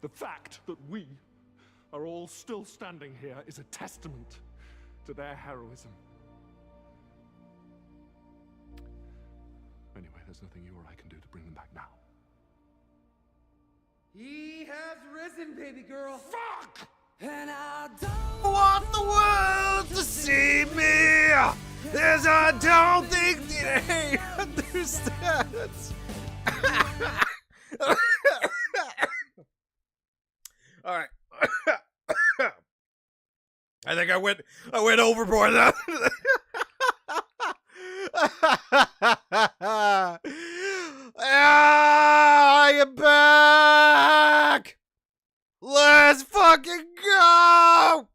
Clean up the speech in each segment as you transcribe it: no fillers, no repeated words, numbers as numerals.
The fact that we are all still standing here is a testament to their heroism. Anyway, there's nothing you or I can do to bring them back now. He has risen, baby girl. Fuck! And I don't Want the world to see me, as I don't think they understands. All right. I think I went overboard. I am back. Let's fucking go.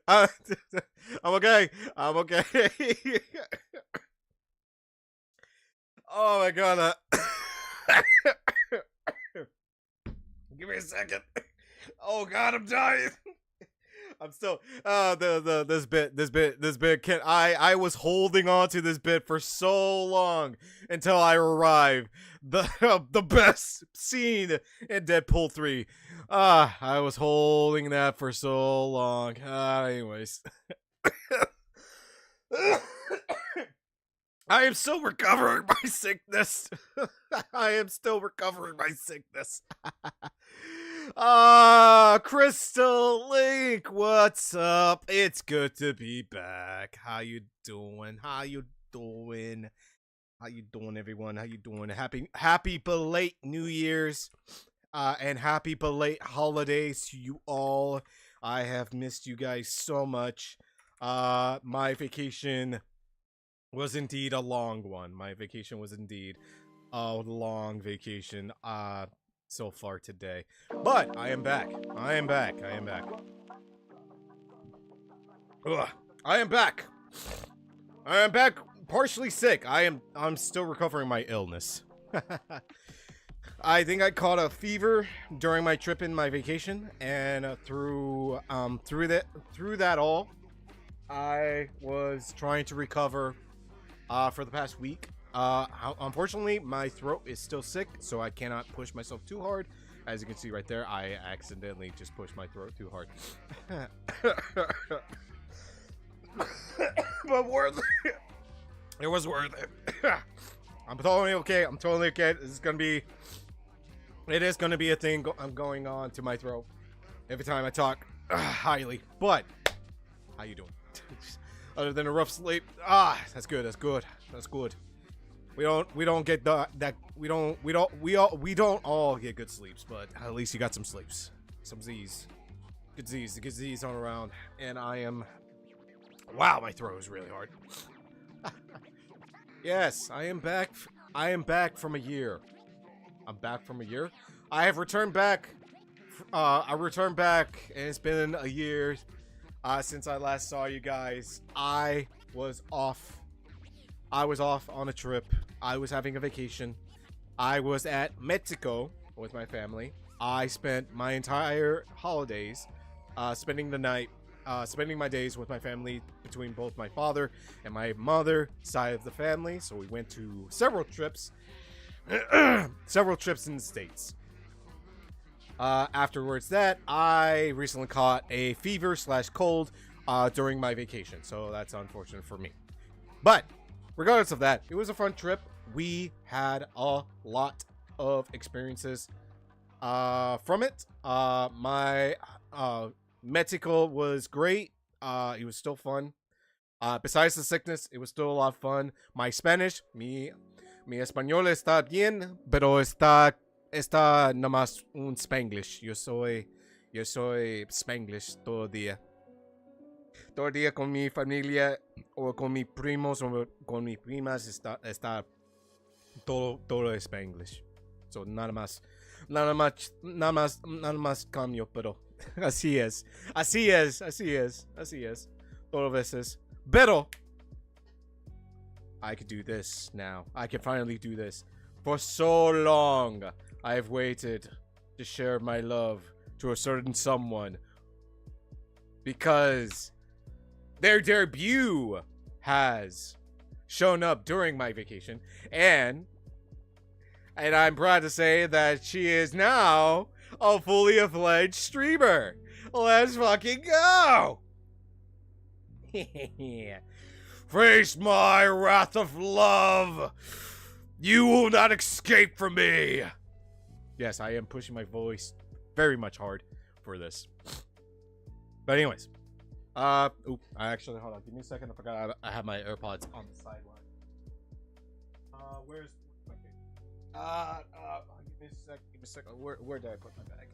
I'm okay. I'm okay. Oh my god. Give me a second. Oh god, I'm dying. I'm still this bit can I was holding on to this bit for so long until I arrived. The best scene in Deadpool 3. I was holding that for so long. Anyways. I am still recovering my sickness. I am still recovering my sickness. Crystal Link, what's up? It's good to be back. How you doing? How you doing? How you doing, everyone? How you doing? Happy belated New Year's, and happy belated holidays to you all. I have missed you guys so much. My vacation was indeed a long one. My vacation was indeed a long vacation. So far today, but I am back. I am back. I am back. Ugh. I am back. I am back. Partially sick. I'm still recovering my illness. I think I caught a fever during my trip in my vacation, and through that all, I was trying to recover for the past week. Unfortunately, my throat is still sick, so I cannot push myself too hard. As you can see right there, I accidentally just pushed my throat too hard. But worth it. It was worth it. I'm totally okay. I'm totally okay. It is gonna be a thing I'm going on to my throat every time I talk highly. But how you doing? Other than a rough sleep, that's good. That's good. That's good. We don't get we don't all get good sleeps, but at least you got some sleeps, some Z's, good Z's on around, and I am. Wow, my throat is really hard. Yes, I am back. I am back from a year. I'm back from a year. I have returned back. I returned back, and it's been a year since I last saw you guys. I was off on a trip. I was having a vacation. I was at Mexico with my family. I spent my entire holidays spending my days with my family between both my father and my mother side of the family. So we went to several trips, several trips in the States. Afterwards that, I recently caught a fever/cold during my vacation. So that's unfortunate for me. But regardless of that, it was a fun trip. We had a lot of experiences from it. My Mexico was great. It was still fun. Besides the sickness, it was still a lot of fun. My Spanish, mi español está bien, pero está nomás un Spanglish. Yo soy Spanglish todo día. Todo el día con mi familia o con mis primos o con mis primas está todo es Spanglish. So nada más cambio, pero así es. Todo veces. Pero I could do this now. I can finally do this. For so long, I have waited to share my love to a certain someone because their debut has shown up during my vacation, and And I'm proud to say that she is now a fully fledged streamer. Let's fucking go! Face my wrath of love. You will not escape from me. Yes, I am pushing my voice very much hard for this. But anyways. I actually, hold on. Give me a second. I forgot I have my AirPods on the sideline. Where's... Okay. Give me a second. Where did I put my bag?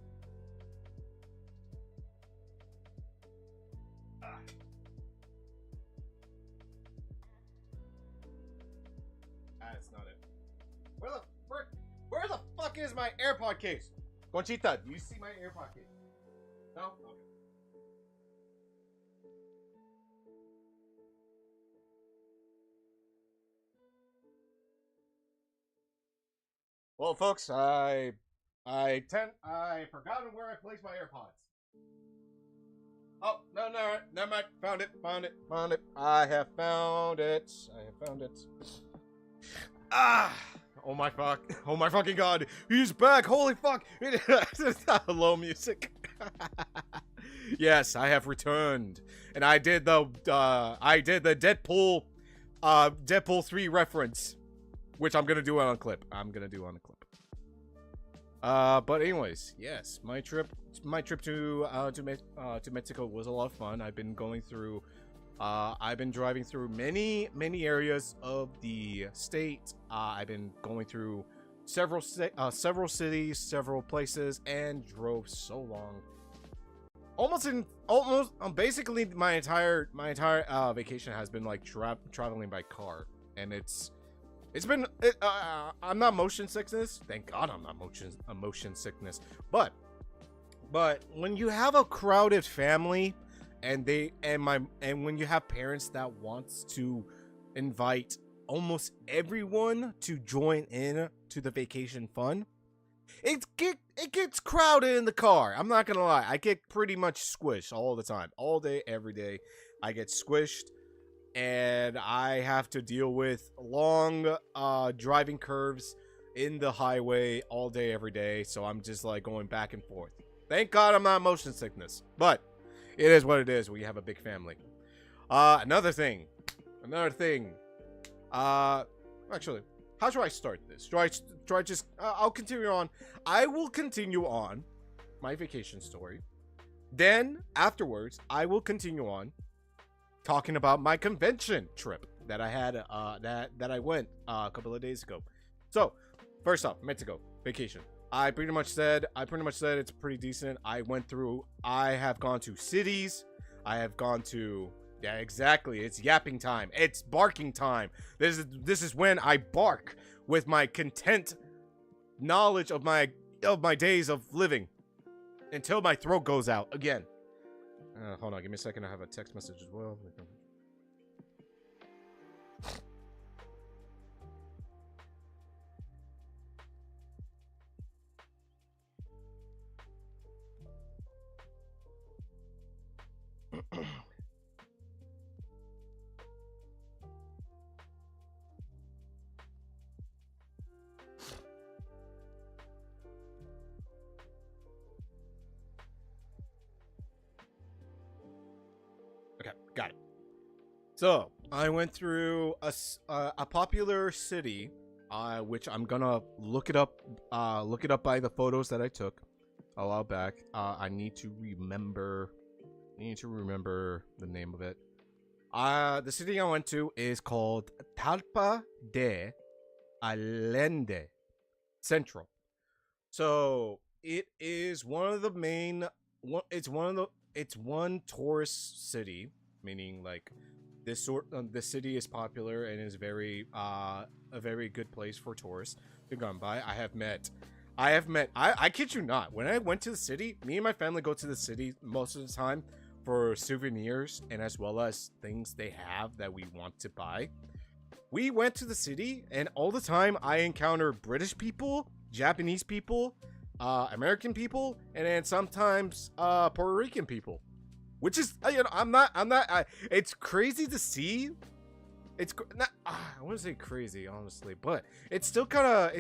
That's not it. Where the fuck is my AirPod case? Conchita, do you see my AirPod case? No? Okay. Well, folks, I forgotten where I placed my AirPods. Oh, no, never mind. Found it. I have found it. Ah! Oh my fucking god. He's back. Holy fuck. Hello, music. Yes, I have returned. And I did the Deadpool 3 reference, which I'm going to do on a clip. But anyways, yes, my trip to Mexico was a lot of fun. I've been driving through many areas of the state. I've been going through several cities, several places, and drove so long. Basically my entire vacation has been like traveling by car, and I'm not motion sickness. Thank God I'm not motion sickness. But when you have a crowded family, and when you have parents that wants to invite almost everyone to join in to the vacation fun, it gets crowded in the car. I'm not gonna lie. I get pretty much squished all the time, all day, every day. I get squished. And I have to deal with long driving curves in the highway all day, every day. So I'm just like going back and forth. Thank God I'm not motion sickness. But it is what it is. We have a big family. Another thing. Actually, how should I start this? I'll continue on. I will continue on my vacation story. Then, afterwards, I will continue on talking about my convention trip that I had, that I went a couple of days ago. So, first off, Mexico vacation. I pretty much said it's pretty decent. I have gone to cities. I have gone to, yeah, exactly. It's yapping time. It's barking time. This is when I bark with my content knowledge of my days of living until my throat goes out again. Hold on, give me a second. I have a text message as well. Okay, got it. So I went through a popular city, which I'm gonna look it up by the photos that I took a while back. I need to remember the name of it. The city I went to is called Talpa de Allende Central. So it is one of the main. It's one tourist city, meaning like the city is popular and is very a very good place for tourists to come by. I kid you not, when I went to the city, me and my family go to the city most of the time for souvenirs and as well as things they have that we want to buy. We went to the city and all the time I encounter British people, Japanese people, American people, and then sometimes Puerto Rican people, which is, it's crazy to see it's not, I wouldn't say crazy, honestly, but it's still kind of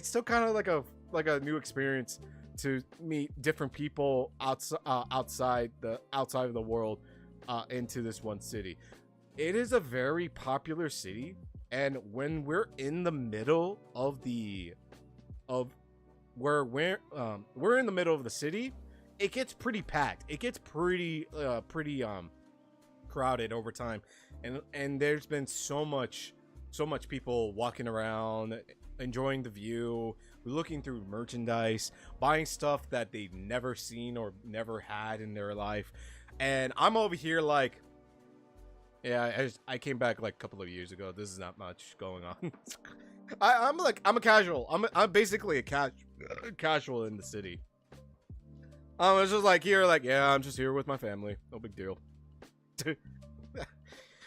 like a new experience to meet different people outside of the world into this one city. It is a very popular city, and when we're in the middle of we're in the middle of the city, it gets pretty packed. It gets pretty crowded over time, and there's been so much people walking around, enjoying the view, looking through merchandise, buying stuff that they've never seen or never had in their life. And I'm over here like, yeah, I came back like a couple of years ago. This is not much going on. I'm a casual. I'm basically a casual in the city. It's just like here, like, yeah, I'm just here with my family. No big deal.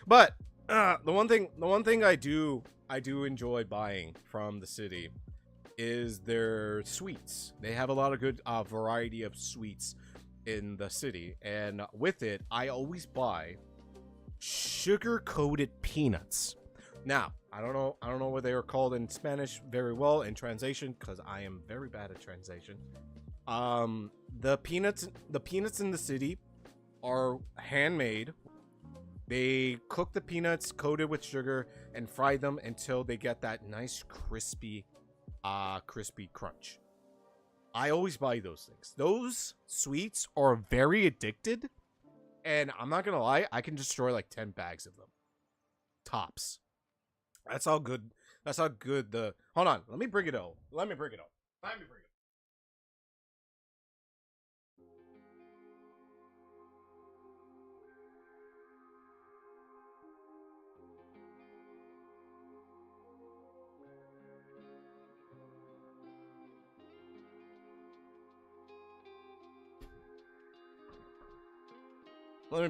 But the one thing I do enjoy buying from the city is their sweets. They have a lot of good variety of sweets in the city, and with it, I always buy sugar-coated peanuts. Now, I don't know what they are called in Spanish very well in translation, because I am very bad at translation. The peanuts in the city are handmade. They cook the peanuts coated with sugar and fry them until they get that nice crispy crunch. I always buy those things. Those sweets are very addicted, and I'm not gonna lie, I can destroy like 10 bags of them. Tops. That's how good the... Hold on, let me bring it up. Let me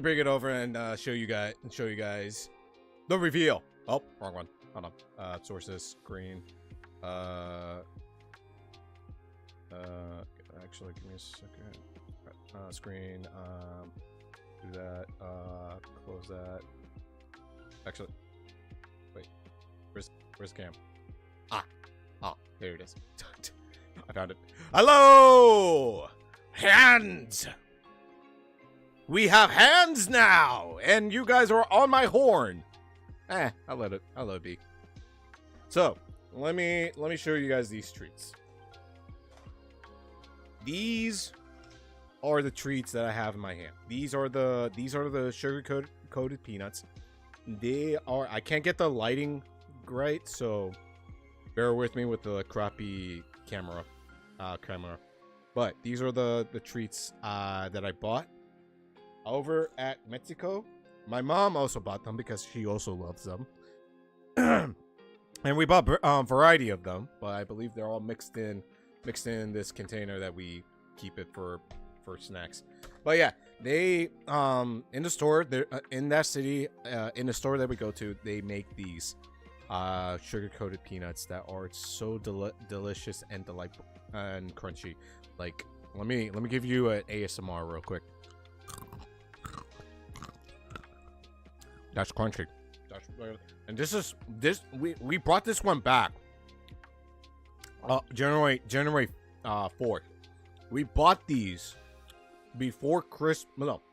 bring it over and show you guys the reveal. Oh, wrong one. Hold on. Sources, screen. Actually, give me a second. Screen. Do that. Close that. Actually, wait. Where's the cam? Oh, there it is. I found it. Hello, hands. We have hands now, and you guys are on my horn. I'll let it be. So, let me show you guys these treats. These are the treats that I have in my hand. These are the sugar coated peanuts. They are, I can't get the lighting right, so bear with me with the crappy camera. But these are the treats that I bought over at Mexico. My mom also bought them because she also loves them. And we bought a variety of them, but I believe they're all mixed in this container that we keep it for snacks. But yeah, they in the store, in that city, in the store that we go to, they make these sugar coated peanuts that are so delicious and delightful and crunchy. Like, let me give you an ASMR real quick. That's crunchy. And we brought this one back. January 4th. We bought these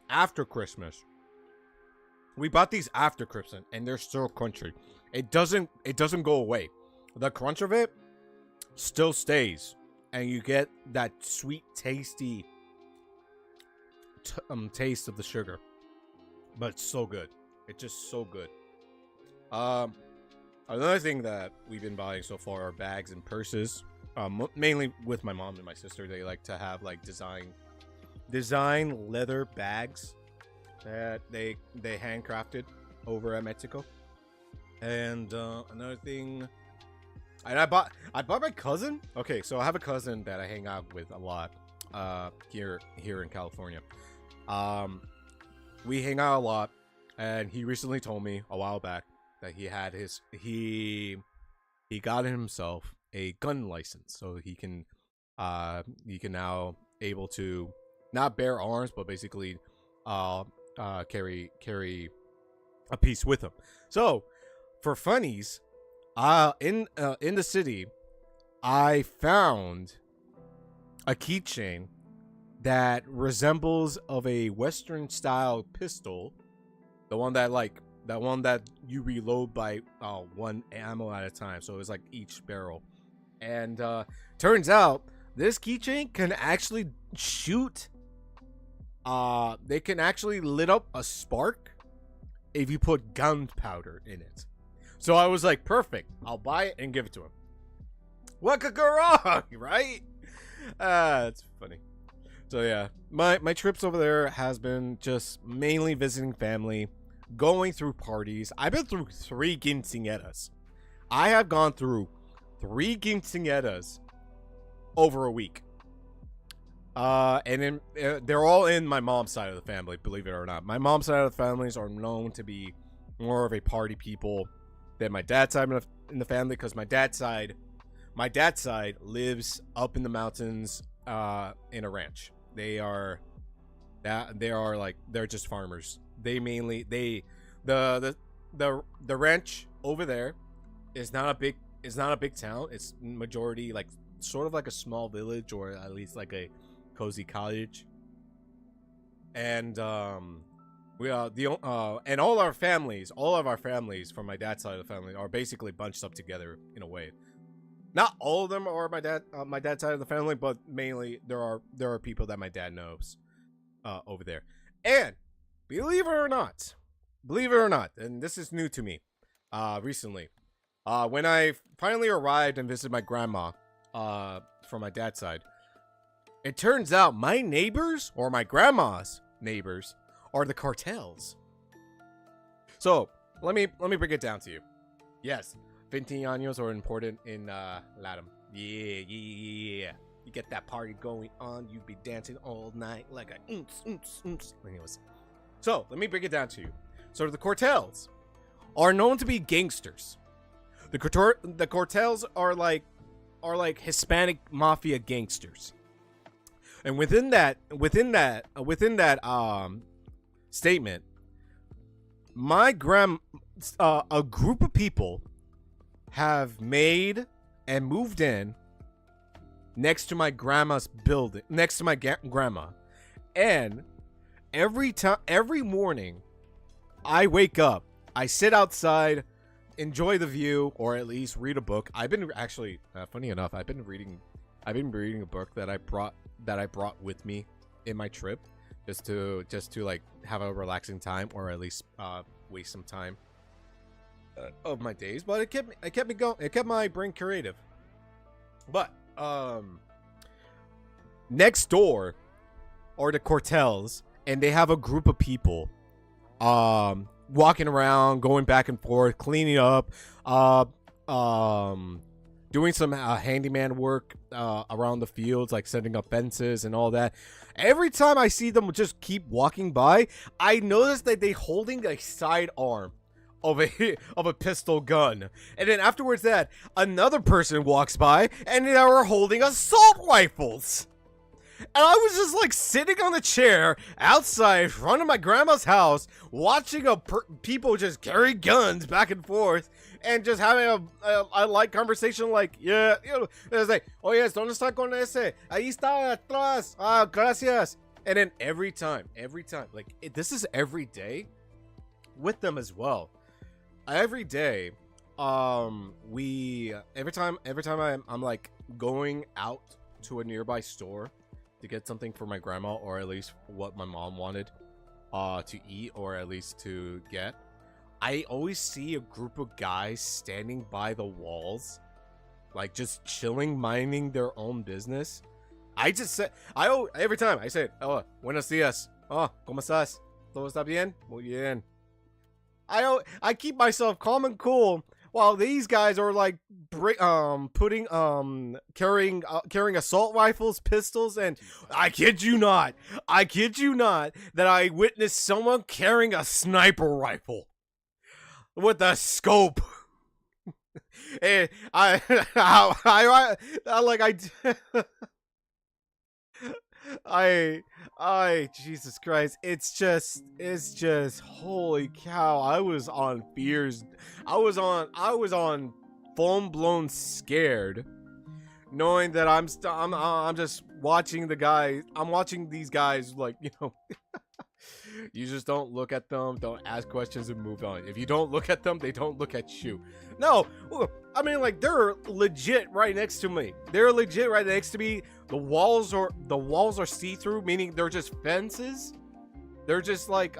after Christmas. We bought these after Christmas, and they're still crunchy. It doesn't go away. The crunch of it still stays, and you get that sweet, tasty taste of the sugar. But it's so good. It's just so good. Another thing that we've been buying so far are bags and purses. Mainly with my mom and my sister. They like to have like design leather bags that they handcrafted over at Mexico. And another thing, and I bought my cousin. Okay, so I have a cousin that I hang out with a lot here in California. We hang out a lot. And he recently told me a while back that he got himself a gun license, so he can now able to not bear arms, but basically carry a piece with him. So for funnies, in the city, I found a keychain that resembles of a Western style pistol, the one that you reload by one ammo at a time, so it's like each barrel. And turns out this keychain can actually shoot. They can actually lit up a spark if you put gunpowder in it. So I was like, perfect, I'll buy it and give it to him. What could go wrong, right? It's funny. So yeah, my trips over there has been just mainly visiting family, going through parties. I've been through 3 quinceañeras. I have gone through 3 quinceañeras over a week. And then they're all in my mom's side of the family, believe it or not. My mom's side of the families are known to be more of a party people than my dad's side in the family, because my dad's side lives up in the mountains in a ranch. They're just farmers. The ranch over there is not a big town. It's majority like sort of like a small village, or at least like a cozy cottage. And we are and all of our families from my dad's side of the family are basically bunched up together in a way. Not all of them are my dad's side of the family, but mainly there are people that my dad knows over there. And believe it or not, and this is new to me recently, when I finally arrived and visited my grandma from my dad's side, it turns out my neighbors, or my grandma's neighbors, are the cartels. So let me break it down to you. Yes, 15 años are important in Latam. Yeah. You get that party going on, you be dancing all night like a Anyways, so let me break it down to you. So the cartels are known to be gangsters. The cartels are like Hispanic mafia gangsters. And within that statement, a group of people have made and moved in next to my grandma's building, next to my grandma. And every morning I wake up, I sit outside, enjoy the view, or at least read a book. I've been actually, funny enough, I've been reading a book that I brought with me in my trip, just to like have a relaxing time, or at least waste some time of my days. But it kept me going. It kept my brain creative. But next door are the cartels, and they have a group of people walking around, going back and forth, cleaning up, doing some handyman work around the fields, like setting up fences and all that. Every time I see them just keep walking by, I notice that they holding a sidearm of a pistol gun. And then afterwards that, another person walks by and they are holding assault rifles. And I was just like sitting on the chair outside in front of my grandma's house, watching people just carry guns back and forth, and just having a light conversation, like, yeah, you know, it's like, oh yes, ¿dónde está con ese? Ahí está atrás. Ah, gracias. And then every time, like this is every day with them as well. Every day, every time I'm like going out to a nearby store to get something for my grandma, or at least what my mom wanted to eat, or at least to get, I always see a group of guys standing by the walls, like just chilling, minding their own business. Every time I say, oh, buenos días. Oh, ¿cómo estás? ¿Todo está bien? Muy bien. I keep myself calm and cool while these guys are like carrying assault rifles, pistols, and I kid you not that I witnessed someone carrying a sniper rifle with a scope. And Jesus Christ, it's just holy cow. I was on fears. I was on full blown scared, knowing that I'm just watching the guys. I'm watching these guys like, you just don't look at them, don't ask questions, and move on. If you don't look at them, they don't look at you. No, I mean, like, they're legit right next to me. They're legit right next to me. The walls are see-through, meaning they're just fences. They're just like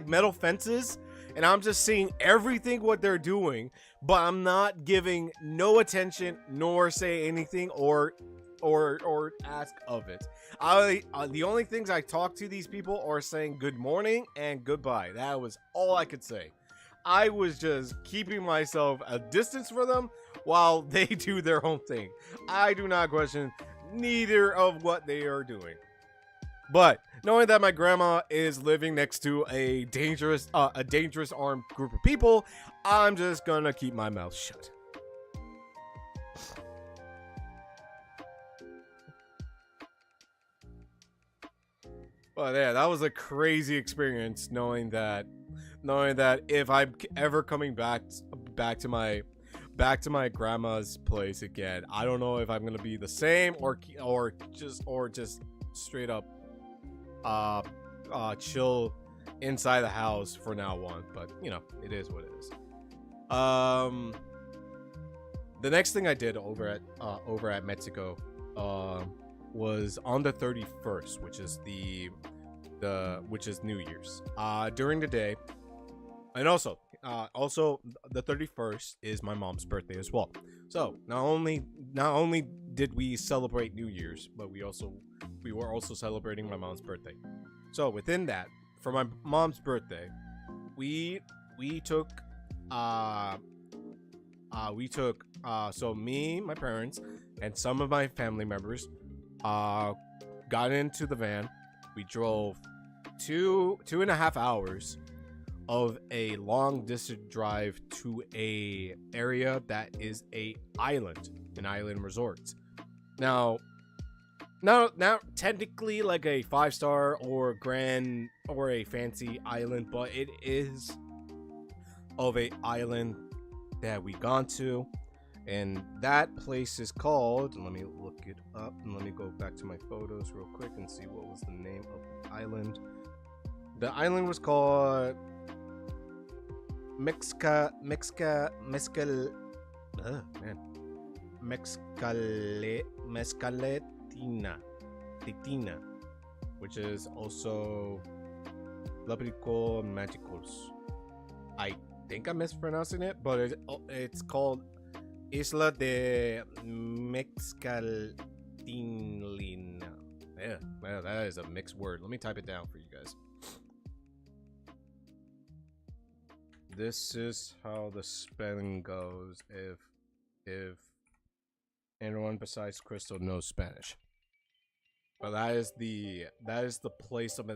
metal fences, and I'm just seeing everything what they're doing, but I'm not giving no attention nor say anything or ask of it. The only things I talk to these people are saying good morning and goodbye. That was all I could say. I was just keeping myself a distance for them while they do their own thing. I do not question neither of what they are doing. But knowing that my grandma is living next to a dangerous armed group of people, I'm just gonna keep my mouth shut. But yeah, that was a crazy experience, knowing that if I'm ever coming back to my grandma's place again, I don't know if I'm gonna be the same or just straight up chill inside the house for now on. But it is what it is. The next thing I did over at Mexico was on the 31st, which is which is New Year's. During the day, and also the 31st is my mom's birthday as well. So not only did we celebrate New Year's, but we were also celebrating my mom's birthday. So within that, for my mom's birthday, we took so me, my parents, and some of my family members got into the van. We drove 2.5 hours of a long distance drive to a area that is an island resort. Now technically like a 5-star or grand or a fancy island, but it is of a island that we gone to, and that place is called, let me look it up and let me go back to my photos real quick and see what was the name of the island. The island was called Mezcaletina, which is also Labrico Magicals. I think I'm mispronouncing it, but it's called Isla de Mezcaletina. Yeah, well, that is a mixed word. Let me type it down for you guys. This is how the spelling goes if anyone besides Crystal knows Spanish. But that is the place of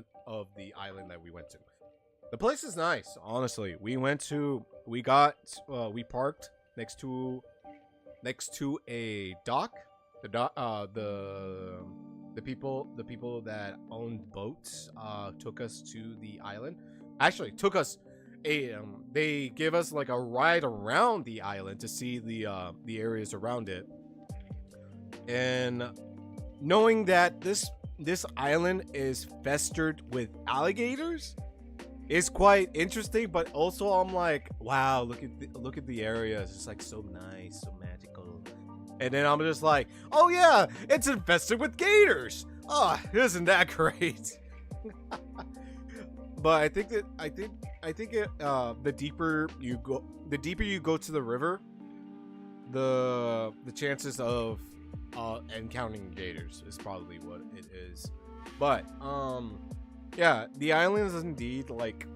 the island that we went to. The place is nice, honestly. We parked next to a dock. The people that owned boats took us to the island. Actually, they gave us like a ride around the island to see the areas around it. And knowing that this island is festered with alligators is quite interesting, but also I'm like, wow, look at the areas. It's like so nice, so magical. And then I'm just like, oh yeah, it's infested with gators. Oh, isn't that great? But I think the deeper you go to the river, the chances of encountering gators is probably what it is. But yeah, the island is indeed like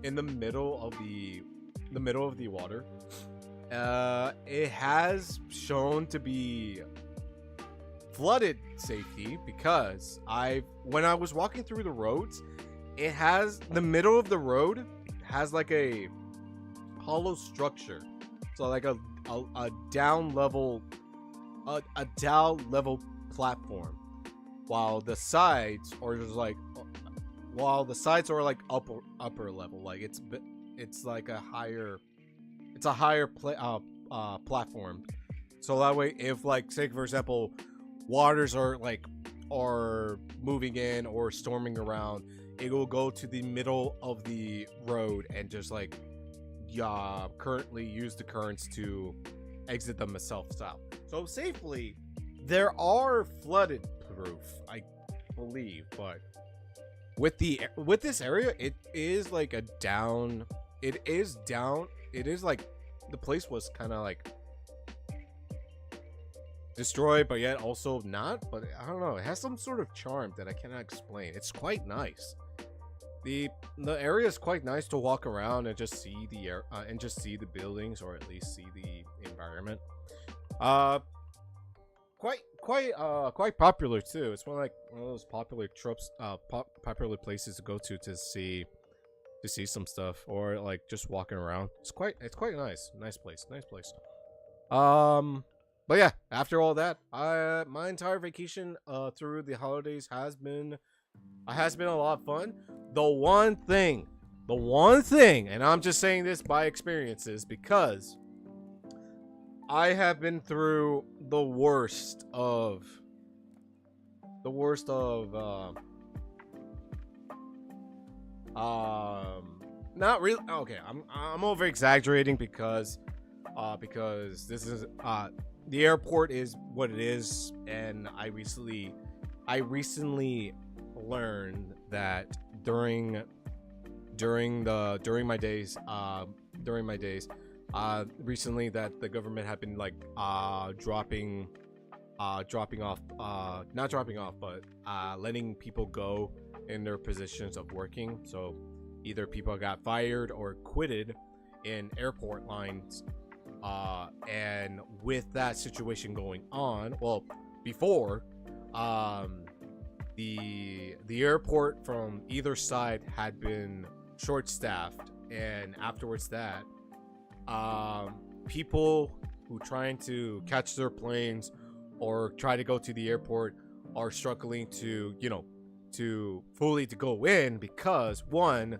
in the middle of the water. It has shown to be flooded safety because when I was walking through the roads, it has the middle of the road has like a hollow structure, so like a down level platform. while the sides are just like while the sides are like upper level, like it's like a higher platform. So that way, if like say for example, waters are moving in or storming around, it will go to the middle of the road and just like currently use the currents to exit themselves out. So safely, there are flooded proof, I believe, but with this area, it is like a down. It is down. It is like the place was kind of like destroyed, but yet also not. But I don't know. It has some sort of charm that I cannot explain. It's quite nice. The area is quite nice to walk around and just see the air and just see the buildings, or at least see the environment. Quite popular too. It's one of those popular tropes, popular places to go to see some stuff, or like just walking around. It's quite nice. Nice place. But yeah, after all that, my entire vacation through the holidays has been a lot of fun. The one thing, and I'm just saying this by experiences because I have been through the worst of not really. Okay, I'm over exaggerating because this is the airport is what it is, and I recently learned that during my days recently, that the government had been like dropping off, not dropping off, but letting people go in their positions of working. So either people got fired or quitted in airport lines, and with that situation going on, well, before the airport from either side had been short-staffed, and afterwards that people who trying to catch their planes or try to go to the airport are struggling to fully to go in, because one,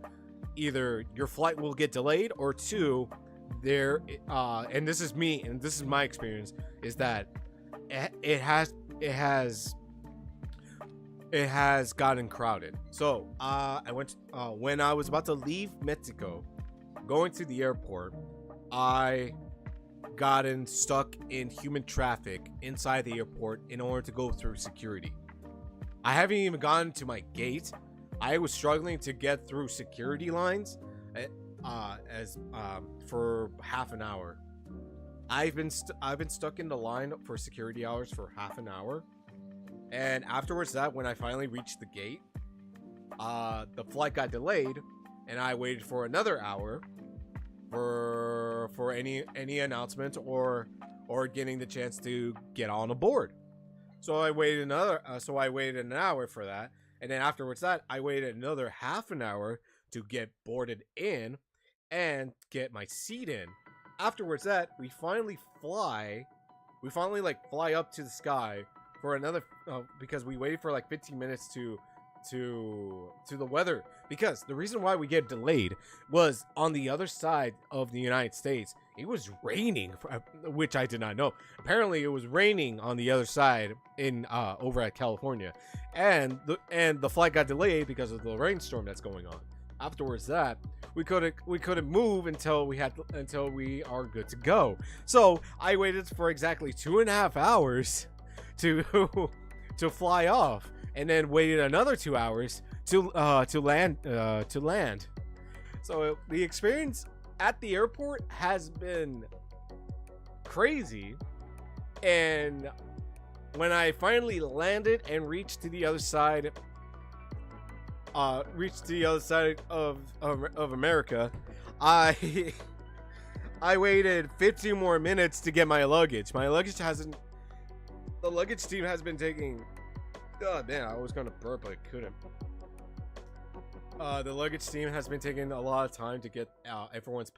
either your flight will get delayed, or two, there and this is me and this is my experience, is that it has gotten crowded. So I went when I was about to leave Mexico, going to the airport, I gotten stuck in human traffic inside the airport in order to go through security. I haven't even gotten to my gate. I was struggling to get through security lines for half an hour. I've been stuck in the line for security hours for half an hour. And afterwards that, when I finally reached the gate, the flight got delayed, and I waited for another hour for any announcement or getting the chance to get on a board. So I waited an hour for that, and then afterwards that, I waited another half an hour to get boarded in and get my seat in. Afterwards that, we finally fly up to the sky for another because we waited for like 15 minutes to the weather, because the reason why we get delayed was on the other side of the United States, it was raining, which I did not know. Apparently it was raining on the other side in over at California, and the flight got delayed because of the rainstorm that's going on. Afterwards that, we couldn't move until we are good to go. So I waited for exactly 2.5 hours to fly off, and then waited another 2 hours to land. So the experience at the airport has been crazy, and when I finally landed and reached the other side of America, I waited 15 more minutes to get my luggage. The luggage team has been taking. Oh man, I was gonna burp, but I couldn't. The luggage team has been taking a lot of time to get everyone's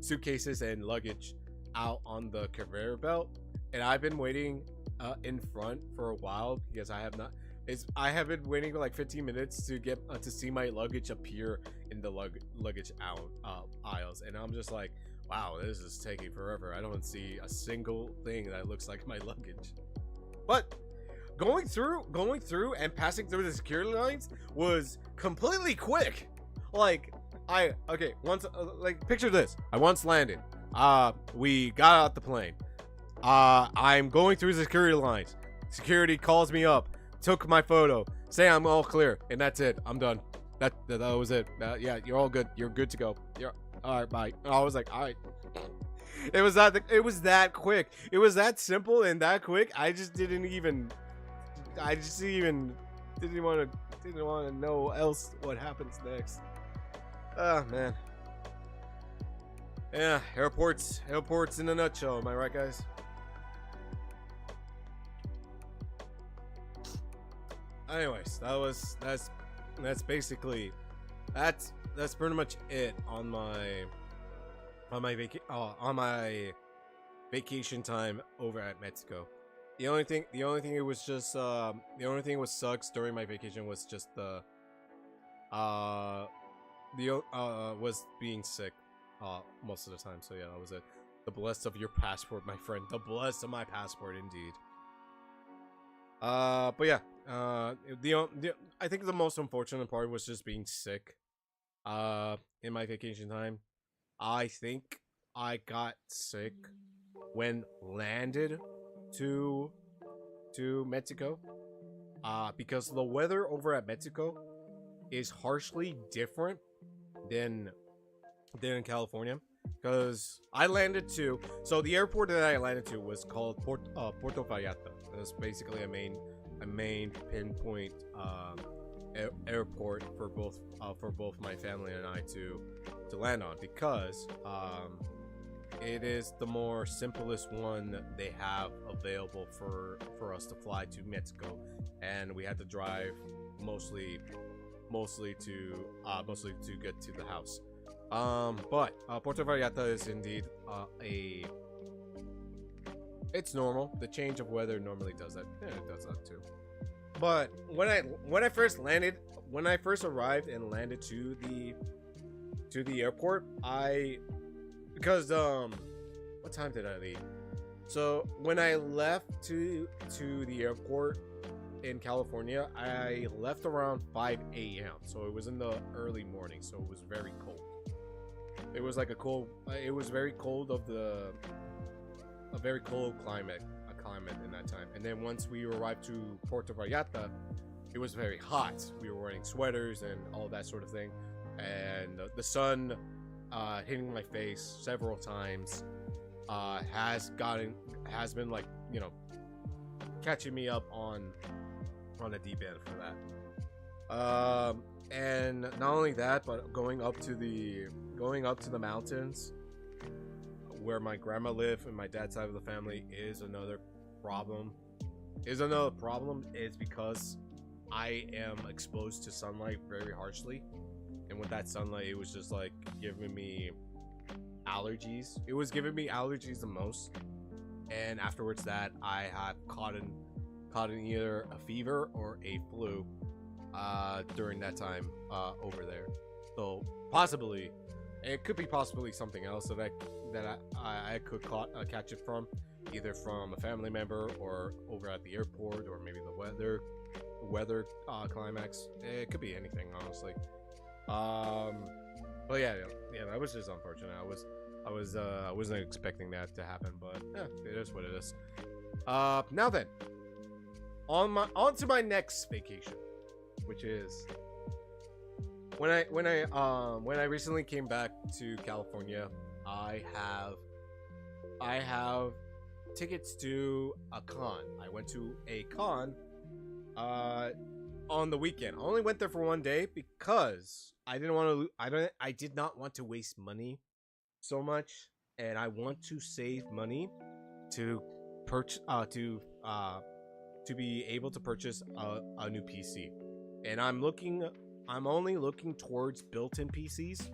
suitcases and luggage out on the conveyor belt, and I've been waiting in front for a while because I have been waiting for like 15 minutes to get to see my luggage appear in the luggage aisles, and I'm just like, wow, this is taking forever. I don't see a single thing that looks like my luggage. But going through and passing through the security lines was completely quick. Like once like picture this. I once landed. We got out the plane. I'm going through the security lines. Security calls me up, took my photo, say I'm all clear, and that's it. I'm done. That was it. Yeah, you're all good. You're good to go. You're all right. Bye. I was like, all right. It was that quick. It was that simple and that quick. I just didn't want to know else what happens next. Ah, man. Yeah, airports in a nutshell. Am I right, guys? Anyways, that's basically that's pretty much it on my vacation time over at Mexico. The only thing it was just the only thing was sucks during my vacation was just was being sick most of the time. So yeah, that was it. The bless of your passport, my friend. The bless of my passport, indeed. But yeah, I think the most unfortunate part was just being sick. In my vacation time, I think I got sick when landed to Mexico. Because the weather over at Mexico is harshly different than in California. Because I landed to, so the airport that I landed to was called Puerto Vallarta. It's basically a main pinpoint airport for both my family and I to land on, because it is the more simplest one that they have available for us to fly to Mexico, and we had to drive mostly to get to the house. But Puerto Vallarta is indeed it's normal. The change of weather normally does that. Yeah, it does that too. But when I first arrived and landed to the airport, because what time did I leave? So when I left to the airport in California, I left around 5 a.m. So it was in the early morning, so it was very cold. It was like it was very cold a very cold climate in that time. And then once we arrived to Puerto Vallarta, it was very hot. We were wearing sweaters and all that sort of thing, and the sun hitting my face several times has been like, you know, catching me up on a deep end for that. And not only that, but going up to the mountains where my grandma lived and my dad's side of the family is another problem. Is because I am exposed to sunlight very harshly, and with that sunlight, it was just like giving me allergies. It was giving me allergies the most, and afterwards that I had caught in either a fever or a flu during that time over there. So possibly it could be something else that I could catch it from, either from a family member or over at the airport, or maybe the weather climax. It could be anything, honestly. But yeah, that was just unfortunate. I wasn't expecting that to happen, but yeah, it is what it is. Now then, on to my next vacation, which is when I recently came back to California. I have tickets to a con. I went to a con on the weekend. I only went there for one day because I did not want to waste money so much, and I want to save money to be able to purchase a new PC. And I'm only looking towards built-in PCs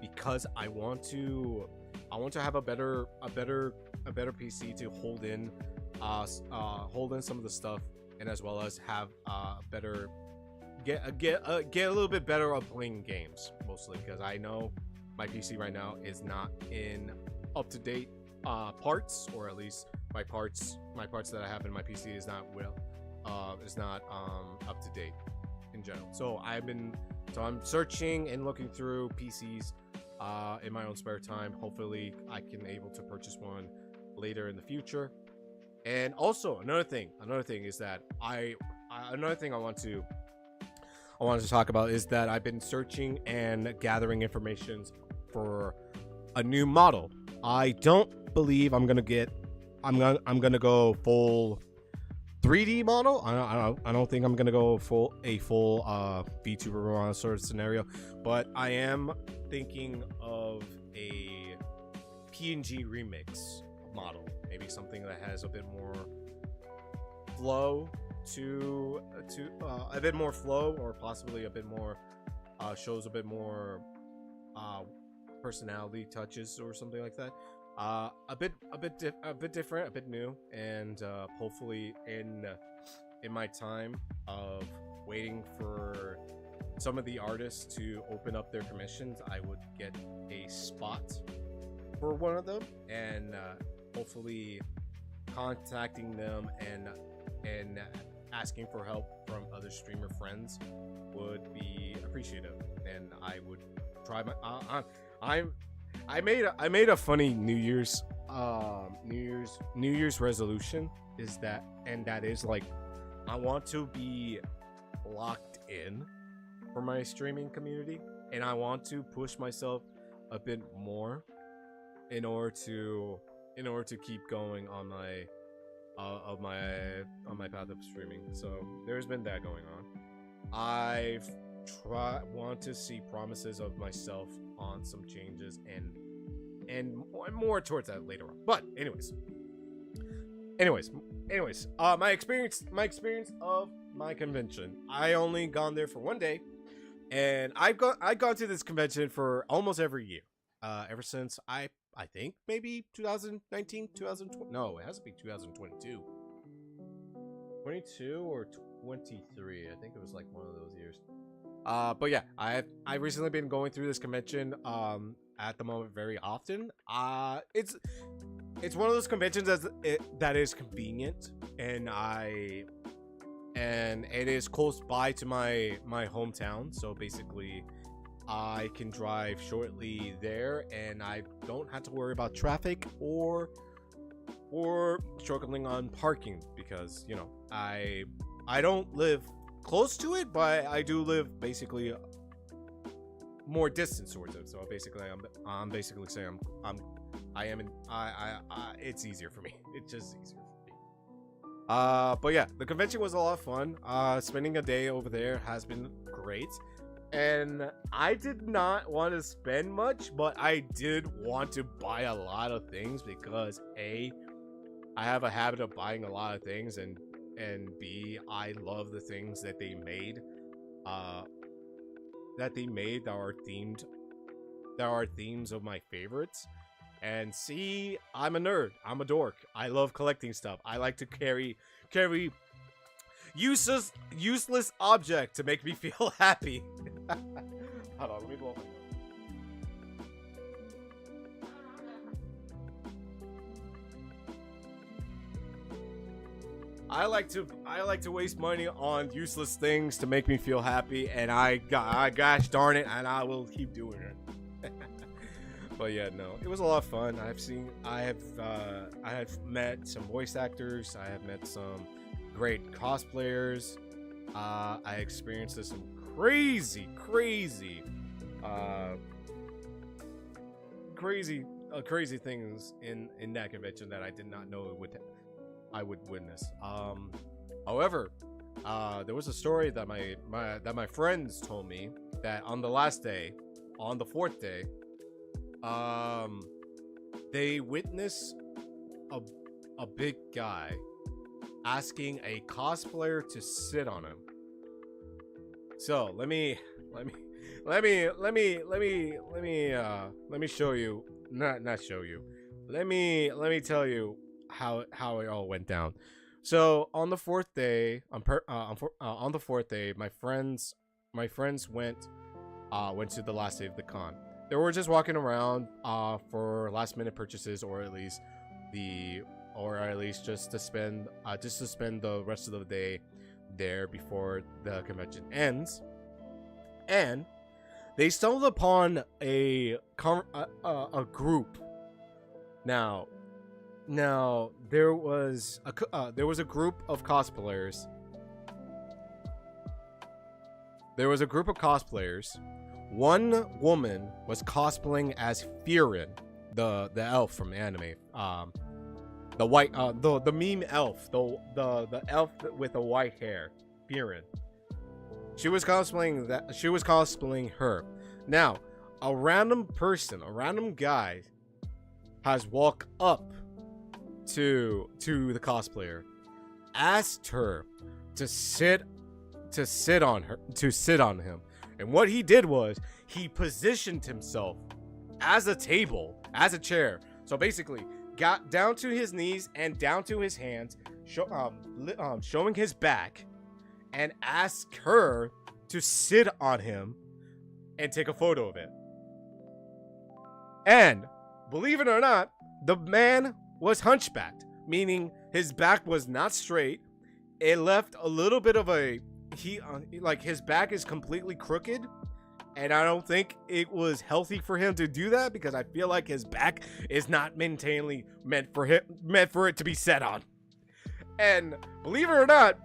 because I want to have a better PC to hold in hold in some of the stuff, and as well as have better get a little bit better at playing games, mostly because I know my PC right now is not in up to date parts, or at least my parts that I have in my PC is not up to date in general. So I'm searching and looking through PCs in my own spare time. Hopefully I can able to purchase one later in the future. And also another thing is that another thing I want to talk about is that I've been searching and gathering information for a new model. I don't believe I'm gonna go full 3D model. I don't think I'm gonna go full VTuber model sort of scenario, but I am thinking of a PNG remix model, maybe something that has a bit more flow to a bit more flow, or possibly a bit more shows a bit more personality touches or something like that. A bit different, a bit new, and hopefully in my time of waiting for some of the artists to open up their commissions, I would get a spot for one of them, and hopefully contacting them and asking for help from other streamer friends would be appreciative, and I would try my I made a funny New Year's resolution, that is like, I want to be locked in for my streaming community, and I want to push myself a bit more in order to keep going on my path of streaming. So there's been that going on. Want to see promises of myself on some changes and more towards that later on. But anyways, my experience of my convention. I only gone there for one day, and I've gone to this convention for almost every year. Ever since I think maybe 2019, 2020. No, it has to be 2022. 22 or 23. I think it was like one of those years. But yeah, I've recently been going through this convention at the moment very often. It's one of those conventions that is convenient, and it is close by to my hometown, so basically I can drive shortly there, and I don't have to worry about traffic or struggling on parking, because I don't live close to it, but I do live basically more distance towards it. So basically, I'm basically saying it's easier for me. It's just easier for me. But yeah, the convention was a lot of fun. Spending a day over there has been great, and I did not want to spend much, but I did want to buy a lot of things, because I have a habit of buying a lot of things, and B, I love the things that they made that are themes of my favorites. And C, I'm a nerd. I'm a dork. I love collecting stuff. I like to carry useless object to make me feel happy. Hold on, let me blow my nose. I like to waste money on useless things to make me feel happy, and gosh darn it, and I will keep doing it. But yeah, no, it was a lot of fun. I have met some voice actors. I have met some great cosplayers. I experienced some crazy things in that convention that I did not know I would witness. However, there was a story that my friends told me, that on the last day, on the fourth day, they witnessed a big guy asking a cosplayer to sit on him. So let me show you. Not show you. Let me tell you how it all went down. So on the fourth day, on the fourth day, my friends went to the last day of the con. They were just walking around for last minute purchases, or at least just to spend the rest of the day there before the convention ends. And they stumbled upon a group. Now there was a group of cosplayers. There was a group of cosplayers. One woman was cosplaying as Firin, the elf from anime. The white the meme elf, the elf with the white hair, Firin. She was cosplaying her. Now, a random guy has walked up to the cosplayer, asked her to sit on him. And what he did was he positioned himself as a chair. So basically, got down to his knees and down to his hands, showing his back, and asked her to sit on him and take a photo of it. And believe it or not, the man was hunchbacked, meaning his back was not straight. It left a little bit of his back is completely crooked, and I don't think it was healthy for him to do that, because I feel like his back is not meant for it to be set on. And believe it or not,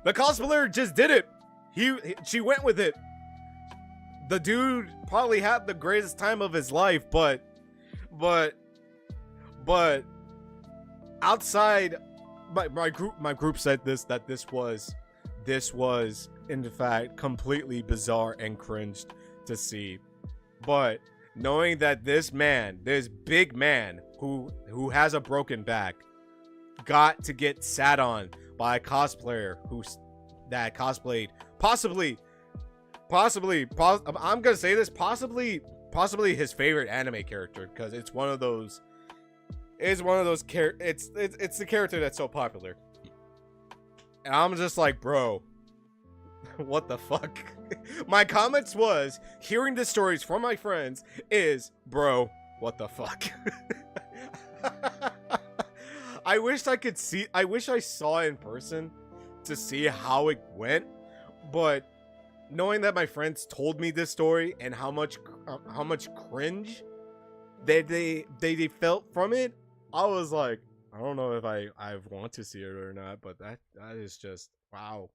the cosplayer just did it. She went with it. The dude probably had the greatest time of his life, but outside, my group said that this was in fact completely bizarre and cringed to see. But knowing that this big man who has a broken back got to get sat on by a cosplayer that cosplayed I'm gonna say this, possibly his favorite anime character, because it's one of those it's the character that's so popular. And I'm just like, bro, what the fuck? My comments was, hearing the stories from my friends is, bro, what the fuck? I wish I saw it in person to see how it went, but knowing that my friends told me this story and how much cringe that they felt from it, I was like, I don't know if I want to see it or not, but that is just, wow.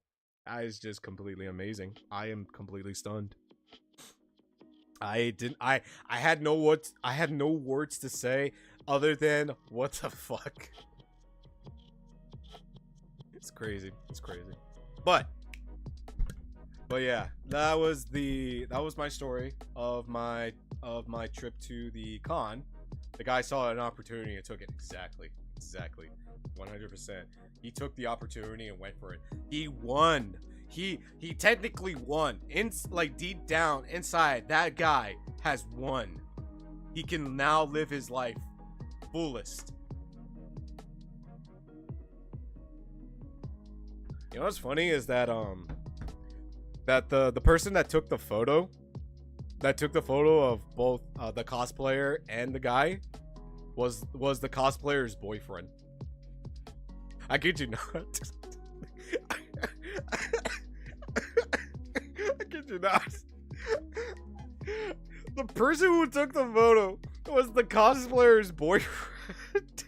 That is just completely amazing. I am completely stunned. I had no words to say other than what the fuck. It's crazy. But yeah, that was my story of my trip to the con. The guy saw an opportunity and took it. Exactly 100%. He took the opportunity and went for it. He won. He technically won. Deep down inside, that guy has won. He can now live his life fullest. You know what's funny is that that the person that took the photo of both the cosplayer and the guy was the cosplayer's boyfriend. I kid you not. I kid you not. The person who took the photo was the cosplayer's boyfriend.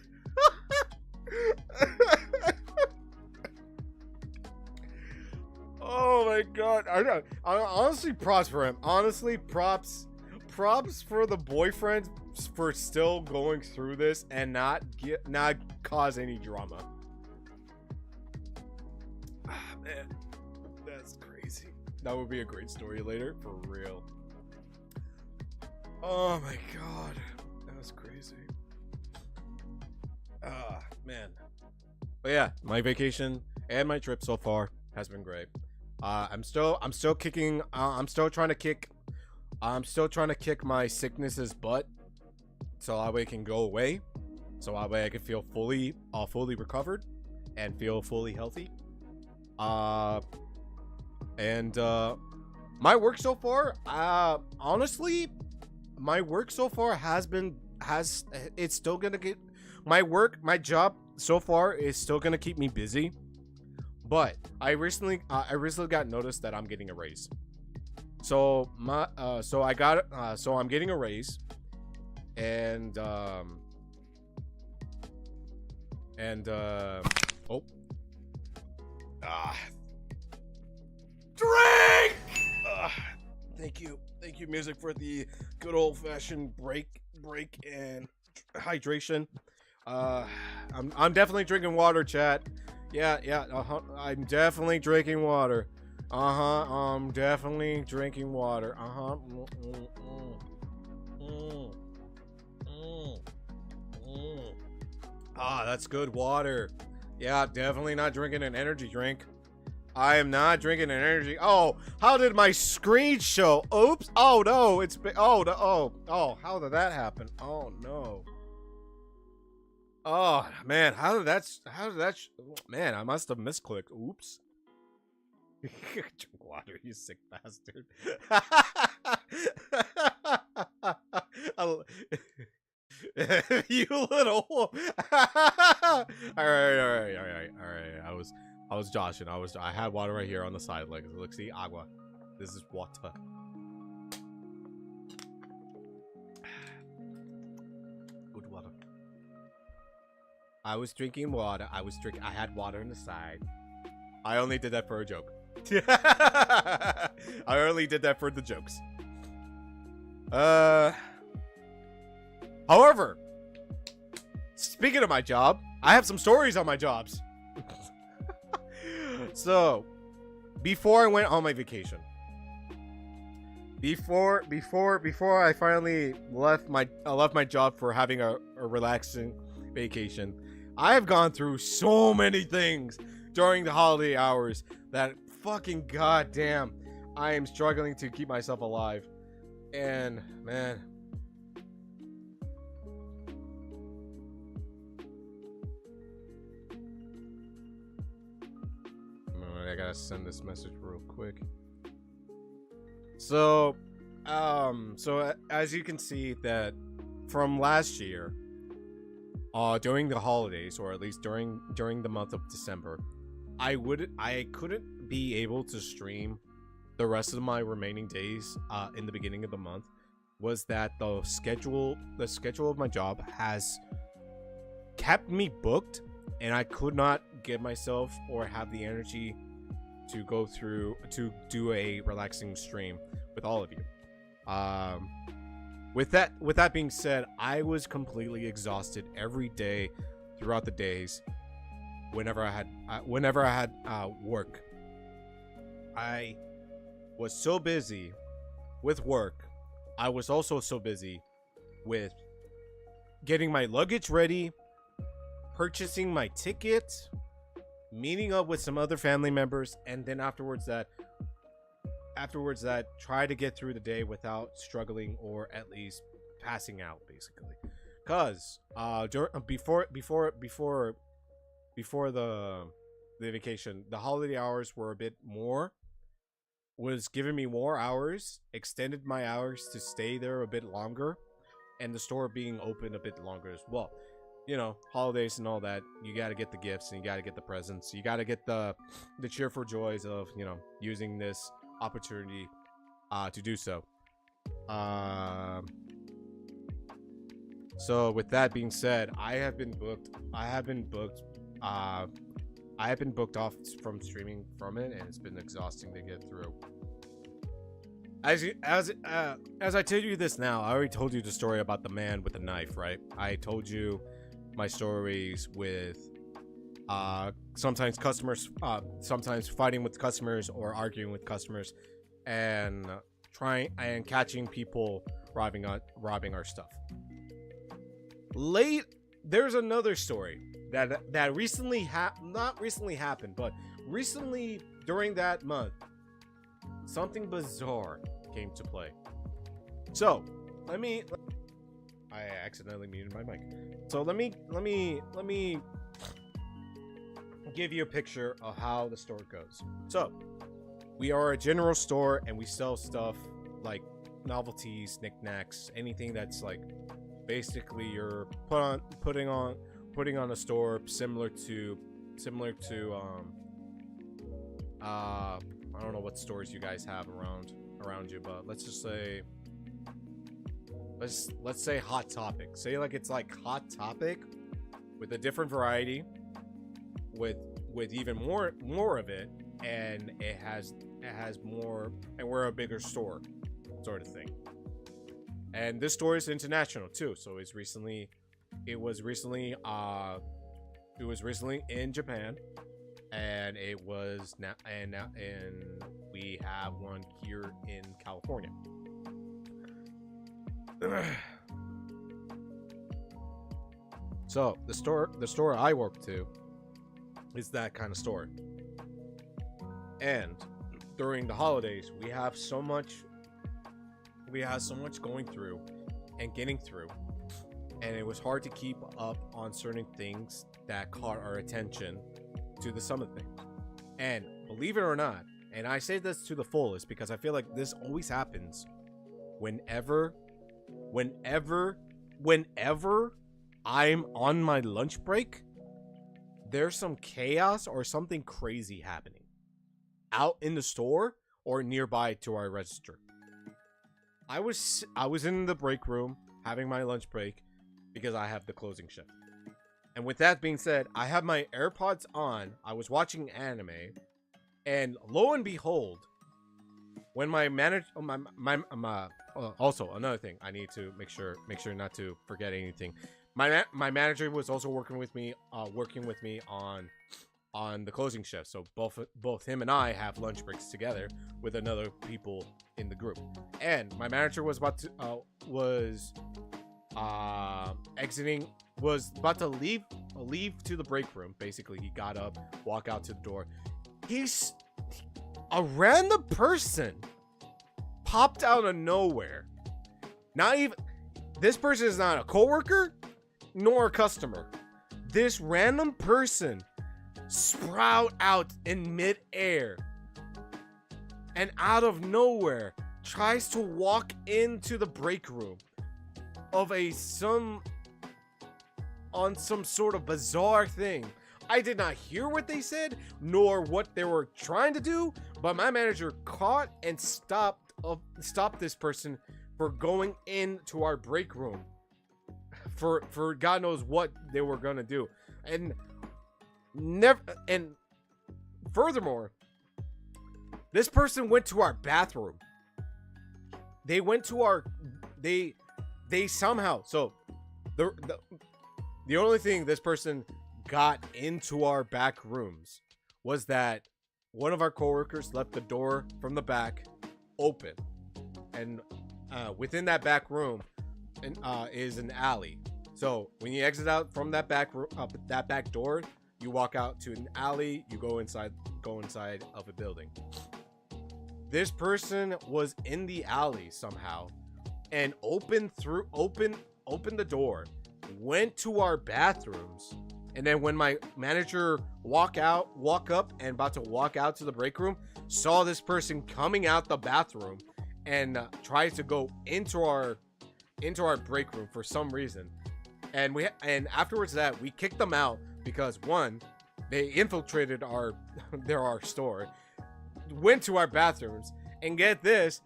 Oh my god. I honestly, props for him. Honestly, props for the boyfriend for still going through this and not cause any drama. Ah, man, that's crazy. That would be a great story later, for real. Oh my god, that was crazy. Ah, man. But yeah, my vacation and my trip so far has been great. I'm still kicking. I'm still trying to kick my sickness's butt, so that way it can go away. so that way I can feel fully recovered and feel fully healthy. And my work so far, honestly, my work so far it's still gonna get my job so far is still gonna keep me busy. But I recently got notice that I'm getting a raise. So I'm getting a raise, and drink. Thank you, music, for the good old-fashioned break and hydration. I'm definitely drinking water, chat. Yeah, I'm definitely drinking water. I'm definitely drinking water. That's good water. Yeah, definitely not drinking an energy drink. I am not drinking an energy. Oh, how did my screen show? Oops. Oh no, how did that happen? Oh no. Oh man, man, I must have misclicked. Oops. Drink water, you sick bastard. You little. All right. I was joshing. I had water right here on the side. Like, look, see, agua. This is water. Good water. I was drinking water. I had water on the side. I only did that for a joke. I only did that for the jokes. However, speaking of my job, I have some stories on my jobs. So, before I went on my vacation, before I finally left my job for having a relaxing vacation, I have gone through so many things during the holiday hours that fucking goddamn, I am struggling to keep myself alive. And man, I gotta send this message real quick. So as you can see, that from last year, during the holidays, or at least during the month of December, I couldn't be able to stream the rest of my remaining days in the beginning of the month. Was that the schedule of my job has kept me booked, and I could not get myself or have the energy to go through to do a relaxing stream with all of you. With that being said, I was completely exhausted every day throughout the days. Whenever I had work, I was so busy with work. I was also so busy with getting my luggage ready, purchasing my ticket, meeting up with some other family members, and then afterwards that try to get through the day without struggling or at least passing out, basically. Cause before the vacation, the holiday hours were a bit more, was giving me more hours, extended my hours to stay there a bit longer, and the store being open a bit longer as well. You know, holidays and all that, you got to get the gifts and you got to get the presents. You got to get the cheerful joys of, you know, using this opportunity to do so. So with that being said, I have been booked off from streaming from it, and it's been exhausting to get through. As I tell you this now, I already told you the story about the man with the knife, right? I told you my stories with sometimes fighting with customers or arguing with customers, and catching people robbing our stuff. There's another story that recently happened, but recently during that month, something bizarre came to play. So let me I accidentally muted my mic. So let me give you a picture of how the store goes. So we are a general store and we sell stuff like novelties, knickknacks, anything that's like basically you're putting on a store similar to I don't know what stores you guys have around you, but let's just say let's say Hot Topic. Say like it's like Hot Topic with a different variety with even more of it, and it has more, and we're a bigger store sort of thing. And this store is international too, so it was recently in Japan, and it was now and we have one here in California. So the store I work to is that kind of store, and during the holidays we have so much going through and getting through, and it was hard to keep up on certain things that caught our attention to the some of things. And believe it or not, and I say this to the fullest because I feel like this always happens whenever I'm on my lunch break, there's some chaos or something crazy happening out in the store or nearby to our register. I was in the break room having my lunch break because I have the closing shift. And with that being said, I have my AirPods on. I was watching anime, and lo and behold, when my manager, also another thing, I need to make sure not to forget anything. My manager was also working with me on the closing shift. So both him and I have lunch breaks together with another people in the group. And my manager was about to leave to the break room. Basically, he got up, walked out to the door. A random person popped out of nowhere. Not even this person is not a coworker nor a customer. This random person sprout out in midair and out of nowhere tries to walk into the break room of some sort of bizarre thing. I did not hear what they said nor what they were trying to do, but my manager caught and stopped this person for going into our break room for God knows what they were gonna do. And furthermore, this person went to our bathroom. They went to our they somehow, so the only thing this person got into our back rooms was that one of our coworkers left the door from the back open, and within that back room is an alley. So when you exit out from that back door, you walk out to an alley, you go inside of a building. This person was in the alley somehow and opened the door, went to our bathrooms, and then when my manager walk up and about to walk out to the break room, saw this person coming out the bathroom and tried to go into our break room for some reason. And afterwards that we kicked them out because one, they infiltrated our store, went to our bathrooms, and get this,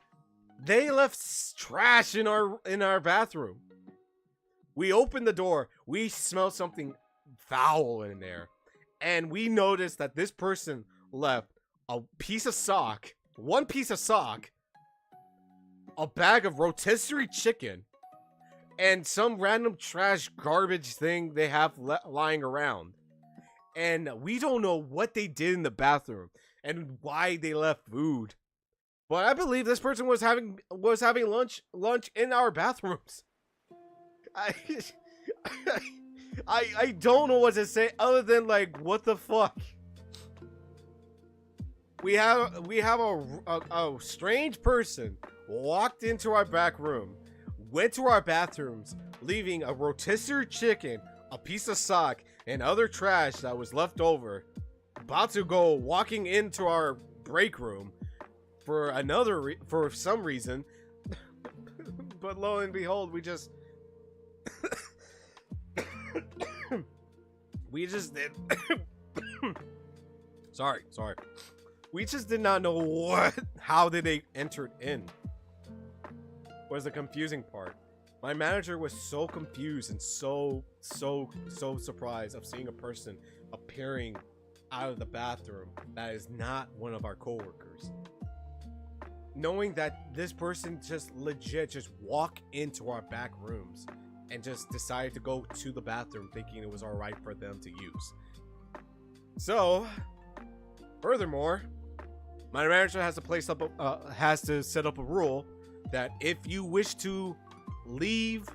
they left trash in our bathroom. We opened the door, we smelled something foul in there, and we noticed that this person left one piece of sock, a bag of rotisserie chicken, and some random trash garbage thing they have lying around. And we don't know what they did in the bathroom and why they left food. But I believe this person was having lunch in our bathrooms. I don't know what to say other than like, what the fuck? We have a strange person walked into our back room, went to our bathrooms, leaving a rotisserie chicken, a piece of sock, and other trash that was left over. About to go walking into our break room for for some reason, but lo and behold, we just did. sorry. We just did not know how did they entered in. Was the confusing part. My manager was so confused and so surprised of seeing a person appearing out of the bathroom that is not one of our coworkers. Knowing that this person just legit just walked into our back rooms and just decided to go to the bathroom thinking it was alright for them to use. So, furthermore, my manager has to set up a rule that if you wish to leave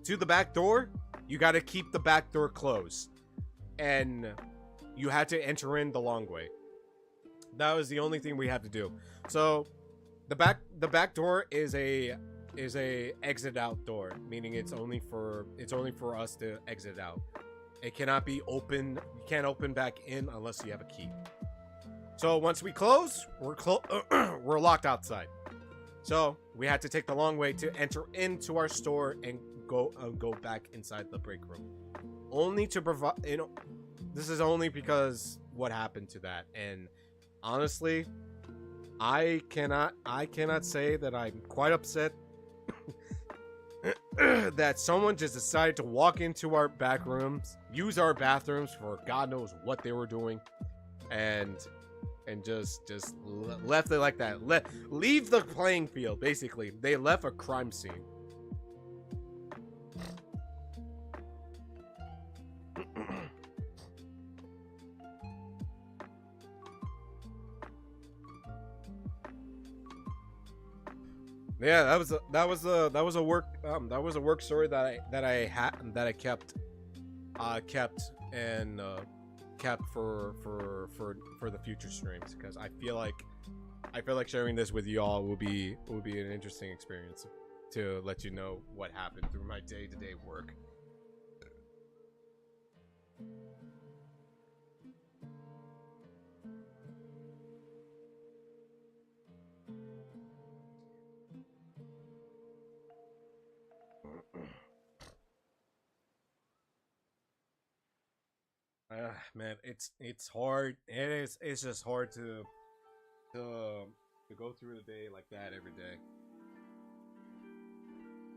to the back door, you got to keep the back door closed, and you had to enter in the long way. That was the only thing we had to do. So the back door is a exit out door, meaning it's only for us to exit out. It cannot be open. You can't open back in unless you have a key. So once we close, we're locked outside. So we had to take the long way to enter into our store and go back inside the break room. Only to provide, this is only because what happened to that. And honestly, I cannot say that I'm quite upset that someone just decided to walk into our back rooms, use our bathrooms for God knows what they were doing, and just left it like that. Leave the playing field, basically. They left a crime scene. Yeah, that was a work story that I kept for the future streams, because I feel like sharing this with you all will be an interesting experience to let you know what happened through my day-to-day work. Man, it's hard. It's just hard to go through the day like that every day.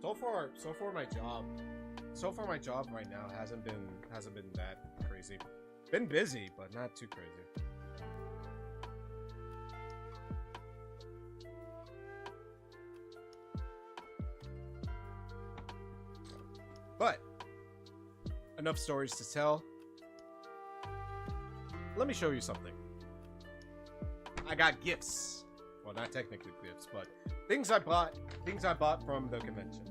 So far my job right now hasn't been that crazy. Been busy, but not too crazy. But enough stories to tell. Let me show you something. I got gifts. Well, not technically gifts, but things I bought from the convention.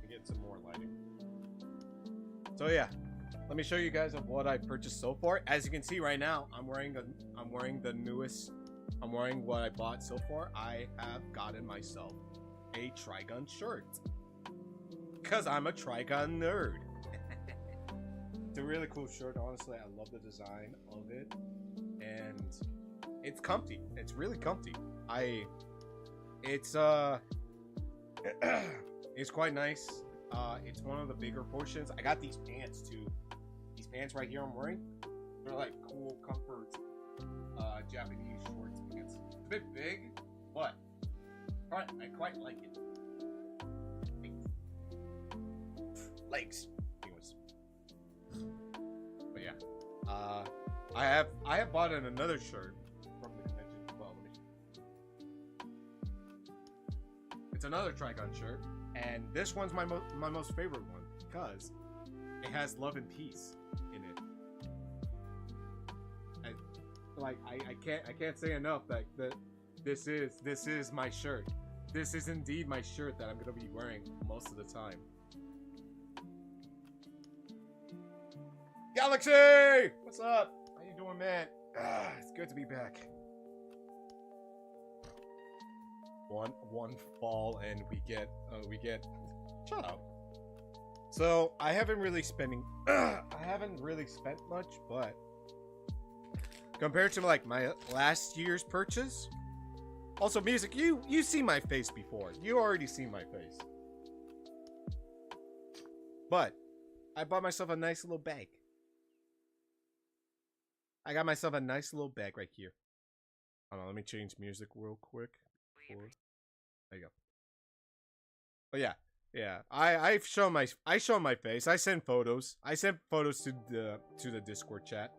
Get some more lighting. So yeah, let me show you guys of what I purchased so far. As you can see right now, I'm wearing what I bought so far. I have gotten myself a Trigun shirt, because I'm a Trigun nerd. It's a really cool shirt, honestly. I love the design of it, and it's comfy. It's really comfy. It's quite nice. It's one of the bigger portions. I got these pants too. These pants right here I'm wearing, they're like cool comfort Japanese shorts pants. It's a bit big, but I quite like it. Legs. Anyways. But yeah. I have bought another shirt from the convention as well. It's another Trigun shirt, and this one's my most favorite one because it has love and peace in it. I can't say enough that this is my shirt. This is indeed my shirt that I'm gonna be wearing most of the time. Galaxy! What's up? How you doing, man? It's good to be back. one fall, and we get shut up. So I haven't really spent much, but compared to like my last year's purchase. Also, music, you see my face before. You already seen my face. But I bought myself a nice little bag. I got myself a nice little bag right here. Hold on, let me change music real quick. There you go. But yeah. I've shown my face. I sent photos. I sent photos to the Discord chat.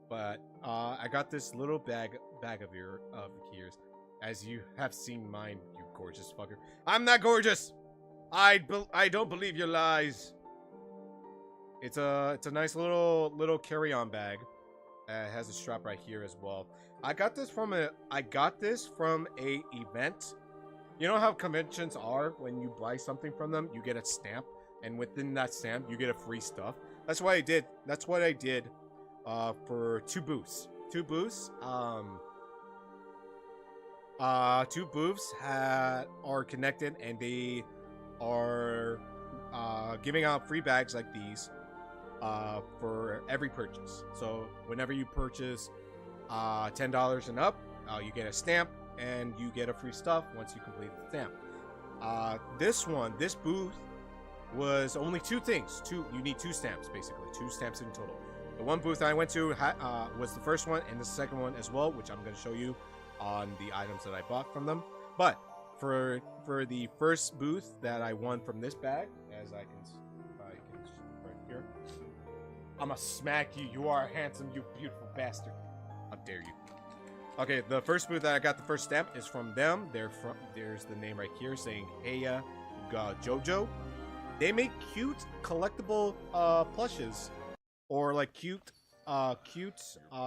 But I got this little bag of yours. As you have seen mine, you gorgeous fucker. I'm not gorgeous. I don't believe your lies. It's a nice little carry-on bag. It has a strap right here as well. I got this from a event. You know how conventions are? When you buy something from them, you get a stamp, and within that stamp, you get a free stuff. That's what I did. That's what I did for 2 booths. 2 booths. 2 booths are connected, and they are giving out free bags like these for every purchase. So whenever you purchase $10 and up, you get a stamp, and you get a free stuff once you complete the stamp. This booth was only 2 things. You need 2 stamps, basically. 2 stamps in total. The one booth I went to was the first one, and the second one as well, which I'm going to show you on the items that I bought from them. But for the first booth that I won from this bag, as I can right here, I'ma smack you. You are handsome, you beautiful bastard. How dare you? Okay, the first booth that I got the first stamp is from them. There's the name right here saying Heya Ga Jojo. They make cute collectible plushes, or like cute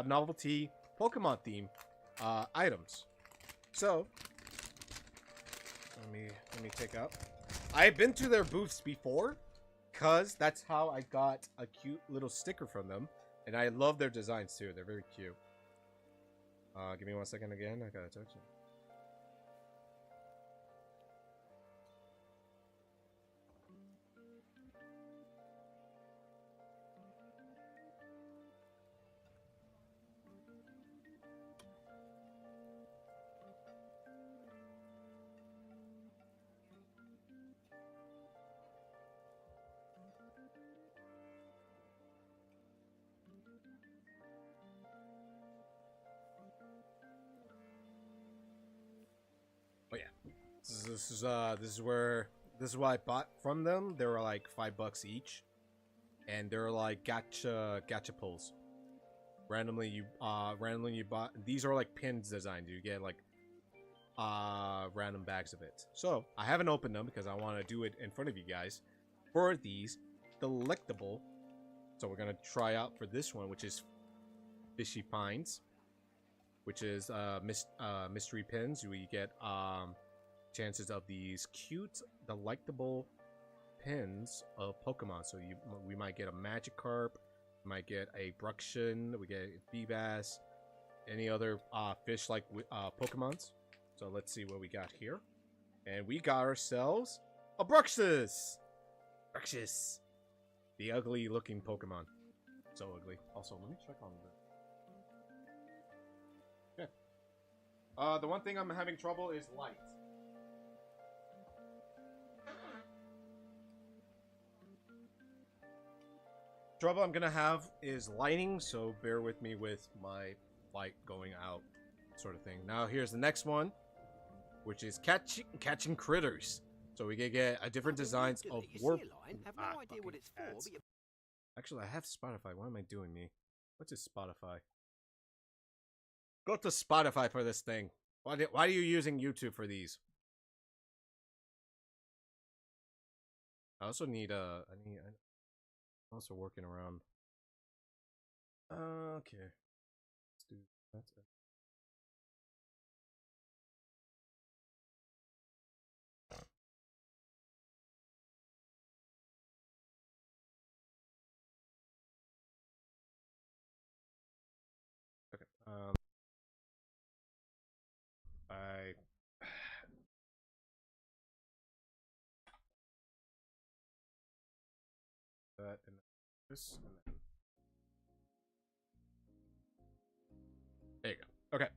novelty Pokemon theme items. So let me take out. I've been to their booths before, cause that's how I got a cute little sticker from them, and I love their designs too. They're very cute. Give me 1 second again. I gotta touch it. Oh yeah, this is what I bought from them. They were like $5 each, and they're like gotcha pulls. Randomly you bought. These are like pins designed. You get like random bags of it. So I haven't opened them because I want to do it in front of you guys for these delectable. So we're gonna try out for this one, which is Fishy Pines, which is mystery pins. We get chances of these cute, delectable pins of Pokemon. So we might get a Magikarp, we might get a Bruxian, we get a Feebas, any other fish-like Pokemons. So let's see what we got here. And we got ourselves a Bruxius! Bruxius! The ugly-looking Pokemon. So ugly. Also, let me check on the... Okay. The one thing I'm having trouble is light. Trouble I'm gonna have is lighting, so bear with me with my light going out, sort of thing. Now here's the next one, which is catching critters. So we can get a different designs of warp. Actually, I have Spotify. What am I doing, me? What's this Spotify? Go to Spotify for this thing. Why are you using YouTube for these? I also need I'm also working around. Okay. Let's do that. Okay. that and this. And then... There you go. Okay.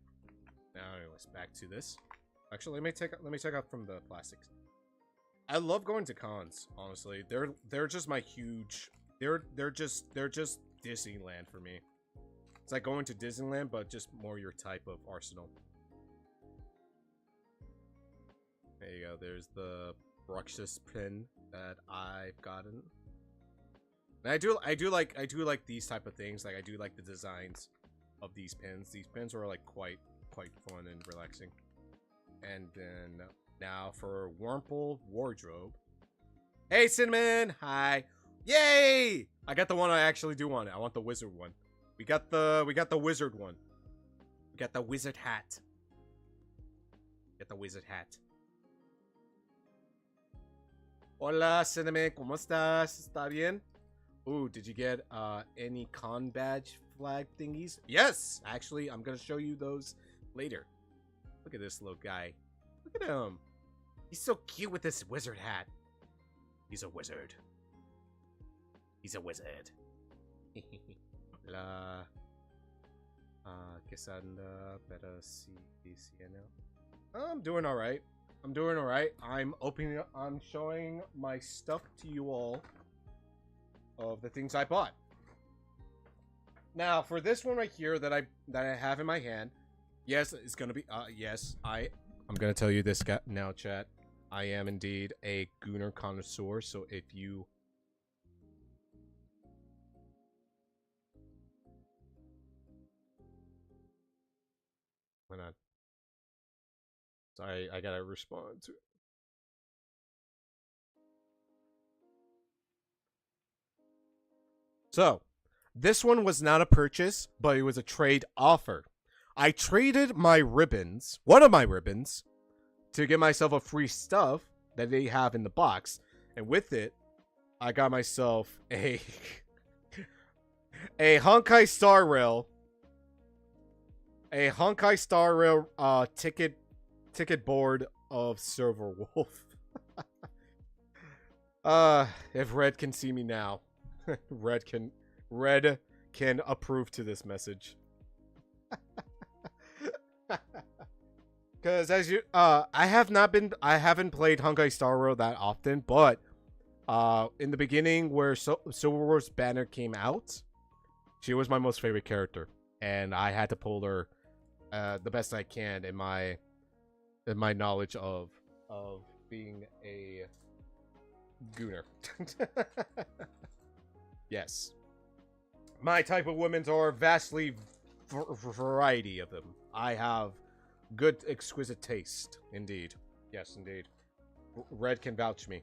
Now, anyways, back to this. Actually, let me take out from the plastics. I love going to cons. Honestly, they're just my huge. They're just Disneyland for me. It's like going to Disneyland, but just more your type of arsenal. There you go. There's the Bruxus pin that I've gotten. And I do like these type of things. Like I do like the designs of these pins. These pins are like quite fun and relaxing. And then now for Wurmple wardrobe. Hey Cinnamon, hi. Yay! I got the one I actually do want. I want the wizard one. We got the wizard one. We got the wizard hat. Get the wizard hat. Hola Cinnamon, ¿cómo estás? ¿Está bien? Ooh, did you get any con badge flag thingies? Yes! Actually, I'm gonna show you those later. Look at this little guy. Look at him. He's so cute with this wizard hat. He's a wizard. He's a wizard. La... ¿Qué anda para si I'm doing alright. I'm doing alright. I'm showing my stuff to you all of the things I bought. Now, for this one right here that I have in my hand, yes, it's gonna be yes, I'm gonna tell you this now, chat. I am indeed a Gunnar connoisseur, so if you Why not? Sorry, I gotta respond to it. So, this one was not a purchase, but it was a trade offer. I traded my ribbons, one of my ribbons, to get myself a free stuff that they have in the box. And with it, I got myself a Honkai Star Rail. A Honkai Star Rail ticket board of Silver Wolf. If Red can see me now. Red can approve to this message. Cause as you I haven't played Honkai Star Rail that often, but in the beginning where Silver Wolf's banner came out, she was my most favorite character. And I had to pull her the best I can in my knowledge of being a Gunnar. Yes. My type of women's are vastly variety of them. I have good, exquisite taste. Indeed. Yes, indeed. Red can vouch me.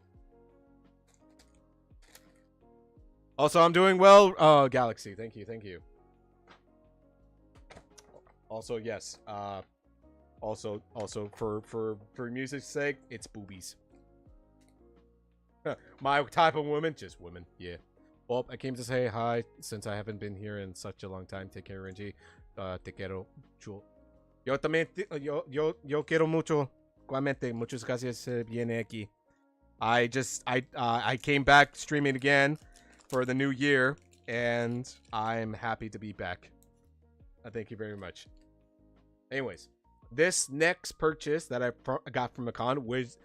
Also, I'm doing well, Galaxy. Thank you, thank you. Also, yes. Also, for music's sake, it's boobies. My type of woman, just women. Yeah. Well, I came to say hi since I haven't been here in such a long time. Take care, Renji. Te quiero mucho. Yo también, yo quiero mucho. Igualmente, muchas gracias viene aquí. I came back streaming again for the new year, and I'm happy to be back. Thank you very much. Anyways, this next purchase that I got from a con was,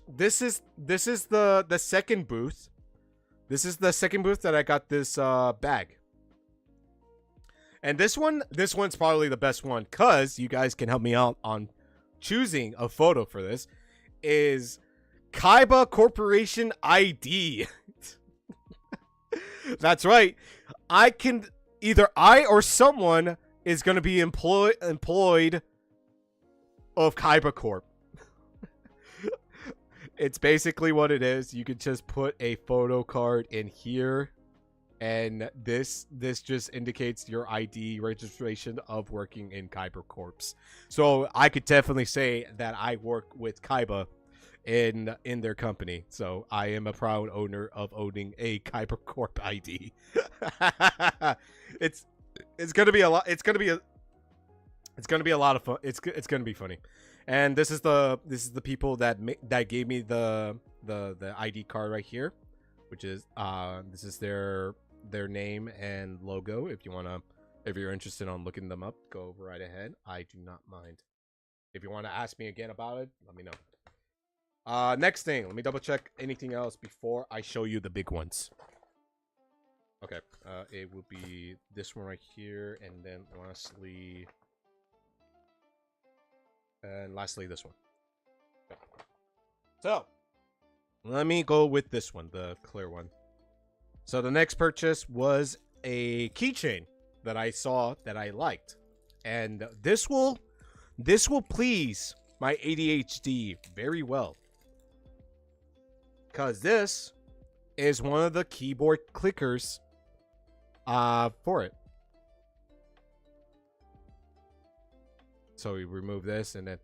this is the second booth. This is the second booth that I got this bag. And this one's probably the best one, cause you guys can help me out on choosing a photo for this. Is Kaiba Corporation ID. That's right. Either I or someone is going to be employed of Kaiba Corp. It's basically what it is. You could just put a photo card in here, and this just indicates your ID registration of working in Kaiba Corps. So I could definitely say that I work with Kaiba in their company. So I am a proud owner of owning a Kaiba Corp ID. It's gonna be a lot. It's gonna be a lot of fun. It's gonna be funny. And this is the people that gave me the ID card right here. which is this is their name and logo. If you're interested on looking them up, go right ahead. I do not mind. If you want to ask me again about it, let me know. Next thing, let me double check anything else before I show you the big ones. Okay, it will be this one right here, and then lastly this one. Okay. So, let me go with this one, the clear one. So the next purchase was a keychain that I saw that I liked, and this will please my ADHD very well, because this is one of the keyboard clickers for it. So we remove this and then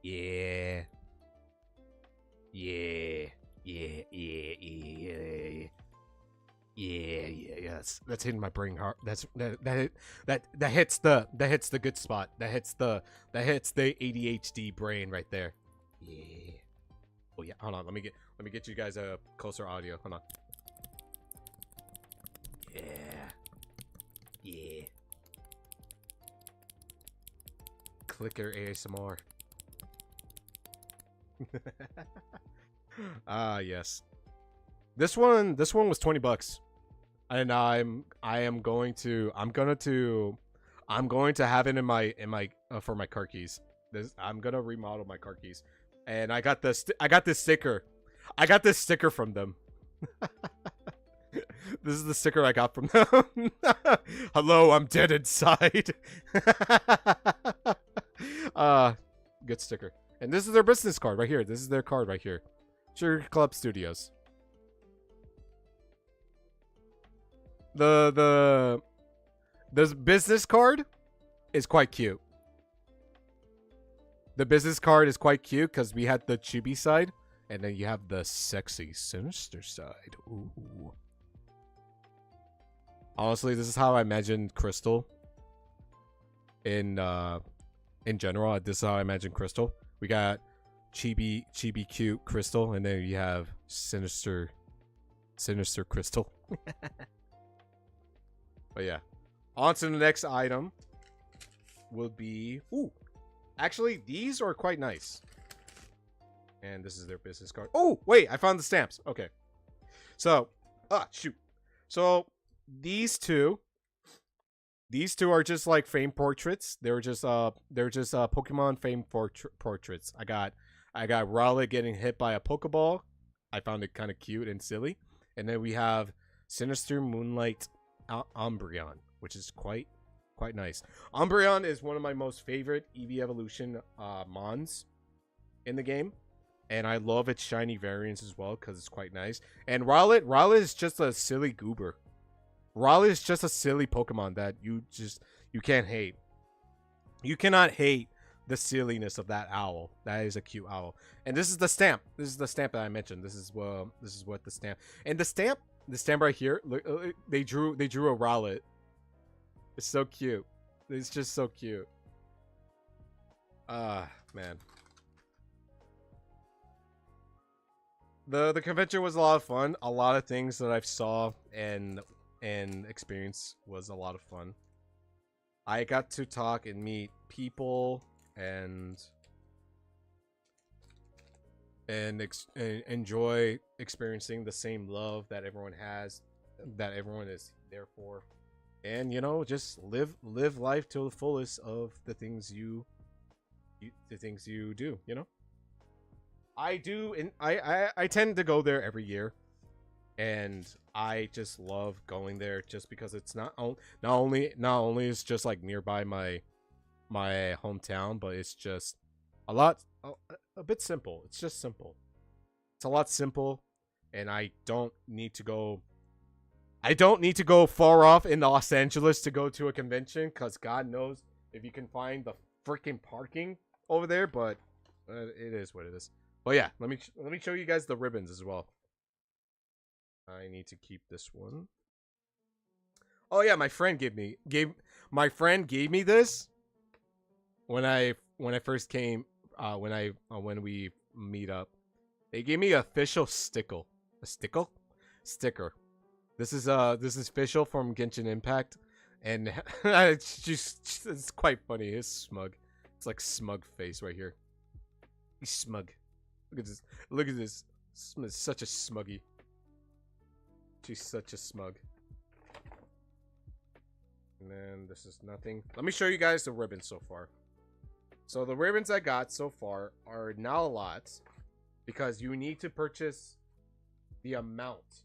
yeah, that's hitting my brain hard. That hits the good spot. That hits the ADHD brain right there. Yeah. Oh yeah, hold on. Let me get you guys a closer audio. Hold on. Yeah. Clicker ASMR. Yes. This one was $20, and I'm going to have it in my for my car keys. I'm gonna remodel my car keys, and I got this sticker. I got this sticker from them. This is the sticker I got from them. Hello, I'm dead inside. Good sticker. And this is their business card right here. This is their card right here. Sugar Club Studios. The business card is quite cute. The business card is quite cute because we had the chibi side, and then you have the sexy, sinister side. Ooh. Honestly, this is how I imagine Crystal. In general, this is how I imagine Crystal. We got chibi cute Crystal, and then you have sinister Crystal. But yeah, on to the next item. Will be actually these are quite nice. And this is their business card. Oh wait, I found the stamps. Okay, so shoot. So these two are just like fame portraits. They're just Pokemon fame portraits. I got Rowlet getting hit by a Pokeball. I found it kind of cute and silly. And then we have Sinister Moonlight Umbreon, which is quite nice. Umbreon is one of my most favorite EV Evolution mons in the game, and I love its shiny variants as well because it's quite nice. And Rowlet is just a silly goober. Rowlet is just a silly Pokemon that you can't hate. You cannot hate the silliness of that owl. That is a cute owl. And this is the stamp. This is the stamp that I mentioned. This is what the stamp. And the stamp right here. Look, they drew a Rowlet. It's so cute. It's just so cute. Man. The convention was a lot of fun. A lot of things that I saw and experience was a lot of fun. I got to talk and meet people and enjoy experiencing the same love that everyone has, that everyone is there for, and just live life to the fullest of the things you do. I do, and I tend to go there every year. And I just love going there just because it's not only is just like nearby my hometown, but it's just a bit simple. It's just simple. It's a lot simple, and I don't need to go far off in Los Angeles to go to a convention, because God knows if you can find the freaking parking over there, but it is what it is. But yeah, let me show you guys the ribbons as well. I need to keep this one. Oh yeah, my friend gave me this when I first came when we meet up. They gave me a official stickle. A stickle? Sticker. This is official from Genshin Impact, and it's quite funny. It's smug. It's like smug face right here. He's smug. Look at this. Look at this. It's such a smuggy. She's such a smug. And then this is nothing. Let me show you guys the ribbons so far. So the ribbons I got so far are not a lot, because you need to purchase the amount.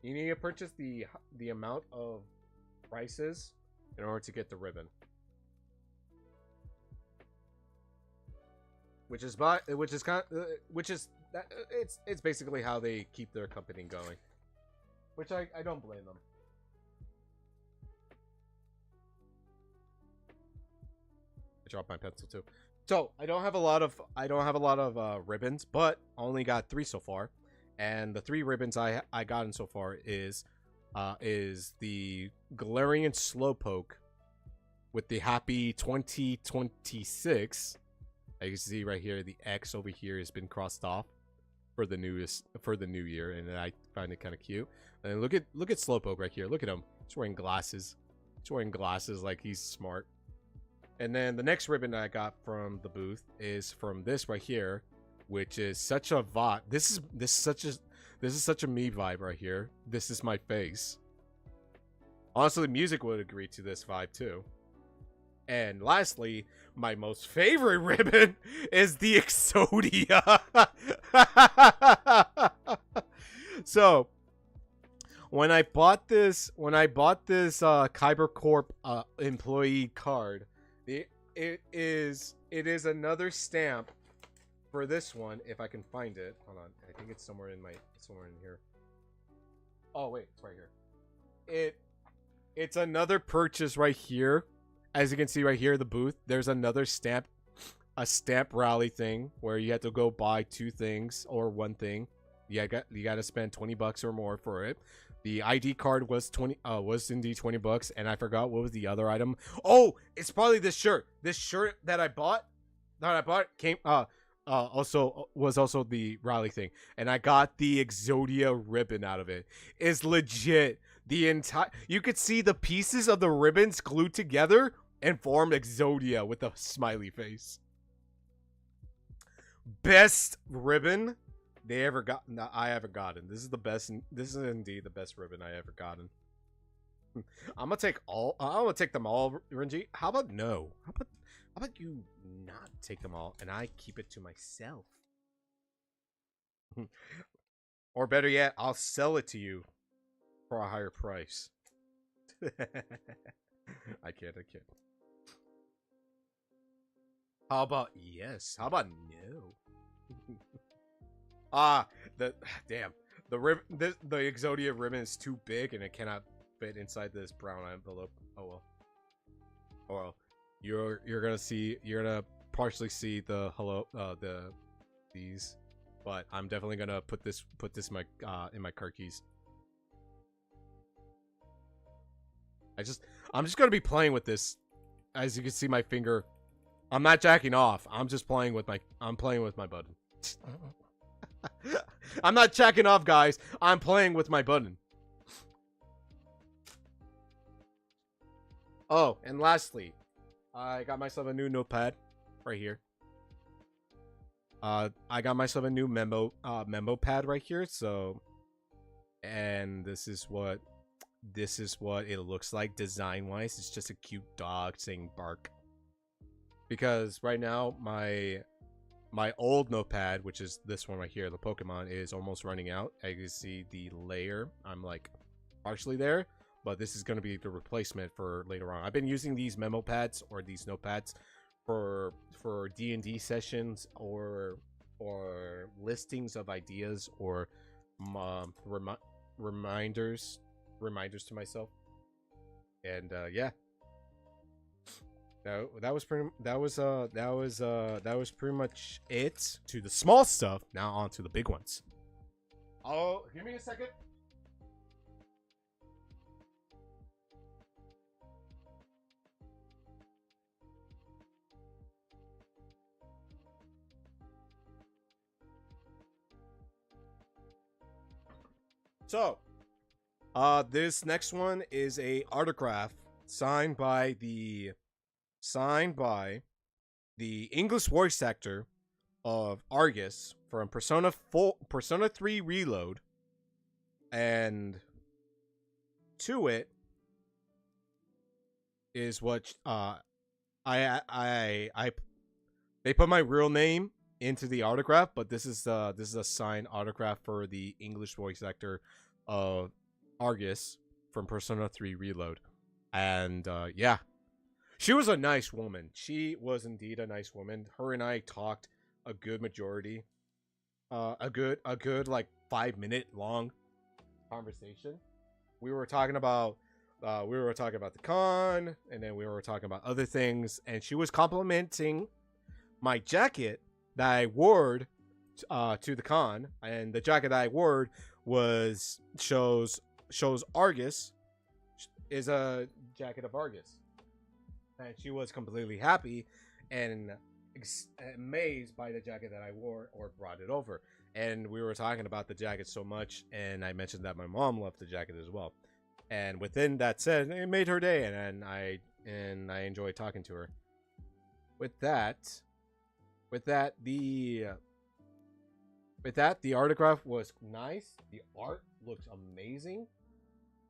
You need to purchase the amount of prices in order to get the ribbon. It's basically how they keep their company going. Which I don't blame them. I dropped my pencil too. So I don't have a lot of ribbons, but I only got 3 so far. And the 3 ribbons I gotten so far is the Galarian Slowpoke with the happy 2026. As you can see right here, the X over here has been crossed off for the new year, and I find it kind of cute. And look at Slowpoke right here. Look at him. He's wearing glasses. He's wearing glasses like he's smart. And then the next ribbon that I got from the booth is from this right here, which is such a vibe. This is such a me vibe right here. This is my face. Honestly, music would agree to this vibe too. And lastly, my most favorite ribbon is the Exodia. So, when I bought this Kyber Corp employee card, it is another stamp for this one, if I can find it. Hold on, I think it's somewhere in here. Oh wait, it's right here. It's another purchase right here. As you can see right here, the booth, there's another stamp, a stamp rally thing where you have to go buy 2 things or 1 thing. You got to spend $20 or more for it. The ID card was indeed $20, and I forgot what was the other item. Oh, it's probably this shirt. This shirt that I bought came was also the rally thing, and I got the Exodia ribbon out of it. It's legit. The entire, you could see the pieces of the ribbons glued together and form Exodia with a smiley face. Best ribbon they ever got. No, I ever gotten. This is the best. This is indeed the best ribbon I ever gotten. I'm gonna take them all, Renji. How about no? How about you not take them all and I keep it to myself? Or better yet, I'll sell it to you for a higher price. I can't. How about yes? How about no? The Exodia ribbon is too big and it cannot fit inside this brown envelope. Oh well. You're gonna partially see the these, but I'm definitely gonna put this in my car keys. I'm just gonna be playing with this. As you can see, my finger. I'm not jacking off. I'm just playing with my button. I'm not jacking off, guys. I'm playing with my button. Oh, and lastly, I got myself a new notepad right here. I got myself a new memo pad right here. So, and this is what it looks like design wise. It's just a cute dog saying bark. Because right now my old notepad, which is this one right here, the Pokemon, is almost running out. As you can see the layer, I'm like partially there, but this is going to be the replacement for later on. I've been using these memo pads or these notepads for D&D sessions or listings of ideas or reminders to myself. And yeah. That was pretty much it to the small stuff. Now on to the big ones. Oh, give me a second. So, this next one is a autograph signed by the English voice actor of Argus from Persona 3 Reload, and to it is what they put my real name into the autograph, but this is a signed autograph for the English voice actor of Argus from Persona 3 Reload. And yeah, she was a nice woman. She was indeed a nice woman. Her and I talked a good majority, a good like 5-minute long conversation. We were talking about the con, and then we were talking about other things, and she was complimenting my jacket that I wore to the con, and the jacket that I wore shows Argus, is a jacket of Argus, and she was completely happy and amazed by the jacket that I wore or brought it over. And we were talking about the jacket so much, and I mentioned that my mom loved the jacket as well. And within that said, it made her day, and I enjoyed talking to her. With that, the autograph was nice. The art looks amazing,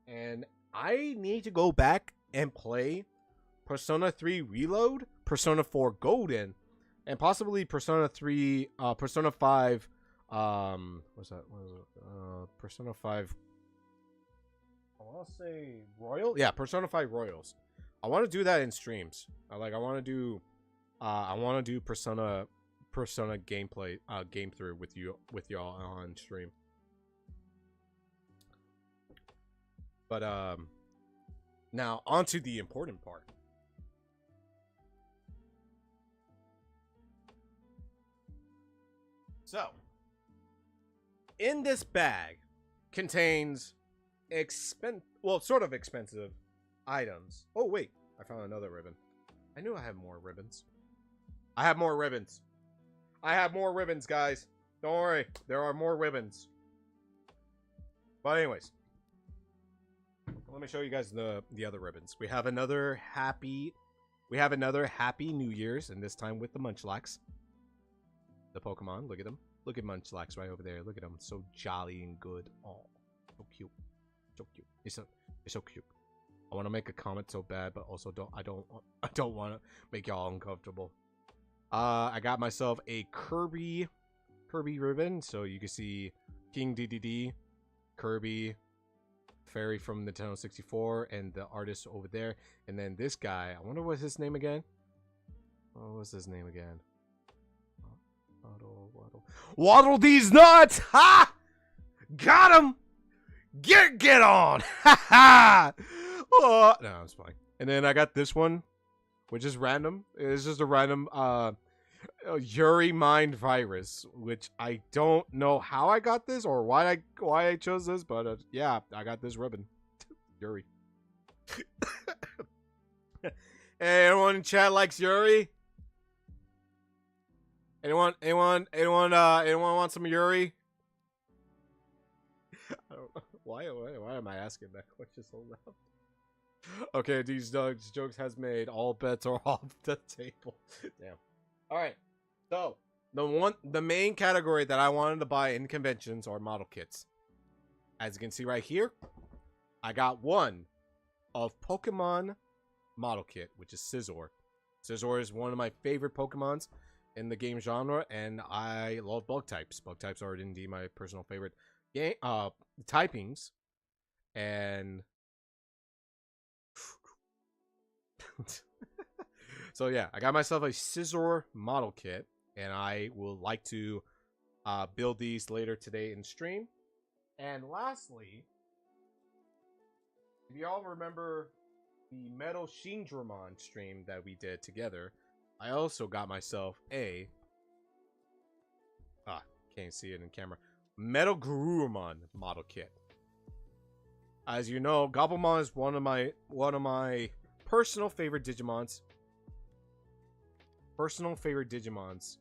and I need to go back and play Persona 3 Reload, Persona 4 Golden, and possibly Persona 5. What's that? What is it? Persona 5. I want to say Royal. Yeah, Persona 5 Royals. I want to do that in streams. I want to do Persona gameplay game through with y'all on stream. But now on to the important part. So, in this bag contains sort of expensive items. Oh wait, I found another ribbon. I knew I had more ribbons. I have more ribbons. I have more ribbons, guys. Don't worry, there are more ribbons. But anyways, let me show you guys the other ribbons. We have another happy New Year's, and this time with the Munchlax. The Pokemon, look at them. Look at Munchlax right over there. Look at him, so jolly and good. Oh, so cute, so cute. He's so cute. I want to make a comment so bad, but also I don't want to make y'all uncomfortable. I got myself a Kirby ribbon, so you can see King DDD, Kirby, Fairy from Nintendo 64, and the artist over there. And then this guy, I wonder what's his name again. What was his name again? Waddle these nuts! Ha! Got him! Get on! Ha ha! Oh, no, it's fine. And then I got this one, which is random. It's just a random Yuri Mind Virus, which I don't know how I got this or why I chose this, but yeah, I got this ribbon. Yuri. Hey, anyone in chat likes Yuri? Anyone want some Yuri? I don't know. Why am I asking that question so loud? Okay, these jokes has made all bets are off the table. Damn. All right. So the main category that I wanted to buy in conventions are model kits. As you can see right here, I got one of Pokemon model kit, which is Scizor. Scizor is one of my favorite Pokemons in the game genre, and I love bug types. Bug types are indeed my personal favorite game typings. And so yeah, I got myself a Scizor model kit, and I will like to build these later today in stream. And lastly, if y'all remember the Metal Shindramon stream that we did together, I also got myself a can't see it in camera, Metal Garurumon model kit. As you know, Gobblemon is one of my personal favorite Digimons. Personal favorite Digimons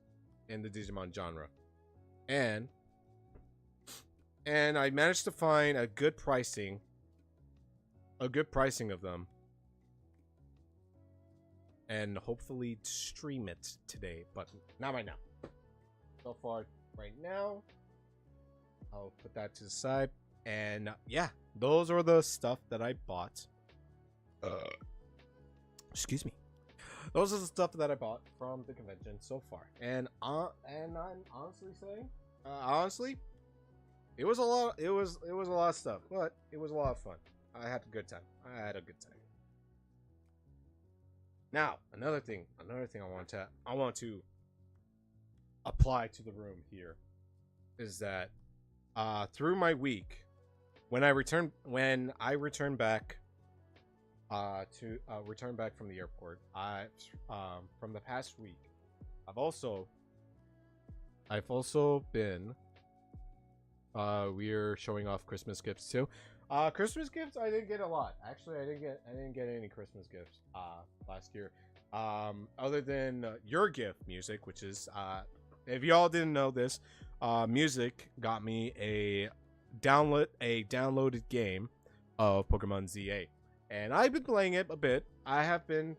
in the Digimon genre. And and I managed to find a good pricing of them, and hopefully stream it today, but not right now. So far, right now, I'll put that to the side, and yeah, those are the stuff that I bought. Excuse me. Those are the stuff that I bought from the convention so far, and I'm honestly saying, honestly, it was a lot. It was a lot of stuff, but it was a lot of fun. I had a good time. Now, another thing I want to apply to the room here is that through my week, when I return back from the airport, from the past week, I've also been we're showing off Christmas gifts too. Christmas gifts, I didn't get a lot. Actually, I didn't get any Christmas gifts last year. Other than your gift, Music, which is if y'all didn't know this, Music got me a downloaded game of Pokemon ZA, and I've been playing it a bit. I haven't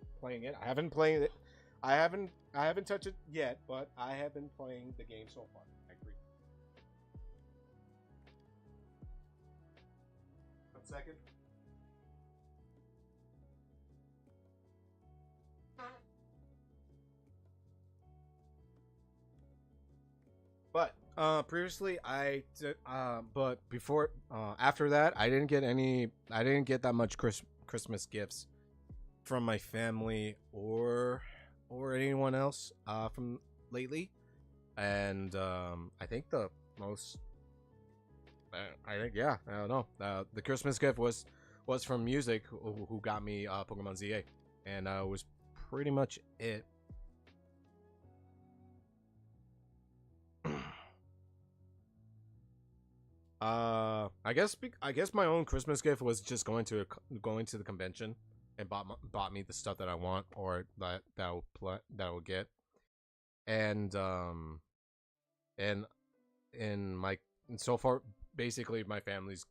touched it yet, but I have been playing the game so far. I agree. 1 second. But previously I did, but before after that I didn't get that much Christmas gifts from my family or anyone else from lately. And I think the most I don't know, the Christmas gift was from Music, who got me Pokemon ZA, and was pretty much it. I guess my own Christmas gift was just going to the convention and bought me the stuff that I want, or that will get. And so far, basically my family's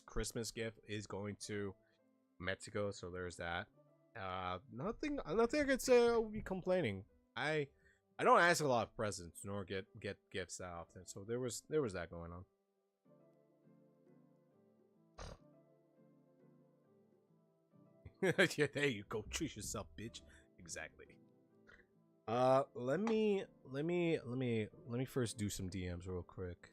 Christmas gift is going to Mexico, so there's that. Nothing I could say I would be complaining. I don't ask a lot of presents nor get gifts that often, so there was that going on. Yeah, there you go. Treat yourself, bitch. Exactly. Let me first do some DMs real quick.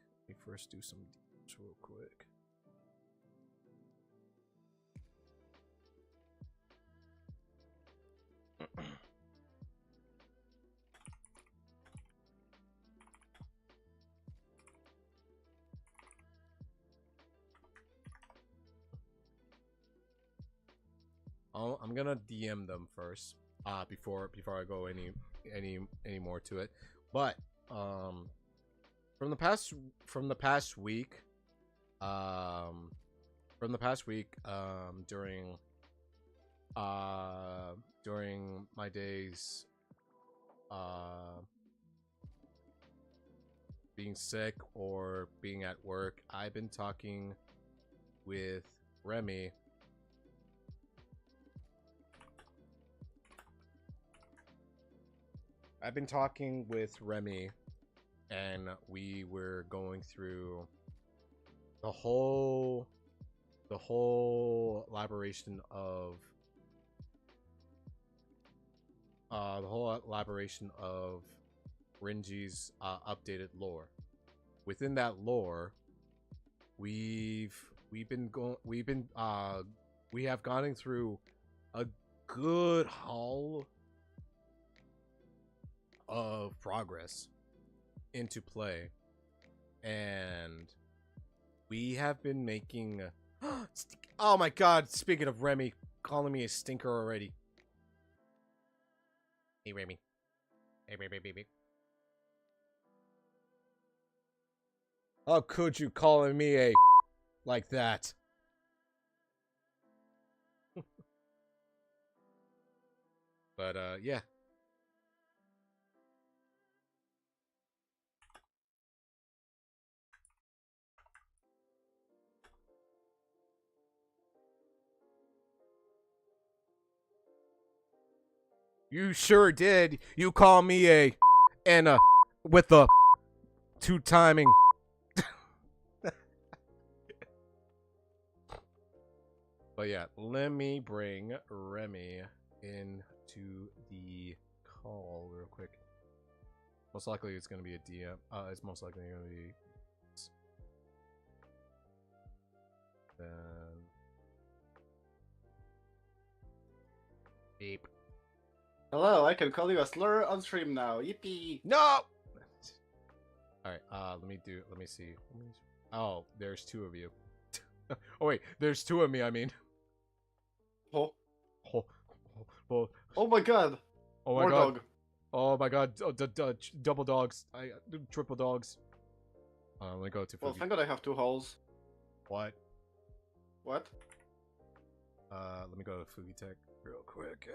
I'm gonna DM them first, before I go any more to it. But from the past week, during my days being sick or being at work, I've been talking with Remy. And we were going through the whole elaboration of Renji's updated lore. Within that lore, we have gone through a good haul of progress into play, and we have been making oh my god, speaking of Remy calling me a stinker already. Hey Remy. How could you calling me a like that? But yeah. You sure did. You call me a and a with a two timing. But yeah, let me bring Remy into the call real quick. Most likely it's gonna be a DM. It's most likely gonna be. Then. Beep. Hello, I can call you a slur on stream now. Yippee! No. All right. Let me see. Oh, there's two of you. Oh wait, there's two of me. I mean. Oh, Oh, oh, oh my god! oh my More god. dog. Oh my god. Oh, double dogs. Triple dogs. Let me go to. Well, Fugi. thank god I have 2 holes. What? What? Let me go to Fugi Tech real quick.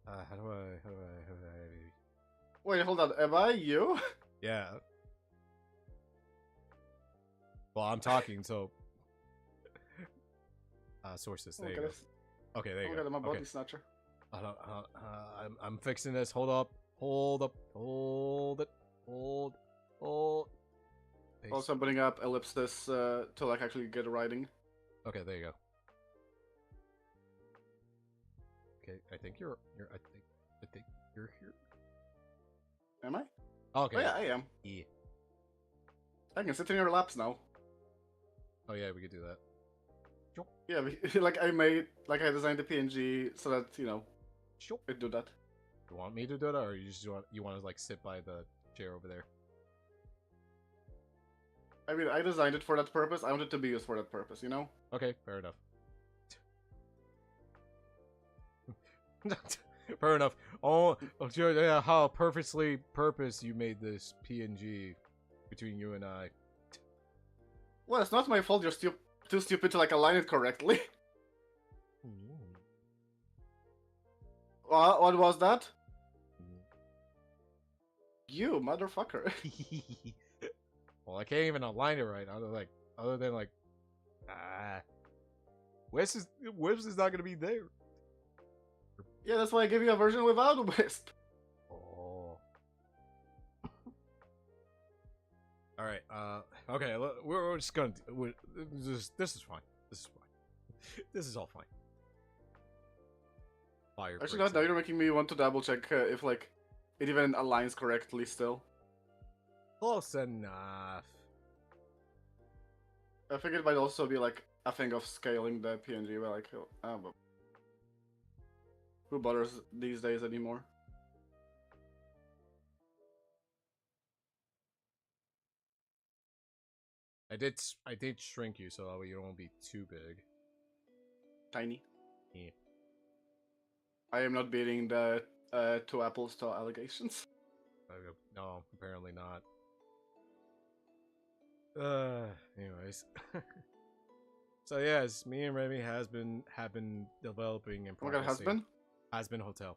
How do I? Wait, hold on. Am I you? Yeah. Well, I'm talking, so. Sources. There you go. Okay, there you Oh my go. god, I'm a Okay. body snatcher. I'm fixing this. Hold up. Hold it. Hold. Paste. Also, I'm putting up ellipsis to like actually get writing. Okay, there you go. Okay, I think you're. I think you're here. Am I? Okay. Oh yeah, I am. Yeah. I can sit in your laps now. Oh yeah, we could do that. Yeah, like I designed the PNG so that Sure. it do that. You want me to do that, or you just want to like sit by the chair over there? I mean, I designed it for that purpose. I want it to be used for that purpose, you know? Okay, fair enough. Fair enough. Oh, sure, yeah, how purposely you made this PNG between you and I. Well, it's not my fault. You're too stupid to like align it correctly. What was that? You motherfucker. Well, I can't even align it right. Other than Wisp is not gonna be there. Yeah, that's why I gave you a version without Wisp. Oh. All right. Okay. We're just gonna. This is fine. This is all fine. Fire. Actually, now you're making me want to double check if like it even aligns correctly still. Close enough. I think it might also be like a thing of scaling the PNG, but like, but who bothers these days anymore? I did shrink you so that way you don't be too big. Tiny. Yeah. I am not beating the 2 apples to allegations. No, apparently not. Anyways. So yes, me and Remy have been developing and Oh my god, progressing. has been? Hotel.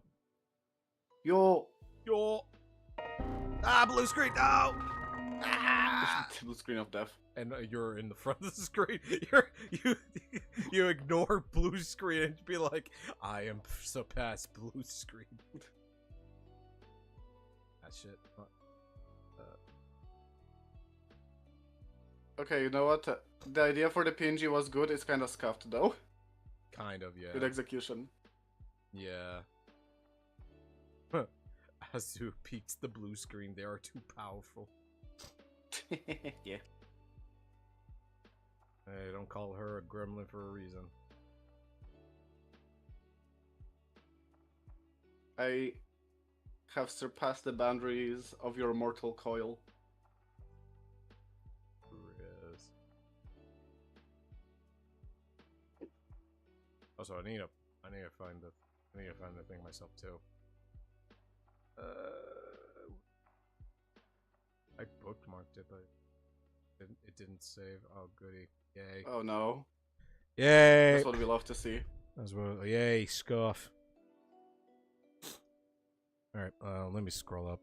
Yo! Blue screen, no! Ah! Blue screen of death. And you're in the front of the screen. You ignore blue screen and be like, I am surpassed blue screen. That shit. Okay, you know what? The idea for the PNG was good. It's kind of scuffed though. Kind of, yeah. Good execution. Yeah. Azu peeks the blue screen. They are too powerful. Yeah. Hey, don't call her a gremlin for a reason. I have surpassed the boundaries of your mortal coil. Riz. Also, I need to find the thing myself too. I bookmarked it, but it didn't save. Oh, goody! Yay! Oh no. Yay! That's what we love to see. That's what. Yay! Scuff. All right. Let me scroll up.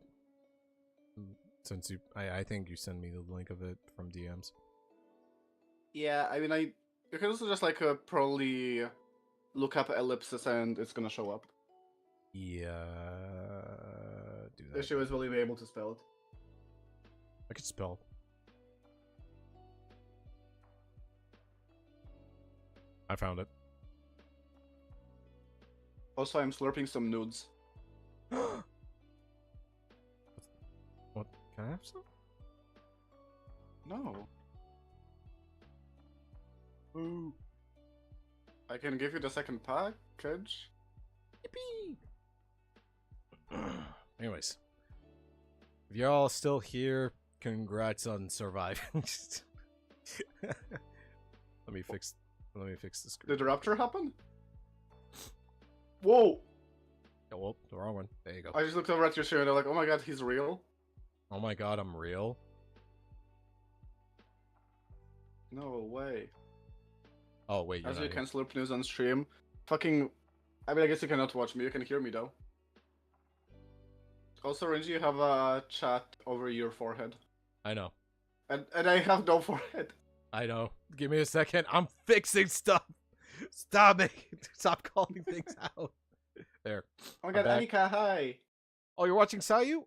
Since I think you sent me the link of it from DMs. Yeah, I mean, you can also just like probably look up ellipsis and it's gonna show up. Yeah. Do The that. issue is, will you be able to spell it? I could spell. I found it. Also, I'm slurping some nudes. What? Can I have some? No. Ooh. I can give you the second package. Yippee! Anyways, if you're all still here, congrats on surviving. Let me fix the screen. Did the rapture happen? Whoa! Oh, well, the wrong one. There you go. I just looked over at your stream and they're like, oh my god, he's real. Oh my god, I'm real. No way. Oh wait, you're As not you here. can slurp news on stream. Fucking... I mean, I guess you cannot watch me, you can hear me though. Also, Renji, you have a chat over your forehead. I know. And I have no forehead. I know. Give me a second. I'm fixing stuff. Stop it. Stop calling things out. There. Oh my I'm god, back. Anika, hi! Oh, you're watching Sayu?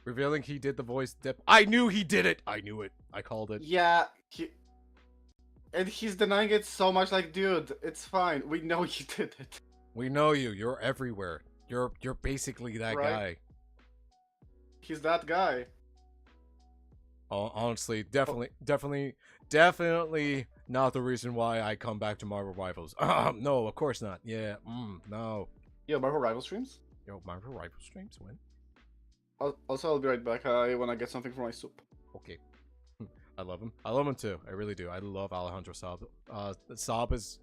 Revealing he did the voice dip. I knew he did it. I knew it. I called it. Yeah, and he's denying it so much, like, dude, it's fine. We know you did it. We know you. You're everywhere. You're basically that Right. guy. He's that guy. Oh, honestly, definitely not the reason why I come back to Marvel Rivals. No, of course not. Yeah, no. Yo, Marvel Rival streams? Yo, Marvel Rival streams when? Also, I'll be right back. I wanna get something for my soup. Okay. I love him. I love him too. I really do. I love Alejandro Saab. Saab is...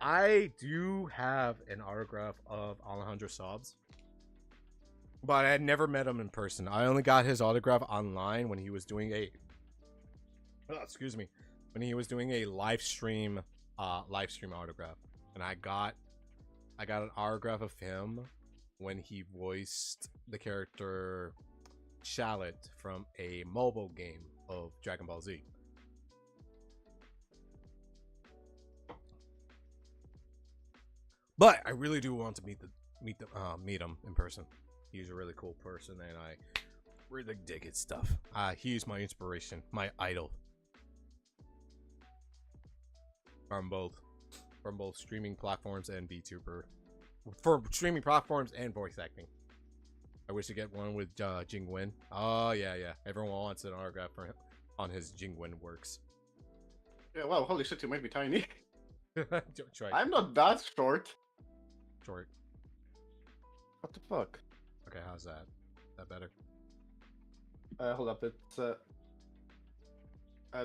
I do have an autograph of Alejandro Saab's, but I had never met him in person. I only got his autograph online when he was doing a... excuse me. When he was doing a live stream autograph. And I got an autograph of him when he voiced the character Shallot from a mobile game of Dragon Ball Z. But I really do want to meet him in person. He's a really cool person, and I really dig his stuff. He's my inspiration, my idol. From both streaming platforms and VTuber, for streaming platforms and voice acting. I wish to get one with Jingwen. Oh yeah. Everyone wants an autograph for him on his Jingwen works. Yeah, wow, holy shit, you made me tiny. Try. I'm not that short. Short. What the fuck? Okay, how's that? That better? Hold up, it's the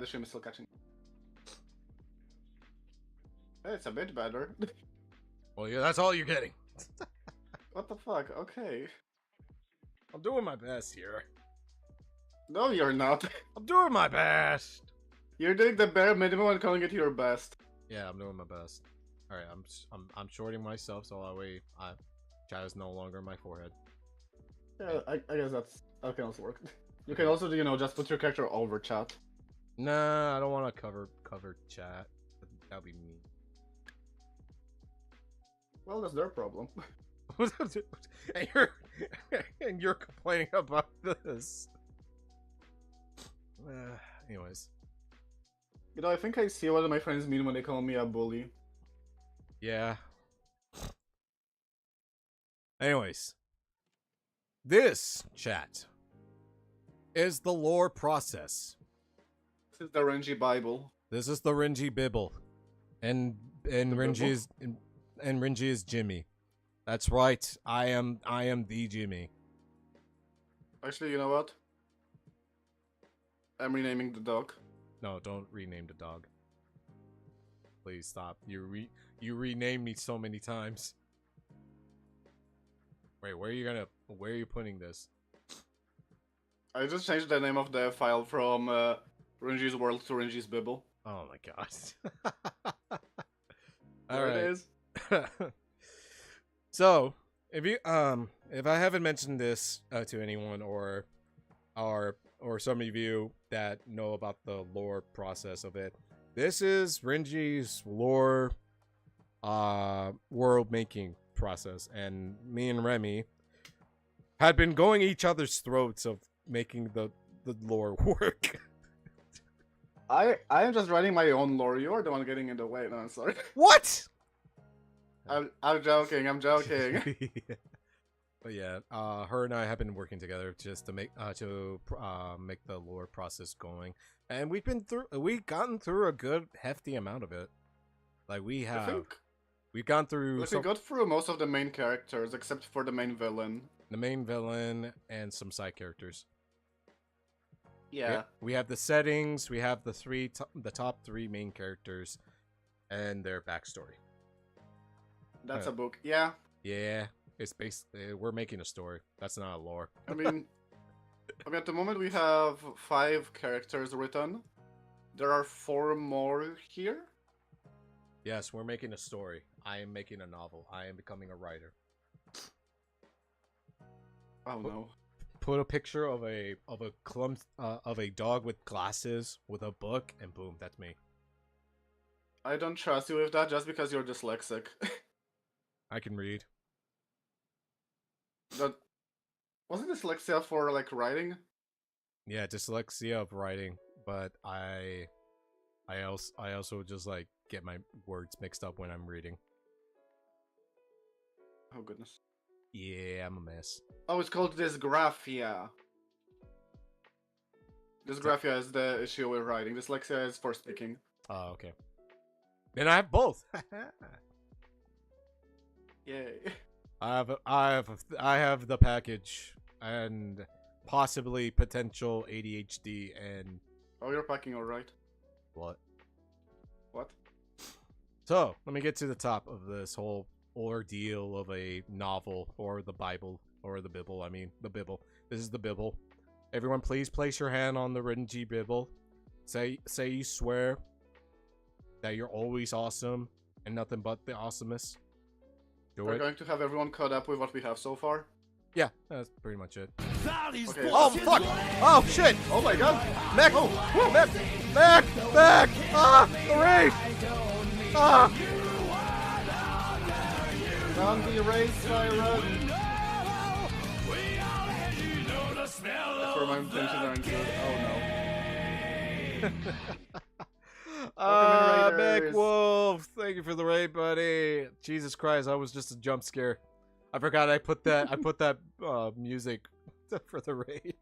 stream is still catching. It's a bit better. Well, yeah, that's all you're getting. What the fuck? Okay. I'm doing my best here. No, you're not. I'm doing my best. You're doing the bare minimum and calling it your best. Yeah, I'm doing my best. All right, I'm shorting myself so that way chat is no longer my forehead. Yeah, I guess that can also work. You can also, you know, just put your character over chat. Nah, I don't want to cover chat. That'd be mean. Well, that's their problem. and you're complaining about this. Anyways. You know, I think I see what my friends mean when they call me a bully. Yeah. Anyways. This, chat, is the lore process. This is the Renji Bible. This is the Renji Bibble. And Renji is Jimmy. That's right. I am the Jimmy. Actually, you know what? I'm renaming the dog. No, don't rename the dog. Please stop. You renamed me so many times. Wait, where are you putting this? I just changed the name of the file from Renji's World to Renji's Bible. Oh my god. There it is. So, if I haven't mentioned this to anyone or some of you that know about the lore process of it, this is Renji's lore world making process, and me and Remy had been going each other's throats of making the lore work. I am just writing my own lore. You're the one getting in the way. No, I'm sorry. What? I'm joking. I'm joking. But yeah, her and I have been working together just to make the lore process going, and we've gotten through a good hefty amount of it. Like we've gone through. We got through most of the main characters except for the main villain. The main villain and some side characters. Yeah. We have the settings. We have the top 3 main characters, and their backstory. That's a book. Yeah. Yeah. It's basically we're making a story. That's not a lore. I mean, at the moment we have 5 characters written. There are 4 more here. Yes, we're making a story. I am making a novel. I am becoming a writer. Oh no. Put a picture of a dog with glasses with a book, and boom, that's me. I don't trust you with that just because you're dyslexic. I can read. That wasn't dyslexia for like writing? Yeah, dyslexia of writing, but I also just like get my words mixed up when I'm reading. Oh goodness. Yeah, I'm a mess. Oh, it's called dysgraphia. Dysgraphia is the issue with writing. Dyslexia is for speaking. Oh, okay. Then I have both. Yay. I have the package and possibly potential ADHD and Oh, you're packing alright. what? What? So, let me get to the top of this whole ordeal of a novel or the Bible or the Bible. I mean, the Bible. This is the Bible. Everyone, please place your hand on the Renji Bible. Say you swear that you're always awesome and nothing but the awesomest. Do We're it. going to have everyone caught up with what we have so far. Yeah, that's pretty much it. Okay. Oh fuck! Oh shit! Oh my god! Mech! Mech! Mech! Mech! Ah! The raid! Ah! Down the race, Siren! That's where my intentions aren't good. Oh no. Mech Raiders. Wolf! Thank you for the raid, buddy. Jesus Christ, that was just a jump scare. I forgot I put that music for the raid.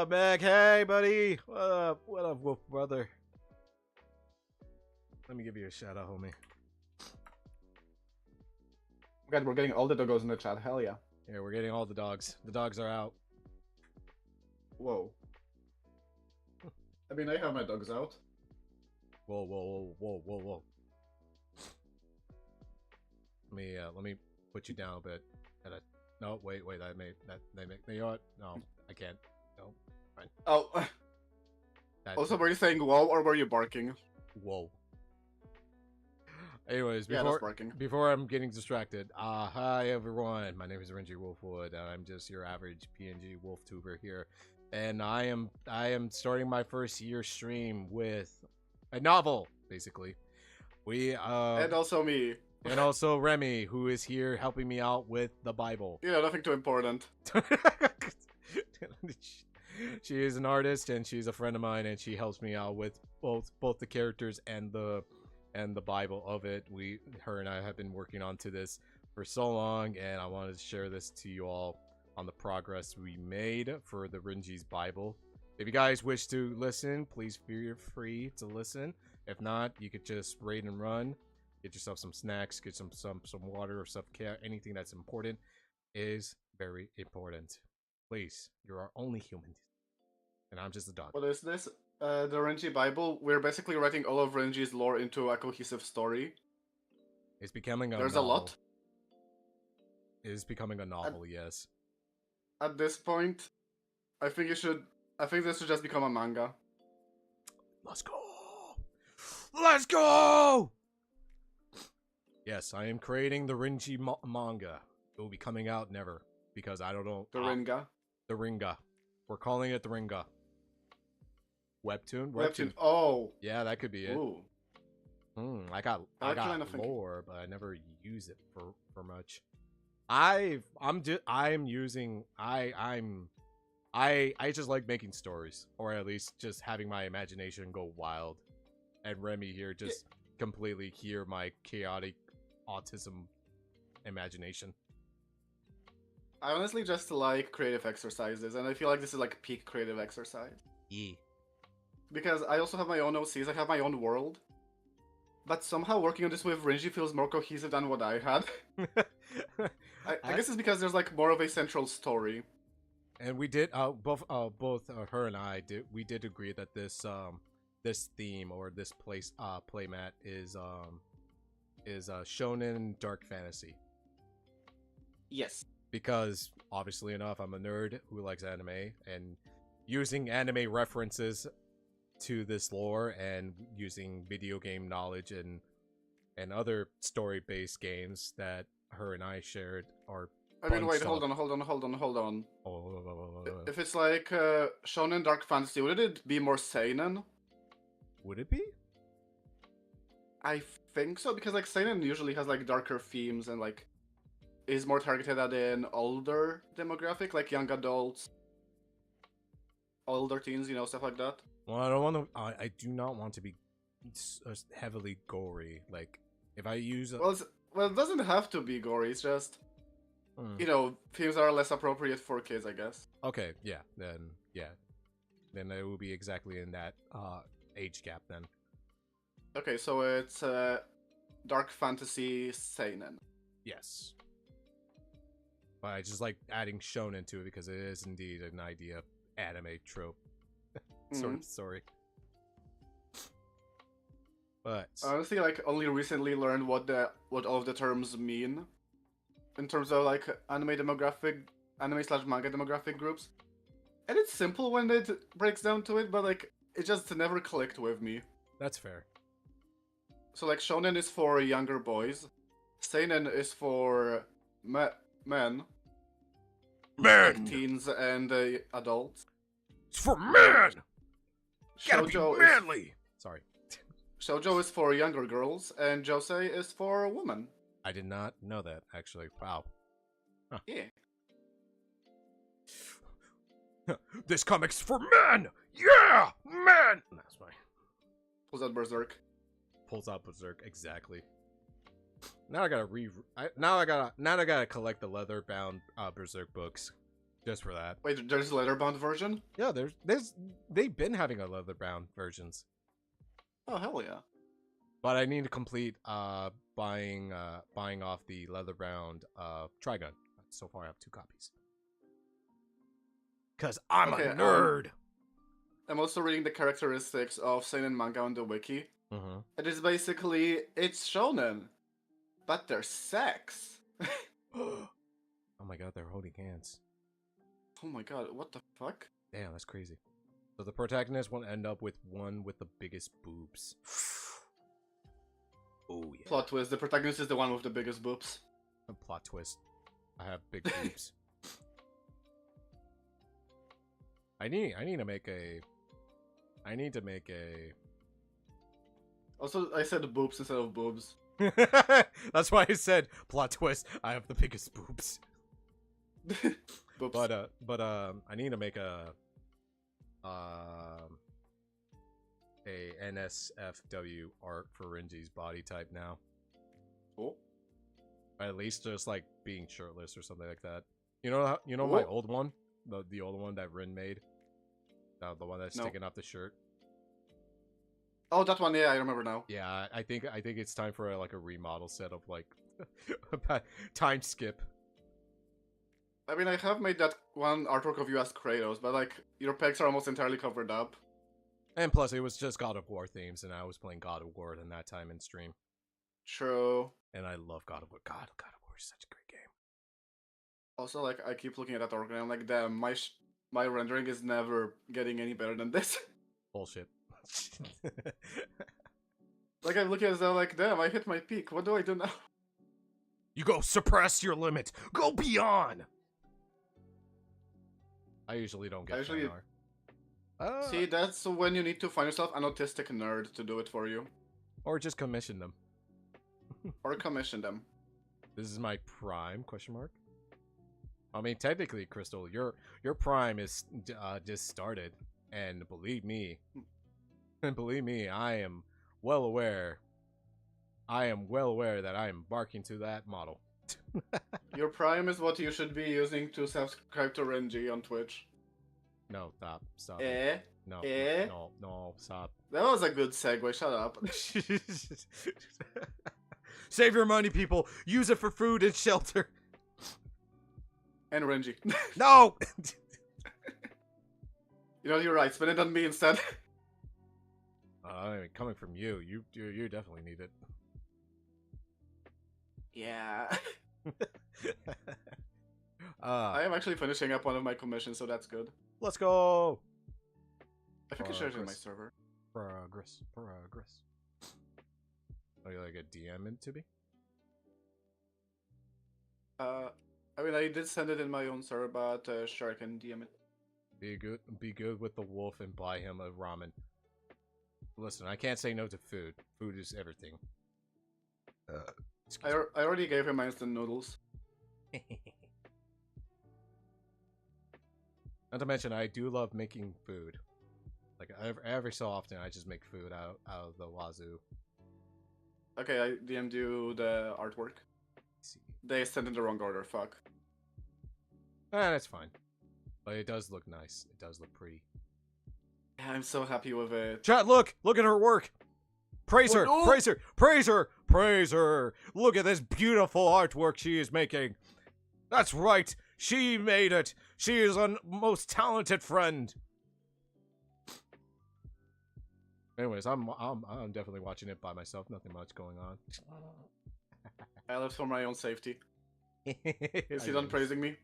Meg, hey buddy. What up, Wolf brother? Let me give you a shout out, homie. God, we're getting all the doggos in the chat. Hell yeah. Yeah, we're getting all the dogs. The dogs are out. Whoa. I mean, I have my dogs out. Whoa, whoa, whoa, whoa, whoa, whoa. Let me put you down a bit. No, wait, you know what? No, I can't. No, fine. Oh. Also, were you saying whoa or were you barking? Whoa. Anyways, Yeah, that's barking. before I'm getting distracted, hi everyone. My name is Renji Wolfwood. I'm just your average PNG wolf tuber here, and I am starting my first year stream with a novel, basically. And also me. And also Remy, who is here helping me out with the Bible. Yeah, nothing too important. She is an artist and she's a friend of mine, and she helps me out with both the characters and the Bible of it. Her and I have been working on to this for so long, and I wanted to share this to you all on the progress we made for the Renji's Bible. If you guys wish to listen, please feel free to listen. If not, you could just raid and run. Get yourself some snacks, get some water or self-care. Anything that's important is very important. Please, you're our only human. And I'm just a dog. What is this? The Renji Bible? We're basically writing all of Renji's lore into a cohesive story. It's becoming a There's novel. a lot. It is becoming a novel, yes. At this point, I think this should just become a manga. Let's go! Let's go! Yes, I am creating the Renji manga. It will be coming out never, because I don't know. The Ringa. The Ringa. We're calling it the Ringa. Webtoon? Webtoon. Oh. Yeah, that could be it. Ooh. I got I kinda think- lore, but I never use it for much. I'm I just like making stories, or at least just having my imagination go wild. And Remy here just completely hear my chaotic autism imagination. I honestly just like creative exercises, and I feel like this is like peak creative exercise. Yeah. Because I also have my own OCs, I have my own world. But somehow working on this with Rinji feels more cohesive than what I had. I guess it's because there's like more of a central story. And we did both her and I did agree that this this theme or this playmat is shonen dark fantasy. Yes. Because obviously enough, I'm a nerd who likes anime, and using anime references to this lore and using video game knowledge and other story-based games that her and I shared are. I mean, wait, hold on. Oh. If it's like shonen dark fantasy, would it be more seinen? Would it be? I think so, because like seinen usually has like darker themes and like is more targeted at an older demographic, like young adults, older teens, you know, stuff like that. Well, I don't want to. I do not want to be heavily gory. Like if I use Well, it doesn't have to be gory. It's just you know, themes are less appropriate for kids, I guess. Okay, then it will be exactly in that age gap then. Okay, so it's dark fantasy seinen. Yes. But I just like adding shonen to it because it is indeed an idea anime trope sort of story. But Honestly, like only recently learned what all of the terms mean in terms of like anime slash manga demographic groups. And it's simple when it breaks down to it, but like it just never clicked with me. that's fair. So like shonen is for younger boys, seinen is for men, like teens and adults. It's for men. Shoujo Sorry, Shoujo is for younger girls, and josei is for women. I did not know that actually. Wow. Yeah. This comic's for men. Yeah, men. That's fine. Pulls out Berserk. Pulls out Berserk exactly. Now I gotta now I gotta collect the leather bound Berserk books, just for that. Wait, there's a letterbound version? Yeah, they've been having a leather bound versions, Oh hell yeah. but I need to complete buying off the leather bound Trigun. So far, I have 2 copies. Cause I'm Okay, a nerd. I'm also reading the characteristics of seinen manga on the wiki. Mm-hmm. It is basically it's shonen, but there's sex. Oh my god, they're holding hands. Oh my god, what the fuck? Damn, that's crazy. So the protagonist will end up with one with the biggest boobs. Oh yeah. Plot twist: the protagonist is the one with the biggest boobs. A plot twist. I have big boobs. I need to make a. Also, I said boobs instead of boobs. That's why I said plot twist. I have the biggest boobs. Boobs. But I need to make a NSFW art for Renji's body type now. Oh. At least just like being shirtless or something like that. You know my Whoa. old one, the old one that Rin made, the one that's No. taking off the shirt. Oh, that one. Yeah, I remember now. Yeah, I think it's time for like a remodel set of like time skip. I mean, I have made that one artwork of you as Kratos, but like your pecs are almost entirely covered up. And plus, it was just God of War themes, and I was playing God of War in that time in stream. True. And I love God of War. God of War is such a great game. Also, like I keep looking at that artwork and I'm like, damn, my rendering is never getting any better than this. Bullshit. Like I'm looking at it, like, damn, I hit my peak. What do I do now? You go suppress your limit. Go beyond. I usually don't get Actually, fan art. See, that's when you need to find yourself an autistic nerd to do it for you. Or just commission them. Or commission them. This is my prime? Question mark. I mean, technically, Crystal, your prime is just started, and believe me, I am well aware. I am well aware that I am barking to that model. Your prime is what you should be using to subscribe to Renji on Twitch. No, stop. Eh? No, Eh? no, stop. That was a good segue, shut up. Save your money, people. Use it for food and shelter. And Renji. No! You know, you're right, spend it on me instead. I mean, coming from you, you definitely need it. Yeah. I I am actually finishing up one of my commissions, so that's good. Let's go. I think I shared it in my server. Progress. Are you like a DM in to be? I mean, I did send it in my own server, but sure, I can DM it. Be good with the wolf and buy him a ramen. Listen, I can't say no to food. Food is everything. I already gave him my instant noodles. Not to mention, I do love making food. Like every so often, I just make food out of the wazoo. Okay, I DM'd you the artwork. Let's see. They sent in the wrong order, fuck. That's fine. But it does look nice. It does look pretty. Yeah, I'm so happy with it. Chat, look at her work. Praise Oh, her, no! praise her, praise her, praise her. Look at this beautiful artwork she is making. That's right. She made it. She is a most talented friend. Anyways, I'm definitely watching it by myself. Nothing much going on. I left for my own safety. Is he done praising me?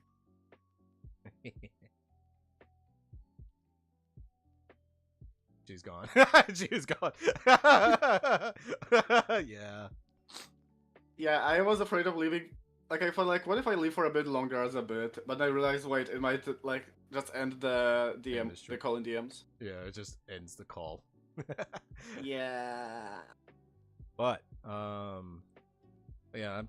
She's gone. She's gone. Yeah. Yeah, I was afraid of leaving. Like, I felt like, what if I leave for a bit longer as a bit? But I realized, wait, it might, like, just end the DM, Industry. the call in DMs. Yeah, it just ends the call. Yeah. But yeah.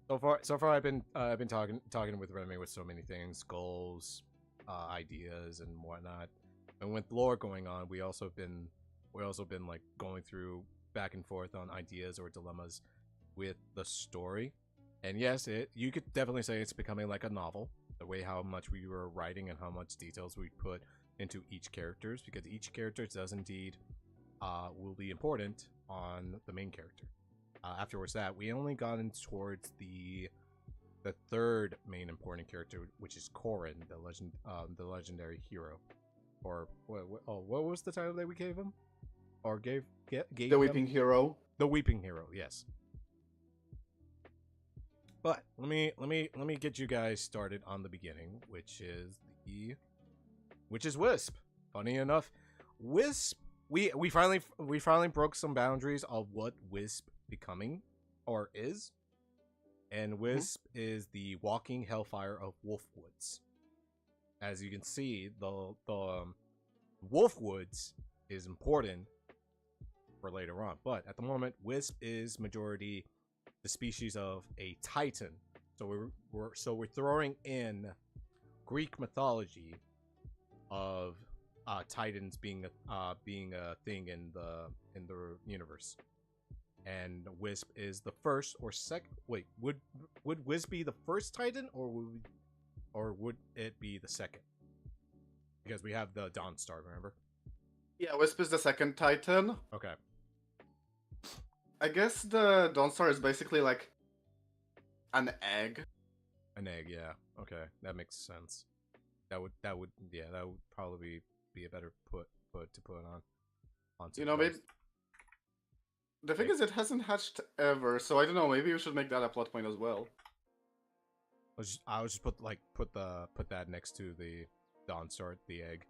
So far I've been talking with Remy with so many things, goals, ideas and whatnot. And with lore going on, we also been like going through back and forth on ideas or dilemmas with the story. And yes, you could definitely say it's becoming like a novel, the way how much we were writing and how much details we put into each characters, because each character does indeed will be important on the main character. Afterwards that, we only got in towards the third main important character, which is Korin, the legendary hero. Or what was the title that we gave him? Or gave The him? Weeping Hero. The Weeping Hero, yes. But let me get you guys started on the beginning, which is Wisp. Funny enough, Wisp, we finally broke some boundaries of what Wisp becoming or is. And Wisp is the walking hellfire of Wolfwoods. As you can see, the Wolfwoods is important for later on, but at the moment, Wisp is majority the species of a Titan. So we're throwing in Greek mythology of Titans being a thing in the universe. And Wisp is the first or second. Wait, would Wisp be the first Titan, or would it be the second? Because we have the Dawnstar, remember? Yeah, Wisp is the second Titan. Okay. I guess the Dawnstar is basically like an egg. An egg, yeah. Okay, that makes sense. That would probably be a better put on. You know, maybe the thing is, it hasn't hatched ever, so I don't know. Maybe we should make that a plot point as well. I'll just put that next to the Dawnstar, the egg.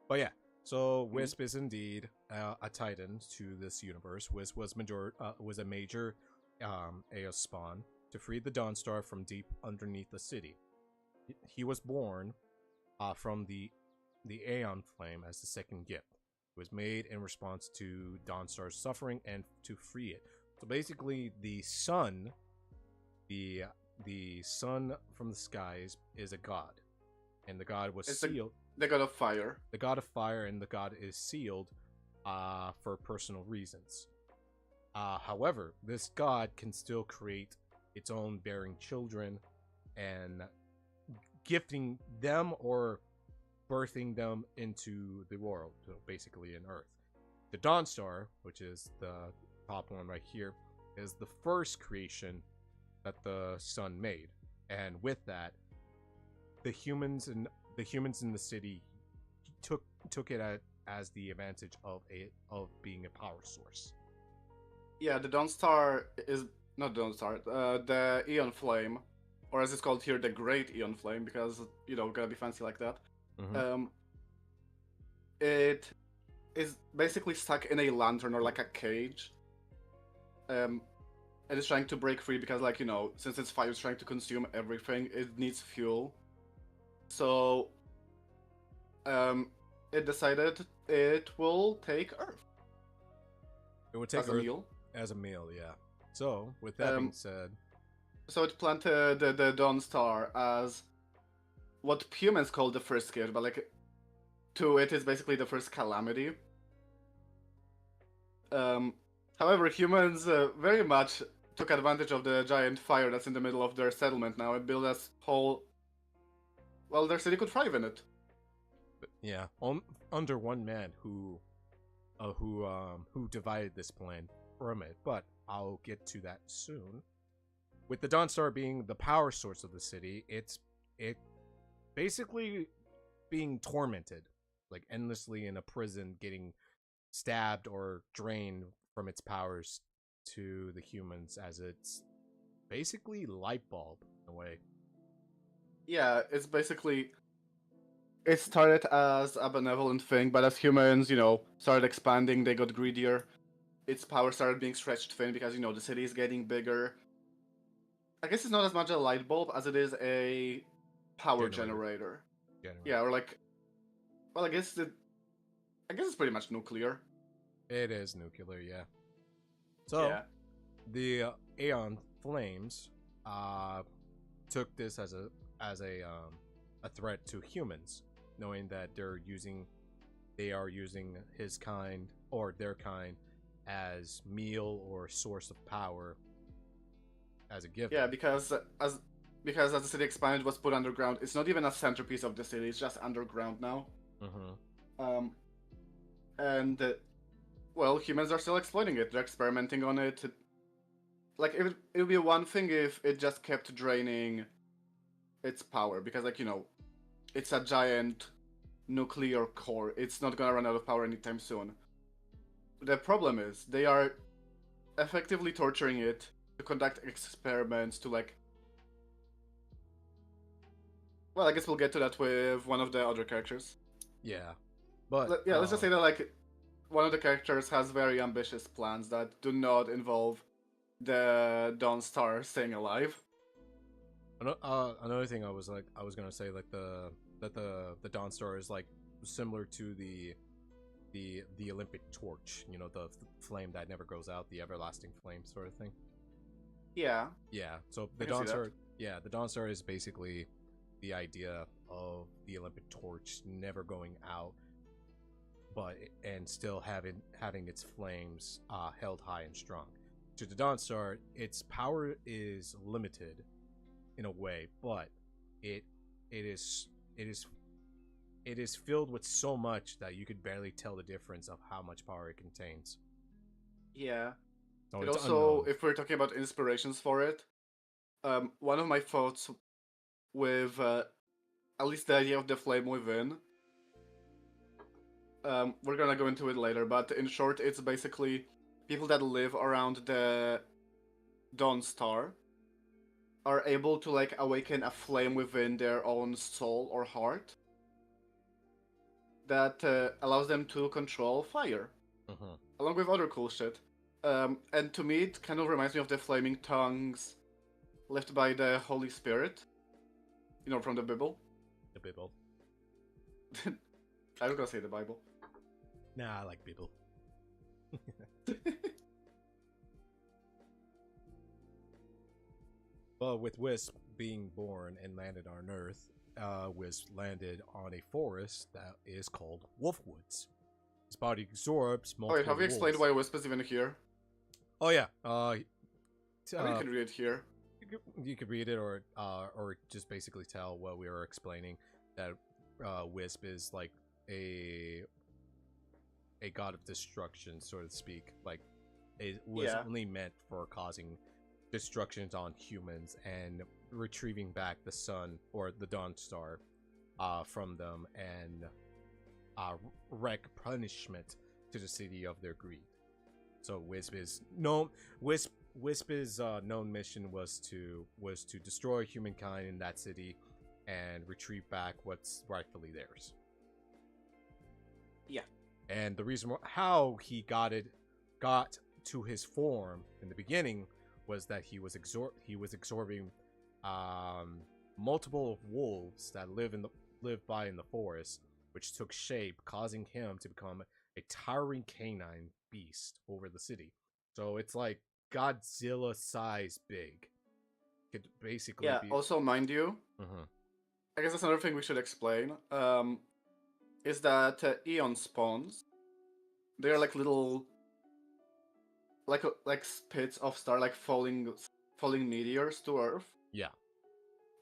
But yeah, so Wisp is indeed a Titan to this universe. Wisp was a major Aeos spawn to free the Dawnstar from deep underneath the city. He was born from the Aeon Flame as the second gift, It was made in response to Dawnstar's suffering and to free it. So basically, the sun, the sun from the skies, is a god, and the god was It's sealed. the god of fire. The god of fire, and the god is sealed for personal reasons. However, this god can still create its own bearing children and gifting them or birthing them into the world, so basically in Earth. The Dawnstar, which is the top one right here, is the first creation that the sun made, and with that, the humans in the city took it as the advantage of being a power source. Yeah, the Dawnstar is not Dawnstar. The Eon Flame, or as it's called here, the Great Eon Flame, because gotta be fancy like that. It is basically stuck in a lantern or like a cage. And it's trying to break free because, since its fire is trying to consume everything, it needs fuel. So, it decided it will take Earth. It would take as a Earth meal. as a meal, yeah. So, with that being said, so it planted the Dawnstar as what humans call the first gift, but to it is basically the first calamity. However, humans very much took advantage of the giant fire that's in the middle of their settlement now and built a whole. Well, their city could thrive in it. yeah, under one man who divided this plan from it, but I'll get to that soon. With the Dawnstar being the power source of the city, it basically being tormented, like endlessly in a prison, getting stabbed or drained from its powers to the humans as its basically light bulb in a way. Yeah, it's basically. It started as a benevolent thing, but as humans, started expanding, they got greedier. Its power started being stretched thin because, the city is getting bigger. I guess it's not as much a light bulb as it is a power generator. Yeah, or well, I guess it's pretty much nuclear. It is nuclear, yeah. So, yeah. The Aeon Flames took this as a threat to humans, knowing that they are using his kind or their kind as meal or source of power as a gift. Yeah, because as the city expanded, was put underground. It's not even a centerpiece of the city. It's just underground now. And well, humans are still exploiting it. They're experimenting on it. It would be one thing if it just kept draining its power, because it's a giant nuclear core. It's not gonna run out of power anytime soon. The problem is they are effectively torturing it to conduct experiments to well, I guess we'll get to that with one of the other characters. Yeah, but let's just say that one of the characters has very ambitious plans that do not involve the Dawnstar staying alive. Another thing I was gonna say, the Dawnstar is similar to the Olympic torch, the flame that never goes out, the everlasting flame sort of thing. Yeah. Yeah. So the Dawnstar is basically the idea of the Olympic torch never going out, and still having its flames held high and strong. To the Dawnstar, its power is limited in a way, but it is filled with so much that you could barely tell the difference of how much power it contains. Yeah. So and also, if we're talking about inspirations for it, one of my thoughts with at least the idea of the flame within, we're gonna go into it later, but in short, it's basically people that live around the Dawnstar are able to awaken a flame within their own soul or heart that allows them to control fire, along with other cool shit. And to me, it kind of reminds me of the flaming tongues left by the Holy Spirit, from the Bible. The Bible. I was gonna say the Bible. Nah, I like people. Well, with Wisp being born and landed on Earth, Wisp landed on a forest that is called Wolfwoods. His body absorbs Oh, wait, multiple have you explained wolves. why Wisp is even here? Oh yeah, I mean, you can read it here. you could read it or just basically tell what we were explaining, that Wisp is like a god of destruction, so to speak. Like, it was only meant for causing destructions on humans and retrieving back the sun or the Dawn Star from them, and wreak punishment to the city of their greed. So Wisp's known mission was to destroy humankind in that city and retrieve back what's rightfully theirs. Yeah. And the reason how he got to his form in the beginning was that he was absorbing multiple wolves that live in the forest, which took shape, causing him to become a towering canine beast over the city. So it's like Godzilla size big. Could basically be. Also, mind you, I guess that's another thing we should explain. Is that Eon spawns? They're like little, like spits of star, like falling meteors to Earth. Yeah.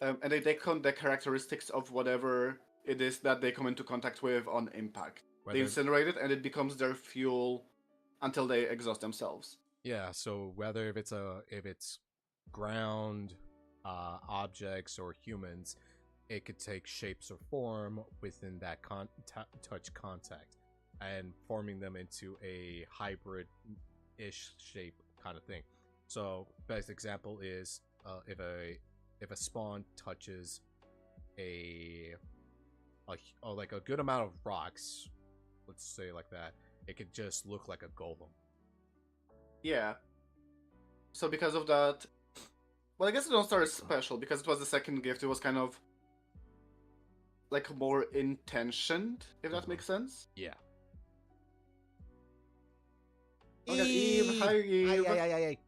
And they take on the characteristics of whatever it is that they come into contact with on impact. They incinerate it, and it becomes their fuel until they exhaust themselves. Yeah. So whether if it's ground, objects, or humans, it could take shapes or form within that touch contact, and forming them into a hybrid-ish shape kind of thing. So best example is if a spawn touches like a good amount of rocks, let's say like that, it could just look like a golem. Yeah. So because of that, well, I guess the Dawn Star is special because it was the second gift. It was kind of like more intentioned, if that makes sense. Yeah. Okay, Eve. Hi, Eve.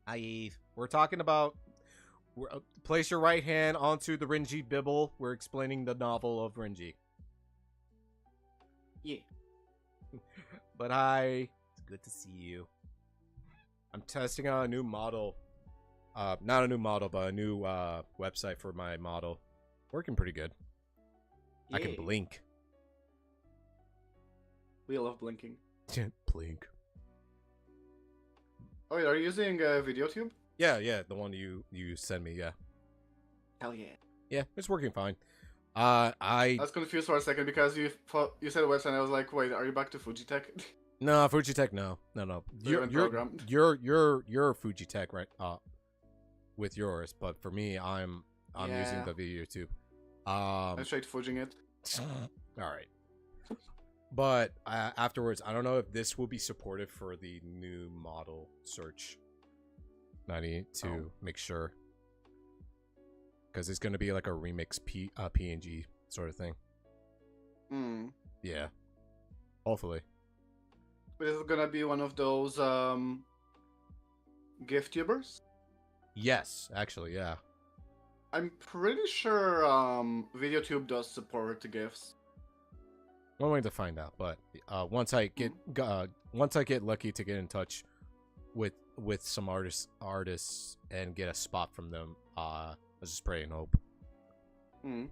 Hi, Eve. We're talking about. Place your right hand onto the Renji Bibble. We're explaining the novel of Renji. Yeah. But hi. It's good to see you. I'm testing out a new model. Not a new model, but a new website for my model. Working pretty good. I can blink. We love blinking. Blink. Oh, wait, are you using VideoTube? Yeah, the one you sent me, yeah. Hell yeah. Yeah, it's working fine. I was confused for a second because you said a website and I was like, wait, are you back to Fujitech? No, Fujitech, no. You're Fujitech, right? With yours, but for me, I'm using the VideoTube. I'm straight fudging it. All right. But afterwards, I don't know if this will be supported for the new model search. I need to make sure, because it's going to be like a remix PNG sort of thing. Yeah. Hopefully. But is it going to be one of those gift tubers? Yes, actually, yeah. I'm pretty sure VideoTube does support the gifts. I'm waiting to find out, but once I get lucky to get in touch with some artists and get a spot from them, I just pray and hope. You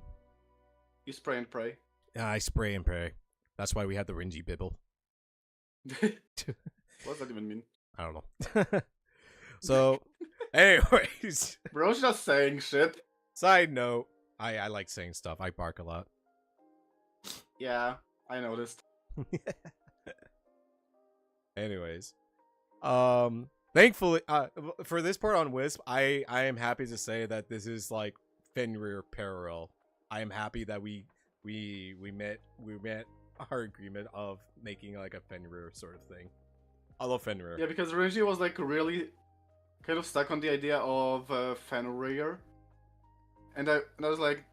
spray and pray. I spray and pray. That's why we had the Renji Bibble. What does that even mean? I don't know. So, anyways, bro's just saying shit. Side note: I like saying stuff. I bark a lot. Yeah, I noticed. Anyways, thankfully, for this part on Wisp, I am happy to say that this is like Fenrir parallel. I am happy that we met our agreement of making like a Fenrir sort of thing. I love Fenrir. Yeah, because Renji was like really kind of stuck on the idea of Fenrir, and I was like,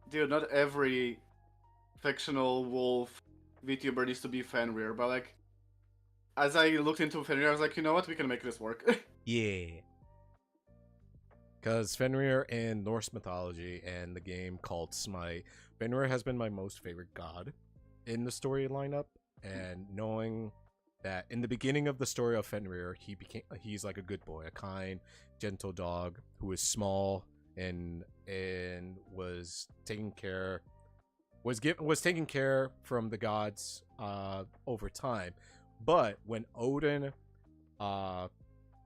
dude, not every fictional wolf VTuber needs to be Fenrir, but like, as I looked into Fenrir, I was like, you know what, we can make this work. Yeah. Because Fenrir in Norse mythology and the game called Smite, Fenrir has been my most favorite god in the story lineup. And knowing that in the beginning of the story of Fenrir, he's like a good boy, a kind, gentle dog who is small and was taking care from the gods over time. But when Odin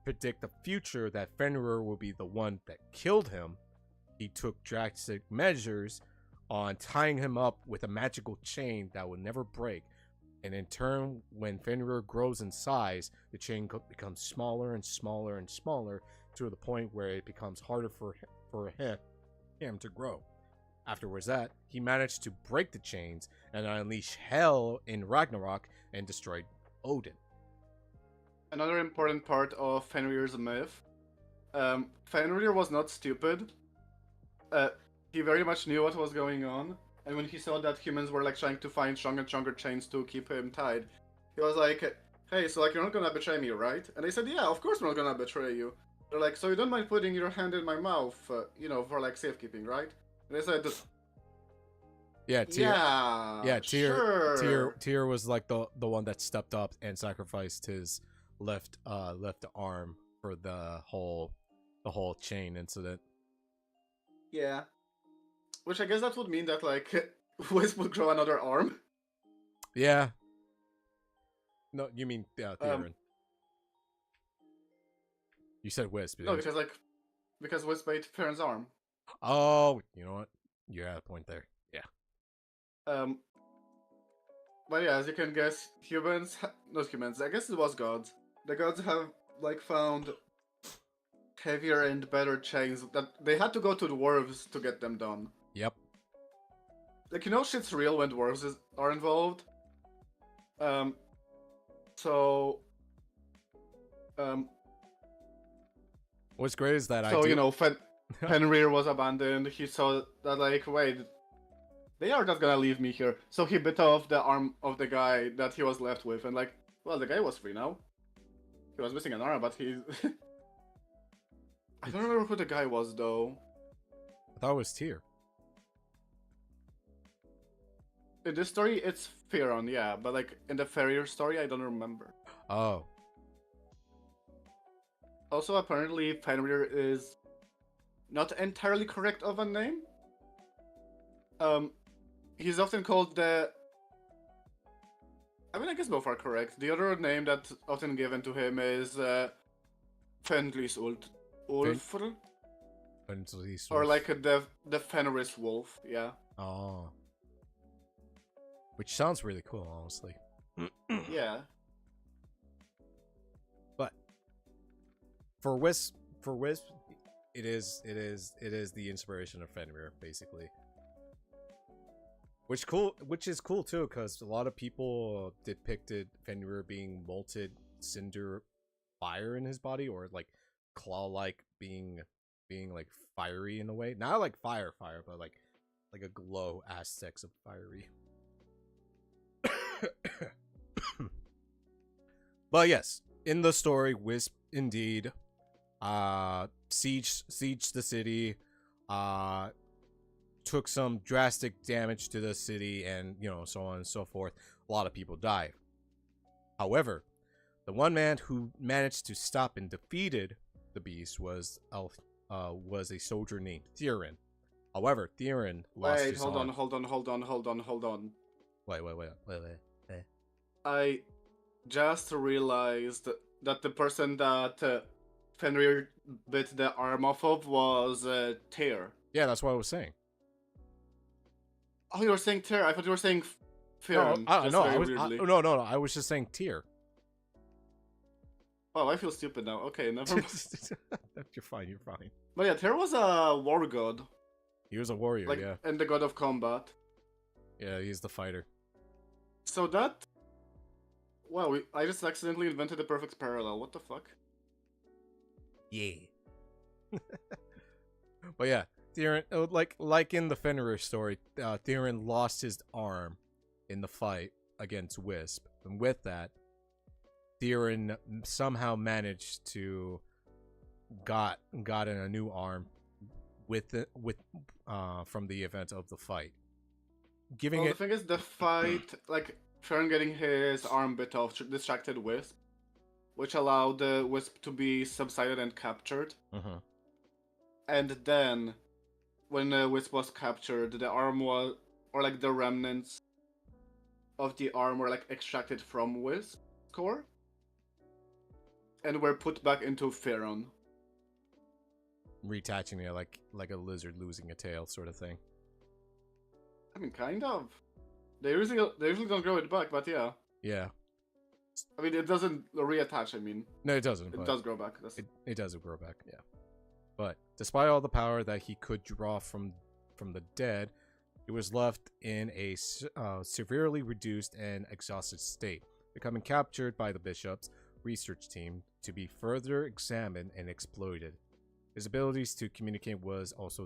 predict the future that Fenrir will be the one that killed him, he took drastic measures on tying him up with a magical chain that would never break. And in turn, when Fenrir grows in size, the chain becomes smaller and smaller and smaller to the point where it becomes harder for him to grow. Afterwards, he managed to break the chains and unleash hell in Ragnarok and destroy Odin. Another important part of Fenrir's myth, Fenrir was not stupid. He very much knew what was going on, and when he saw that humans were like trying to find stronger and stronger chains to keep him tied, he was like, hey, so like you're not gonna betray me, right? And they said, yeah, of course we're not gonna betray you. They're like, so you don't mind putting your hand in my mouth, for like safekeeping, right? And they said, Yeah, Tyr, sure. Tyr was like the one that stepped up and sacrificed his left arm for the whole chain incident. Yeah. Which I guess that would mean that like Wisp would grow another arm. Yeah. No, you mean Theron. You said Wisp. No, because Wisp ate Theron's arm. Oh, you know what? You had a point there. Yeah. But yeah, as you can guess, not humans, I guess it was gods. The gods have like found heavier and better chains that they had to go to dwarves to get them done. Yep. Like, shit's real when dwarves are involved. What's great is that Fenrir was abandoned. He saw that, like, wait, they are not gonna leave me here. So he bit off the arm of the guy that he was left with, and like, well, the guy was free now. He was missing an arm, but he... I don't remember who the guy was, though. I thought it was Tyr. In this story, it's Theron, yeah, but like, in the Fenrir story, I don't remember. Oh. Also, apparently, Fenrir is not entirely correct of a name. He's often called I guess both are correct. The other name that's often given to him is Fenris Ulfr. Or like the Fenris Wolf, yeah. Oh. Which sounds really cool, honestly. Yeah. But for Wisp, it is the inspiration of Fenrir, basically. Which is cool too, because a lot of people depicted Fenrir being molten cinder fire in his body, or like claw-like being like fiery in a way. Not like fire, but like a glow aspects of fiery. But yes, in the story, Wisp indeed sieged the city, took some drastic damage to the city, and so on and so forth. A lot of people died. However, the one man who managed to stop and defeated the beast was a soldier named Theron. However, Theron lost his arm. Hold on. Wait. I just realized that the person that Fenrir bit the arm off of was Tyr. Yeah, that's what I was saying. Oh, you were saying Tyr? I thought you were saying Theron. No, I was just saying Tyr. Oh, I feel stupid now. Okay, never mind. You're fine. But yeah, Tyr was a war god. He was a warrior, yeah. And the god of combat. Yeah, he's the fighter. So that... Wow, I just accidentally invented the perfect parallel. What the fuck? Yeah. But yeah, Theron, like in the Fenrir story, Theron lost his arm in the fight, against Wisp, and with that, Theron somehow managed to got in a new arm from the event of the fight, giving Well, it. the thing is, the fight, like Fern getting his arm bit off, distracted Wisp, which allowed the Wisp to be subsided and captured. Mhm. And then, when the Wisp was captured, the arm was, or like the remnants of the arm were like extracted from Wisp's core, and were put back into Theron. Retaching it like a lizard losing a tail, sort of thing. I mean, kind of. They usually don't grow it back, but yeah. Yeah. I mean, it doesn't reattach. I mean, No, it doesn't. it But does grow back. it doesn't grow back. Yeah. But despite all the power that he could draw from the dead, he was left in a severely reduced and exhausted state, becoming captured by the bishop's research team to be further examined and exploited. His abilities to communicate was also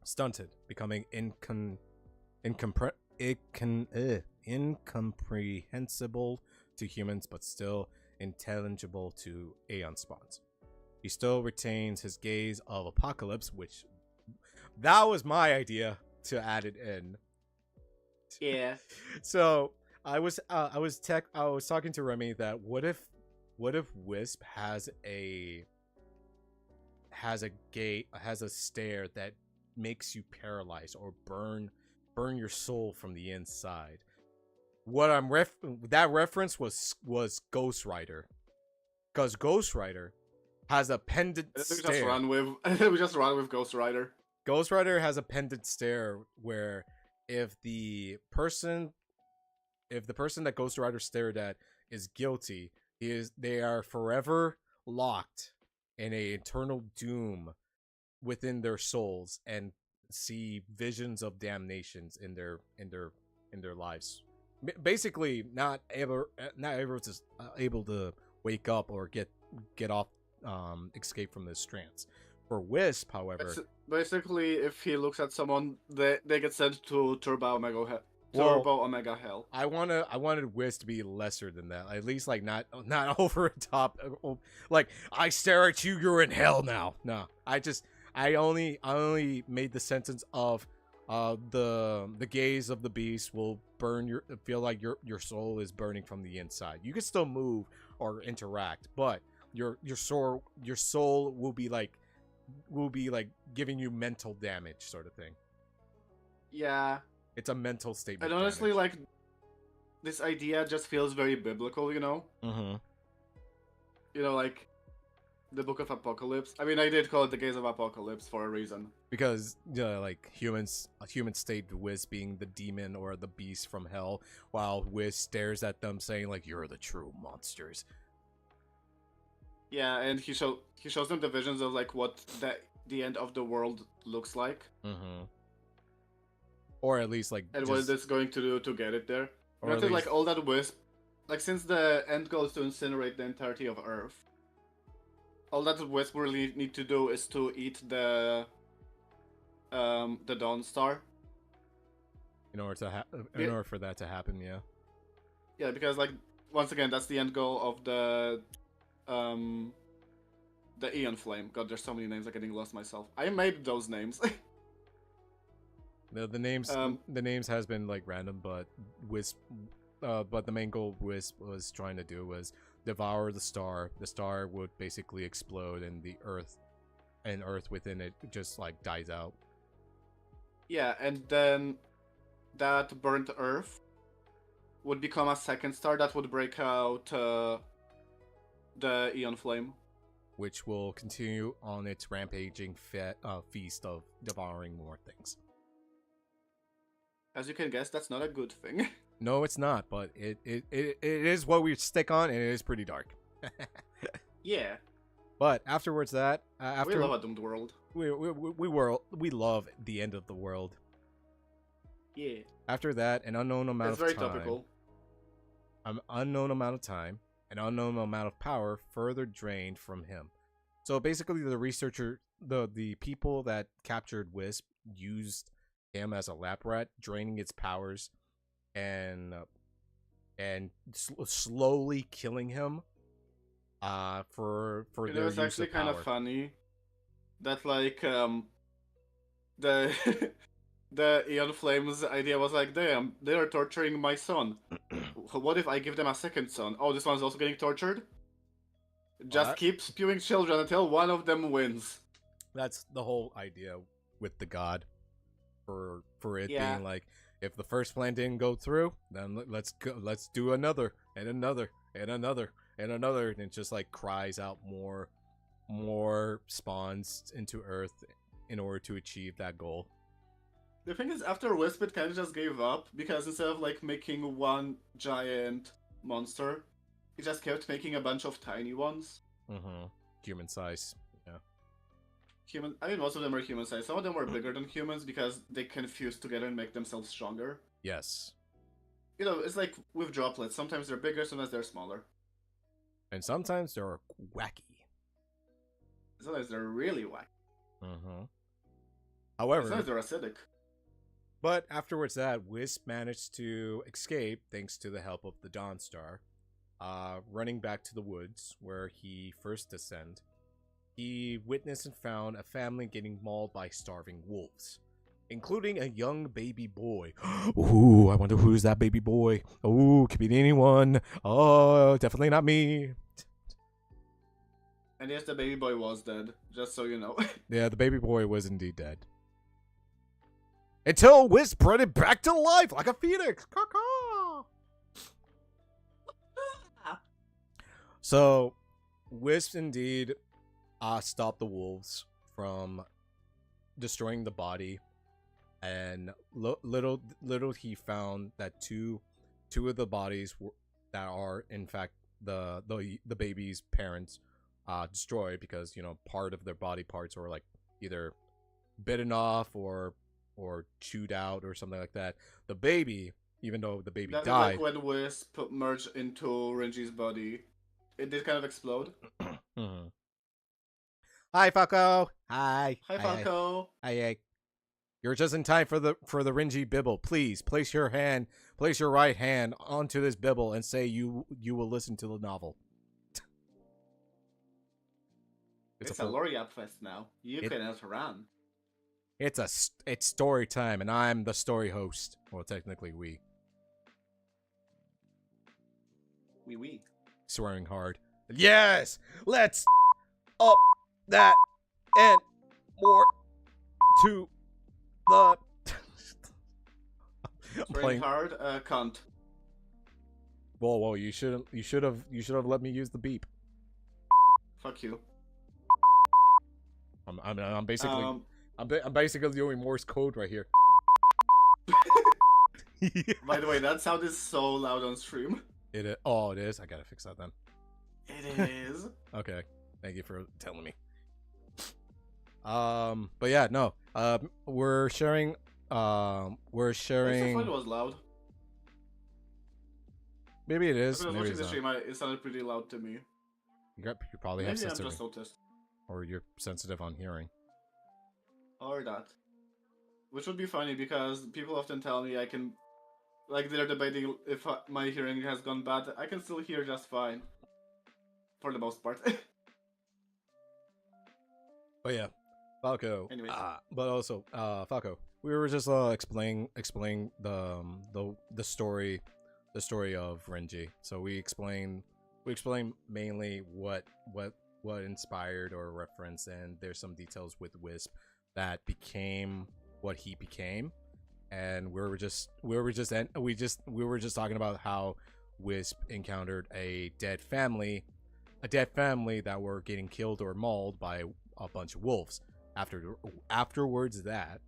stunted, becoming incomprehensible to humans, but still intelligible to Aeon spawns. He still retains his gaze of apocalypse, which that was my idea to add it in. Yeah. So I was talking to Remy that what if Wisp has a stare that makes you paralyzed or burn your soul from the inside. What that reference was Ghost Rider, because Ghost Rider has a pendant stare. We just run with Ghost Rider. Ghost Rider has a pendant stare where if the person that Ghost Rider stared at is guilty, they are forever locked in a eternal doom within their souls and see visions of damnations in their lives. Basically, not able to wake up or get off, escape from this trance. For Wisp, however, basically, if he looks at someone, they get sent to Turbo Omega Hell. I wanted Wisp to be lesser than that. At least like not over the top. Like, I stare at you, you're in hell now. No, I only made the sentence of the gaze of the beast will feel like your soul is burning from the inside. You can still move or interact, but your soul will be like giving you mental damage, sort of thing. Yeah. It's a mental statement. And honestly, like, this idea just feels very biblical, you know? Mm-hmm. You know, like, the Book of Apocalypse. I mean, I did call it the Gaze of Apocalypse for a reason. Because, like, a human state, Wiz being the demon or the beast from hell, while Wiz stares at them saying, like, you're the true monsters. Yeah, and he shows them the visions of, like, what the end of the world looks like. Mm-hmm. Or at least, like... And what it's going to do to get it there. Granted, least... like, all that Wisp... Like, since the end goal is to incinerate the entirety of Earth, all that Wisp really need to do is to eat the Dawn Star. In order for that to happen, yeah. Yeah, because, like, once again, that's the end goal of the Aeon Flame. God, there's so many names I'm getting lost myself. I made those names. The names has been like random, but but the main goal Wisp was trying to do was devour the star. The star would basically explode, and the Earth within it just like dies out. Yeah, and then that burnt Earth would become a second star that would break out the Aeon Flame, which will continue on its rampaging feast of devouring more things. As you can guess, that's not a good thing. No, it's not, but it is what we stick on, and it is pretty dark. Yeah. But afterwards, we love a doomed world. We love the end of the world. Yeah. After that, an unknown amount of time. It's very topical. An unknown amount of time, an unknown amount of power further drained from him. So basically, the people that captured Wisp used him as a lab rat, draining its powers, and slowly killing him. For It their was use actually of kind of power. funny that the the Eon Flames idea was like, damn, they are torturing my son. What if I give them a second son? Oh, this one's also getting tortured? Just What? keep spewing children until one of them wins. That's the whole idea with the god, for it Yeah. being like, if the first plan didn't go through, then let's do another and another and another and another, and it just like cries out more spawns into Earth in order to achieve that goal. The thing is, after Wisp, it kind of just gave up, because instead of like making one giant monster, it just kept making a bunch of tiny ones. Mm-hmm. Human size. Yeah. I mean, most of them are human sized. Some of them were bigger than humans because they can fuse together and make themselves stronger. Yes. You know, it's like with droplets. Sometimes they're bigger, sometimes they're smaller. And sometimes they're wacky. Sometimes they're really wacky. Mm-hmm. However, Sometimes they're acidic. but afterwards that, Wisp managed to escape thanks to the help of the Dawnstar, running back to the woods where he first descended. He witnessed and found a family getting mauled by starving wolves, including a young baby boy. Ooh, I wonder who's that baby boy. Ooh, could be anyone. Oh, definitely not me. And yes, the baby boy was dead, just so you know. Yeah, the baby boy was indeed dead. Until Wisp brought it back to life like a phoenix. Caw-caw. So, Wisp indeed stopped the wolves from destroying the body, and little he found that two of the bodies that are in fact the baby's parents destroyed, because part of their body parts were like either bitten off or chewed out or something like that. The baby, even though the baby That's died, like when Wisp merged into Renji's body. It did kind of explode. Mhm. Hi, Falco. Hi. Hi, Falco. Hi. You're just in time for the Renji Bibble. Please place your right hand onto this Bibble and say you will listen to the novel. It's a Loriat Fest now. You cannot run. It's story time, and I'm the story host. Well, technically, we. We. Swearing hard. Yes! Let's up that and more to the. Swearing hard, cunt. Whoa! You should have let me use the beep. Fuck you. I'm basically I'm basically doing Morse code right here. By the way, that sound is so loud on stream. It is. Oh, it is. I gotta fix that then. It is. Okay, thank you for telling me. But yeah, no. We're sharing. The phone was loud. Maybe it is. When I was Maybe watching it's the not. stream, it sounded pretty loud to me. You probably have Maybe I'm sensitive, just autistic. or you're sensitive on hearing. Or that. Which would be funny because people often tell me I can. Like, they're debating if my hearing has gone bad. I can still hear just fine. For the most part. But yeah, Falco. Anyways. But also, Falco. We were just explaining the story of Renji. So we explain mainly what inspired or referenced, and there's some details with Wisp that became what he became, and we were just talking about how Wisp encountered a dead family that were getting killed or mauled by a bunch of wolves. Afterwards, that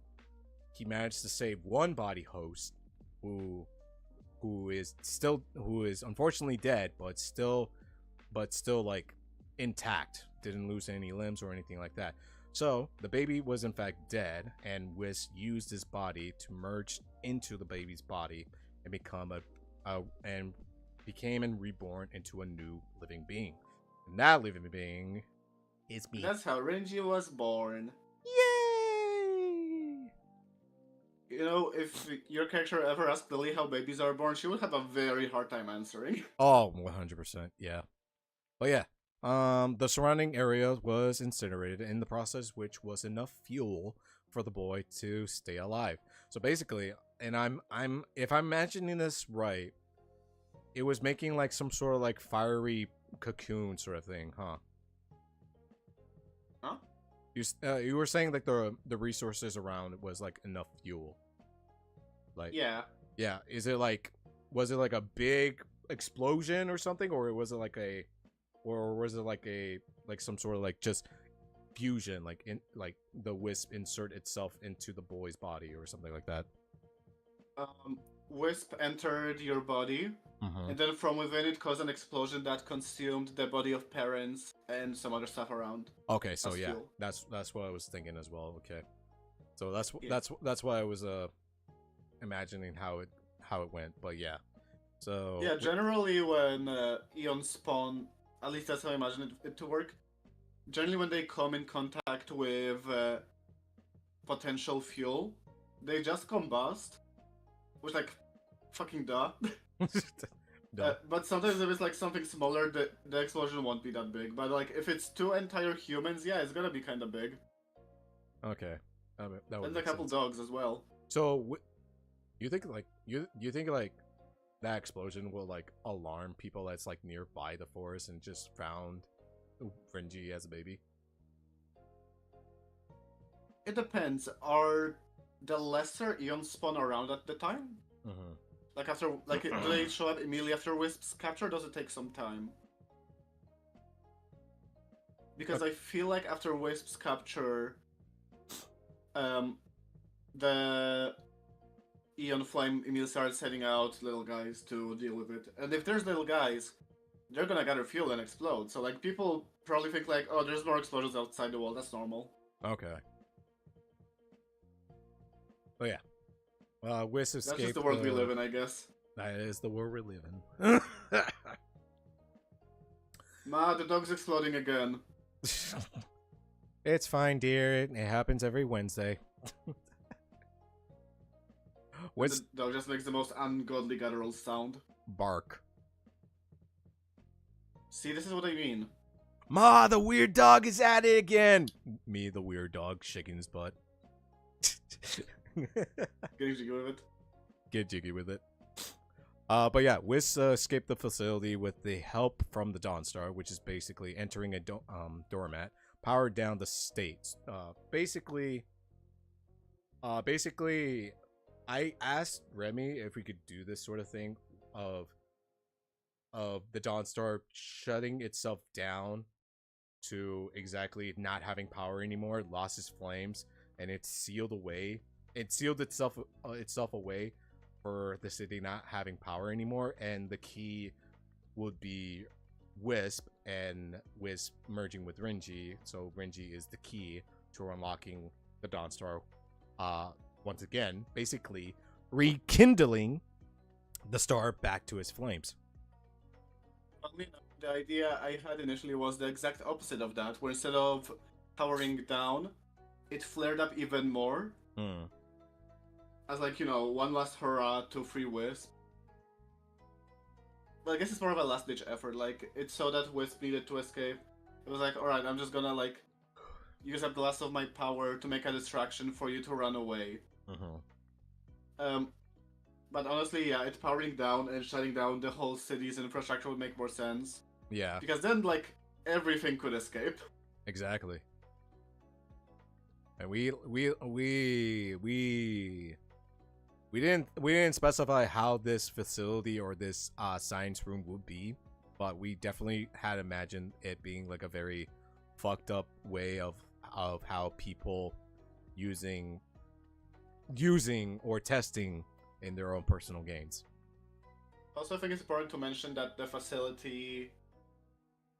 he managed to save one body host who is unfortunately dead, but still like intact, didn't lose any limbs or anything like that. So the baby was in fact dead, and Wisp used his body to merge into the baby's body and became and reborn into a new living being. And that living being is me. That's how Renji was born. Yay! You know, if your character ever asked Lily how babies are born, she would have a very hard time answering. Oh, 100%. Yeah. But yeah. The surrounding area was incinerated in the process, which was enough fuel for the boy to stay alive. So basically, and I'm if I'm imagining this right, it was making like some sort of like fiery cocoon sort of thing, huh? Huh? You were saying like the resources around was like enough fuel. Like Yeah. yeah, was it like a big explosion or something, or was it like some sort of like just fusion, like in like the wisp insert itself into the boy's body or something like that? Wisp entered your body, and then from within it caused an explosion that consumed the body of parents and some other stuff around. Okay, so as yeah, fuel. that's what I was thinking as well. Okay, so Yeah. that's why I was imagining how it went. But yeah, so Yeah, generally when eons spawn, at least that's how I imagine it to work. Generally, when they come in contact with potential fuel, they just combust, which like fucking duh. Duh. But sometimes if it's like something smaller, the explosion won't be that big. But like if it's two entire humans, yeah, it's gonna be kind of big. Okay, that would And a make couple sense. dogs as well. So you think like you think like that explosion will like alarm people that's like nearby the forest and just found Renji as a baby? It depends. Are the lesser eons spawn around at the time? Mm-hmm. Like after, like, do they show up immediately after Wisp's capture? Or does it take some time? Because I feel like after Wisp's capture, the Eon Flame immediately starts heading out little guys to deal with it. And if there's little guys, they're gonna gather fuel and explode. So like people probably think like, oh, there's more explosions outside the wall. That's normal. Okay. Oh yeah. Whis escaped. That's just the world we live in, I guess. That is the world we live in. Ma, the dog's exploding again. It's fine, dear. It happens every Wednesday. What's The dog just makes the most ungodly guttural sound. bark? See, this is what I mean. Ma, the weird dog is at it again. Me, the weird dog, shaking his butt. Getting jiggy with it. Get jiggy with it. But yeah, Whis escaped the facility with the help from the Dawnstar, which is basically entering a doormat, powered down the states. Basically, I asked Remy if we could do this sort of thing of the Dawnstar shutting itself down to exactly not having power anymore, lost its flames, and it sealed away. It sealed itself away for the city not having power anymore, and the key would be Wisp, and Wisp merging with Renji. So Renji is the key to unlocking the Dawnstar. Once again, basically rekindling the star back to its flames. Funnily enough, the idea I had initially was the exact opposite of that, where instead of powering down, it flared up even more. As like, you know, one last hurrah to free Wisp. But I guess it's more of a last ditch effort, like, it's so that Wisp needed to escape. It was like, alright, I'm just gonna, like, use up the last of my power to make a distraction for you to run away. But honestly, yeah, it powering down and shutting down the whole city's infrastructure would make more sense. Yeah, Because then, like, everything could escape. exactly. And we didn't specify how this facility or this science room would be, but we definitely had imagined it being like a very fucked up way of how people using or testing in their own personal gains. Also, I think it's important to mention that the facility,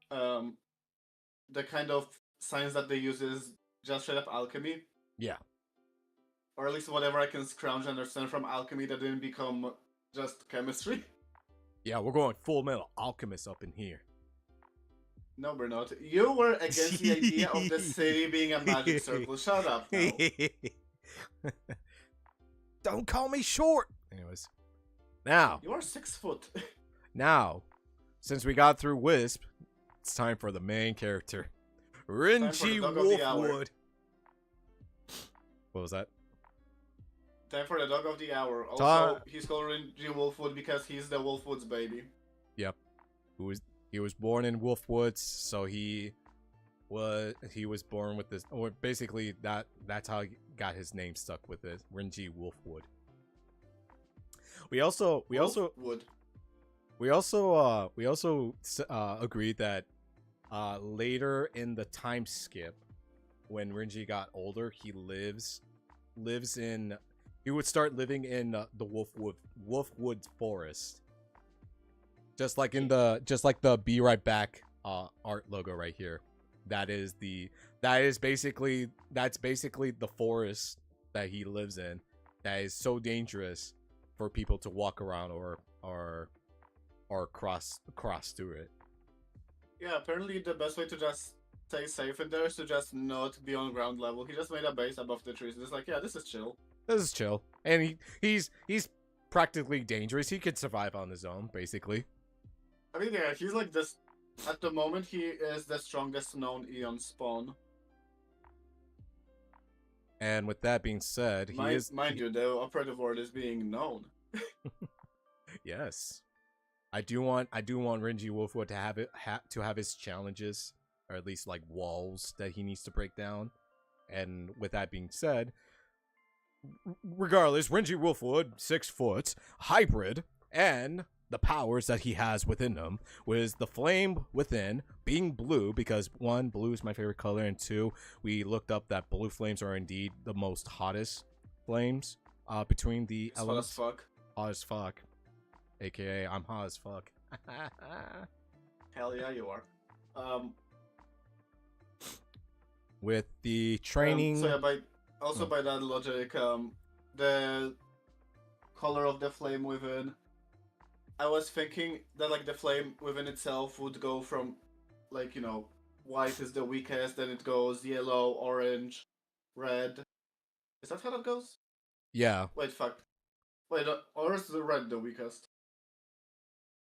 the kind of science that they use is just straight up alchemy. Yeah. Or at least whatever I can scrounge and understand from alchemy that didn't become just chemistry. Yeah, we're going Full Metal Alchemist up in here. No, we're not. You were against the idea of the city being a magic circle. Shut up now. Don't call me short. Anyways, now, You are 6 foot. since we got through Wisp, it's time for the main character, Renji dog of the hour. Wolfwood. What was that? Time for the dog of the hour. Also, Ta- he's called Renji Wolfwood because he's the Wolfwood's baby. Yep. He was born in Wolfwoods, so he was born with this, or basically that's how he got his name stuck with it, Renji Wolfwood. We also agreed that later in the time skip, when Renji got older, he would start living in the Wolfwood forest, just like the Be Right Back art logo right here. That's basically the forest that he lives in, that is so dangerous for people to walk around or cross through it. Yeah, apparently the best way to just stay safe in there is to just not be on ground level. He just made a base above the trees. It's like, yeah, this is chill. This is chill, and he's practically dangerous. He could survive on his own, basically. I mean, yeah, he's like this. At the moment, he is the strongest known Eon spawn. And with that being said, Mind you, the operative word is being known. Yes, I do want Renji Wolfwood to have his challenges, or at least like walls that he needs to break down. And with that being said, regardless, Renji Wolfwood, 6 foot, hybrid, and the powers that he has within him was the flame within, being blue, because 1, blue is my favorite color, and 2, we looked up that blue flames are indeed the most hottest flames between the elements. Hot as fuck. Hot as fuck. AKA, I'm hot as fuck. Hell yeah, you are. With the training... So yeah, by that logic, the color of the flame within, I was thinking that like the flame within itself would go from, like, you know, white is the weakest, then it goes yellow, orange, red. Is that how that goes? Yeah. Wait, fuck. Wait, or is the red the weakest?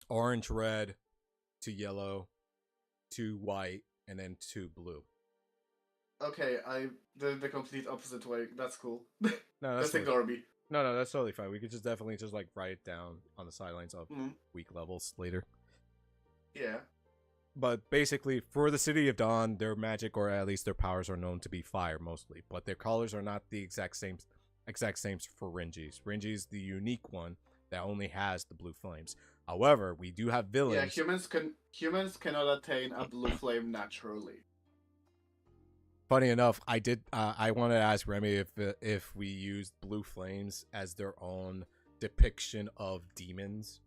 Orange, red, to yellow, to white, and then to blue. Okay, I did the complete opposite way. That's cool. No, that's Just ignore me. No, that's totally fine. We could just definitely just like write it down on the sidelines of weak levels later. Yeah. But basically, for the City of Dawn, their magic, or at least their powers, are known to be fire mostly. But their colors are not the exact same for Renji's. Renji's the unique one that only has the blue flames. However, we do have villains. Yeah, humans cannot attain a blue flame naturally. Funny enough, I wanted to ask Remy if we used blue flames as their own depiction of demons,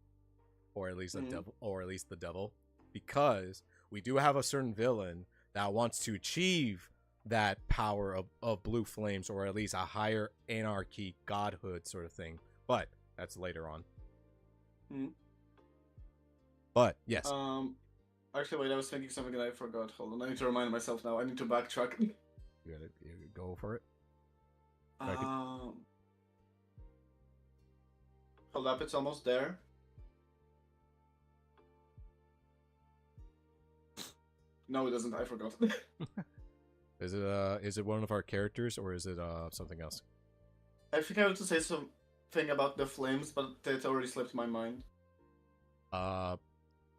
or at least the devil, because we do have a certain villain that wants to achieve that power of blue flames, or at least a higher anarchy godhood sort of thing. But that's later on. But yes. Actually, wait, I was thinking something and I forgot. Hold on, I need to remind myself now. I need to backtrack. You gotta go for it. Hold up, it's almost there. No, it doesn't. I forgot. Is it one of our characters, or is it something else? I think I want to say something about the flames, but it already slipped my mind.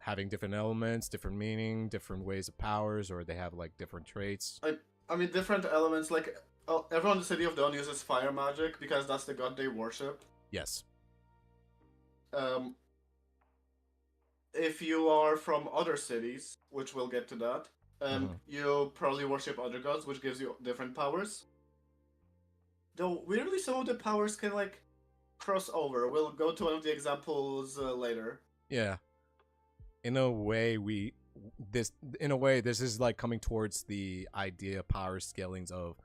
Having different elements, different meaning, different ways of powers, or they have like different traits. I mean, different elements. Like everyone in the City of Dawn uses fire magic because that's the god they worship. Yes. If you are from other cities, which we'll get to that, you probably worship other gods, which gives you different powers. Though weirdly, some of the powers can like cross over. We'll go to one of the examples later. Yeah. In a way, this is like coming towards the idea of power scalings of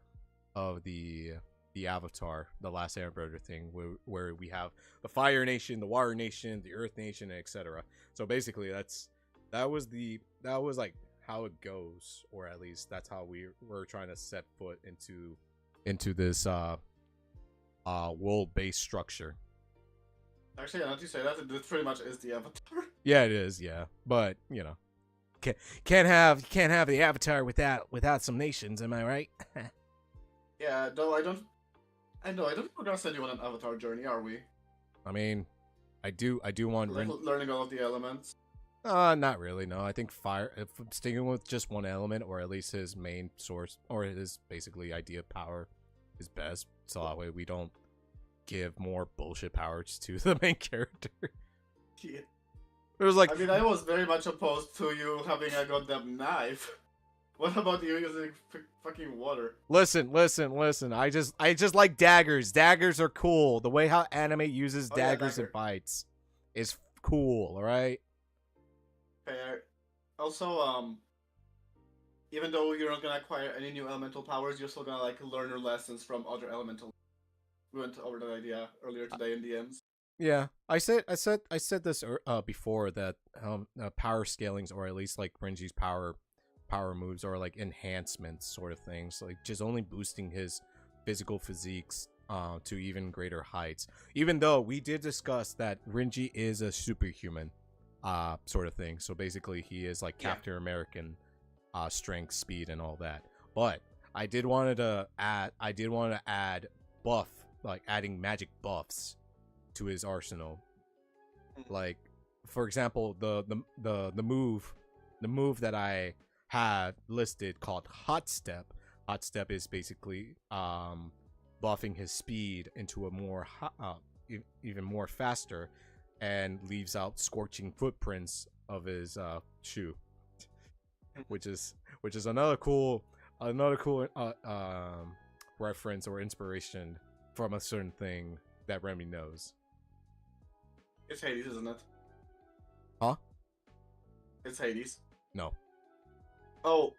the Avatar, the Last Airbender thing, where we have the Fire Nation, the Water Nation, the Earth Nation, etc. So basically, that was like how it goes, or at least that's how we're trying to set foot into this world-based structure. Actually, now that you say that, it pretty much is the Avatar. Yeah, it is. Yeah, but can't have the Avatar without some nations. Am I right? Yeah, though I don't think we're gonna send you on an Avatar journey, are we? I mean, I do want Like learning all of the elements. Not really. No, I think fire. If I'm sticking with just one element, or at least his main source, or his basically idea of power, is best. So that way we don't give more bullshit powers to the main character. Yeah. It was like, I mean, I was very much opposed to you having a goddamn knife. What about you using fucking water? listen. I just like daggers. Daggers are cool. The way how anime uses Oh, yeah, daggers and dagger. bites is cool. All right. Fair. Also, even though you're not gonna acquire any new elemental powers, you're still gonna like learn your lessons from other elemental. We went over that idea earlier today in DMs. Yeah, I said this before that power scalings, or at least like Renji's power moves, or like enhancements sort of things, like just only boosting his physical physiques to even greater heights. Even though we did discuss that Renji is a superhuman sort of thing, so basically he is like Yeah. Captain American strength, speed, and all that. But I did want to add buff, like adding magic buffs to his arsenal. Like, for example, the move that I have listed called Hot Step. Hot Step is basically buffing his speed into a more even more faster, and leaves out scorching footprints of his shoe, which is another cool reference or inspiration from a certain thing that Remy knows. It's Hades, isn't it? Huh? It's Hades. No. Oh.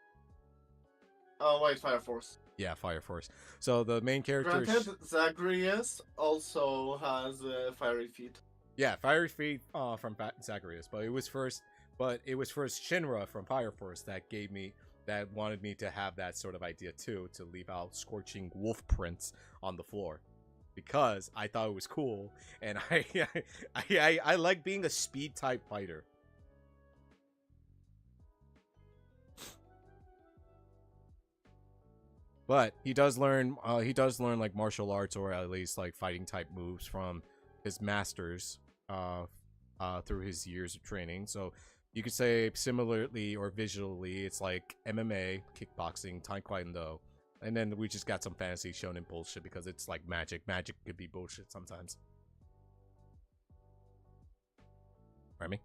Oh wait, Fire Force. Yeah, Fire Force. So the main character. Granted, Zagreus also has fiery feet. Yeah, Fiery Feet from Zacharias, but it was first Shinra from Fire Force that wanted me to have that sort of idea too, to leave out scorching wolf prints on the floor, because I thought it was cool, and I like being a speed type fighter. But he does learn like martial arts, or at least like fighting type moves from his masters through his years of training. So you could say similarly or visually, it's like MMA, kickboxing, taekwondo, and then we just got some fantasy shonen bullshit because it's like magic. Magic could be bullshit sometimes. Remy?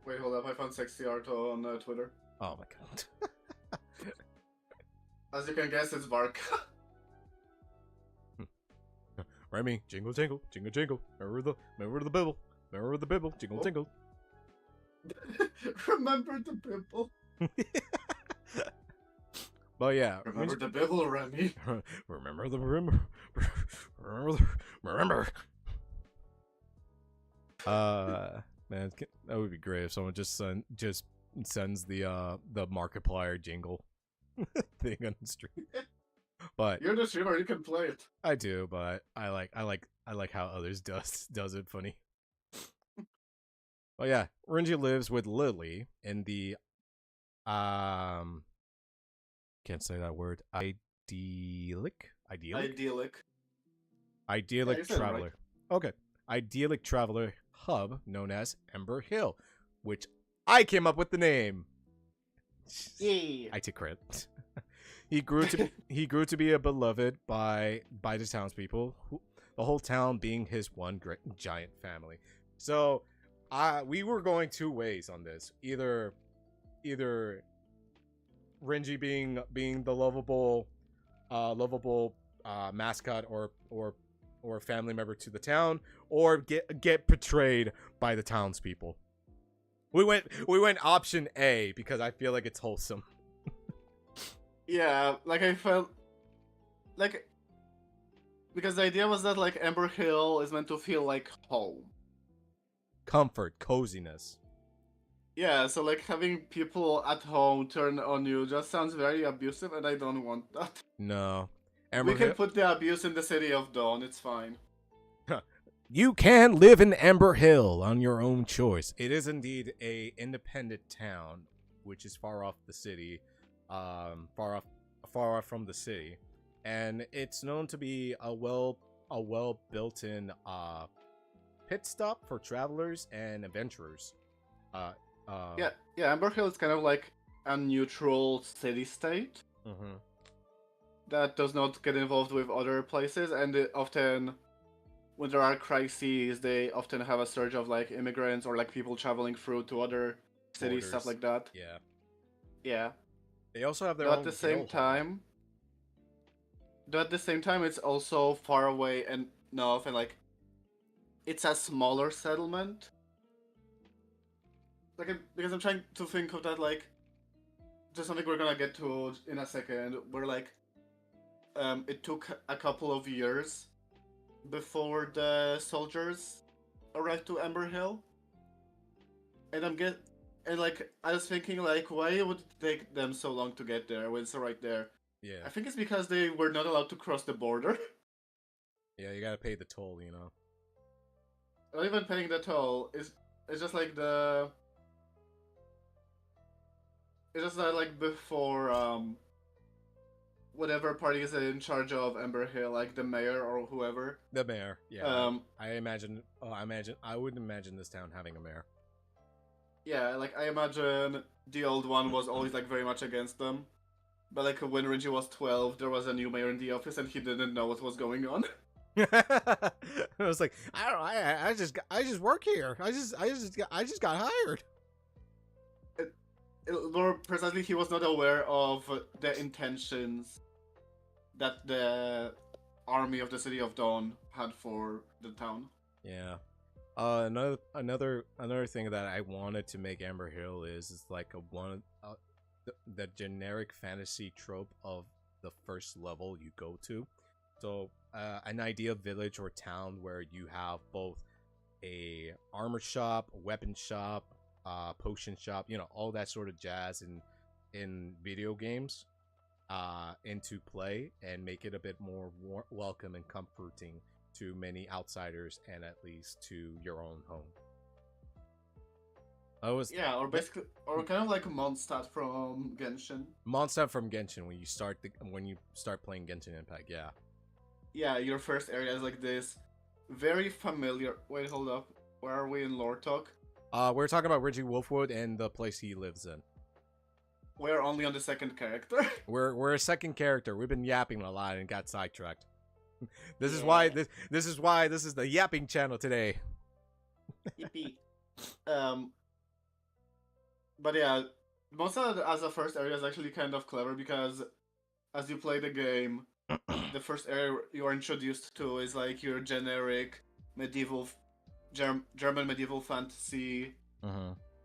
Wait, hold up. I found sexy art on Twitter. Oh my god. As you can guess, it's Vark. Remy, jingle jingle, jingle jingle. Remember the bibble. Remember the bibble, jingle Oh. jingle. Remember the Bibble. But yeah, Remember the Bibble, Remy. remember. Man, that would be great if someone just sends the Markiplier jingle thing on the stream. But You're the streamer, you can play it. I do, but I like how others does it funny. But yeah, Renji lives with Lily in the can't say that word, idyllic Idyllic. idyllic Yeah, you said it right. traveler. Okay, idyllic traveler hub known as Ember Hill, which I came up with the name. Yay. I take credit. He grew to be a beloved by the townspeople, the whole town being his one great giant family. So, we were going two ways on this. Either Renji being the lovable mascot or family member to the town, or get betrayed by the townspeople. We went option A because I feel like it's wholesome. Yeah, like I felt like because the idea was that like Ember Hill is meant to feel like home. Comfort, coziness. Yeah, so like having people at home turn on you just sounds very abusive, and I don't want that. No. Amber We can Hill. put the abuse in the city of Dawn. It's fine. You can live in Amber Hill on your own choice. It is indeed a independent town, which is far off the city, far off from the city, and it's known to be a well built-in pit stop for travelers and adventurers. Yeah, Amber Hill is kind of like a neutral city-state Mm-hmm. that does not get involved with other places, and it often, when there are crises, they often have a surge of like immigrants or like people traveling through to other cities, stuff Borders. like that. Yeah. Yeah, They also have their but own at the same guild hall. time, it's also far away enough, and like it's a smaller settlement. Because I'm trying to think of that, like, just something we're gonna get to in a second, where like it took a couple of years before the soldiers arrived to Amber Hill, and I was thinking, like, why would it take them so long to get there when it's right there? Yeah. I think it's because they were not allowed to cross the border. Yeah, you gotta pay the toll, you know. Not even paying the toll. It's just like it's just that, like, before whatever party is in charge of Amber Hill, like the mayor or whoever. The mayor, yeah. I wouldn't imagine this town having a mayor. Yeah, like I imagine the old one was always like very much against them. But like when Renji was 12, there was a new mayor in the office and he didn't know what was going on. I was like, I don't know, I just work here. I just got hired. More precisely, he was not aware of the intentions that the army of the City of Dawn had for the town. Yeah. Another thing that I wanted to make Amber Hill is like the generic fantasy trope of the first level you go to. So an ideal village or town where you have both a armor shop, a weapon shop, potion shop, you know, all that sort of jazz in video games into play, and make it a bit more welcome and comforting to many outsiders, and at least to your own home. Or basically, or kind of like Mondstadt from Genshin. Mondstadt from Genshin when you start playing Genshin Impact, yeah. Yeah, your first area is like this very familiar. Wait, hold up. Where are we in lore talk? We're talking about Reggie Wolfwood and the place he lives in. We're only on the second character. We're a second character. We've been yapping a lot and got sidetracked. This is why this is the yapping channel today. Yippee. But yeah, Mondstadt as a first area is actually kind of clever because as you play the game, the first area you're introduced to is like your generic medieval German medieval fantasy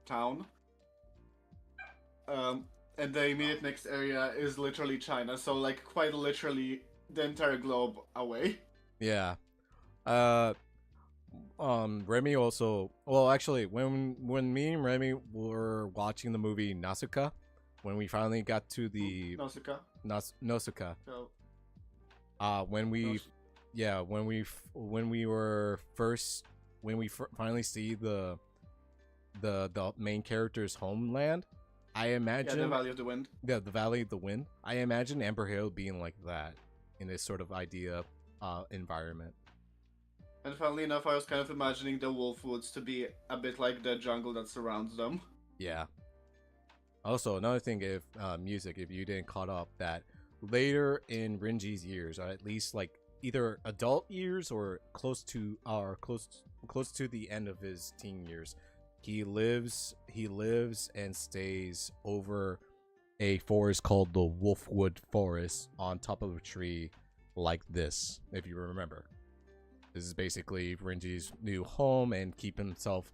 town. And the immediate next area is literally China, so like quite literally the entire globe away. Yeah. Remy also, well, actually, when me and Remy were watching the movie Nausicaa, when we finally got to the Nausicaa, So, when we finally see the main character's homeland, I imagine the Valley of the Wind. Yeah, the Valley of the Wind. I imagine Amber Hill being like that in this sort of idea environment. And funnily enough, I was kind of imagining the Wolfwoods to be a bit like the jungle that surrounds them. Yeah. Also, another thing, if you didn't caught up, that later in Renji's years, or at least like either adult years or close to the end of his teen years, he lives and stays over a forest called the Wolfwood Forest on top of a tree like this, if you remember. This is basically Renji's new home, and keep himself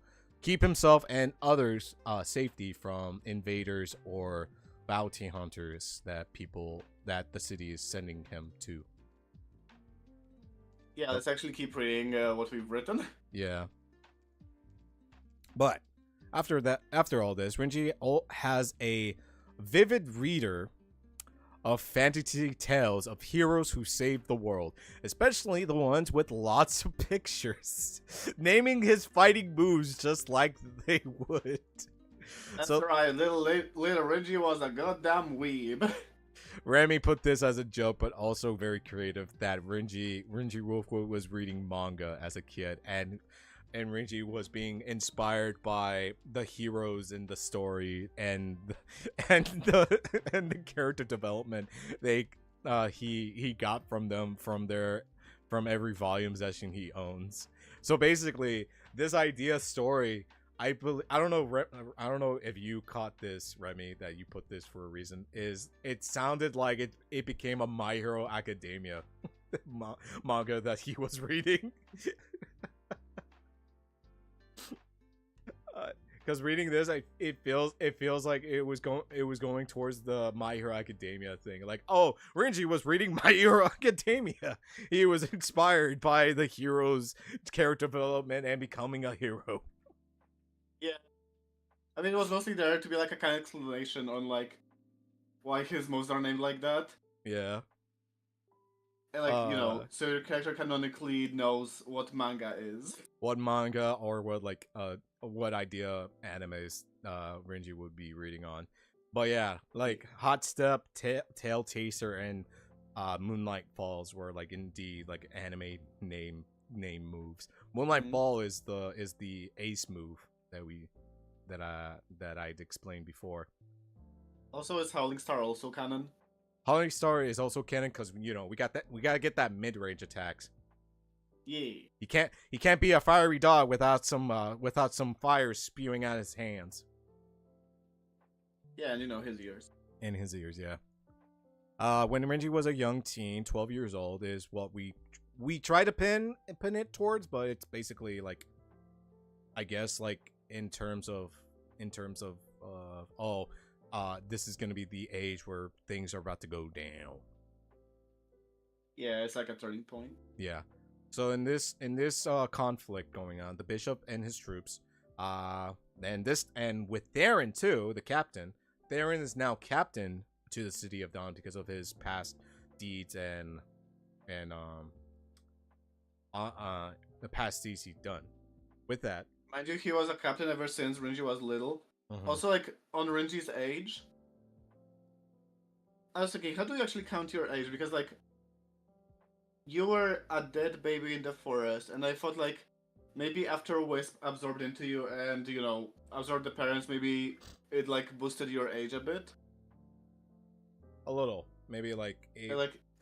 and others safety from invaders or bounty hunters that the city is sending him to. Yeah, let's actually keep reading what we've written. Yeah. But after all this, Renji has a vivid reader of fantasy tales of heroes who saved the world, especially the ones with lots of pictures, naming his fighting moves just like they would. That's So right, little Renji was a goddamn weeb. Remy put this as a joke, but also very creative, that Renji Wolfwood was reading manga as a kid, and Renji was being inspired by the heroes in the story and the character development he got from them from every volume session he owns. So basically, this idea story, I don't know if you caught this, Remy, that you put this for a reason, is it sounded like it became a My Hero Academia manga that he was reading. Because reading this, it feels like it was going towards the My Hero Academia thing. Like, oh, Renji was reading My Hero Academia. He was inspired by the hero's character development and becoming a hero. Yeah. I mean, it was mostly there to be like a kind of explanation on like why his moves are named like that. Yeah. And like, so your character canonically knows what manga is. What manga or what idea animes Renji would be reading on. But yeah, like Hot Step, Tail Chaser, and Moonlight Falls were like indeed like anime name moves. Moonlight Fall is the ace move that I'd explained before. Also, is Howling Star also canon? Howling Star is also canon because we gotta get that mid range attacks. Yeah. He can't be a fiery dog without some fire spewing out his hands. Yeah, and his ears. In his ears, yeah. When Renji was a young teen, 12 years old, is what we try to pin it towards, but it's basically like, I guess, like in terms of this is gonna be the age where things are about to go down. Yeah, it's like a turning point. Yeah. So in this conflict going on, the bishop and his troops, and with Theron too, the captain. Theron is now captain to the City of Dawn because of his past deeds and the past deeds he's done. With that, mind you, he was a captain ever since Renji was little. Mhm. Also, like on Renji's age, I was thinking, how do you actually count your age? Because like, you were a dead baby in the forest, and I thought like maybe after Wisp absorbed into you and absorbed the parents, maybe it like boosted your age a bit. a little, maybe like eight. And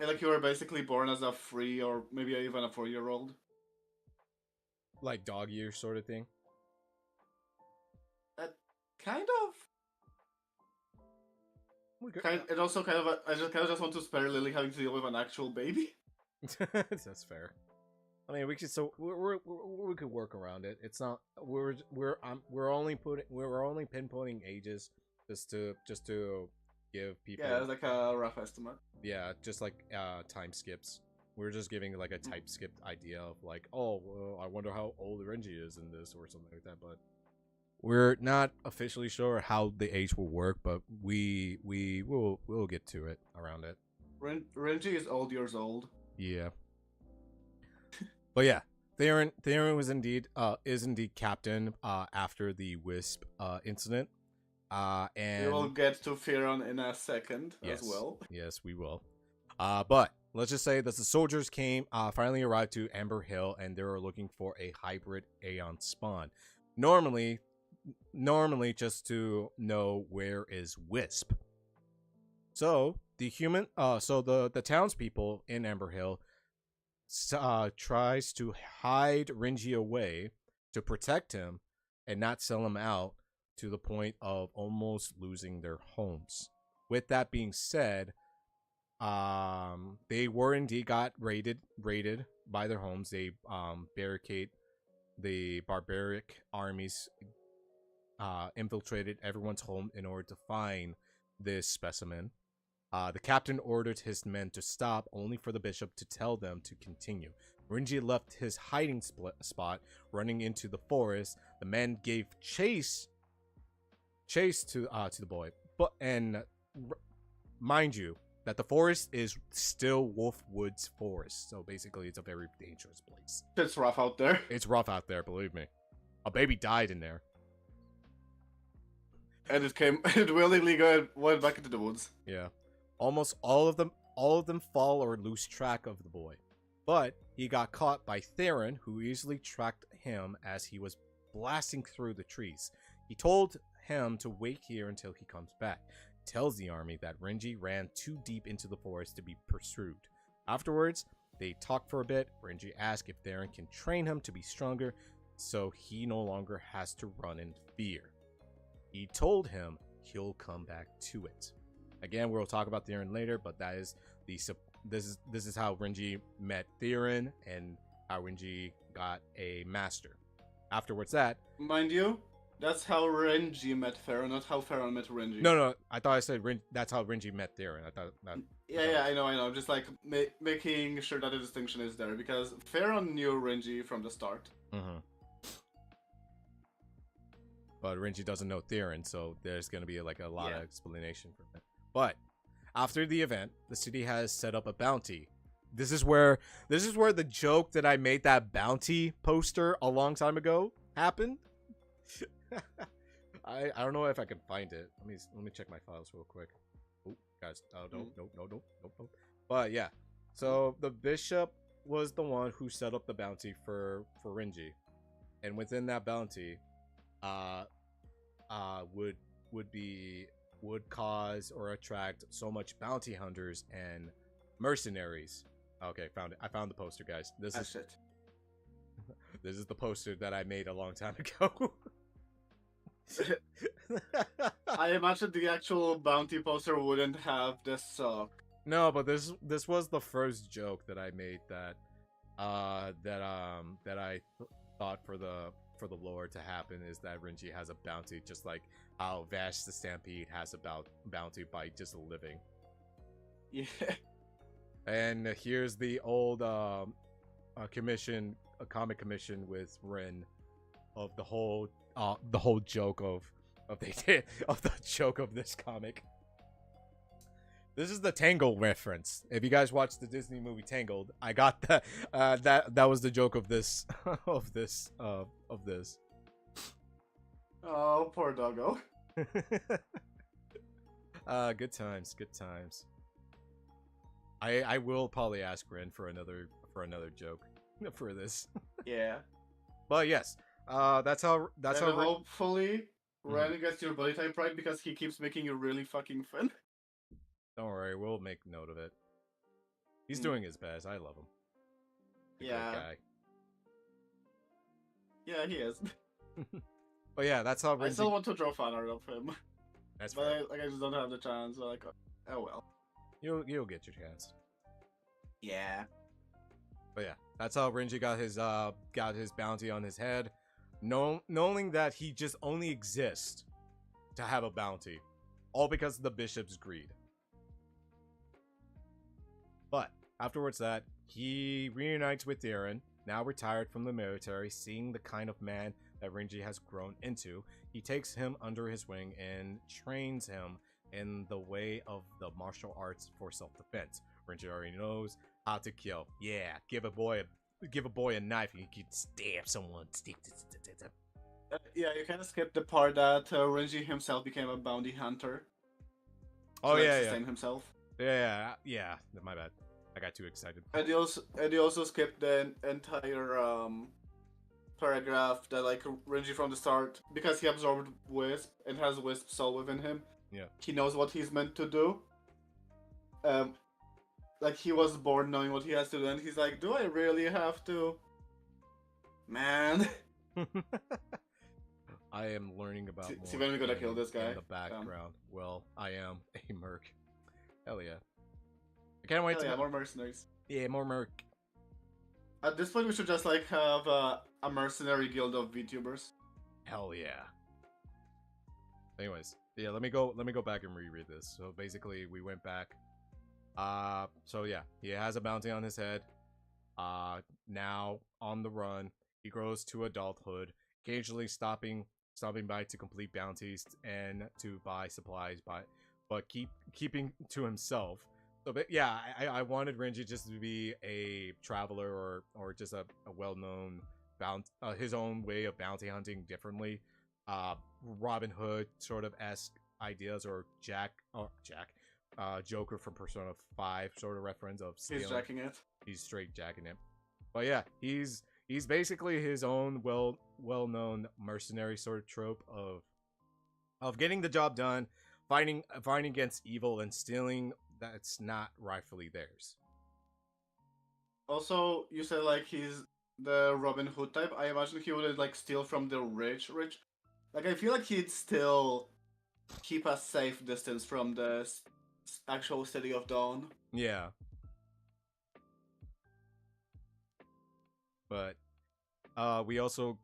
like you were basically born as a 3 or maybe even a 4-year-old. Like dog year sort of thing. Kind of. It also kind of. I just want to spare Lily having to deal with an actual baby. That's fair. I mean, we could work around it. It's not we're only pinpointing ages just to give people. Yeah, it's like a rough estimate. Yeah, just like time skips. We're just giving like a type skip idea of like, oh, well, I wonder how old Renji is in this or something like that. But we're not officially sure how the age will work, but we'll get to it around it. Renji is old years old. Yeah. But yeah, Theron was is indeed captain after the Wisp incident. And we will get to Theron in a second as well. Yes, we will. But let's just say that the soldiers finally arrived to Amber Hill, and they were looking for a hybrid Aeon spawn. Normally just to know where is Wisp. So the townspeople in Amber Hill tries to hide Renji away to protect him and not sell him out to the point of almost losing their homes. With that being said, they were indeed got raided by their homes. They barricade the barbaric armies, infiltrated everyone's home in order to find this specimen. The captain ordered his men to stop, only for the bishop to tell them to continue. Renji left his hiding spot, running into the forest. The men gave chase to the boy, mind you, that the forest is still Wolfwood's forest. So basically, it's a very dangerous place. It's rough out there. It's rough out there, believe me. A baby died in there. And it willingly went back into the woods. Yeah. Almost all of them fall or lose track of the boy. But he got caught by Theron, who easily tracked him as he was blasting through the trees. He told him to wait here until he comes back. He tells the army that Renji ran too deep into the forest to be pursued. Afterwards, they talk for a bit. Renji asks if Theron can train him to be stronger, so he no longer has to run in fear. He told him he'll come back to it. Again, we'll talk about Theron later, but that is this is how Renji met Theron and how Renji got a master. Afterwards, Mind you, that's how Renji met Theron, not how Theron met Renji. No, I thought I said that's how Renji met Theron. I thought that. Yeah, I know. Just like making sure that the distinction is there because Theron knew Renji from the start. Mm-hmm. But Renji doesn't know Theron, so there's gonna be like a lot of explanation for that. But after the event, the city has set up a bounty. This is where the joke that I made that bounty poster a long time ago happened. I don't know if I can find it. Let me check my files real quick. Oh, guys, no. But yeah, so the bishop was the one who set up the bounty for Renji, and within that bounty, would cause or attract so much bounty hunters and mercenaries. Okay, found it. I found the poster, guys. This is the poster that I made a long time ago. I imagine the actual bounty poster wouldn't have this suck. No, but this was the first joke that I made that I thought for the lore to happen is that Renji has a bounty, just like how Vash the Stampede has a bounty by just living. Yeah. And here's the old comic commission with Rin of the whole joke of the joke of this comic. This is the Tangled reference. If you guys watched the Disney movie Tangled, I got that. That was the joke of this of this. Oh, poor doggo. Good times. I will probably ask Ren for another joke for this. Yeah. But yes, that's how hopefully Ren gets your body type right because he keeps making you really fucking fun. Don't worry, we'll make note of it. He's doing his best. I love him. He's a great guy. Yeah, he is. But yeah, that's how. I still want to draw fan art of him. That's but I just don't have the chance. So like, oh well. You'll get your chance. Yeah. But yeah, that's how Renji got his bounty on his head, knowing that he just only exists to have a bounty, all because of the bishop's greed. But afterwards, that he reunites with Theron, now retired from the military, seeing the kind of man that Renji has grown into. He takes him under his wing and trains him in the way of the martial arts for self-defense. Renji already knows how to kill. Yeah, give a boy a knife and he can stab someone. Yeah, you kind of skipped the part that Renji himself became a bounty hunter. Oh to, yeah. sustain himself. Yeah. My bad. I got too excited. And you also skipped the entire paragraph that like Renji from the start, because he absorbed Wisp and has Wisp soul within him. Yeah. He knows what he's meant to do. Like he was born knowing what he has to do, and he's like, "Do I really have to?" Man. I am learning about more. See when we gotta kill this guy in the background. Well, I am a merc. Hell yeah! I can't wait to more mercenaries. Yeah, more merc. At this point, we should just like have a mercenary guild of VTubers. Hell yeah! Anyways, yeah, let me go back and reread this. So basically, we went back. So yeah, he has a bounty on his head. Now on the run, he grows to adulthood, occasionally stopping by to complete bounties and to buy supplies, but keeping to himself. So, but yeah, I wanted Renji just to be a traveler or just a well-known his own way of bounty hunting differently. Robin Hood sort of esque ideas, or Joker from Persona 5 sort of reference of He's stealing. jacking it. He's straight jacking it. But yeah, he's basically his own well-known mercenary sort of trope of getting the job done, fighting against evil and stealing that's not rightfully theirs. Also, you said like he's the Robin Hood type. I imagine he would like steal from the rich. Like I feel like he'd still keep a safe distance from the actual city of Dawn. Yeah. But we also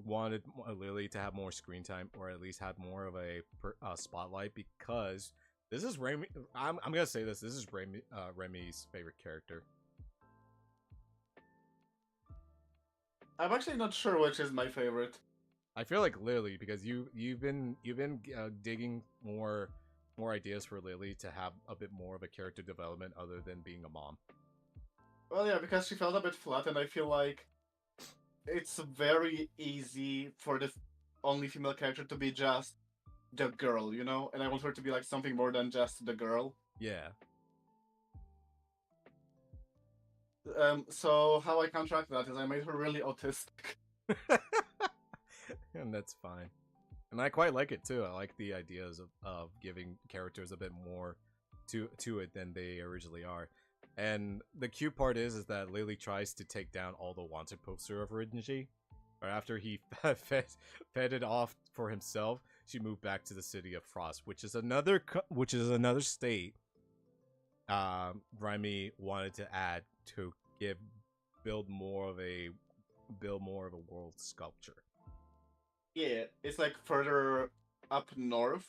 wanted Lily to have more screen time, or at least have more of a spotlight, because this is Remy. I'm gonna say this. This is Remy's favorite character. I'm actually not sure which is my favorite. I feel like Lily, because you've been digging more ideas for Lily to have a bit more of a character development other than being a mom. Well, yeah, because she felt a bit flat, and I feel like it's very easy for the only female character to be just the girl, you know? And I want her to be like something more than just the girl. Yeah. So how I counteract that is I made her really autistic. And that's fine. And I quite like it too. I like the ideas of giving characters a bit more to it than they originally are. And the cute part is that Lily tries to take down all the wanted poster of Renji. But after he fed it off for himself, she moved back to the city of Frost, which is another state Remy wanted to add to build more of a world sculpture. Yeah, it's like further up north,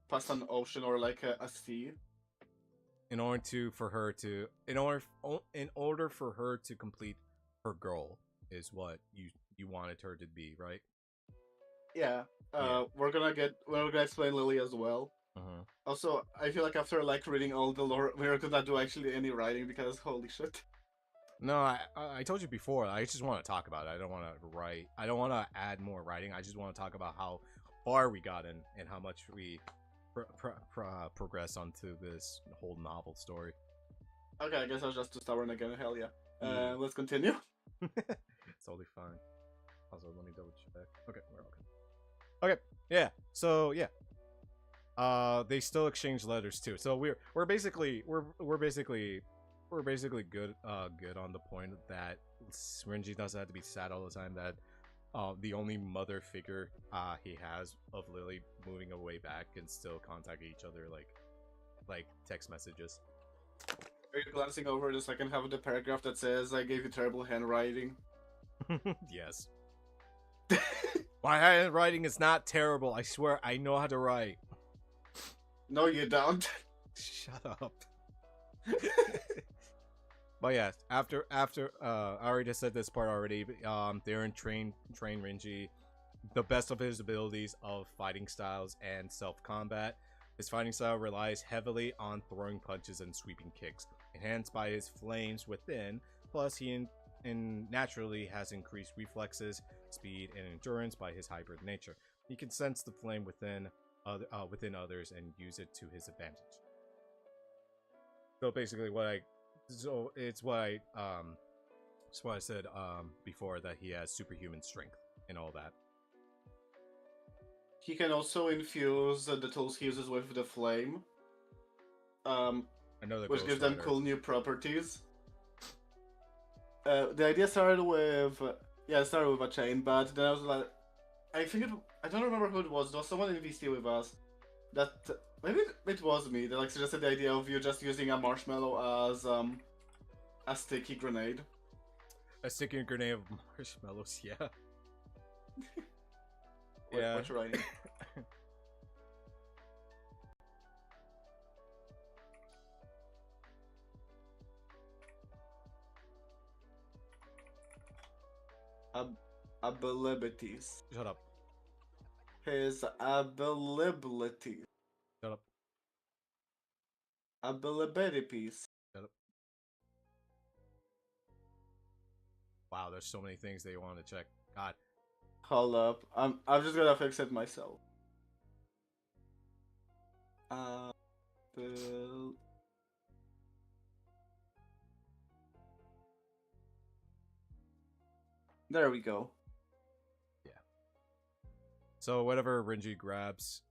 past an ocean or like a sea. In order for her to complete her goal, is what you wanted her to be, right? Yeah. Yeah. We're gonna explain Lily as well. Uh-huh. Also, I feel like after like reading all the lore, we're gonna do actually any writing because holy shit. No, I told you before. I just want to talk about it. I don't want to write. I don't want to add more writing. I just want to talk about how far we got and how much we progress onto this whole novel story. Okay, I guess I was just too stubborn again. Hell yeah. Yeah. Let's continue. It's totally fine. Also, let me double check. Okay, we're okay. Okay, yeah. So yeah, they still exchange letters too. So we're basically good on the point that Renji doesn't have to be sad all the time. That the only mother figure he has of Lily moving away back and still contacting each other like text messages. Are you glancing over the second half of the paragraph that says I gave you terrible handwriting? Yes. My handwriting is not terrible. I swear I know how to write. No, you don't. Shut up. But yeah, after I already said this part already. Darren train Renji the best of his abilities of fighting styles and self-combat. His fighting style relies heavily on throwing punches and sweeping kicks, enhanced by his flames within. Plus, he naturally has increased reflexes, speed, and endurance by his hybrid nature. He can sense the flame within others and use it to his advantage. So basically, it's why I said before that he has superhuman strength and all that. He can also infuse the tools he uses with the flame, which gives them cool new properties. The idea started with a chain, but then I was like, I don't remember who it was. There was someone in VC with us that maybe it was me that like suggested the idea of you just using a marshmallow as a sticky grenade. A sticky grenade of marshmallows, yeah. Yeah. What you writing? Abilities. Shut up. His abilities. Shut up. Ability piece. Wow, there's so many things they want to check. God. Hold up. I'm just gonna fix it myself. The... There we go. So whatever Renji grabs,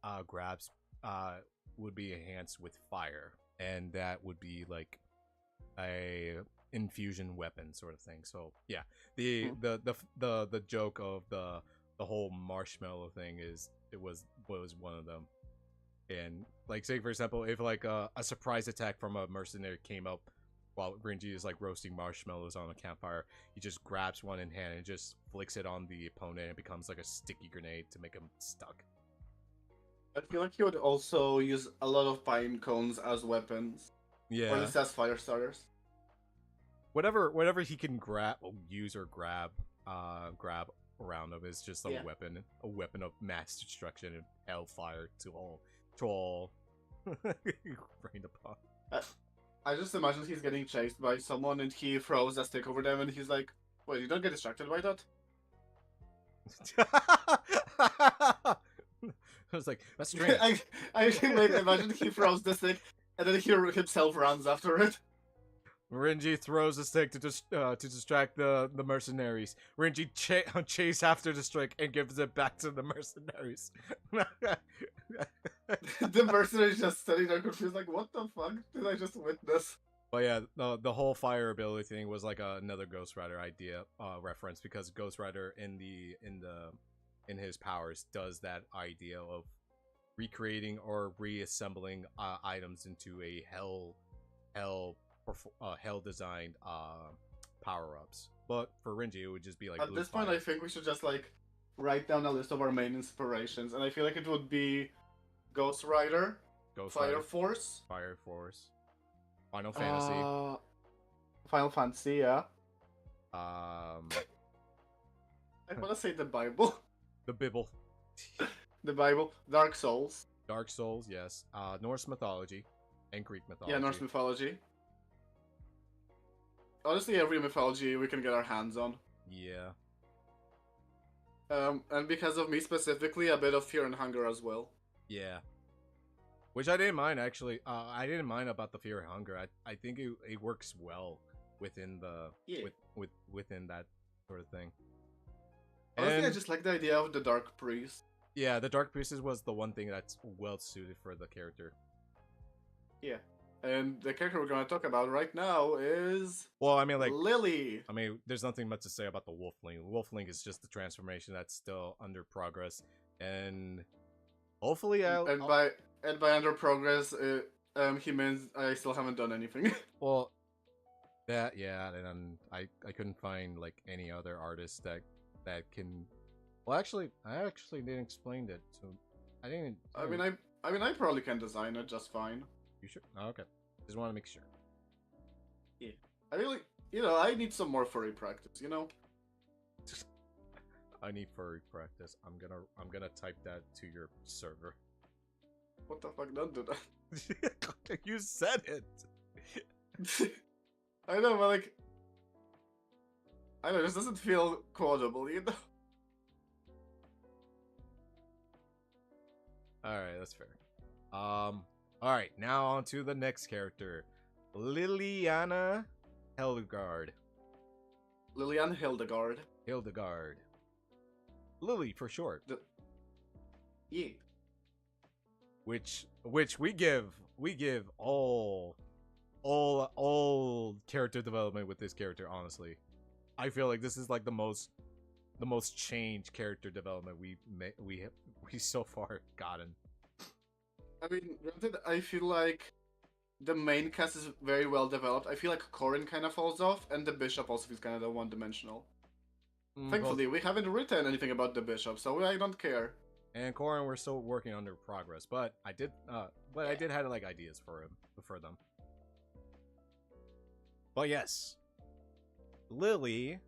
would be enhanced with fire, and that would be like a infusion weapon sort of thing. So yeah, the joke of the whole marshmallow thing is was one of them. And like, say for example, if like a surprise attack from a mercenary came up while Renji is like roasting marshmallows on a campfire, he just grabs one in hand and just flicks it on the opponent, and it becomes like a sticky grenade to make him stuck. I feel like he would also use a lot of pine cones as weapons. Yeah. Or at least as fire starters. Whatever he can use or grab around him is just a weapon of mass destruction and hellfire to all rained upon. I just imagine he's getting chased by someone and he throws a stick over them and he's like, wait, you don't get distracted by that? I was like, that's strange. I can imagine he throws the stick and then he himself runs after it. Renji throws a stick to distract the mercenaries. Renji chase after the stick and gives it back to the mercenaries. The mercenaries just sitting there confused, like, what the fuck did I just witness? But yeah, the whole fire ability thing was like another Ghost Rider idea reference, because Ghost Rider in his powers does that idea of recreating or reassembling items into a hell designed power-ups. But for Renji, it would just be like at this point fire. I think we should just like write down a list of our main inspirations, and I feel like it would be Ghost Rider, Fire Force, Final Fantasy, Final Fantasy, yeah. I want to say the Bible. The Bible, The Bible, Dark Souls, yes, Norse mythology and Greek mythology. yeah, Norse mythology. Honestly, every mythology we can get our hands on. Yeah. And because of me specifically, a bit of Fear and Hunger as well. Yeah. Which I didn't mind, actually. I didn't mind about the Fear and Hunger. I think it works well within the within that sort of thing. Honestly, I just like the idea of the Dark Priest. Yeah, the Dark Priestess was the one thing that's well suited for the character. Yeah. And the character we're going to talk about right now is... Well, I mean, like... Lily! I mean, there's nothing much to say about the Wolfling. Wolfling is just the transformation that's still under progress. And... hopefully by under progress, he means I still haven't done anything. Well, that, yeah, and I couldn't find, like, any other artist that can... Well, actually, I actually didn't explain it, so... I didn't... I mean, I probably can design it just fine. You sure? Oh, okay. Just want to make sure. Yeah. I really... I need some more furry practice, you know? I need furry practice. I'm gonna type that to your server. What the fuck? Don't do that. You said it! I know, but like... I don't know, this doesn't feel quotable, you know? Alright, that's fair. Alright, now on to the next character. Liliana Hildegard. Liliana Hildegard. Hildegard. Lily for short. Yeah. Which we give all character development with this character, honestly. I feel like this is like the most changed character development we so far gotten. I mean, granted, I feel like the main cast is very well developed. I feel like Corin kind of falls off, and the Bishop also feels kind of one-dimensional. Thankfully, we haven't written anything about the Bishop, so I don't care. And Corin, we're still working under progress, but I did have like ideas for them. But yes, Lily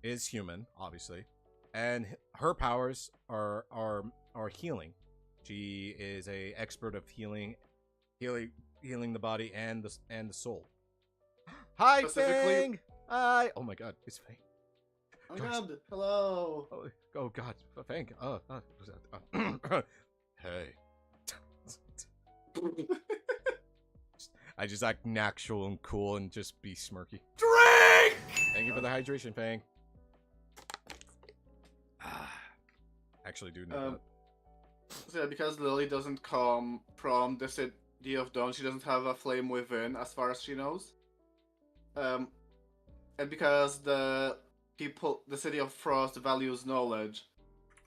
is human, obviously, and her powers are healing. She is a expert of healing healing the body and the soul. Hi, Specifically- Fang. Hi. Oh my God, it's Fang. Oh Guys. god, hello. Oh God, Fang. Hey. I just act natural and cool and just be smirky. Drink! Thank you for the hydration, Fang. Actually, do need that. So yeah, because Lily doesn't come from the city of Dawn, she doesn't have a flame within, as far as she knows. And because the city of Frost values knowledge,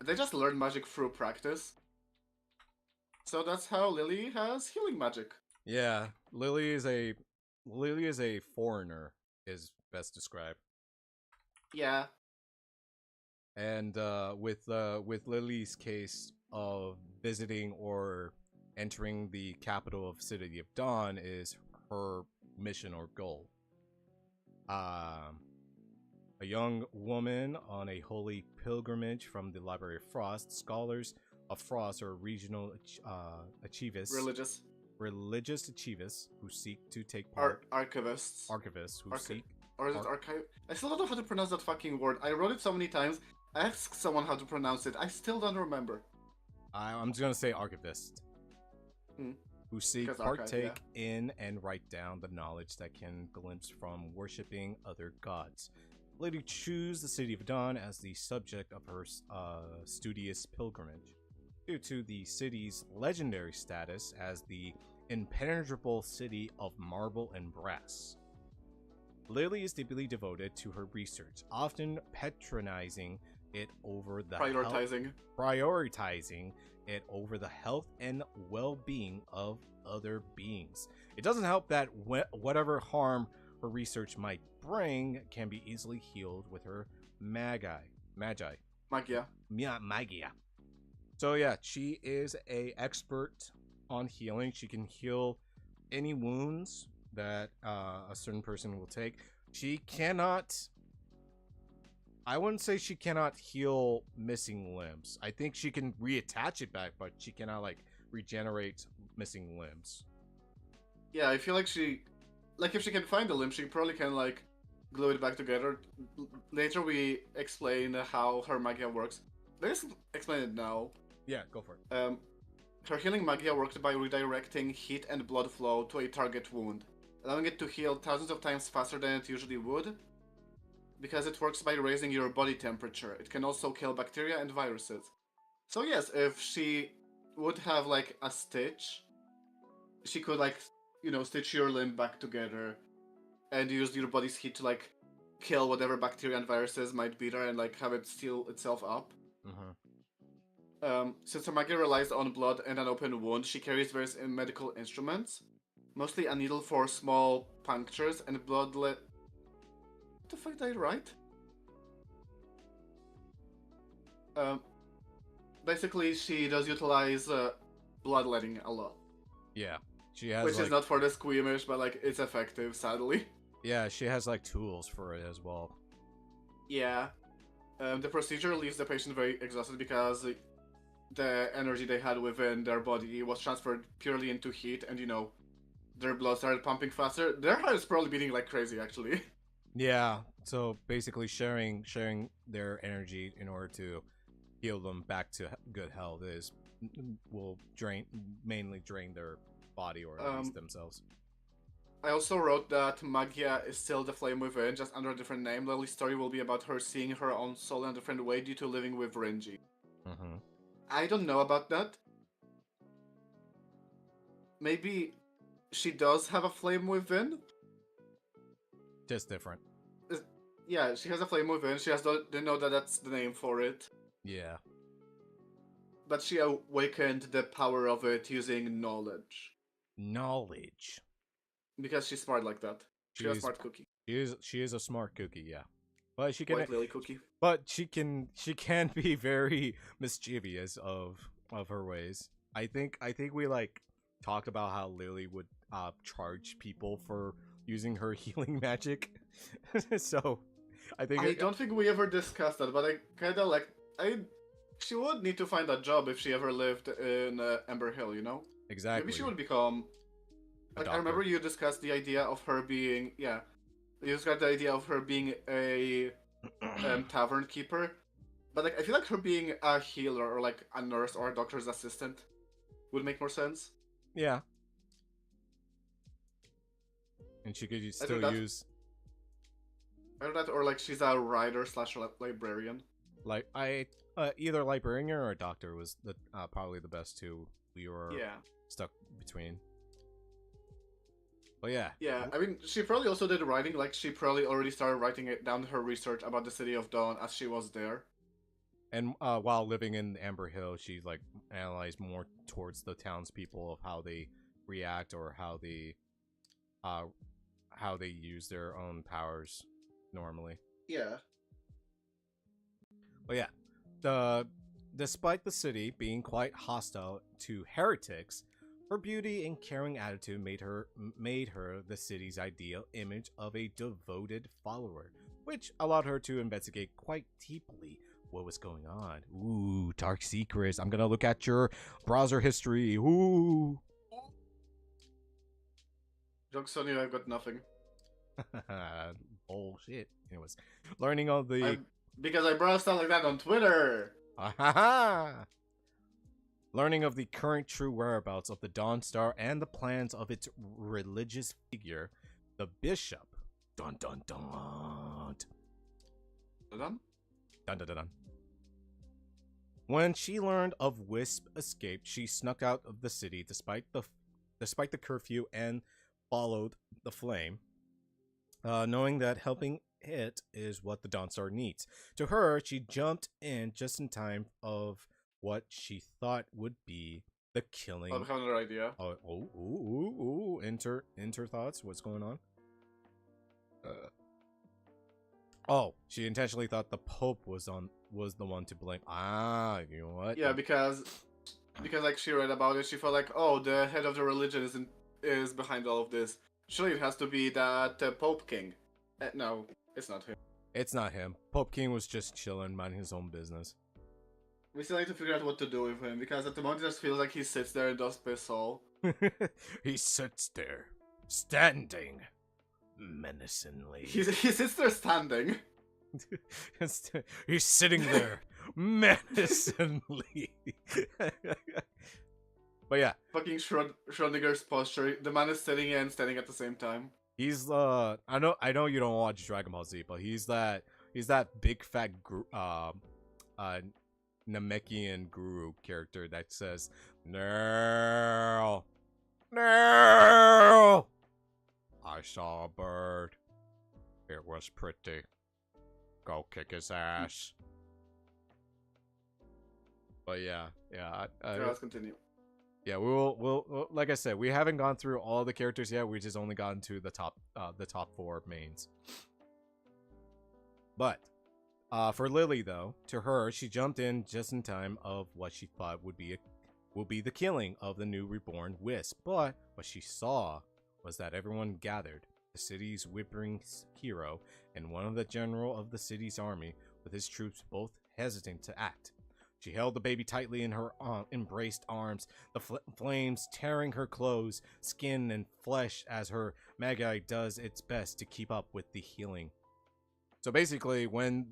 they just learn magic through practice. So that's how Lily has healing magic. Yeah, Lily is a foreigner, is best described. Yeah. And with Lily's case of visiting or entering the capital of City of Dawn is her mission or goal. A young woman on a holy pilgrimage from the Library of Frost. Scholars of Frost are regional archivists, religious archivists who seek to take part. Archivists. Archivists who seek. Or is it archive? I still don't know how to pronounce that fucking word. I wrote it so many times. I asked someone how to pronounce it. I still don't remember. I'm just gonna say archivist. Who seek Because archive, partake in and write down the knowledge that can glimpse from worshipping other gods. Lady choose the City of Dawn as the subject of her studious pilgrimage, due to the city's legendary status as the impenetrable city of marble and brass. Lily is deeply devoted to her research, often patronizing it over the prioritizing it over the health and well-being of other beings. It doesn't help that whatever harm her research might bring can be easily healed with her magia. So yeah, she is a expert on healing. She can heal any wounds that a certain person will take. She cannot, I wouldn't say she cannot heal missing limbs. I think she can reattach it back, but she cannot like regenerate missing limbs. Yeah, I feel like if she can find a limb, she probably can like glue it back together. Later we explain how her magia works. Let's explain it now. Yeah, go for it. Her healing magia works by redirecting heat and blood flow to a target wound, allowing it to heal thousands of times faster than it usually would. Because it works by raising your body temperature. It can also kill bacteria and viruses. So yes, if she would have like a stitch, she could like, stitch your limb back together and use your body's heat to like kill whatever bacteria and viruses might be there and like have it seal itself up. Since her magia relies on blood and an open wound, she carries various medical instruments, mostly a needle for small punctures and What the fuck did I write? Basically, she does utilize bloodletting a lot. Yeah, she has Which is not for the squeamish, but like it's effective, sadly. Yeah, she has like tools for it as well. Yeah. The procedure leaves the patient very exhausted because the energy they had within their body was transferred purely into heat, and their blood started pumping faster. Their heart is probably beating like crazy, actually. Yeah, so basically sharing their energy in order to heal them back to good health will mainly drain their body or at least themselves. I also wrote that Magia is still the flame within, just under a different name. Lily's story will be about her seeing her own soul in a different way due to living with Renji. I don't know about that. Maybe she does have a flame within? Just different. Yeah, she has a flame within. She didn't know that that's the name for it. Yeah. But she awakened the power of it using knowledge. Knowledge. Because she's smart like that. She's a smart cookie. She is a smart cookie, yeah. But she can White Lily cookie. But she can be very mischievous of her ways. I think we like talked about how Lily would charge people for using her healing magic. So I don't think we ever discussed that, but I kind of like she would need to find a job if she ever lived in Ember Hill, Exactly. Maybe she would become Like, I doctor. remember you discussed the idea of her being, yeah, you described the idea of her being a tavern keeper, but like I feel like her being a healer or like a nurse or a doctor's assistant would make more sense. Yeah. And she could still use Either that or like she's a writer slash librarian. like either librarian or a doctor was the probably the best two we were Yeah. stuck between. But yeah. Yeah, I mean, she probably also did writing, like, she probably already started writing it down her research about the City of Dawn as she was there. And while living in Amber Hill, she like analyzed more towards the townspeople of how they react or how they use their own powers normally. Yeah. But yeah, despite the city being quite hostile to heretics, her beauty and caring attitude made her the city's ideal image of a devoted follower, which allowed her to investigate quite deeply what was going on. Ooh, dark secrets. I'm gonna look at your browser history. Ooh. Joke's on you, I've got nothing. Bullshit. Anyways, learning of the Because I browse stuff like that on Twitter. Learning of the current true whereabouts of the Dawn Star and the plans of its religious figure, the Bishop. Dun dun dun. Done? Dun dun dun dun. When she learned of Wisp escaped, she snuck out of the city despite the curfew and followed the flame, knowing that helping it is what the Dawnstar needs. To her, she jumped in just in time of what she thought would be the killing. I have another idea. Enter thoughts. What's going on? Oh, she intentionally thought the Pope was the one to blame. You know what? Yeah, because like she read about it, she felt like, oh, the head of the religion is behind all of this. Surely it has to be that Pope King. No, it's not him. It's not him. Pope King was just chilling, minding his own business. We still need to figure out what to do with him, because at the moment it just feels like he sits there and does piss all. He sits there, standing menacingly. He sits there standing. He's sitting there menacingly. But yeah, Fucking Schrodinger's posture. The man is sitting and standing at the same time. he's I know you don't watch Dragon Ball Z, but he's that big fat Namekian guru character that says no. I saw a bird. It was pretty. Go kick his ass. But yeah. Let's continue. Yeah, we'll like I said, we haven't gone through all the characters yet. We just only gotten to the top 4 mains. But for Lily though, to her, she jumped in just in time of what she thought will be the killing of the new reborn Wisp. But what she saw was that everyone gathered, the city's whipping hero and one of the general of the city's army, with his troops both hesitant to act. She held the baby tightly in her embraced arms, the flames tearing her clothes, skin, and flesh as her Magi does its best to keep up with the healing. So basically, when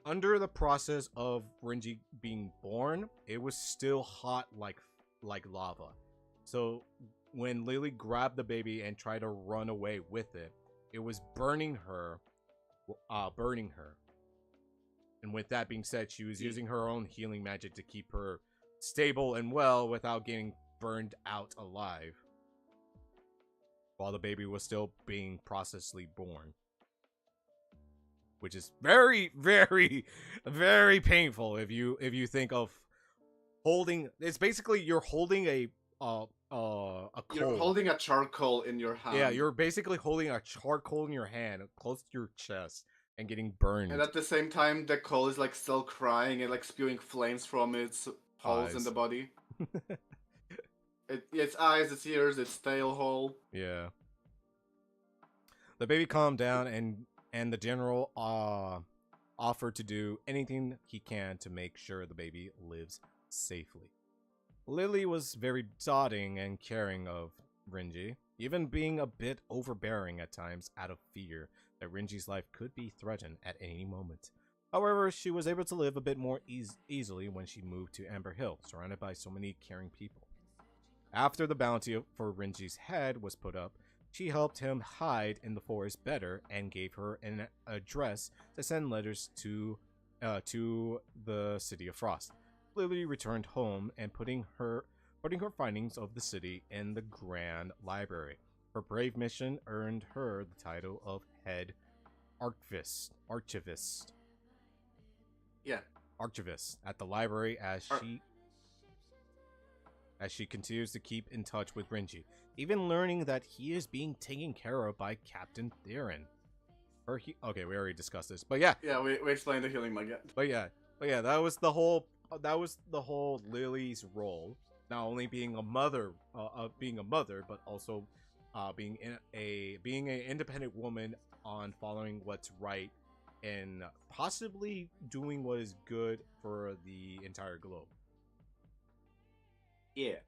under the process of Renji being born, it was still hot like lava. So when Lily grabbed the baby and tried to run away with it, it was burning her. And with that being said, she was using her own healing magic to keep her stable and well without getting burned out alive, while the baby was still being processly born. Which is very, very, very painful if you think of holding. It's basically you're holding a coal. You're holding a charcoal in your hand. Yeah, you're basically holding a charcoal in your hand, close to your chest, and getting burned. And at the same time, the coal is like still crying and like spewing flames from its holes in the body. Its eyes, its ears, its tail hole. Yeah. The baby calmed down, and the general offered to do anything he can to make sure the baby lives safely. Lily was very doting and caring of Renji, even being a bit overbearing at times out of fear that Renji's life could be threatened at any moment. However, she was able to live a bit more easily when she moved to Amber Hill, surrounded by so many caring people. After the bounty for Renji's head was put up, she helped him hide in the forest better and gave her an address to send letters to the City of Frost. Lily returned home and putting her findings of the city in the Grand Library. Her brave mission earned her the title of Head Archivist. Yeah. Archivist at the library as she continues to keep in touch with Renji, even learning that he is being taken care of by Captain Theron. Okay, we already discussed this, but yeah. Yeah, we explained the healing mug. But yeah, that was the whole Lily's role. Not only being a mother, but also being an independent woman on following what's right and possibly doing what is good for the entire globe. Yeah.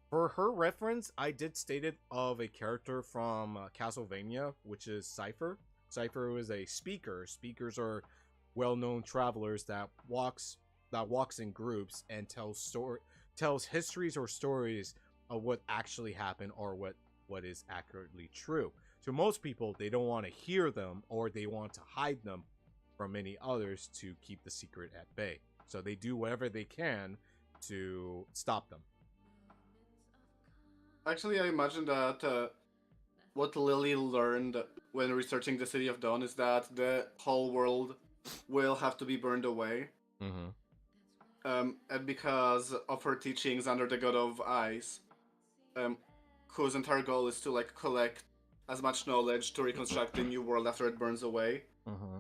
For her reference, I did state it of a character from Castlevania, which is Cypher. Cypher is a speaker. Speakers are well-known travelers that walks in groups and tells histories or stories of what actually happened or what is accurately true. To most people, they don't want to hear them or they want to hide them from many others to keep the secret at bay. So they do whatever they can to stop them. Actually, I imagine that what Lily learned when researching the City of Dawn is that the whole world will have to be burned away. Mm-hmm. And because of her teachings under the God of Ice, whose entire goal is to like collect as much knowledge to reconstruct the new world after it burns away. Mm-hmm.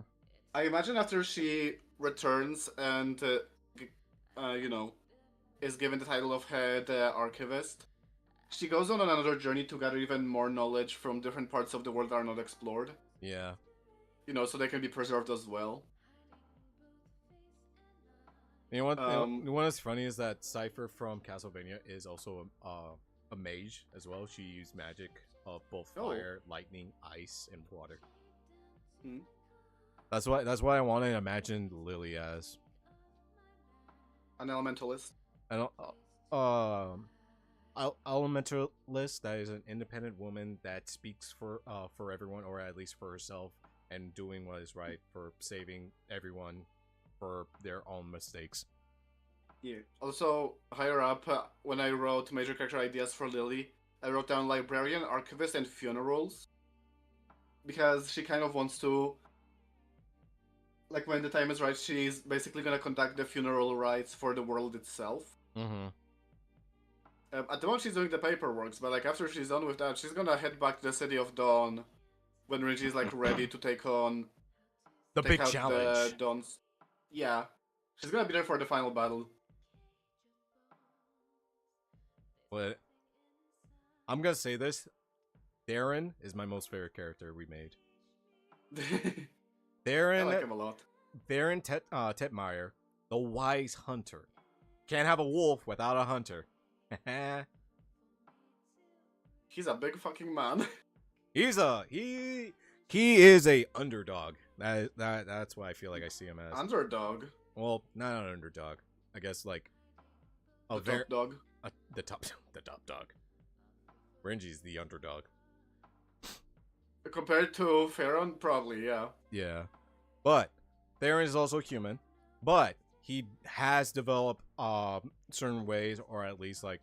I imagine after she returns and is given the title of head archivist, she goes on another journey to gather even more knowledge from different parts of the world that are not explored. Yeah. So they can be preserved as well. You know what's funny is that Cypher from Castlevania is also a mage as well. She used magic of both fire, lightning, ice, and water. Hmm. That's why I want to imagine Lily as An elementalist. Elementalist that is an independent woman that speaks for everyone, or at least for herself, and doing what is right for saving everyone for their own mistakes. Yeah. Also, higher up, when I wrote major character ideas for Lily, I wrote down librarian, archivist, and funerals. Because she kind of wants to, like, when the time is right, she's basically gonna conduct the funeral rites for the world itself. Mm-hmm. At the moment, she's doing the paperwork, but, like, after she's done with that, she's gonna head back to the City of Dawn when Renji's, like, ready to take big challenge. The Dawn's... Yeah. She's gonna be there for the final battle. But I'm gonna say this: Theron is my most favorite character we made. I like him a lot. Theron Tetmeyer, the wise hunter. Can't have a wolf without a hunter. He's a big fucking man. He is a underdog. That's why I feel like I see him as Underdog. well, not an underdog. I guess like Top dog. the top dog. Renji's the underdog. Compared to Pharaoh, probably, yeah. Yeah, but Theron is also human, but he has developed certain ways, or at least like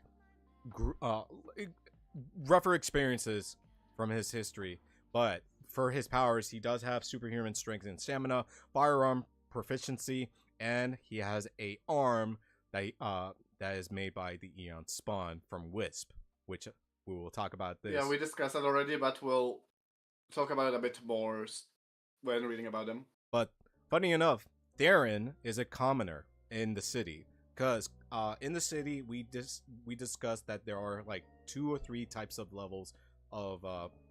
rougher experiences from his history. But for his powers, he does have superhuman strength and stamina, firearm proficiency, and he has a arm that is made by the Eon Spawn from Wisp, which we will talk about this. Yeah, we discussed that already, but we'll talk about it a bit more when reading about them. But funny enough, Theron is a commoner in the city, because in the city we discussed that there are like 2 or 3 types of levels of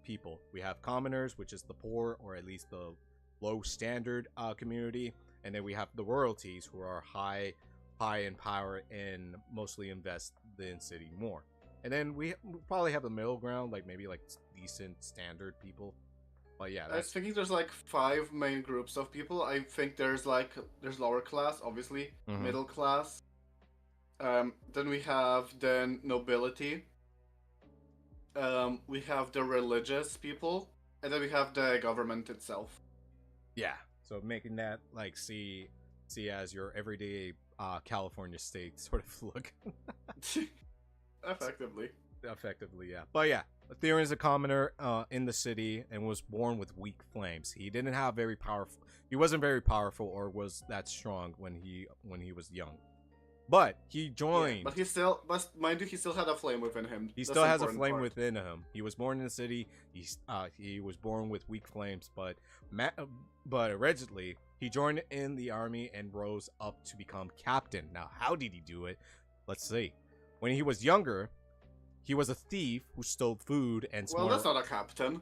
people. We have commoners, which is the poor, or at least the low standard community, and then we have the royalties, who are high in power and mostly invest in city more. And then we'll probably have the middle ground, like maybe like decent standard people. But yeah, I was thinking there's like 5 main groups of people. I think there's lower class, obviously, Mhm. middle class. Then we have the nobility. We have the religious people, and then we have the government itself. Yeah. So making that like see as your everyday California state sort of look. Effectively. Effectively, yeah. But yeah, Theron is a commoner in the city and was born with weak flames. He didn't have very powerful. He wasn't very powerful or was that strong when he was young. But he joined. Yeah, but mind you, he still had a flame within him. He That's still the has a important flame part. within him. He was born in the city. He was born with weak flames, but allegedly he joined in the army and rose up to become captain. Now, how did he do it? Let's see. When he was younger, he was a thief who stole food and Well, smart. that's not a captain.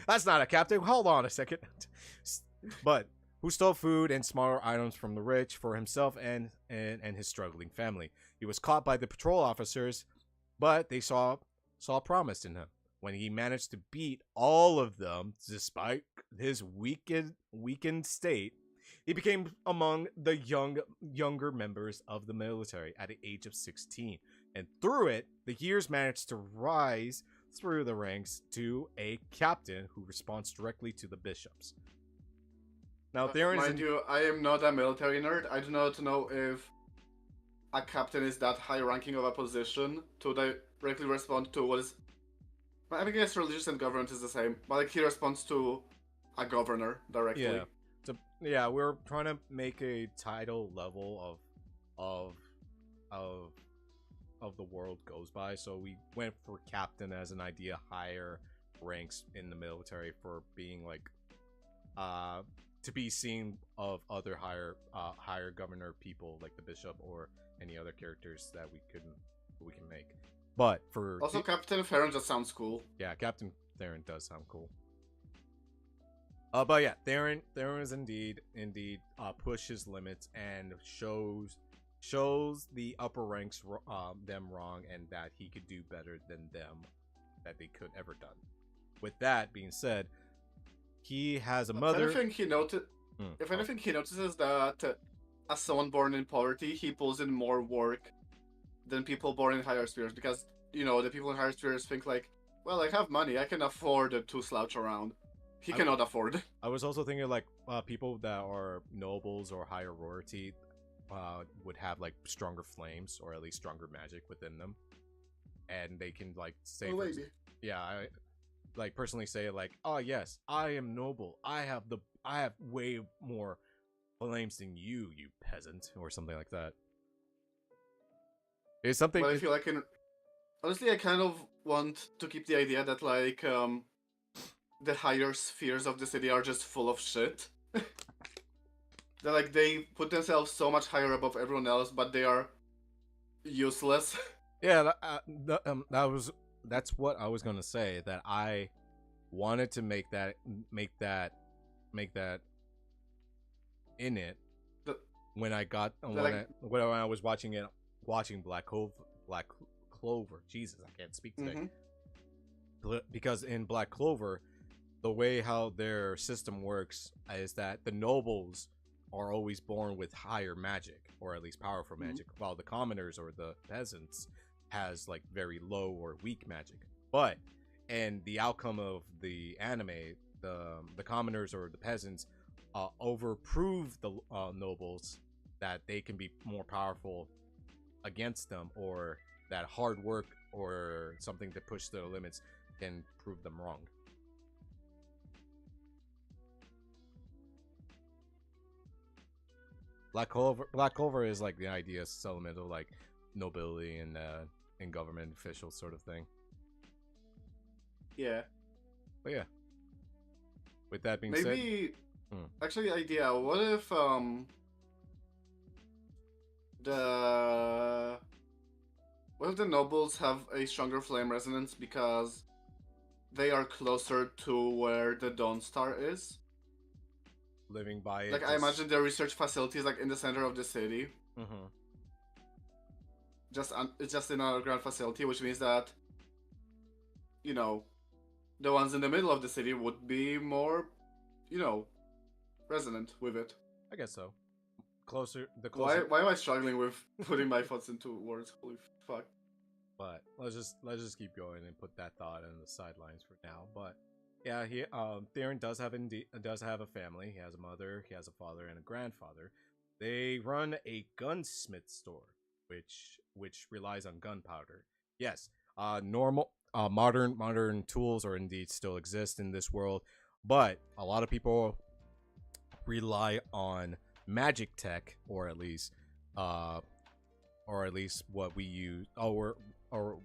That's not a captain. Hold on a second. But who stole food and smaller items from the rich for himself and his struggling family. He was caught by the patrol officers, but they saw promise in him. When he managed to beat all of them, despite his weakened state, he became among the younger members of the military at the age of 16. And through it, the years managed to rise through the ranks to a captain who responds directly to the bishops. Now, Theron is Mind you, I am not a military nerd. I do not know if a captain is that high ranking of a position to directly respond to what is. I guess religious and government is the same, but like he responds to a governor directly. Yeah. So yeah, we're trying to make a title level of the world goes by. So we went for captain as an idea, higher ranks in the military for being like to be seen of other higher governor people like the bishop or any other characters that we can make. But for Also, Captain Farron just sounds cool. yeah, Captain Theron does sound cool. But yeah, Theron is indeed push his limits and shows the upper ranks them wrong and that he could do better than them that they could ever done. With that being said, he has a mother. If anything, he notices that as someone born in poverty, he pulls in more work than people born in higher spheres because, you know, the people in higher spheres think like, well, I have money, I can afford to slouch around. He cannot afford. I was also thinking like people that are nobles or higher royalty would have like stronger flames or at least stronger magic within them, and they can like say, yeah, I like personally say like, oh yes, I am noble. I have way more flames than you peasant, or something like that. It's something. But I feel like honestly, I kind of want to keep the idea that like the higher spheres of the city are just full of shit. That like they put themselves so much higher above everyone else, but they are useless. Yeah, that's what I was gonna say. That I wanted to make that in it when I was watching Black Clover. Jesus, I can't speak today. Because in Black Clover, the way how their system works is that the nobles are always born with higher magic, or at least powerful magic, while the commoners or the peasants has like very low or weak magic. But and the outcome of the anime, the commoners or the peasants overprove the nobles that they can be more powerful against them, or that hard work or something to push their limits can prove them wrong. Black Clover is like the idea element of like nobility and government officials sort of thing. Yeah. But yeah. With that being said, actually, idea. What if the nobles have a stronger flame resonance because they are closer to where the Dawn Star is? living by it. Like, I imagine their research facilities like in the center of the city. it's just in our grand facility, which means that, you know, the ones in the middle of the city would be more, you know, resonant with it. I guess so. The Why closer. why am I struggling with putting my thoughts into words? Holy fuck. But let's just keep going and put that thought on the sidelines for now. But yeah, Theron does have a family. He has a mother, he has a father, and a grandfather. They run a gunsmith store, which relies on gunpowder. Yes, modern tools are indeed still exist in this world, but a lot of people rely on magic tech, or at least what we use, or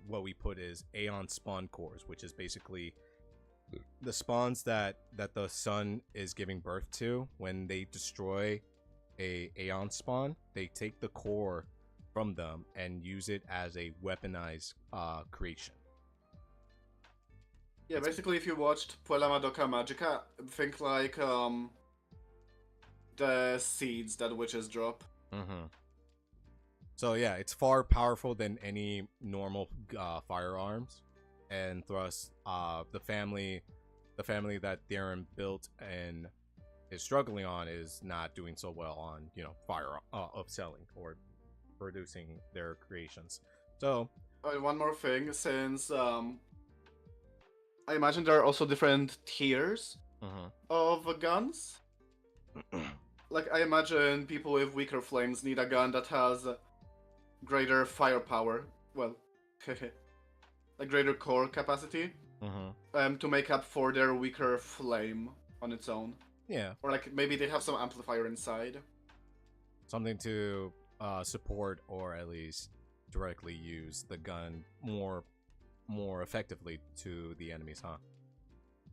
what we put is Aeon spawn cores, which is basically the spawns that the sun is giving birth to. When they destroy a Aeon spawn, they take the core from them and use it as a weaponized creation. Yeah, basically, if you watched Puella Madoka Magica, think like the seeds that witches drop. Mm-hmm. So yeah, it's far powerful than any normal firearms, and thus the family that Theron built and is struggling on is not doing so well on, you know, of selling or producing their creations. So One more thing, since I imagine there are also different tiers of guns. Like, I imagine people with weaker flames need a gun that has greater firepower. Well, like greater core capacity to make up for their weaker flame on its own. yeah, Or like maybe they have some amplifier inside. something to support or at least directly use the gun more effectively to the enemies, huh?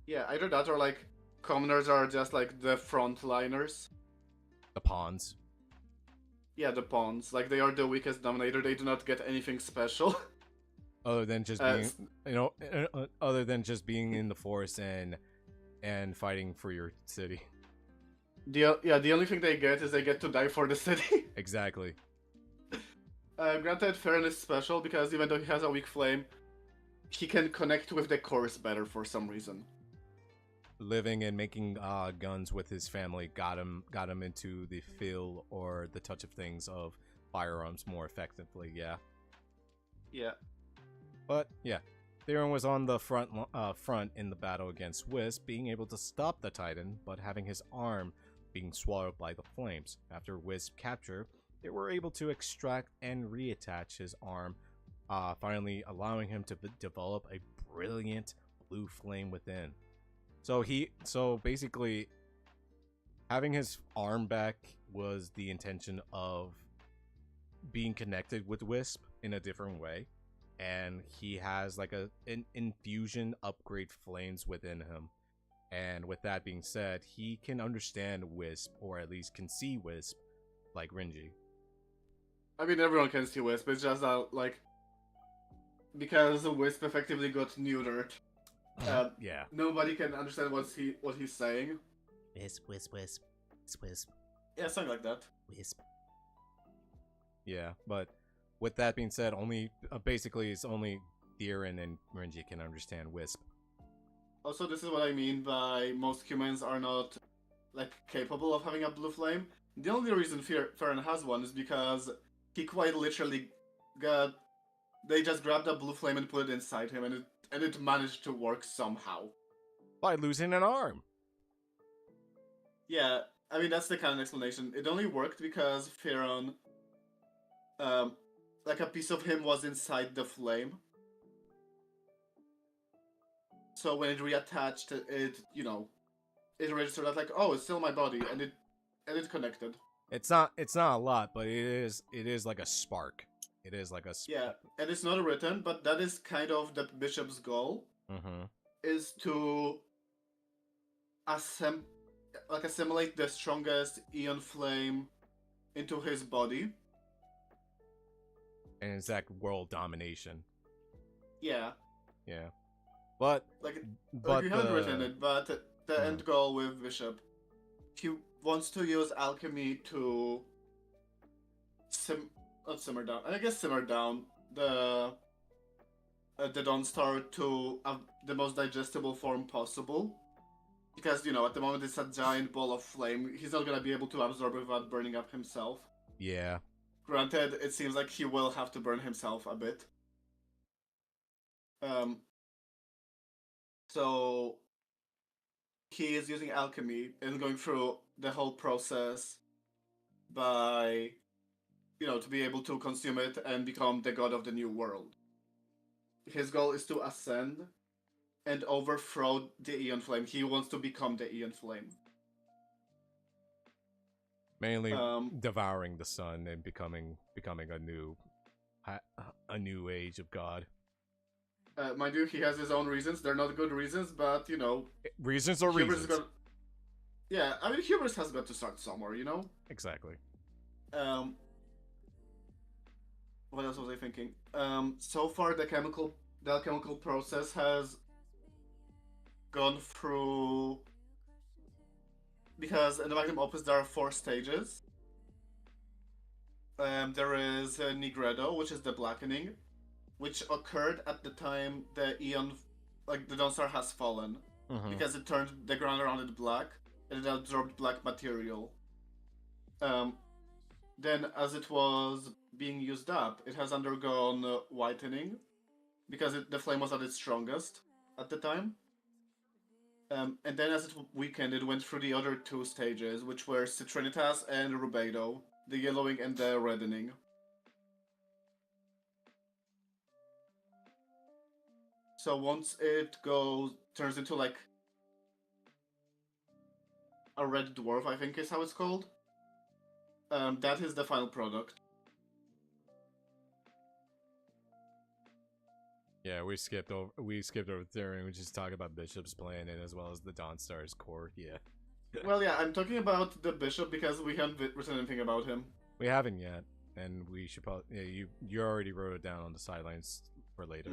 Yeah, either that or like commoners are just like the frontliners. The pawns. Yeah, the pawns. Like they are the weakest dominator. They do not get anything special. Other than just being, other than just being in the forest and fighting for your city. The only thing they get is they get to die for the city. Exactly. Granted, Farron is special because even though he has a weak flame, he can connect with the cores better for some reason. Living and making guns with his family got him into the feel or the touch of things of firearms more effectively. Yeah. Yeah. But yeah, Theron was on the front in the battle against Wisp, being able to stop the Titan, but having his arm being swallowed by the flames. After Wisp capture, they were able to extract and reattach his arm, finally allowing him to develop a brilliant blue flame within. So basically, having his arm back was the intention of being connected with Wisp in a different way. And he has like an infusion upgrade flames within him. And with that being said, he can understand Wisp, or at least can see Wisp, like Renji. I mean, everyone can see Wisp. It's just that, like, because Wisp effectively got neutered. Yeah. Nobody can understand what he's saying. Wisp, Wisp, Wisp, Wisp. Yeah, something like that. Wisp. Yeah, but with that being said, basically it's only Theron and Renji can understand Wisp. Also, this is what I mean by most humans are not, like, capable of having a blue flame. The only reason Farron has one is because he quite literally they just grabbed a blue flame and put it inside him, and it managed to work somehow. By losing an arm. Yeah, I mean, that's the kind of explanation. It only worked because Farron, like a piece of him was inside the flame. So when it reattached, it registered as like, oh, it's still my body, and it connected. It's not a lot, but it is like a spark. It is like a Yeah, and it's not written, but that is kind of the bishop's goal, is to assimilate the strongest Aeon flame into his body. And it's that world domination. Yeah. Yeah. But you haven't written it, but the end goal with Bishop, he wants to use alchemy to not simmer down. I guess simmer down the Dawnstar to the most digestible form possible. Because, you know, at the moment it's a giant ball of flame. He's not gonna be able to absorb it without burning up himself. Yeah. Granted, it seems like he will have to burn himself a bit. So he is using alchemy and going through the whole process by, you know, to be able to consume it and become the god of the new world. His goal is to ascend and overthrow the Aeon Flame. He wants to become the Aeon Flame. Mainly devouring the sun and becoming a new age of god. Mind you, he has his own reasons. They're not good reasons, but, you know... Reasons are Hubris reasons. Yeah, I mean, hubris has got to start somewhere, you know? Exactly. What else was I thinking? So far, the alchemical process has gone through... Because in the Magnum Opus, there are 4 stages. There is Nigredo, which is the blackening, which occurred at the time the Aeon, like the Dawnstar has fallen, because it turned the ground around it black, and it absorbed black material. Then, as it was being used up, it has undergone whitening, because the flame was at its strongest at the time. And then, as it weakened, it went through the other 2 stages, which were Citrinitas and Rubedo, the yellowing and the reddening. So once it turns into like a red dwarf, I think is how it's called. That is the final product. Yeah, we skipped over there and we just talked about Bishop's planet as well as the Dawnstar's core. Yeah. Well, yeah, I'm talking about the Bishop because we haven't written anything about him. We haven't yet, and we should probably. Yeah, you already wrote it down on the sidelines for later.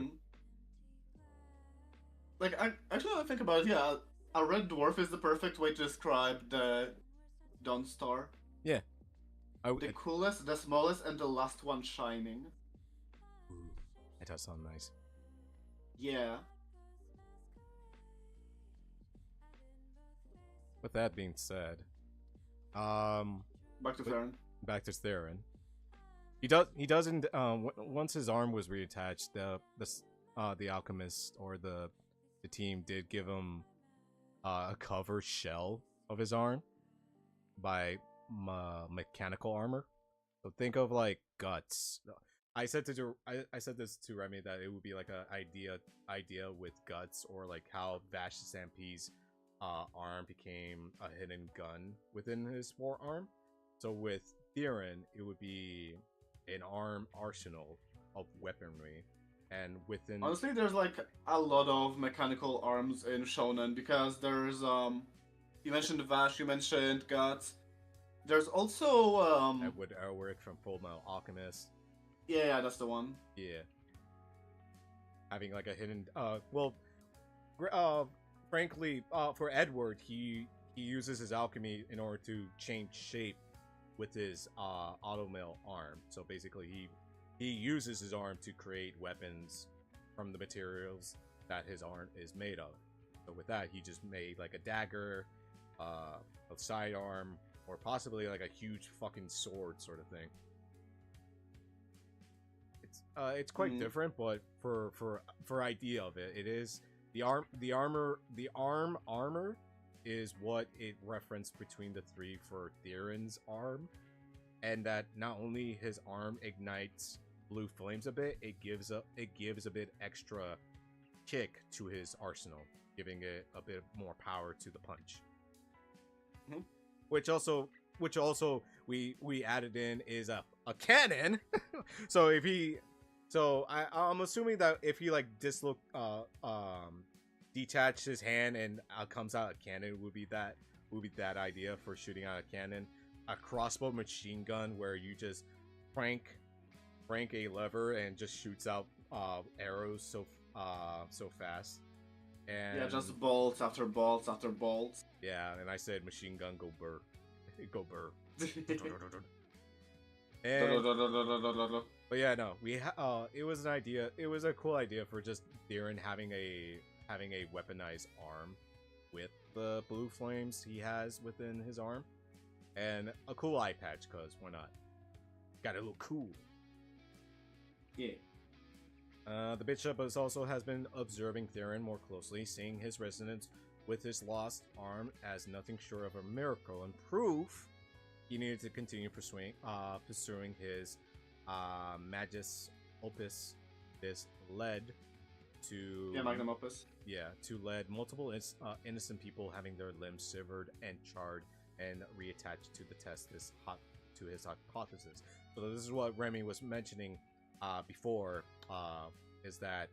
Like, actually, I think about it. Yeah, a red dwarf is the perfect way to describe the Dawnstar. Yeah. The coolest, the smallest, and the last one shining. Ooh, that does sound nice. Yeah. With that being said, Back to Theron. Back to Theron. He doesn't. Once his arm was reattached, the alchemist or the team did give him a cover shell of his arm by mechanical armor. So think of like guts. I said this to Remy that it would be like a idea with guts, or like how Vash Stampede's arm became a hidden gun within his forearm. So with Theron, it would be an arsenal of weaponry, and within honestly, there's like a lot of mechanical arms in Shonen because there's you mentioned Vash, you mentioned Guts. There's also Edward Elric from Full Metal Alchemist. Yeah, that's the one. Yeah. Having like a hidden frankly, for Edward, he uses his alchemy in order to change shape with his automail arm. So basically he uses his arm to create weapons from the materials that his arm is made of. So with that, he just made like a dagger, a sidearm, or possibly like a huge fucking sword sort of thing. It's quite different, but for idea of it, it is the armor is what it referenced between the 3 for Theron's arm, and that not only his arm ignites blue flames a bit, it gives a bit extra kick to his arsenal, giving it a bit more power to the punch. Which also we added in is a cannon. I'm assuming that if he like detach his hand and comes out a cannon, would be that idea for shooting out a cannon. A crossbow machine gun where you just crank a lever and just shoots out arrows so fast. And yeah, just bolts after bolts after bolts. Yeah, and I said machine gun, go burr. Go burr. And but yeah, no, it was an idea. It was a cool idea for just Theron having a weaponized arm with the blue flames he has within his arm, and a cool eye patch. Cause why not? Got to look cool. Yeah. The bishop has been observing Theron more closely, seeing his resonance with his lost arm as nothing short of a miracle and proof he needed to continue pursuing his magus opus. This led to Magnum opus. To lead multiple innocent people having their limbs severed and charred and reattached to the test to his hypothesis. So this is what Remy was mentioning before, is that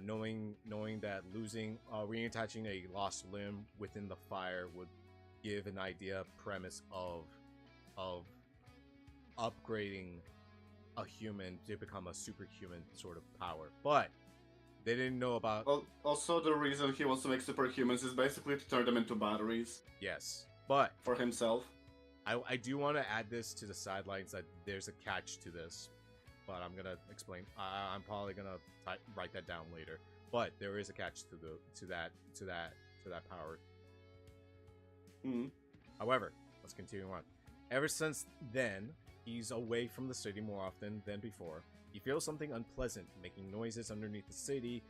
knowing that losing reattaching a lost limb within the fire would give an idea premise of upgrading a human to become a superhuman sort of power, but they didn't know about. Well, also the reason he wants to make superhumans is basically to turn them into batteries. Yes, but for himself. I do want to add this to the sidelines that there's a catch to this, but I'm gonna explain. I'm probably gonna write that down later. But there is a catch to that power. Mm. However, let's continue on. Ever since then, he's away from the city more often than before. He feels something unpleasant, making noises underneath the city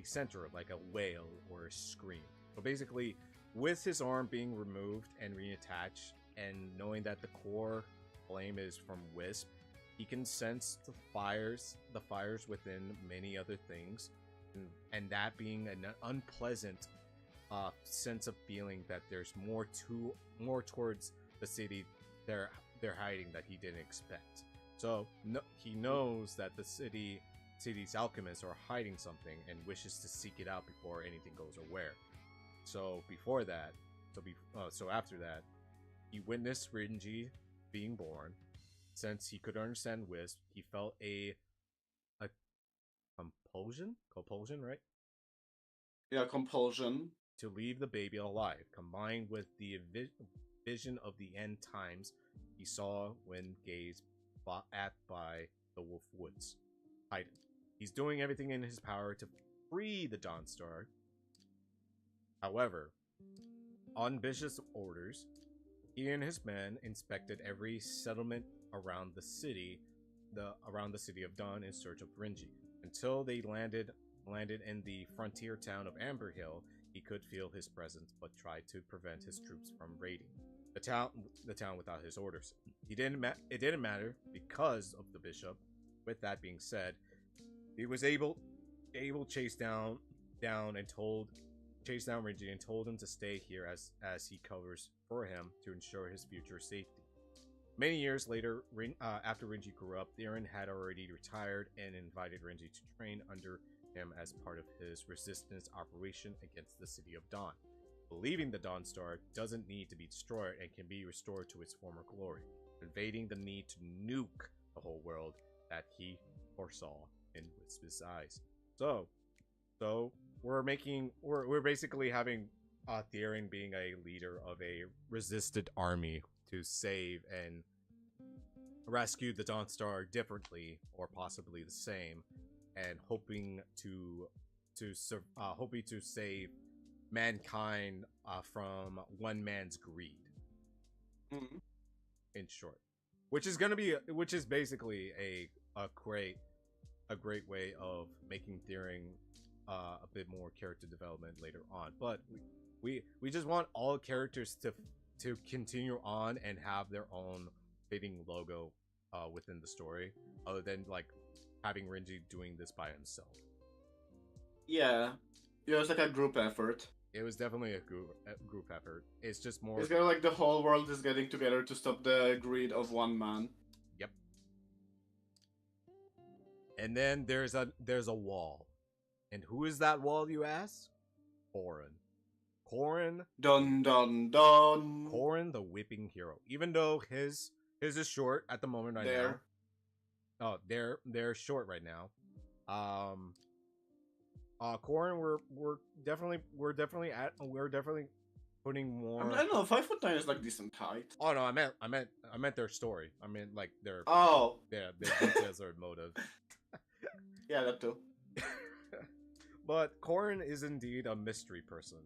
center, like a wail or a scream. So basically, with his arm being removed and reattached, and knowing that the core flame is from Wisp, he can sense the fires within many other things, and that being an unpleasant sense of feeling that there's more towards the city they're hiding that he didn't expect. So he knows that the city's alchemists are hiding something and wishes to seek it out before anything goes aware. So after that, he witnessed Renji being born. Since he could understand Wisp, he felt a compulsion, right? Yeah, compulsion. To leave the baby alive, combined with the vision of the end times he saw when gazed by the Wolf Woods. Hidden. He's doing everything in his power to free the Dawnstar. However, on Bishop's orders, he and his men inspected every settlement around the city of Dawn in search of Renji. Until they landed in the frontier town of Amber Hill, he could feel his presence, but tried to prevent his troops from raiding the town without his orders. It didn't matter because of the bishop. With that being said, he was able chase down Renji and told him to stay here as he covers for him to ensure his future safety. Many years later, after Renji grew up, Theron had already retired and invited Renji to train under him as part of his resistance operation against the City of Dawn, believing the Dawnstar doesn't need to be destroyed and can be restored to its former glory, evading the need to nuke the whole world that he foresaw in Wisp's eyes. So we're basically having Theron being a leader of a resisted army to save and rescue the Dawnstar differently, or possibly the same, and hoping to save mankind from one man's greed. Mm-hmm. In short, which is basically a great way of making Theron a bit more character development later on. But we just want all characters to continue on and have their own fitting logo within the story, other than like having Renji doing this by himself. Yeah, it was like a group effort. It was definitely a group effort. It's just more. It's kind of like the whole world is getting together to stop the greed of one man. Yep. And then there's a wall, and who is that wall, you ask? Corrin. Dun dun dun. Corrin, the whipping hero. Even though his is short at the moment right now. Oh, they're short right now. Corrin, we're definitely putting more. I don't know. 5'9" is like decent height. Oh no, I meant their story. I meant like their Oh, their details or motive. yeah, that too. But Corrin is indeed a mystery person,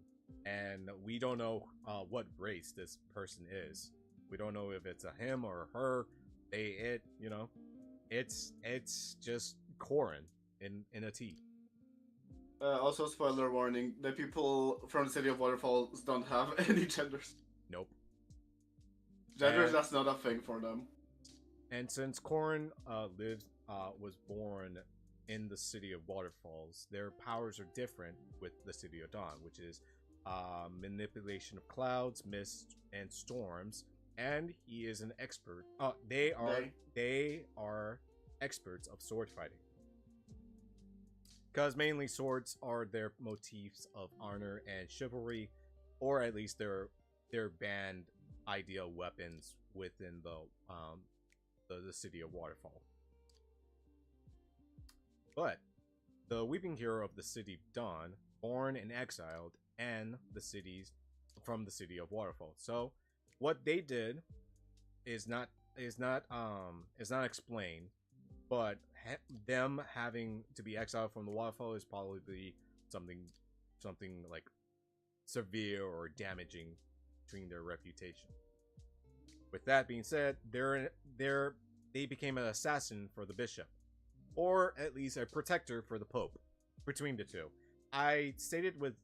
and we don't know what race this person is. We don't know if it's a him or a her, they, it. You know, it's just Corrin in a T. Also, spoiler warning: the people from the City of Waterfalls don't have any genders. Nope. Genders, that's not a thing for them. And since Corrin was born in the City of Waterfalls, their powers are different with the City of Dawn, which is manipulation of clouds, mist, and storms. And he is an expert. They are experts of sword fighting. Because mainly swords are their motifs of honor and chivalry, or at least their banned ideal weapons within the City of Waterfall. But the weeping hero of the City of Dawn, born and exiled, and the cities from the City of Waterfall. So what they did is not explained, but them having to be exiled from the Waterfall is probably something like severe or damaging between their reputation. With that being said, they became an assassin for the bishop, or at least a protector for the Pope. Between the two, I stated with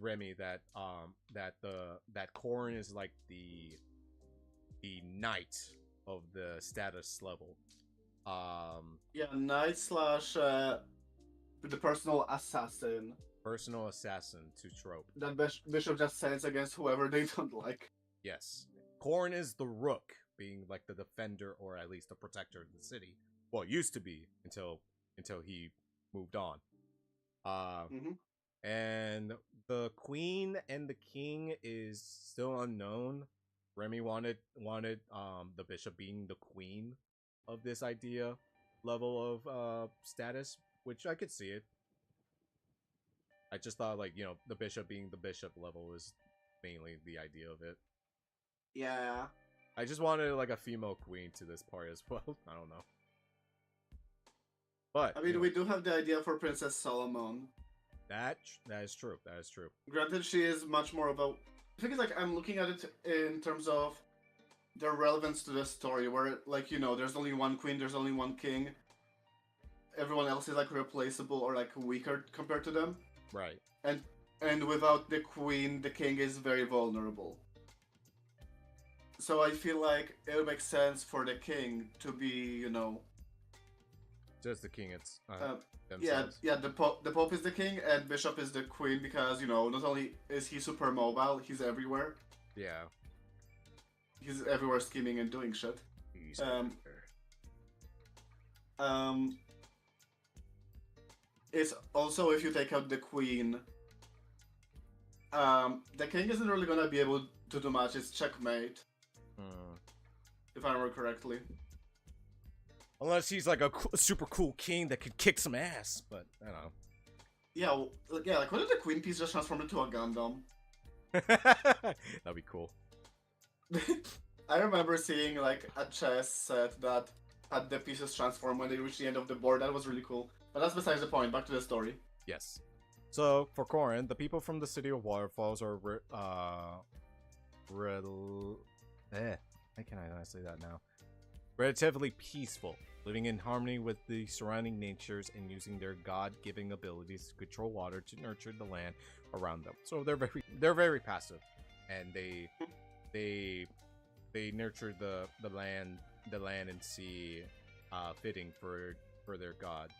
Remy that that Corrin is like the knight of the status level. Yeah, knight slash the personal assassin. Personal assassin to trope. That bishop just sends against whoever they don't like. Yes. Corrin is the rook, being like the defender or at least the protector of the city. Well, it used to be until he moved on. And the queen and the king is still unknown. Remy wanted the bishop being the queen of this idea level of status, which I could see it. I just thought, like, you know, the bishop being the bishop level is mainly the idea of it. Yeah. I just wanted like a female queen to this part as well. I don't know. But I mean, we do have the idea for Princess Solomon. That is true. That is true. Granted, she is much more of a... The thing is, like, I'm looking at it in terms of their relevance to the story, where, like, you know, there's only one queen, there's only one king. Everyone else is, like, replaceable or, like, weaker compared to them. Right. And without the queen, the king is very vulnerable. So I feel like it would make sense for the king to be, you know... Just the king, it's themselves. Yeah, the Pope is the king and Bishop is the queen because, you know, not only is he super mobile, he's everywhere. Yeah. He's everywhere scheming and doing shit. He's It's also, if you take out the queen, the king isn't really gonna be able to do much. It's checkmate. If I remember correctly. Unless he's like a super cool king that could kick some ass, but I don't know. Yeah, like what if the queen piece just transformed into a Gundam? That'd be cool. I remember seeing like a chess set that had the pieces transform when they reached the end of the board. That was really cool. But that's besides the point. Back to the story. Yes. So for Corrin, the people from the City of Waterfalls are how can I not say that now? Relatively peaceful, living in harmony with the surrounding natures and using their God-giving abilities to control water to nurture the land around them. So they're very passive, and they nurture the land and sea, fitting for their god.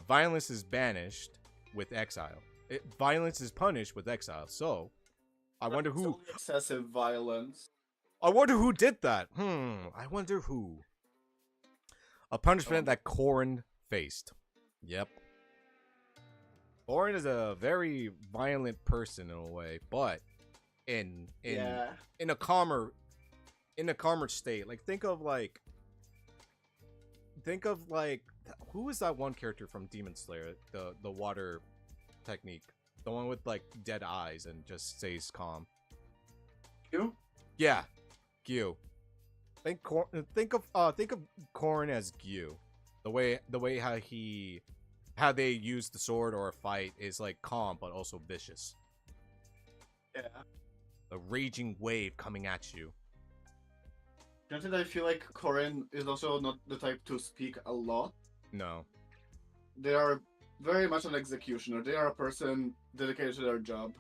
Violence is banished with exile. Violence is punished with exile. So I wonder who excessive violence. I wonder who did that. I wonder who. A punishment that Corrin faced. Yep. Corrin is a very violent person in a way, but in a calmer state. Like think of who is that one character from Demon Slayer? The water technique. The one with like dead eyes and just stays calm. You? Yeah, Gyu. Think of Corrin as Gyu. The way how they use the sword or a fight is like calm but also vicious. Yeah. A raging wave coming at you. Granted, I feel like Corin is also not the type to speak a lot. No. They are very much an executioner. They are a person dedicated to their job.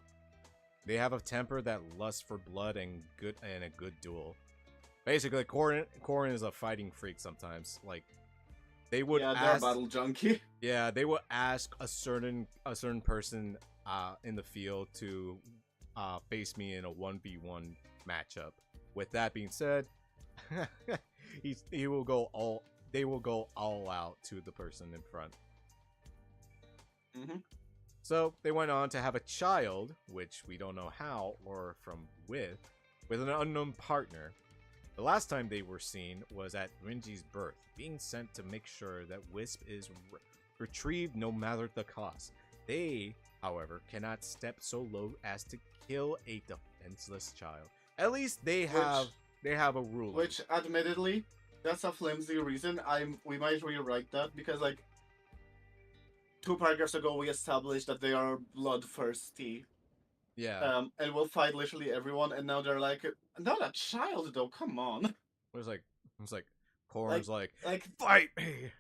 They have a temper that lusts for blood and a good duel. Basically, Corrin is a fighting freak sometimes. Like they would Yeah, they're a ask, battle junkie. yeah, they would ask a certain person in the field to face me in a 1v1 matchup. With that being said, they will go all out to the person in front. Mm-hmm. So they went on to have a child, which we don't know how or from with an unknown partner. The last time they were seen was at Renji's birth, being sent to make sure that Wisp is retrieved no matter the cost. They, however, cannot step so low as to kill a defenseless child. At least they have a rule. Which, admittedly, that's a flimsy reason. We might rewrite that because, like, 2 paragraphs ago we established that they are bloodthirsty. Yeah. And will fight literally everyone, and now they're like, not a child though. Come on. It was like Corrin's like Like, fight me.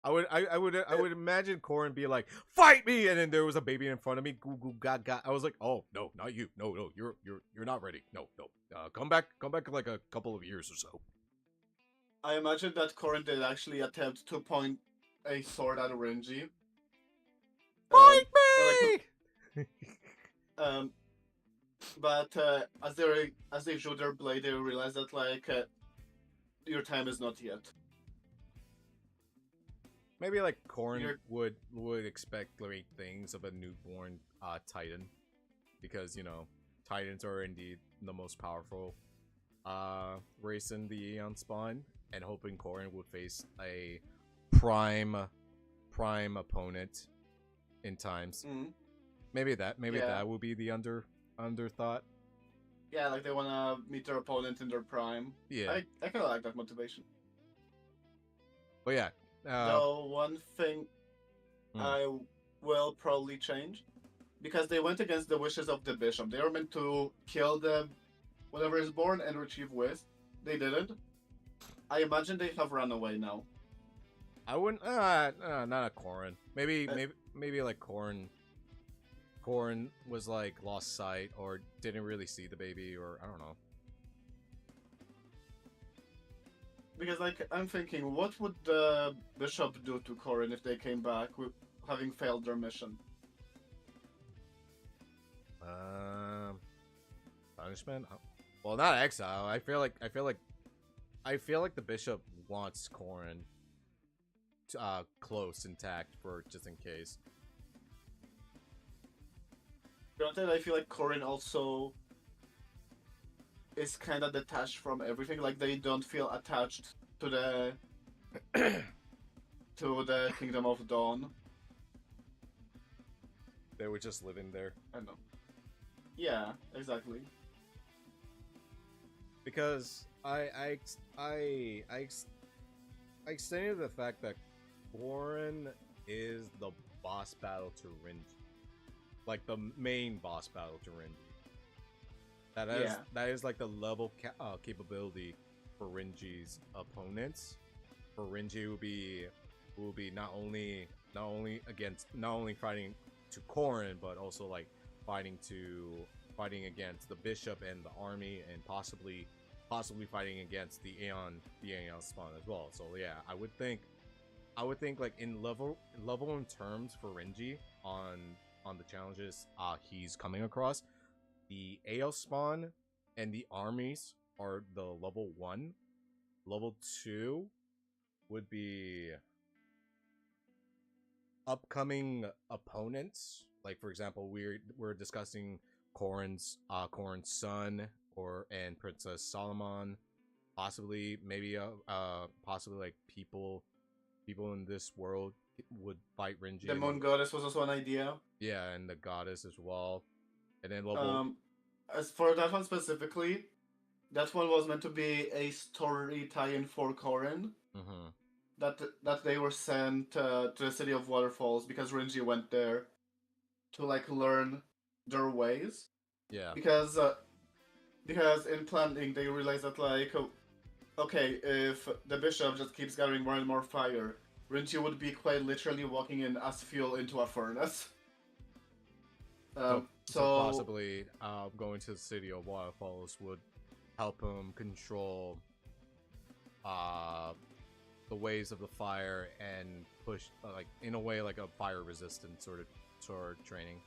I would imagine Corrin be like, fight me, and then there was a baby in front of me. Goo goo gaga. I was like, oh no, not you. No, you're not ready. No. Come back in like a couple of years or so. I imagine that Corrin did actually attempt to point a sword at Renji. Fight me! But as they drew their blade, they realized that like your time is not yet. Maybe like Corrin would expect great things of a newborn Titan, because Titans are indeed the most powerful race in the Aeon spawn, and hoping Corrin would face a prime opponent in times. Mm-hmm. Maybe that will be the underthought. Yeah, like they wanna meet their opponent in their prime. Yeah. I kinda like that motivation. But yeah. Though one thing I will probably change, because they went against the wishes of the bishop. They were meant to kill the whatever is born and retrieve Wisp. They didn't. I imagine they have run away now. I wouldn't not a Corrin. Maybe like Corrin was like lost sight or didn't really see the baby, or I don't know. Because like I'm thinking, what would the bishop do to Corrin if they came back with having failed their mission? Punishment? Well, not exile. I feel like the bishop wants Corrin close, intact, for just in case. Granted, I feel like Corrin also is kind of detached from everything. Like they don't feel attached to the Kingdom of Dawn. They were just living there. I know. Yeah, exactly. Because I extended the fact that Corrin is the boss battle to Renji, like the main boss battle to Renji. That is like the level capability for Renji's opponents. For Renji will be not only fighting to Corrin, but also like fighting against the bishop and the army, and possibly fighting against the Aeon spawn as well. So yeah, I would think like in level in terms for Renji on the challenges he's coming across, the Aeon spawn and the armies are the level 1. Level 2 would be upcoming opponents. Like for example, we're discussing Corrin's son and Princess Solomon, possibly possibly like people in this world would fight Renji. The Moon Goddess was also an idea. Yeah, and the goddess as well. And then as for that one specifically, that one was meant to be a story tie-in for Corrin. Mm-hmm. That they were sent to the city of waterfalls because Renji went there to like learn their ways. Yeah. Because in planning they realized that like okay, if the bishop just keeps gathering more and more fire, Renji would be quite literally walking in as fuel into a furnace. So possibly going to the city of waterfalls would help him control the ways of the fire and push like in a way like a fire resistant sort of training.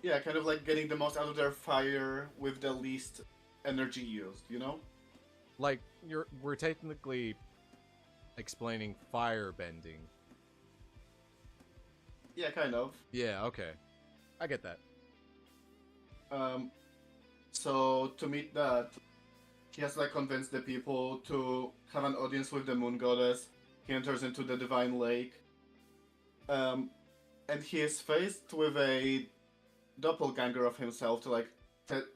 Yeah, kind of like getting the most out of their fire with the least energy used, you know? Like we're technically explaining fire bending. Yeah, kind of. Yeah, okay. I get that. So to meet that, he has to like convince the people to have an audience with the moon goddess. He enters into the divine lake. And he is faced with a doppelganger of himself to like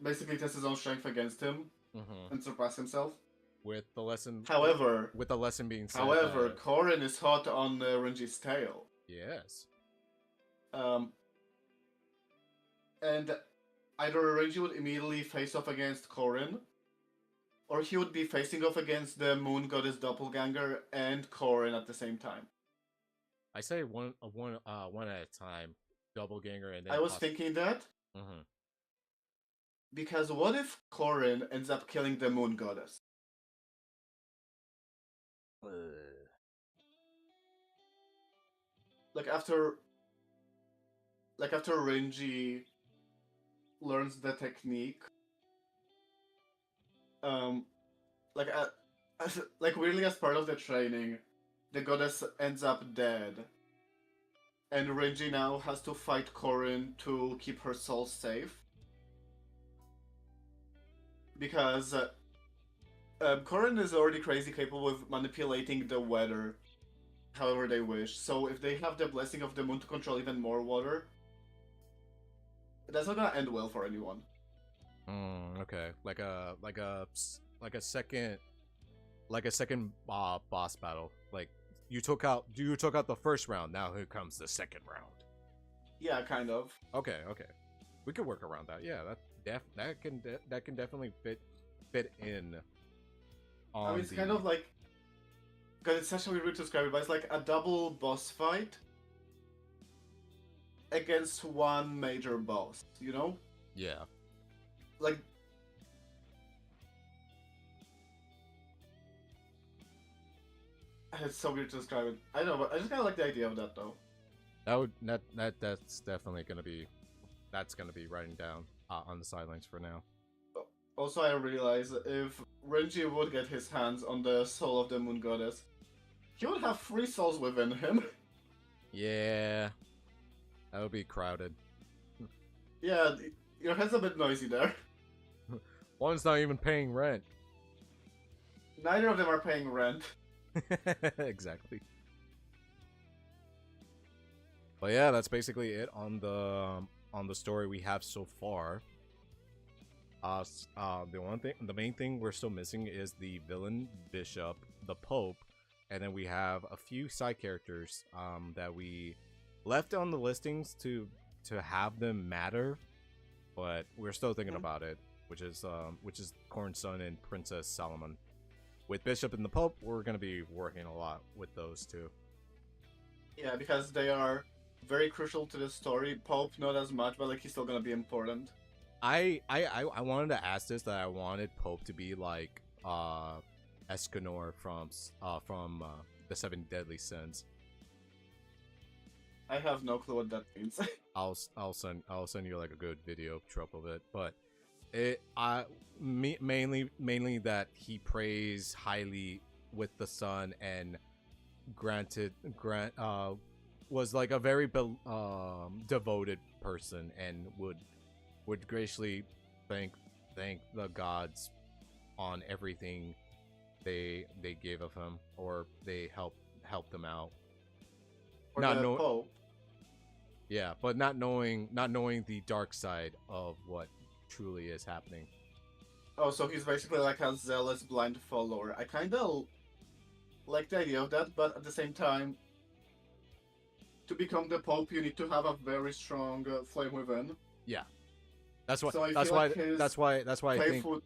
basically test his own strength against him and surpass himself. With the lesson being said however, that... Corrin is hot on Renji's tail. Yes. And either Renji would immediately face off against Corrin, or he would be facing off against the moon goddess doppelganger and Corrin at the same time. I say one at a time, doppelganger, and then I was thinking that because what if Corrin ends up killing the moon goddess? Like after Renji learns the technique, like weirdly as part of the training, the goddess ends up dead, and Renji now has to fight Corrin to keep her soul safe. Because Corrin is already crazy capable of manipulating the weather however they wish, so if they have the blessing of the moon to control even more water, that's not gonna end well for anyone. Okay, like a second boss battle. Like you took out the first round. Now here comes the second round. Yeah, kind of. Okay, we could work around that. Yeah, that can definitely fit in. I mean, it's kind of like, because it's such a weird way to describe it, but it's like a double boss fight against one major boss, you know? Yeah. Like, it's so weird to describe it. I know, but I just kind of like the idea of that, though. That's definitely gonna be writing down on the sidelines for now. Also, I realize if Renji would get his hands on the soul of the moon goddess, he would have 3 souls within him. Yeah, that would be crowded. Yeah, your head's a bit noisy there. One's not even paying rent. Neither of them are paying rent. Exactly. But yeah, that's basically it on the story we have so far. The main thing we're still missing is the villain bishop, the pope, and then we have a few side characters that we left on the listings to have them matter, but we're still thinking about it, which is Corn's son and Princess Solomon. With Bishop and the Pope, we're gonna be working a lot with those two. Yeah, because they are very crucial to the story. Pope not as much, but like he's still gonna be important. I wanted to ask this, that I wanted Pope to be like Escanor from the Seven Deadly Sins. I have no clue what that means. I'll send you like a good video trope of it, but mainly that he prays highly with the sun and was like a very devoted person and would graciously thank the gods on everything they gave of him, or they helped them out. Or not the know Pope. Yeah, but not knowing the dark side of what truly is happening. Oh, so he's basically like a zealous blind follower. I kind of like the idea of that, but at the same time, to become the Pope, you need to have a very strong flame within. Yeah, that's why. So I that's feel why. like his That's why. That's why I faith think.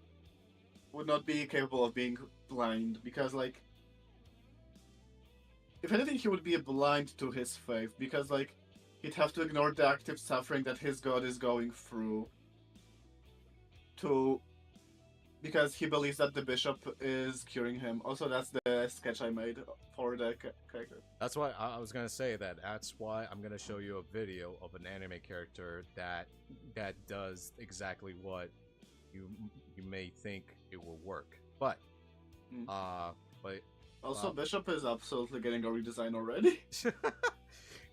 would not be capable of being blind, because like, if anything, he would be blind to his faith, because like, he'd have to ignore the active suffering that his god is going through. Because he believes that the bishop is curing him. Also, that's the sketch I made for the character. That's why I was gonna say that. That's why I'm gonna show you a video of an anime character that does exactly what you may think it will work. But Also, Bishop is absolutely getting a redesign already.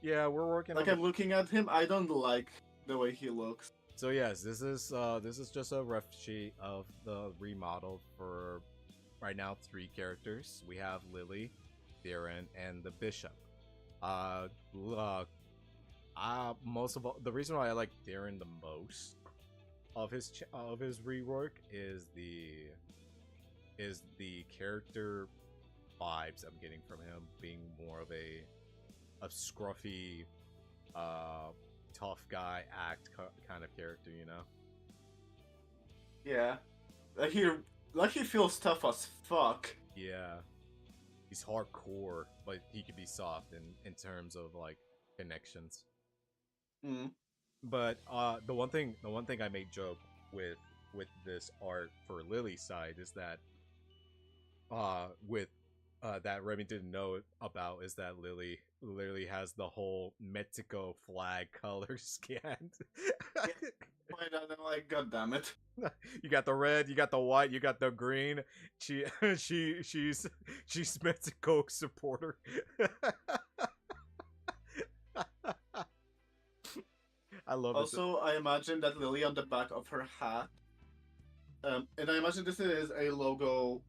yeah, we're working. Like, on I'm looking at him, I don't like the way he looks. So yes, this is just a rough sheet of the remodel for right now 3 characters. We have Lily, Darren, and the Bishop. Most of all, the reason why I like Darren the most of his rework is the character vibes I'm getting from him, being more of a scruffy, tough guy kind of character, you know? Yeah. Like he feels tough as fuck. Yeah. He's hardcore, but he can be soft in terms of like connections. Mm. But the one thing I make joke with this art for Lily's side is that that Remy didn't know about is that Lily literally has the whole Mexico flag color scanned. And I'm like, god damn it. You got the red, you got the white, you got the green. She's Mexico supporter. I love it. Also, I imagine that Lily on the back of her hat, and I imagine this is a logo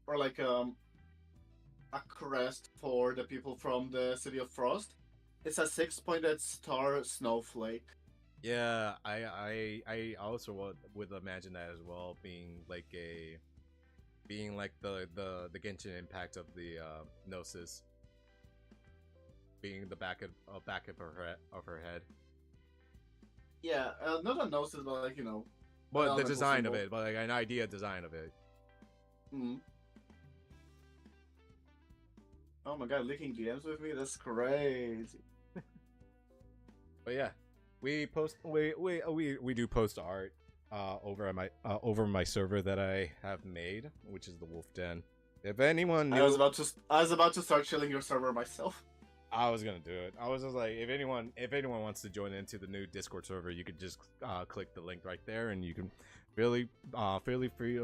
or like a crest for the people from the City of Frost. It's a 6-pointed star snowflake. Yeah, I also would imagine that as well, being like the Genshin Impact of the Gnosis, being the back of her head. Yeah, not a gnosis, but like, you know. But the design of it, but like an idea design of it. Mm. Oh my god, leaking DMs with me? That's crazy. But yeah, we do post art over at my server that I have made, which is the Wolf Den. If anyone knew, I was about to start chilling your server myself. I was gonna do it. I was just like, if anyone wants to join into the new Discord server, you could just click the link right there, and you can fairly free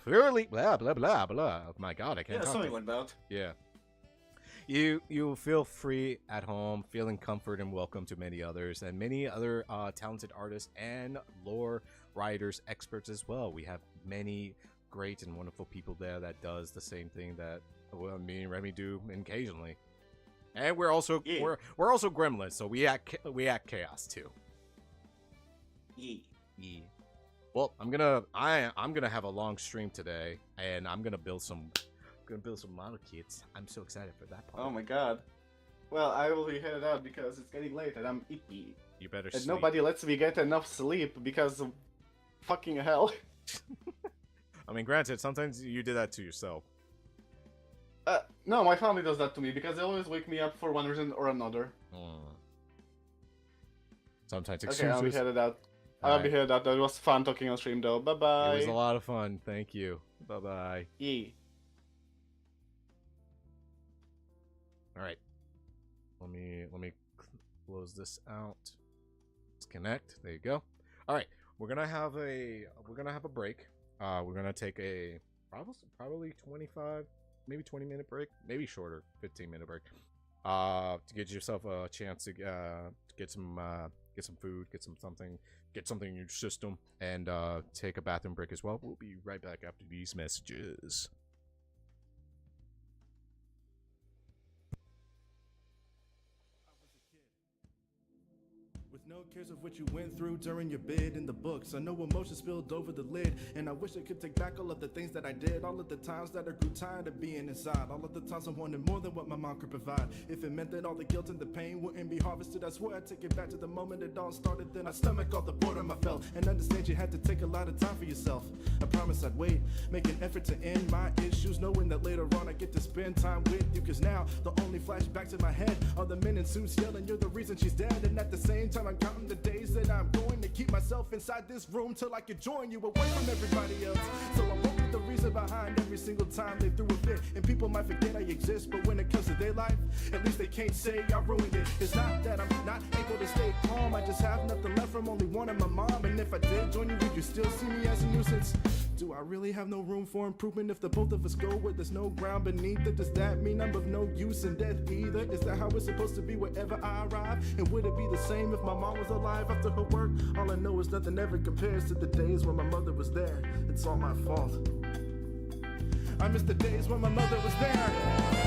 fairly blah blah blah blah. My God, I can't. Yeah, talk something like that. Yeah. You feel free at home, feeling comfort and welcome to many others, and many other talented artists and lore writers, experts as well. We have many great and wonderful people there that does the same thing that me and Remy do occasionally. And we're also we're also gremlins, so we act chaos too. Yeah. Well, I'm gonna have a long stream today, and I'm gonna build some model kits. I'm so excited for that part. Oh my god. Well, I will be headed out because it's getting late and I'm icky. You better And sleep. nobody lets me get enough sleep because of fucking hell. I mean, granted, sometimes you do that to yourself. No, my family does that to me because they always wake me up for one reason or another. Sometimes Okay, excuses. I'll be headed out. All I'll be headed out. It was fun talking on stream though. Bye bye. It was a lot of fun. Thank you. Bye bye. Yeah. All right. Let me close this out. Disconnect. There you go. All right. We're gonna have a break. We're gonna take a probably 25, maybe 20-minute break, maybe shorter, 15-minute break. To get yourself a chance to get some food, get something in your system, and take a bathroom break as well. We'll be right back after these messages. No cares of what you went through during your bid in the books. I know emotion spilled over the lid, and I wish I could take back all of the things that I did, all of the times that I grew tired of being inside, all of the times I wanted more than what my mom could provide. If it meant that all the guilt and the pain wouldn't be harvested, I swear I'd take it back to the moment it all started. Then I stomach all the boredom I felt, and understand you had to take a lot of time for yourself. I promise I'd wait, make an effort to end my issues, knowing that later on I get to spend time with you. Cause now the only flashbacks in my head are the men in suits yelling, "You're the reason she's dead." And at the same time I'm counting the days that I'm going to keep myself inside this room till I can join you away from everybody else. So I won't be the reason behind every single time they threw a fit. And people might forget I exist, but when it comes to their life, at least they can't say I ruined it. It's not that I'm not able to stay calm, I just have nothing left from only wanting my mom. And if I did join you, would you still see me as a nuisance? Do I really have no room for improvement if the both of us go where there's no ground beneath it? Does that mean I'm of no use in death either? Is that how it's supposed to be wherever I arrive? And would it be the same if my mom was alive after her work? All I know is nothing ever compares to the days when my mother was there. It's all my fault. I miss the days when my mother was there.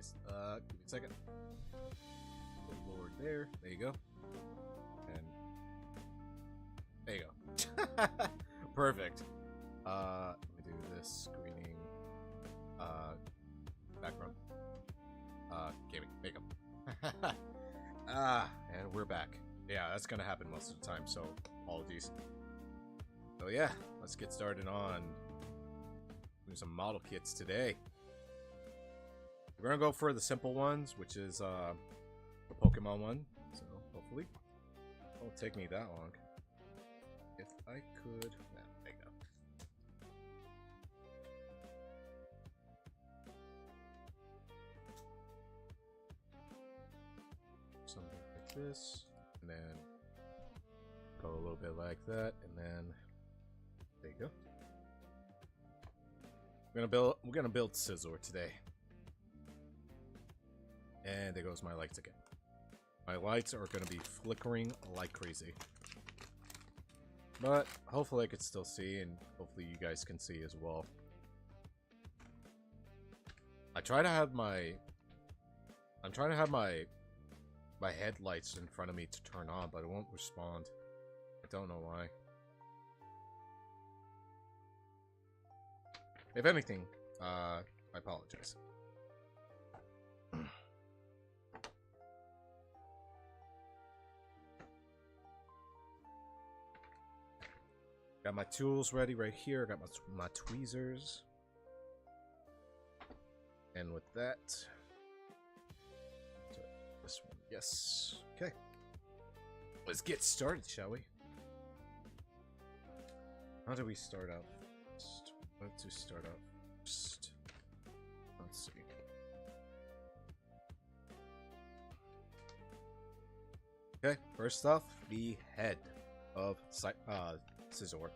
Anyways, give me a second. Good lord, there you go. And there you go. Perfect. Let me do this screening. Background. Gaming. Makeup. And we're back. Yeah, that's gonna happen most of the time, so apologies. So yeah, let's get started on doing some model kits today. We're gonna go for the simple ones, which is the Pokemon one. So hopefully it won't take me that long. If I could, nah, there you go. Something like this, and then go a little bit like that, and then there you go. We're gonna build Scizor today. And there goes my lights again. My lights are gonna be flickering like crazy. But hopefully I could still see, and hopefully you guys can see as well. I'm trying to have my headlights in front of me to turn on, but it won't respond. I don't know why. If anything, I apologize. Got my tools ready right here. Got my tweezers. And with that, so this one, yes. Okay. Let's get started, shall we? How do we start out first? What to start out first? Let's see. Okay, first off, the head of Scizor.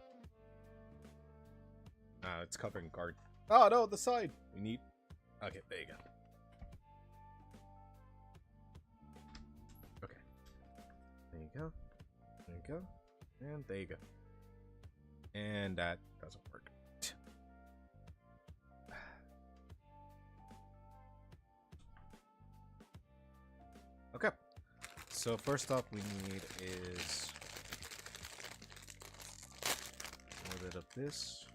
It's covering guard. Oh no, the side! We need... Okay, there you go. Okay. There you go. There you go. And there you go. And that doesn't work. Okay. So first off we need is a little bit of this.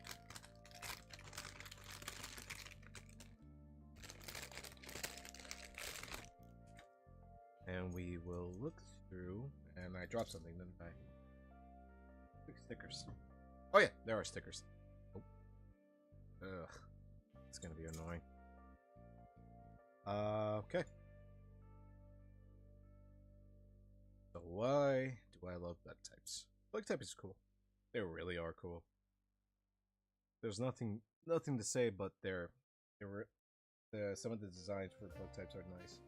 And we will look through, and I dropped something, didn't I? Big stickers. Oh yeah, there are stickers. Oh. Ugh. It's gonna be annoying. Okay. So why do I love bug types? Bug type is cool. They really are cool. There's nothing to say, but some of the designs for bug types are nice.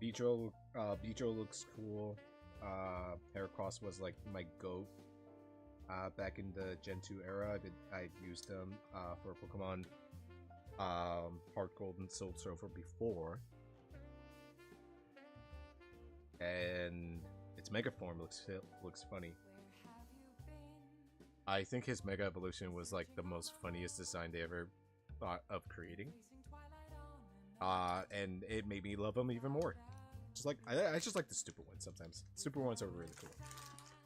Beedrill looks cool. Heracross was like my goat back in the Gen 2 era. I used them for Pokemon Heart Gold and Soul Silver before. And its Mega form looks funny. I think his Mega Evolution was like the most funniest design they ever thought of creating. And it made me love him even more. Just like I just like the stupid ones sometimes. Stupid ones are really cool.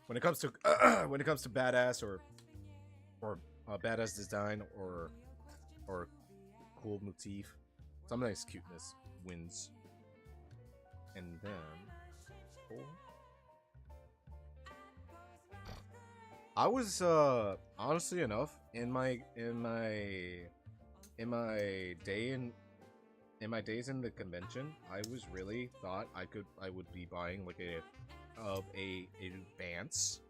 When it comes to badass or badass design or cool motif, sometimes cuteness wins. And then I was honestly enough in my days in the convention, I was really thought I would be buying like a advance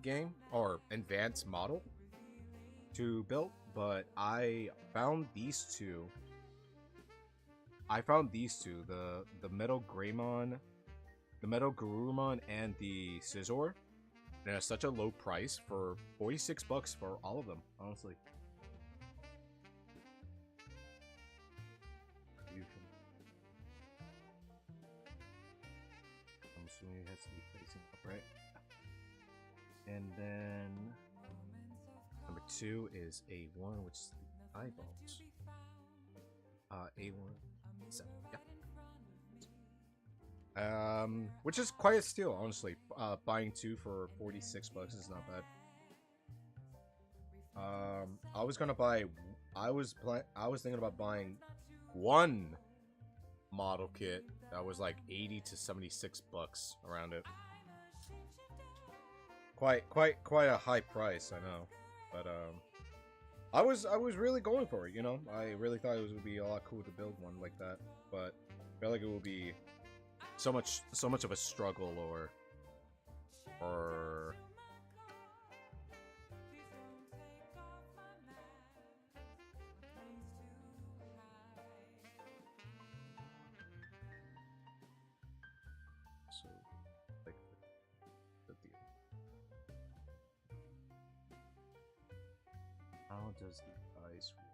game or advanced model to build, but I found these two. The Metal Greymon, the Metal Garurumon, and the Scizor, and at such a low price for $46 for all of them, honestly. I'm assuming it has to be facing up, right? And then number 2 is A1, which is the eyeballs. A1, 7. Yeah. Which is quite a steal, honestly. Buying 2 for 46 bucks is not bad. I was gonna buy. I was thinking about buying 1 model kit that was like 80 to 76 bucks around it. Quite a high price, I know, but I was really going for it, you know. I really thought it would be a lot cool to build one like that, but I feel like it would be so much of a struggle or so like the deal. How does the ice work?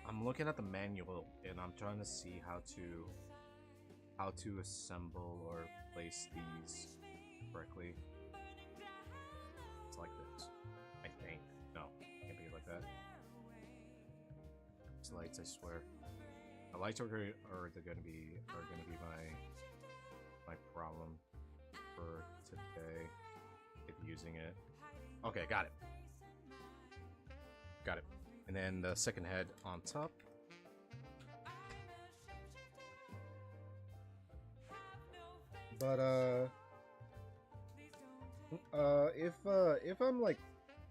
I'm looking at the manual and I'm trying to see how to assemble or place these correctly. It's like this, I think. No, it can't be like that. These lights, I swear. The lights are gonna be my problem for today. If using it. Okay, got it. Got it. And then the second head on top. But if I'm like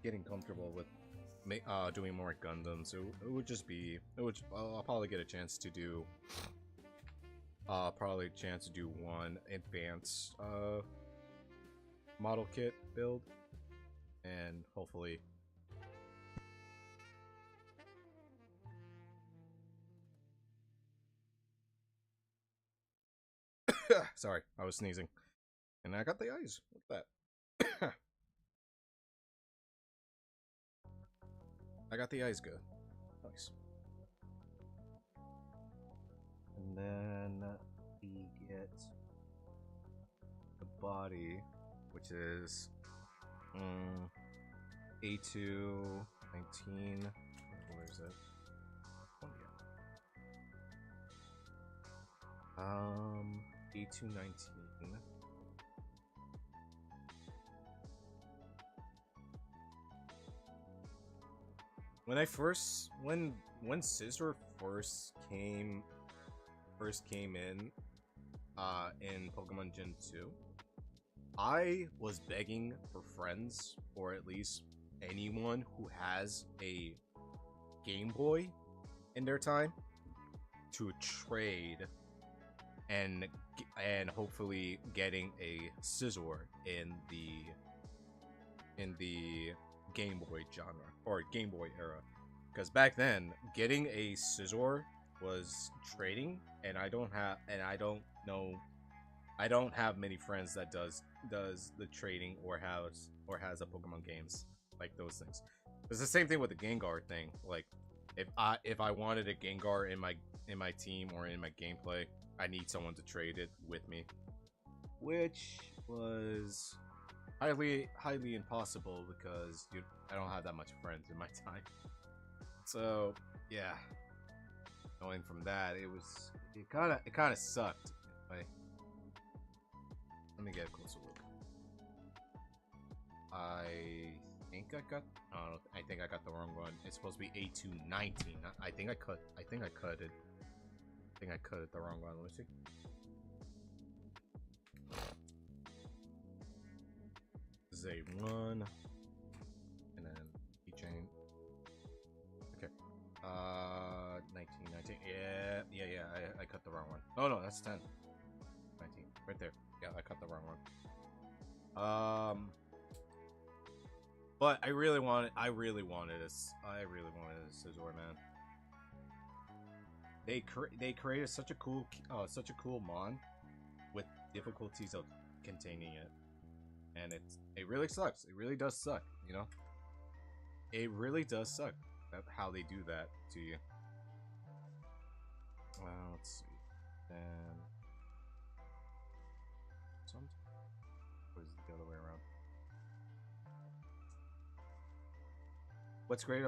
getting comfortable with doing more Gundams, it would just be I'll probably get a chance to do one advanced model kit build, and hopefully. Sorry, I was sneezing. And I got the eyes. Look at that. I got the eyes good. Nice. And then we get the body, which is A2 19. Where is it? Oh, yeah. A219. When Scissor first came in Pokemon Gen 2, I was begging for friends, or at least anyone who has a Game Boy in their time, to trade and hopefully getting a Scizor in the Game Boy genre or Game Boy era, because back then getting a Scizor was trading, and I don't have many friends that does the trading or has a Pokemon games like those things. It's the same thing with the Gengar thing. Like if I wanted a Gengar in my team or in my gameplay, I need someone to trade it with me, which was highly impossible because I don't have that much friends in my time. So yeah, going from that, it kind of sucked. Like, let me get a closer look. I think I got the wrong one. It's supposed to be A219. I think I cut it. I think I cut it the wrong one. Let me see. This is A1, and then keychain. Okay. 19. Yeah. I cut the wrong one. Oh no, that's 10. 19, right there. Yeah, I cut the wrong one. But I really wanted a Scizor, man. They created such a cool mon with difficulties of containing it, and it really sucks. It really does suck, you know. It really does suck how they do that to you. Let's see. And what is it the other way around? What's great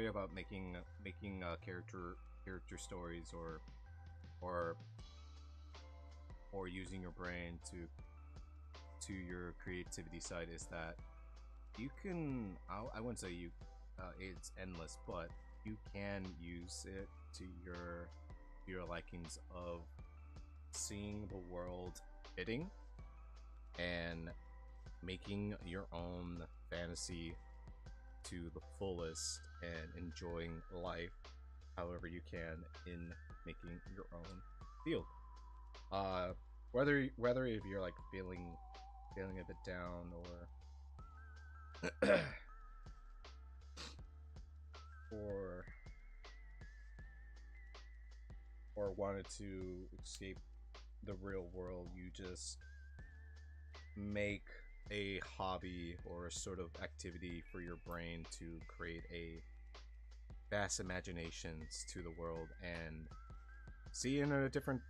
about making character stories or using your brain to your creativity side is that you can I wouldn't say it's endless, but you can use it to your likings of seeing the world fitting and making your own fantasy to the fullest and enjoying life however you can in making your own field. Whether if you're like feeling a bit down or or wanted to escape the real world, you just make a hobby or a sort of activity for your brain to create a vast imaginations to the world and see it in a different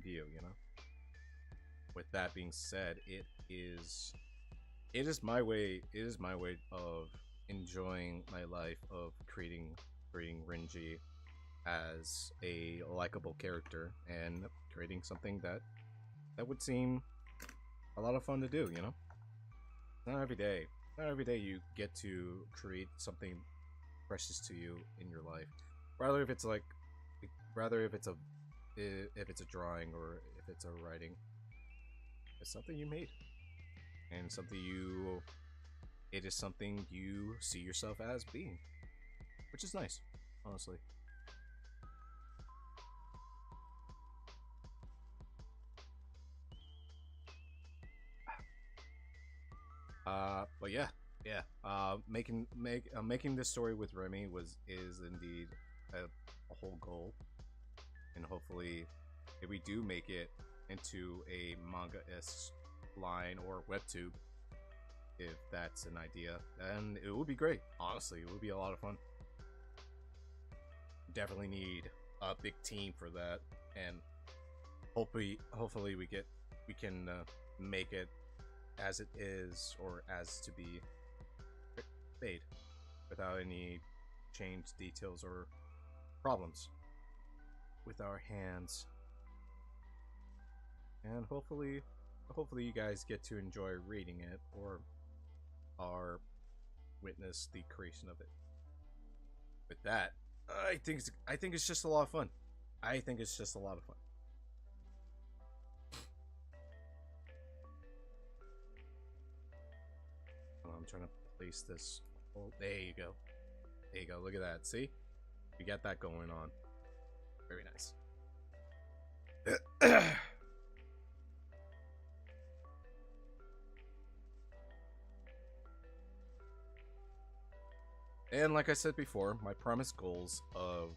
view, you know. With that being said, it is my way of enjoying my life of creating Renji as a likable character and creating something that would seem a lot of fun to do, you know. Not every day you get to create something precious to you in your life, rather if it's a drawing or if it's a writing. It's something you made and it is something you see yourself as being, which is nice, honestly. But yeah. Making this story with Remy is indeed a whole goal, and hopefully, if we do make it into a manga-esque line or webtoon, if that's an idea, then it would be great. Honestly, it would be a lot of fun. Definitely need a big team for that, and hopefully we can make it as it is or as to be made without any changed details or problems with our hands. And hopefully you guys get to enjoy reading it or witness the creation of it. With that, I think it's just a lot of fun. I think it's just a lot of fun. I'm trying to place this. Oh, there you go. There you go. Look at that. See? We got that going on. Very nice. And like I said before, my promised goals of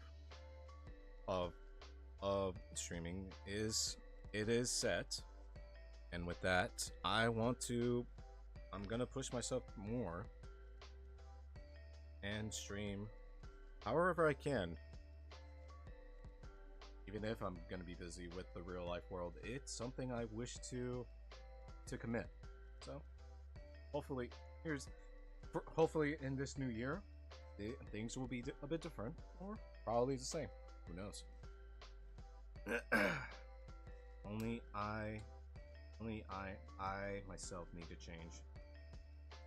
streaming is set. And with that, I'm gonna push myself more and stream however I can. Even if I'm gonna be busy with the real life world, it's something I wish to commit. So hopefully hopefully in this new year, things will be a bit different, or probably the same. Who knows? Only I myself need to change.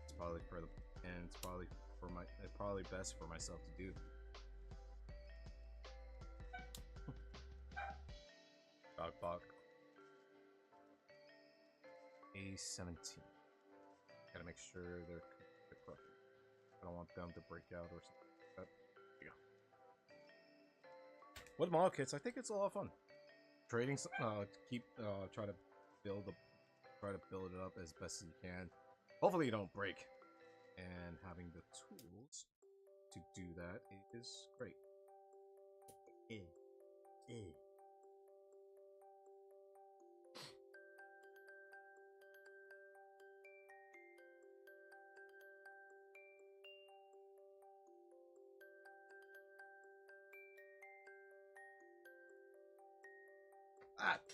It's probably probably best for myself to do. Dog bark. A17. Gotta make sure they're correct. I don't want them to break out or something like that. There you go. With model kits, I think it's a lot of fun. Trading, try to build it up as best as you can. Hopefully you don't break. And having the tools to do that is great.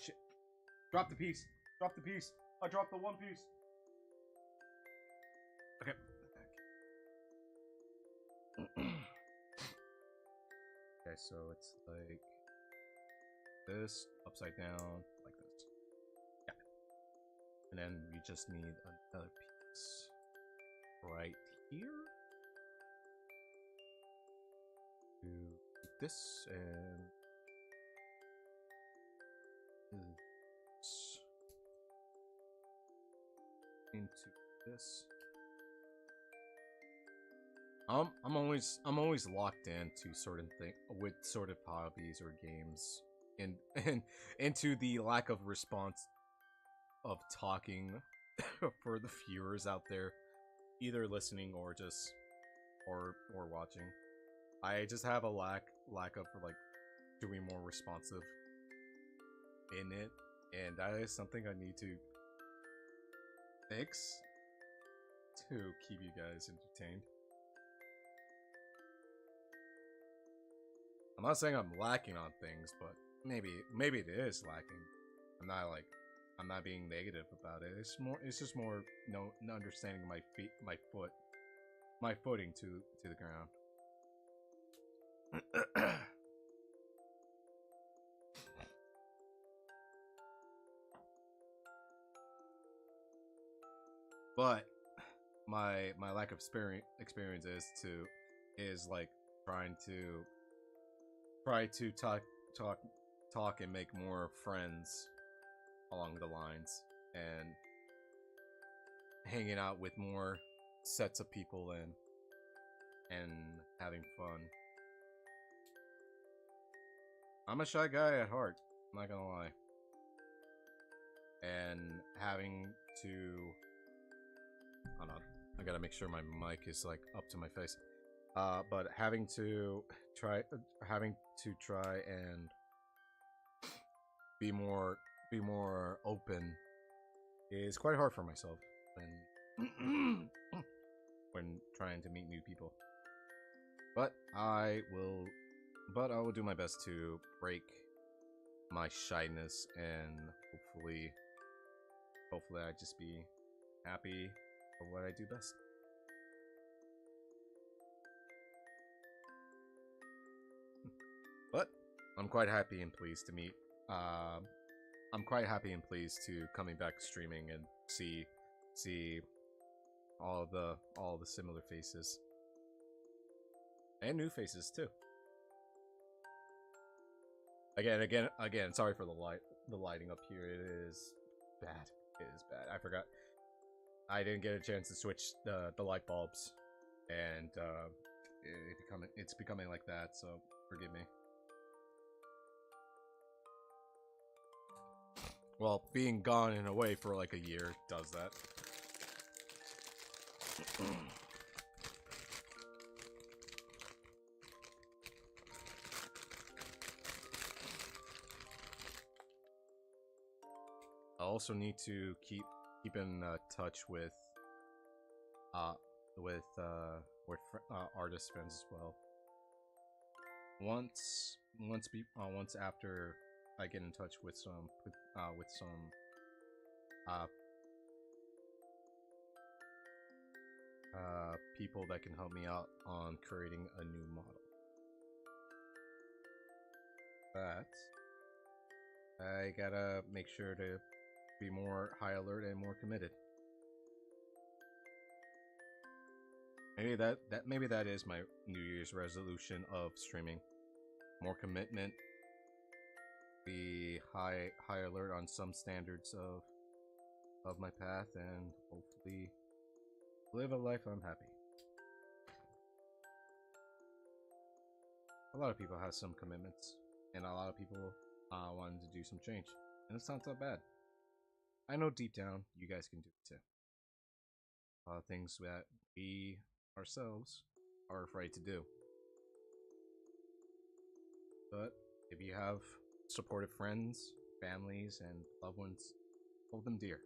Shit. Drop the piece. Drop the piece. I dropped the one piece. Okay. Okay, so it's like this, upside down, like this. Yeah. And then we just need another piece right here. To this and this into this. I'm always locked into certain thing with sort of hobbies or games and into the lack of response of talking for the viewers out there, either listening or just or watching. I just have a lack of like doing more responsive in it, and that is something I need to fix to keep you guys entertained. I'm not saying I'm lacking on things, but maybe it is lacking. I'm not being negative about it. It's just more understanding my footing to the ground. But my lack of experience is like trying to talk and make more friends along the lines, and hanging out with more sets of people and having fun. I'm a shy guy at heart, I'm not gonna lie. And having to, hold on, I gotta make sure my mic is like up to my face. But having to try and be more open is quite hard for myself when when trying to meet new people. But I will do my best to break my shyness, and hopefully I just be happy for what I do best. But I'm quite happy and pleased to meet. I'm quite happy and pleased to coming back streaming and see all the similar faces and new faces too. Again. Sorry for the lighting up here. It is bad. It is bad. I forgot. I didn't get a chance to switch the light bulbs, and it's becoming like that. So forgive me. Well, being gone and away for like a year does that. I also need to keep in touch with artist friends as well. Once after I get in touch with some people that can help me out on creating a new model. But I gotta make sure to be more high alert and more committed. Maybe that is my New Year's resolution of streaming. More commitment, be high alert on some standards of my path, and hopefully live a life I'm happy. A lot of people have some commitments, and a lot of people wanting to do some change, and it's not so bad. I know deep down you guys can do it too. A lot of things that we ourselves are afraid to do. But if you have supportive friends, families, and loved ones, hold them dear.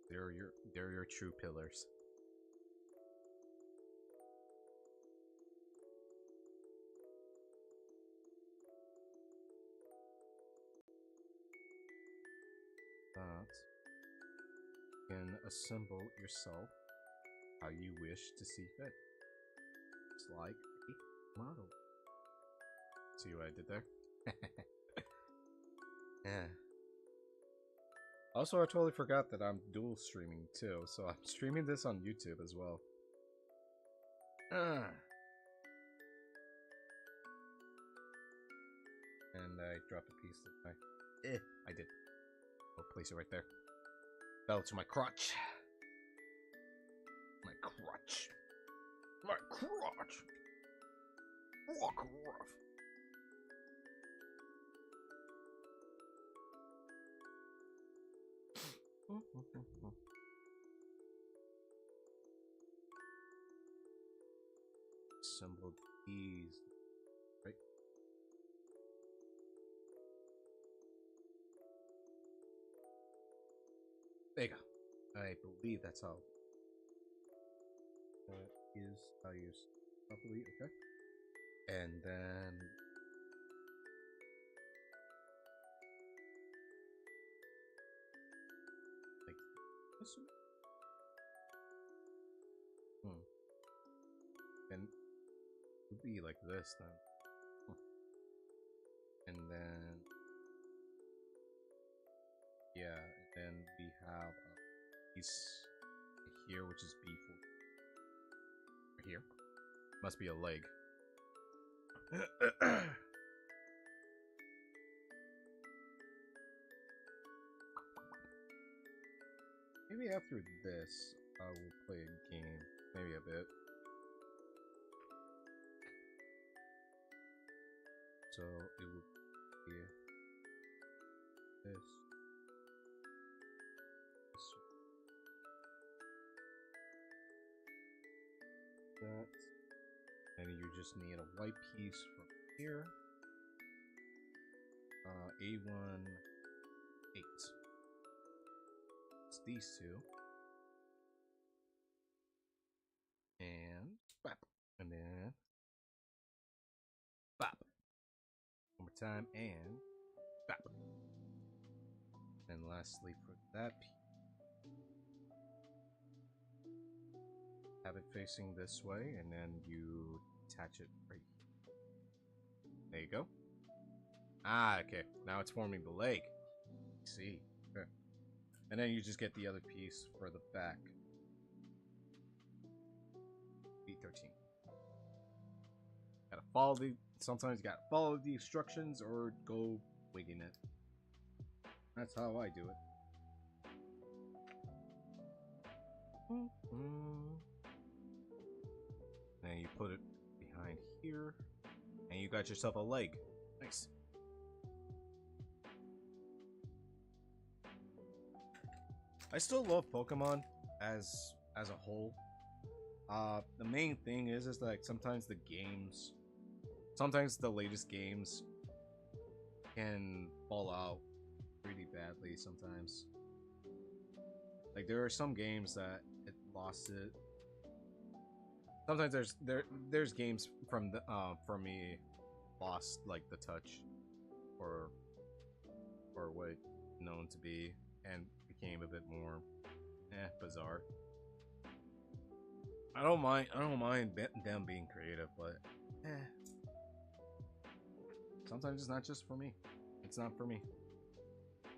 They're your true pillars. assemble yourself how you wish to see fit. It's like a model. See what I did there? Yeah. Also, I totally forgot that I'm dual streaming too, so I'm streaming this on YouTube as well. And I dropped a piece that I did. I'll place it right there. Fell to my crotch. My crotch. My crotch. Walk rough. Assembled these, right? There you go. I believe that's how. That is how you properly, okay? And then like this one. And it would be like this then. And then yeah, and then we have a piece here, which is B4. Right here. Must be a leg. Maybe after this, I will play a game. Maybe a bit. So it will be this. That. And you just need a white piece from here. A1 8. It's these two. And bap. And then bap. One more time and bap. And lastly for that piece, have it facing this way, and then you attach it right here. There you go. Ah, okay. Now it's forming the leg. See. Okay. And then you just get the other piece for the back. B13. Gotta follow the. Sometimes you gotta follow the instructions or go wigging it. That's how I do it. And you put it behind here, and you got yourself a leg. Nice. I still love Pokemon as a whole. The main thing is like sometimes the games, sometimes the latest games can fall out really badly. Sometimes, like there are some games that it lost it. Sometimes there's games from the from me lost like the touch or what known to be and became a bit more bizarre. I don't mind them being creative, but sometimes it's not just for me. It's not for me.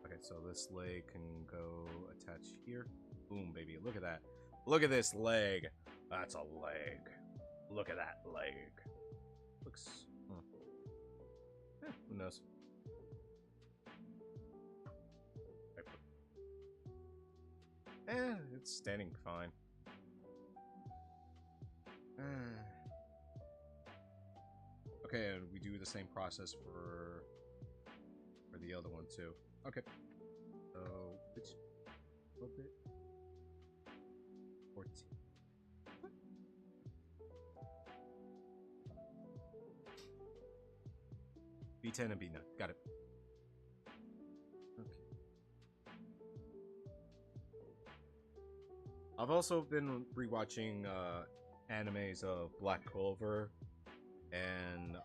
Okay, so this leg can go attach here. Boom, baby. Look at that. Look at this leg. That's a leg. Look at that leg. Looks... who knows? It's standing fine. Okay, and we do the same process for the other one too. Okay. So, which... Flip it. 14. B10 and B9. Got it. Okay. I've also been rewatching animes of Black Clover and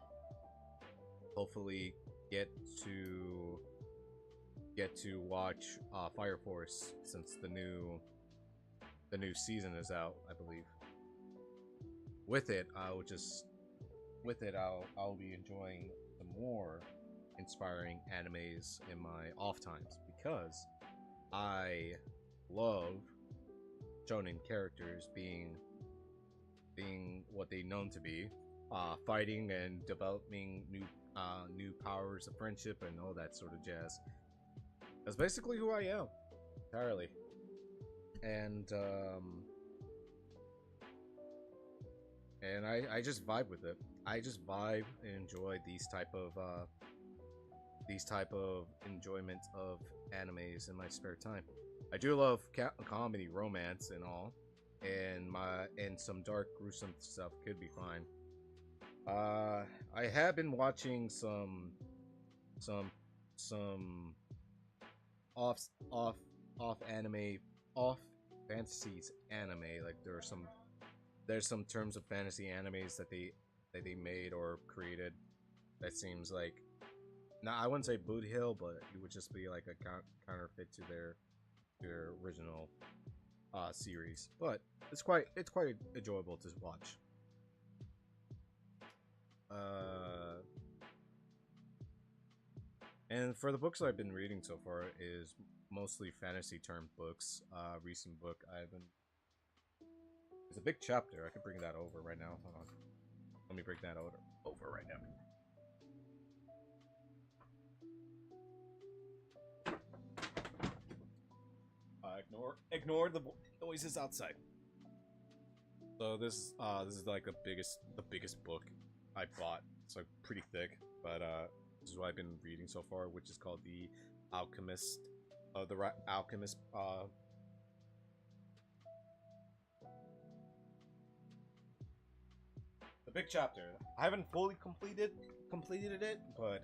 hopefully get to watch Fire Force since the new the new season is out, I believe. With it, I'll be enjoying the more inspiring animes in my off times because I love shonen characters being what they known to be, fighting and developing new powers of friendship and all that sort of jazz. That's basically who I am entirely, and I just vibe with it. I just vibe and enjoy these type of enjoyment of animes in my spare time. I do love comedy, romance, and all, and some dark, gruesome stuff could be fine. I have been watching some off off anime off fantasies anime. Like there's some terms of fantasy animes that they made or created that seems like, now I wouldn't say boot hill, but it would just be like a counterfeit to their original series. But it's quite enjoyable to watch. And for the books I've been reading so far is mostly fantasy term books. Recent book it's a big chapter. I could bring that over right now. Hold on. Let me bring that over right now. Ignore the noises outside. So this is like the biggest book I bought. It's like pretty thick, but this is what I've been reading so far, which is called The Alchemist. The Alchemist. The big chapter. I haven't fully completed it, but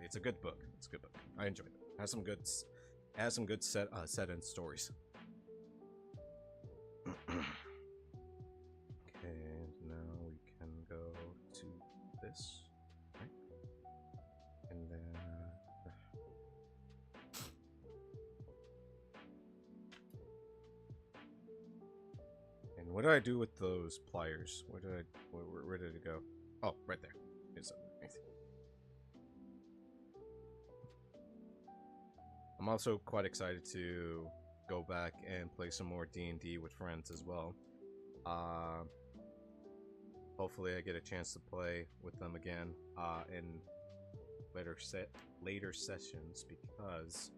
it's a good book. It's a good book. I enjoyed it. It has some good set in stories. Okay, and now we can go to this, right? And then and what did I do with those pliers? Where did it go? Oh, right there. It's underneath. I'm also quite excited to go back and play some more D&D with friends as well. Hopefully I get a chance to play with them again in later sessions, because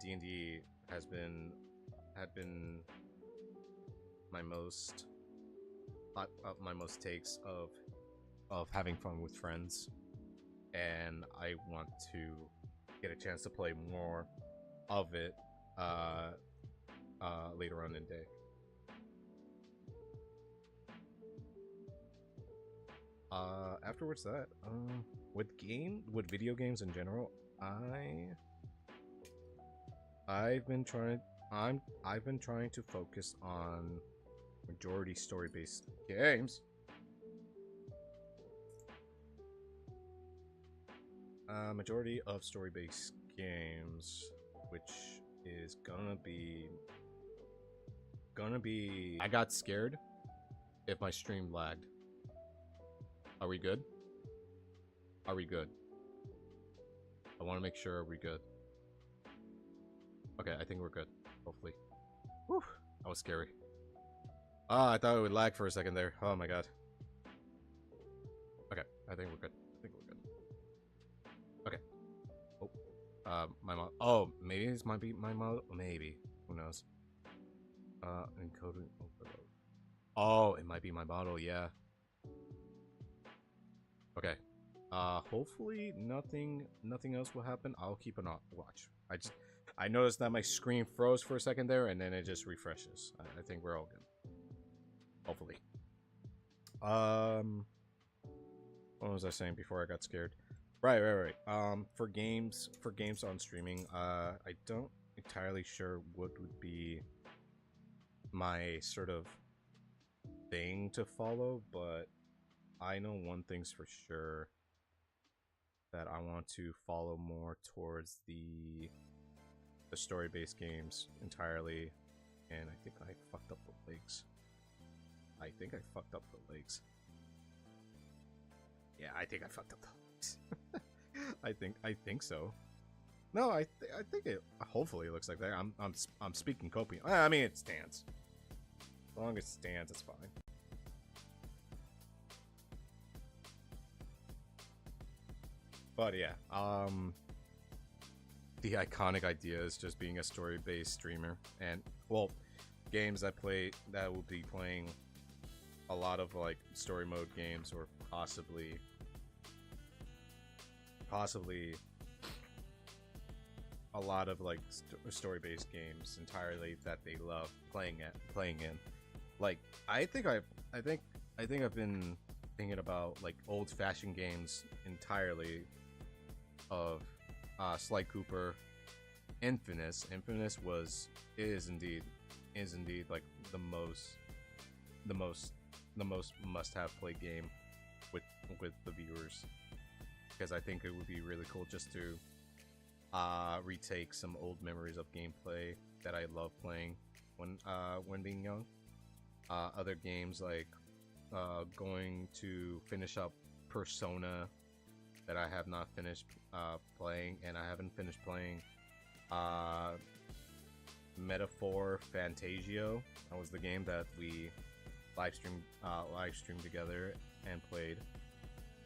D&D had been my most takes of having fun with friends, and I want to get a chance to play more of it later on in the day. Afterwards that, with video games in general, I've been trying to focus on majority story-based games. Majority of story-based games, which is gonna be. I got scared if my stream lagged. Are we good? Are we good? I want to make sure we're good. Okay, I think we're good. Hopefully. Whew, that was scary. I thought it would lag for a second there. Oh my god. Okay, I think we're good. Okay. Oh, my mom. Oh, maybe this might be my mom. Maybe. Who knows? Encoding overload. Oh, it might be my model. Yeah. Okay. Hopefully nothing else will happen. I'll keep an watch. I noticed that my screen froze for a second there, and then it just refreshes. I think we're all good. Hopefully. What was I saying before I got scared? Right. For games on streaming, I don't entirely sure what would be my sort of thing to follow, but I know one thing's for sure, that I want to follow more towards the story-based games entirely, And I think I fucked up the legs. I think I fucked up the legs. Yeah, I think I fucked up the legs. I think so. No, I think it. Hopefully, it looks like that. I'm speaking copium. I mean, it stands. As long as it stands, it's fine. But yeah, the iconic idea is just being a story-based streamer, and well, games that will be playing a lot of like story mode games, or possibly a lot of like story-based games entirely that they love playing in. Like I think I've been thinking about like old-fashioned games entirely of Sly Cooper, Infamous. Infamous is indeed like the most must-have play game with the viewers, because I think it would be really cool just to retake some old memories of gameplay that I love playing when being young. Other games like going to finish up Persona that I have not finished playing, and I haven't finished playing Metaphor Fantasio. That was the game that we live streamed together and played.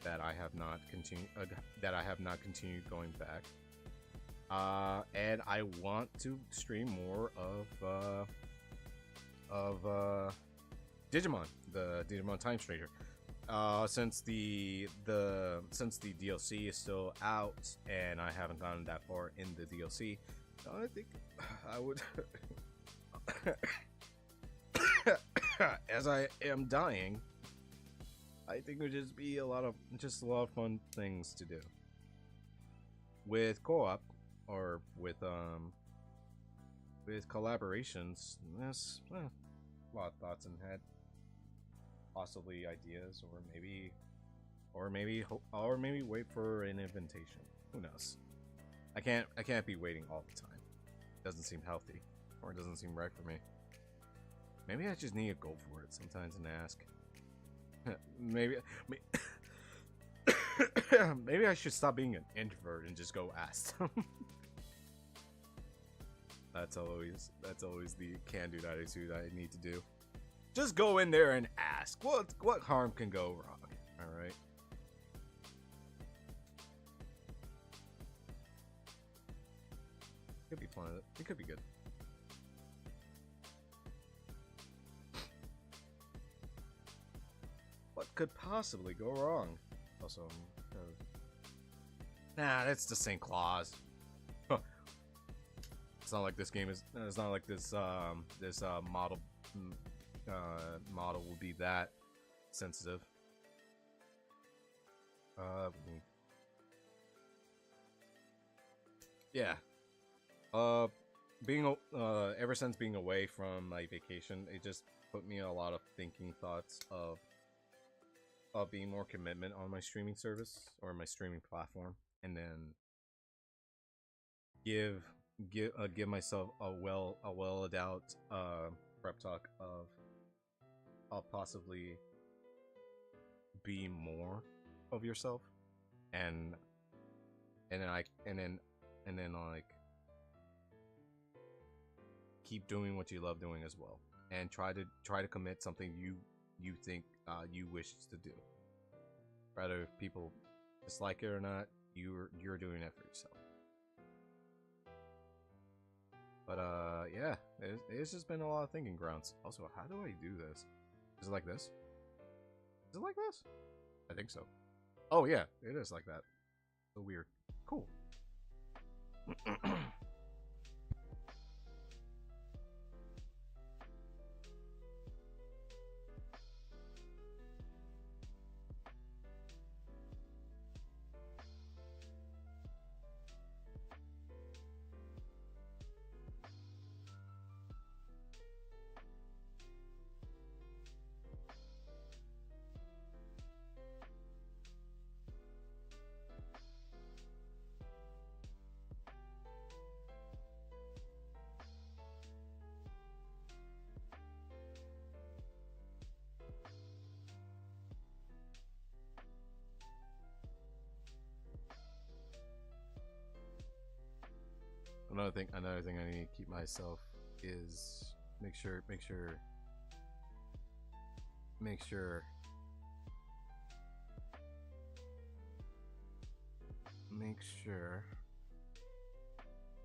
That I have not continued going back. And I want to stream more of Digimon, the Digimon Time Stranger. Since the DLC is still out and I haven't gotten that far in the DLC, I think I would as I am dying, I think it would just be a lot of fun things to do with co-op or with collaborations. There's a lot of thoughts in head, possibly ideas, or maybe wait for an invitation. Who knows? I can't be waiting all the time. It doesn't seem healthy, or it doesn't seem right for me. Maybe I just need to go for it sometimes and ask. maybe maybe I should stop being an introvert and just go ask. That's always the can-do attitude I need to do. Just go in there and ask. What harm can go wrong? All right. Could be fun. It could be good. What could possibly go wrong? Also, nah, that's the same clause. It's not like this game is. It's not like this model will be that sensitive. Yeah. Being ever since being away from my vacation, it just put me in a lot of thinking thoughts of being more commitment on my streaming service or my streaming platform, and then give myself a well endowed prep talk of possibly be more of yourself, and then like keep doing what you love doing as well, and try to commit something you think you wish to do. Whether people dislike it or not, you're doing it for yourself. But yeah, it's just been a lot of thinking grounds. Also, how do I do this? Is it like this? Is it like this? I think so. Oh yeah, it is like that. So weird. Cool. Another thing I need to keep myself is make sure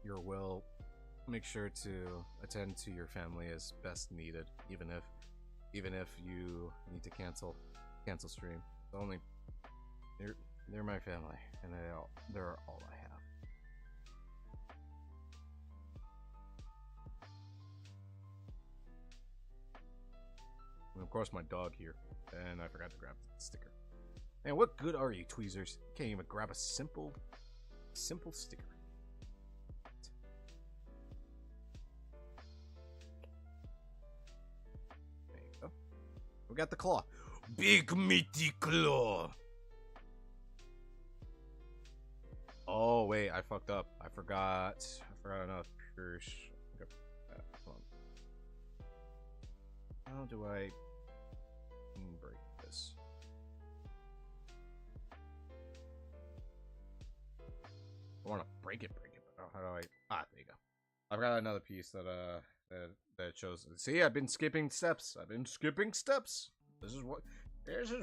you're well. Make sure to attend to your family as best needed, even if you need to cancel stream. Only they're my family, and they're all I have. And of course, my dog here, and I forgot to grab the sticker. Man, what good are you, tweezers? You can't even grab a simple sticker. There you go. We got the claw. Big meaty claw. Oh wait, I fucked up. I forgot enough Pierce. Hold on. How do I break this? I want to break it, but how do I? Ah, there you go. I've got another piece that shows. See, I've been skipping steps. This is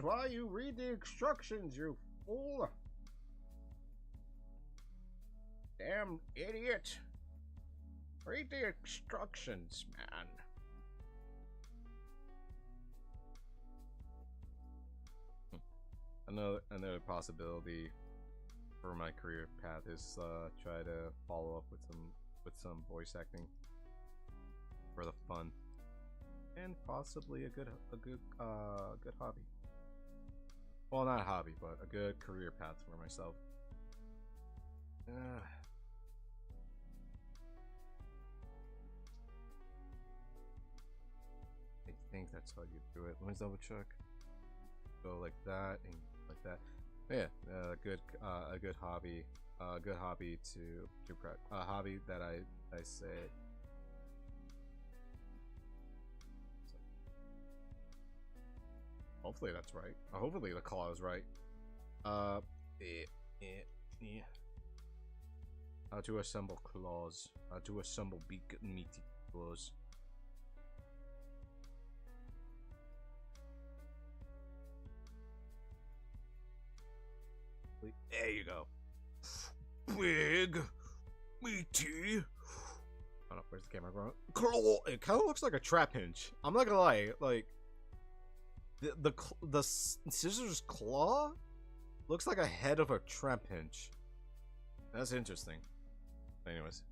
why you read the instructions, you fool. Damn idiot. Read the instructions, man. Another possibility for my career path is try to follow up with some voice acting for the fun, and possibly a good hobby. Well, not a hobby, but a good career path for myself. I think that's how you do it. Let me double check. Go like that and like that. Yeah, a good hobby. A good hobby a hobby that I say. Hopefully that's right. Hopefully the call is right. Yeah. How to assemble claws. How to assemble big meaty claws. There you go. Big meaty. Oh no, where's the camera going? Claw. It kind of looks like a trap hinge. I'm not gonna lie. Like the scissors claw looks like a head of a trap hinge. That's interesting. Anyways.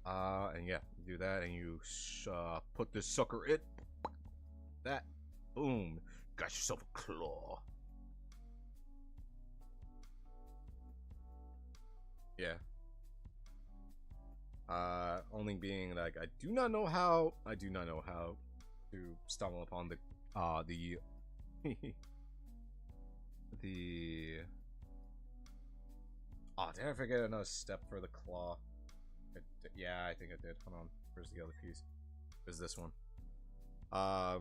And yeah, you do that, and you put this sucker in. That. Boom. Got yourself a claw. Yeah. Only being like I do not know how to stumble upon the oh, did I forget another step for the claw? Yeah, I think I did. Hold on. Where's the other piece? There's this one. I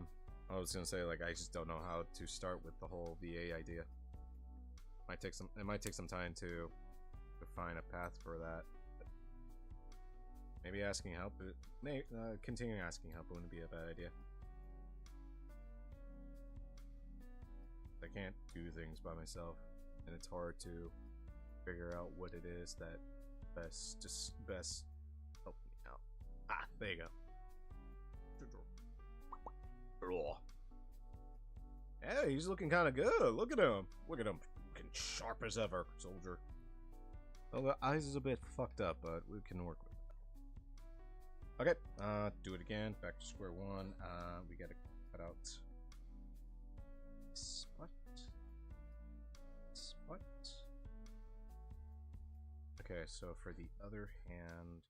was gonna say, like, I just don't know how to start with the whole VA idea. It might take some time to find a path for that. Maybe asking help. Continuing asking help wouldn't be a bad idea. I can't do things by myself, and it's hard to figure out what it is that best help me out. Ah, there you go. Hey, he's looking kind of good. Look at him. Look at him. Looking sharp as ever, soldier. Well, the eyes is a bit fucked up, but we can work with it. Okay, do it again. Back to square one. We gotta cut out spot. Okay, so for the other hand,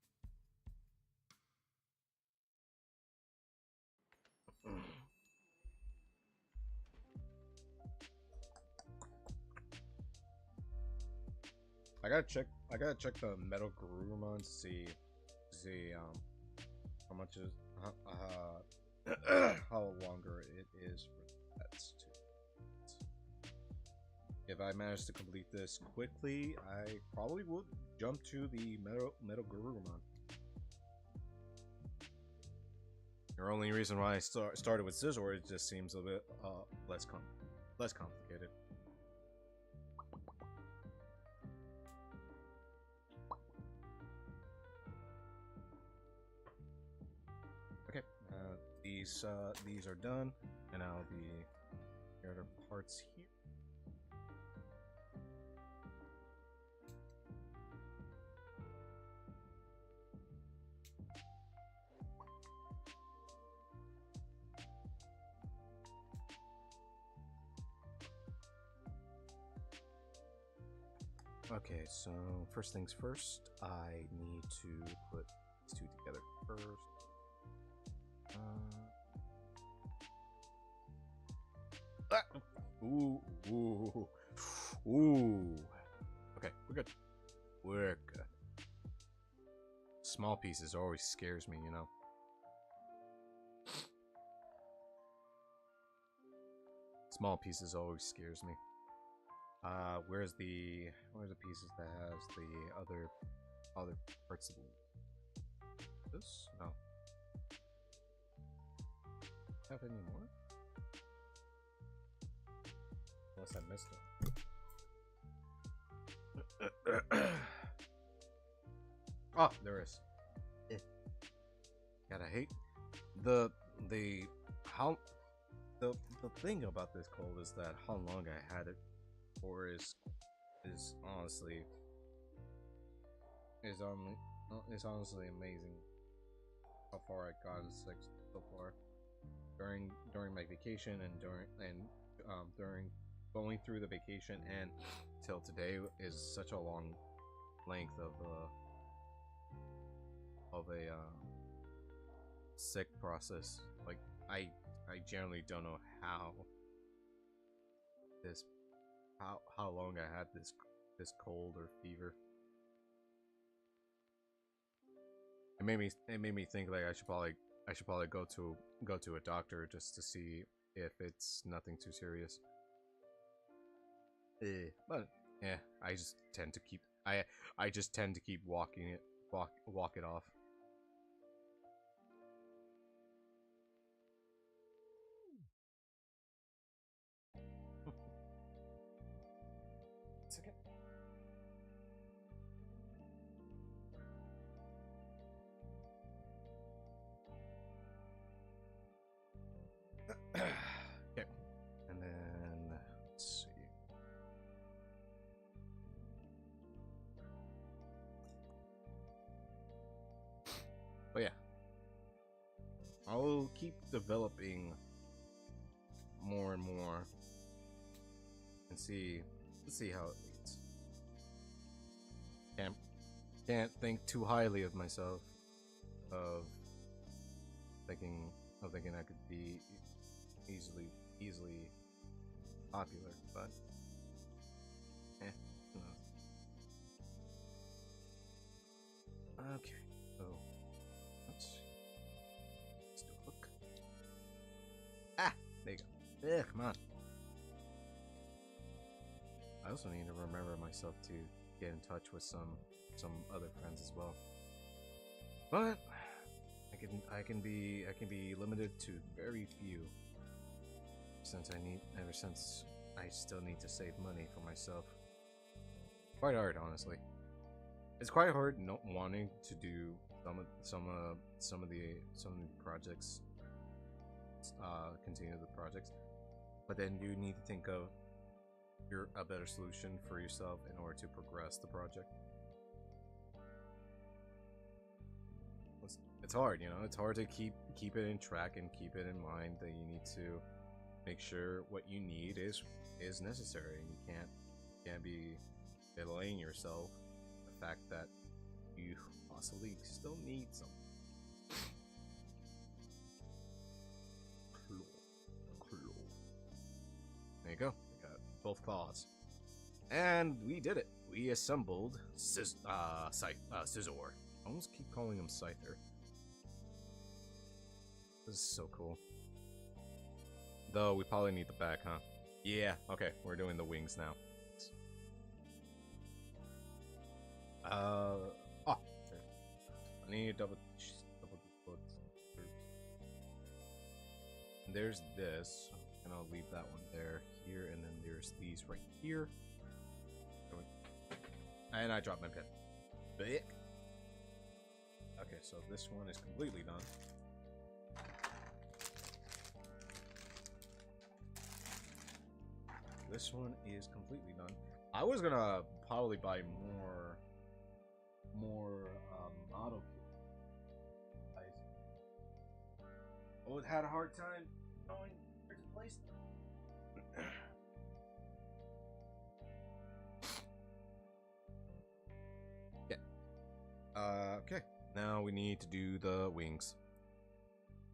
I gotta check the metal Gurl to see how much is how longer it is for that too. if I manage to complete this quickly, I probably would jump to the Metal Gurumon. The only reason why I started with Scizor, it just seems a bit less complicated. Okay, these are done, and now the other parts here. Okay, so first things first, I need to put these two together first. Ooh. Okay, we're good. We're good. Small pieces always scares me, you know. Small pieces always scares me. Where's the pieces that has the other parts of this? No. Have any more? Unless I missed it. Oh, there is. God, I hate the thing about this cold is that how long I had it for is honestly amazing how far I got so far during my vacation and during going through the vacation and till today is such a long length of a sick process. Like I generally don't know how long I had this cold or fever. It made me think like I should probably go to a doctor just to see if it's nothing too serious. But yeah, I just tend to keep walk it off. It's okay. Okay, and then let's see. But yeah, I'll keep developing more and more and see how it leads. Can't think too highly of myself, of thinking I could be easily popular, but who knows. Okay, so let's do a hook. Ah, there you go. Yeah, come on. I also need to remember myself to get in touch with some other friends as well. But I can be limited to very few since I still need to save money for myself. Quite hard, honestly. It's quite hard not wanting to do some of the projects, continue the projects, but then you need to think of a better solution for yourself in order to progress the project. It's hard, you know. It's hard to keep it in track and keep it in mind that you need to make sure what you need is necessary, and you can't be delaying yourself the fact that you possibly still need something. There you go. We got both claws, and we did it. We assembled Scizor. I almost keep calling him Scyther. This is so cool. Though we probably need the back, huh? Yeah. Okay, we're doing the wings now. Oh, there. I need double quotes. There's this, and I'll leave that one there, here, and then there's these right here. And I dropped my pen. Blech. Okay, so this one is completely done. This one is completely done. I was gonna probably buy more auto kits. I had a hard time knowing where to place them. Okay. Now we need to do the wings.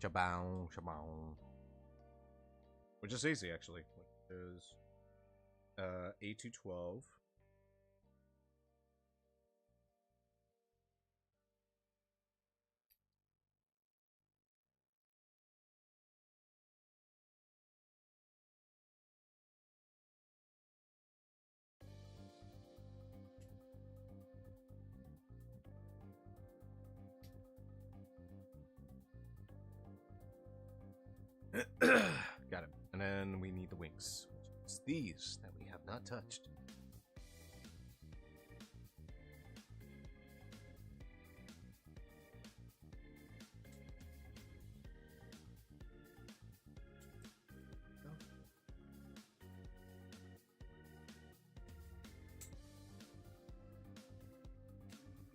Shabow, shabow. Which is easy, actually. Which is A212. Got it. And then we need the wings, which is these that we have not touched.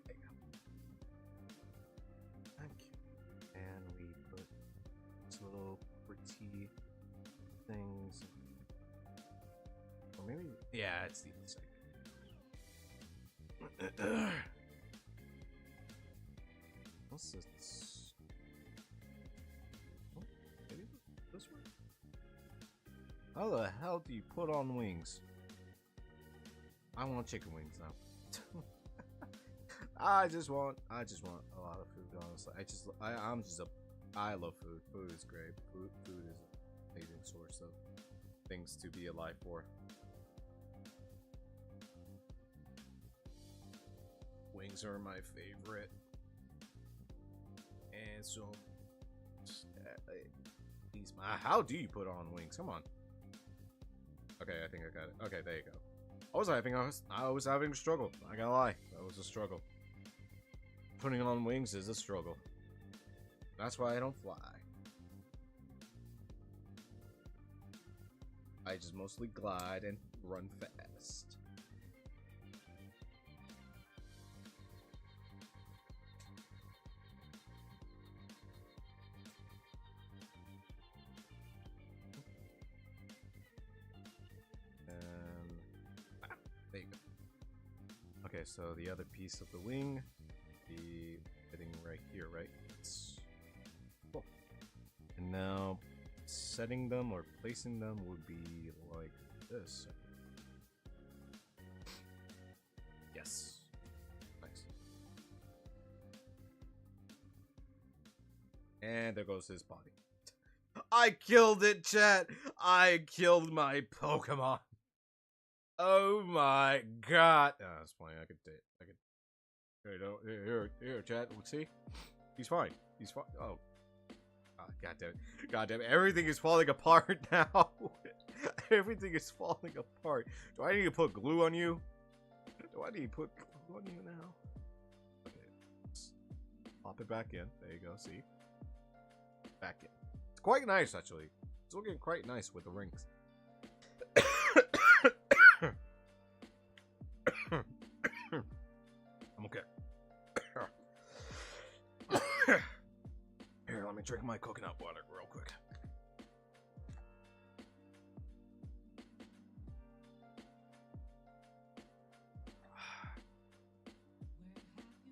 There you go. Thank you. And we put this little pretty things, or maybe, yeah, it's the inside. What's this? Oh, maybe this one? How the hell do you put on wings? I want chicken wings now. I just want a lot of food, honestly. I love food. Food is great. Food is an amazing source of things to be alive for. Wings are my favorite. And so, how do you put on wings? Come on. Okay, I think I got it. Okay, there you go. I was having a struggle. I gotta lie, that was a struggle. Putting on wings is a struggle. That's why I don't fly. I just mostly glide and run fast. There you go. Okay, so the other piece of the wing, the thing right here, right? It's cool. And now setting them or placing them would be like this. Yes. Nice. And there goes his body. I killed it, chat! I killed my Pokemon! Oh my god! Oh, that's funny. I could. Here, chat. See? He's fine. He's fine. Oh. God damn it. God damn it. Everything is falling apart now. Everything is falling apart. Do I need to put glue on you? Do I need to put glue on you now? Okay. Let's pop it back in. There you go. See? Back in. It's quite nice, actually. It's looking quite nice with the rings. I'm okay. Here, let me drink my coconut water real quick.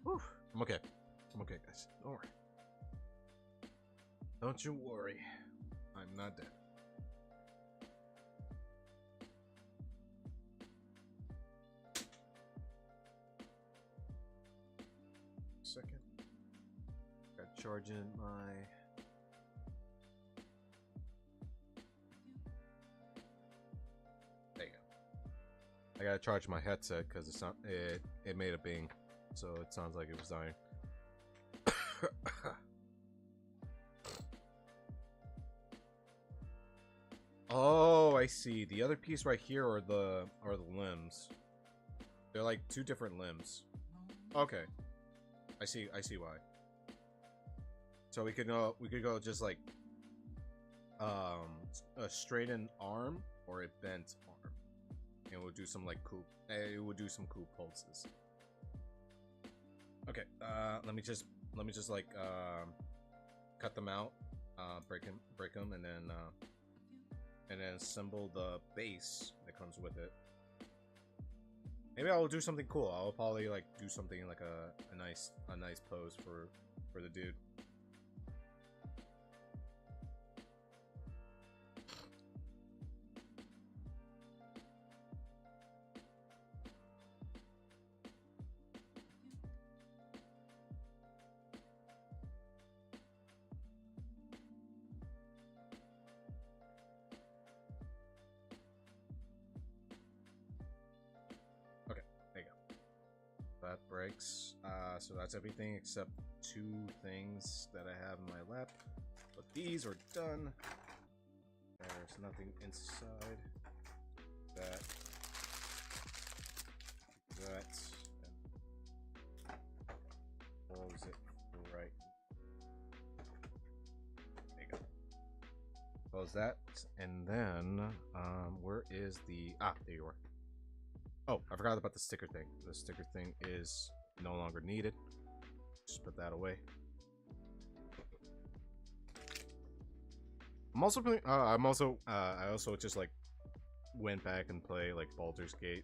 Whew. I'm okay. I'm okay, guys. Don't worry. Don't you worry. I'm not dead. Second. Got charging my. There you go. I gotta charge my headset because it's not. It made a bing. so it sounds like it was dying. Oh, I see. The other piece right here are the limbs. They're like two different limbs. Okay, I see why. So we could go just like a straightened arm or a bent arm, and we'll do some like cool. It will do some cool pulses. Okay, let me just like cut them out, break them, and then assemble the base that comes with it. Maybe I'll do something cool. I'll probably like do something like a nice pose for the dude. That breaks. So that's everything except two things that I have in my lap. But these are done. There's nothing inside. That. Close it right. There you go. Close that. And then, where is the... Ah, there you are. Oh, I forgot about the sticker thing. The sticker thing is no longer needed. Just put that away. I'm also playing, I also just like went back and play like Baldur's Gate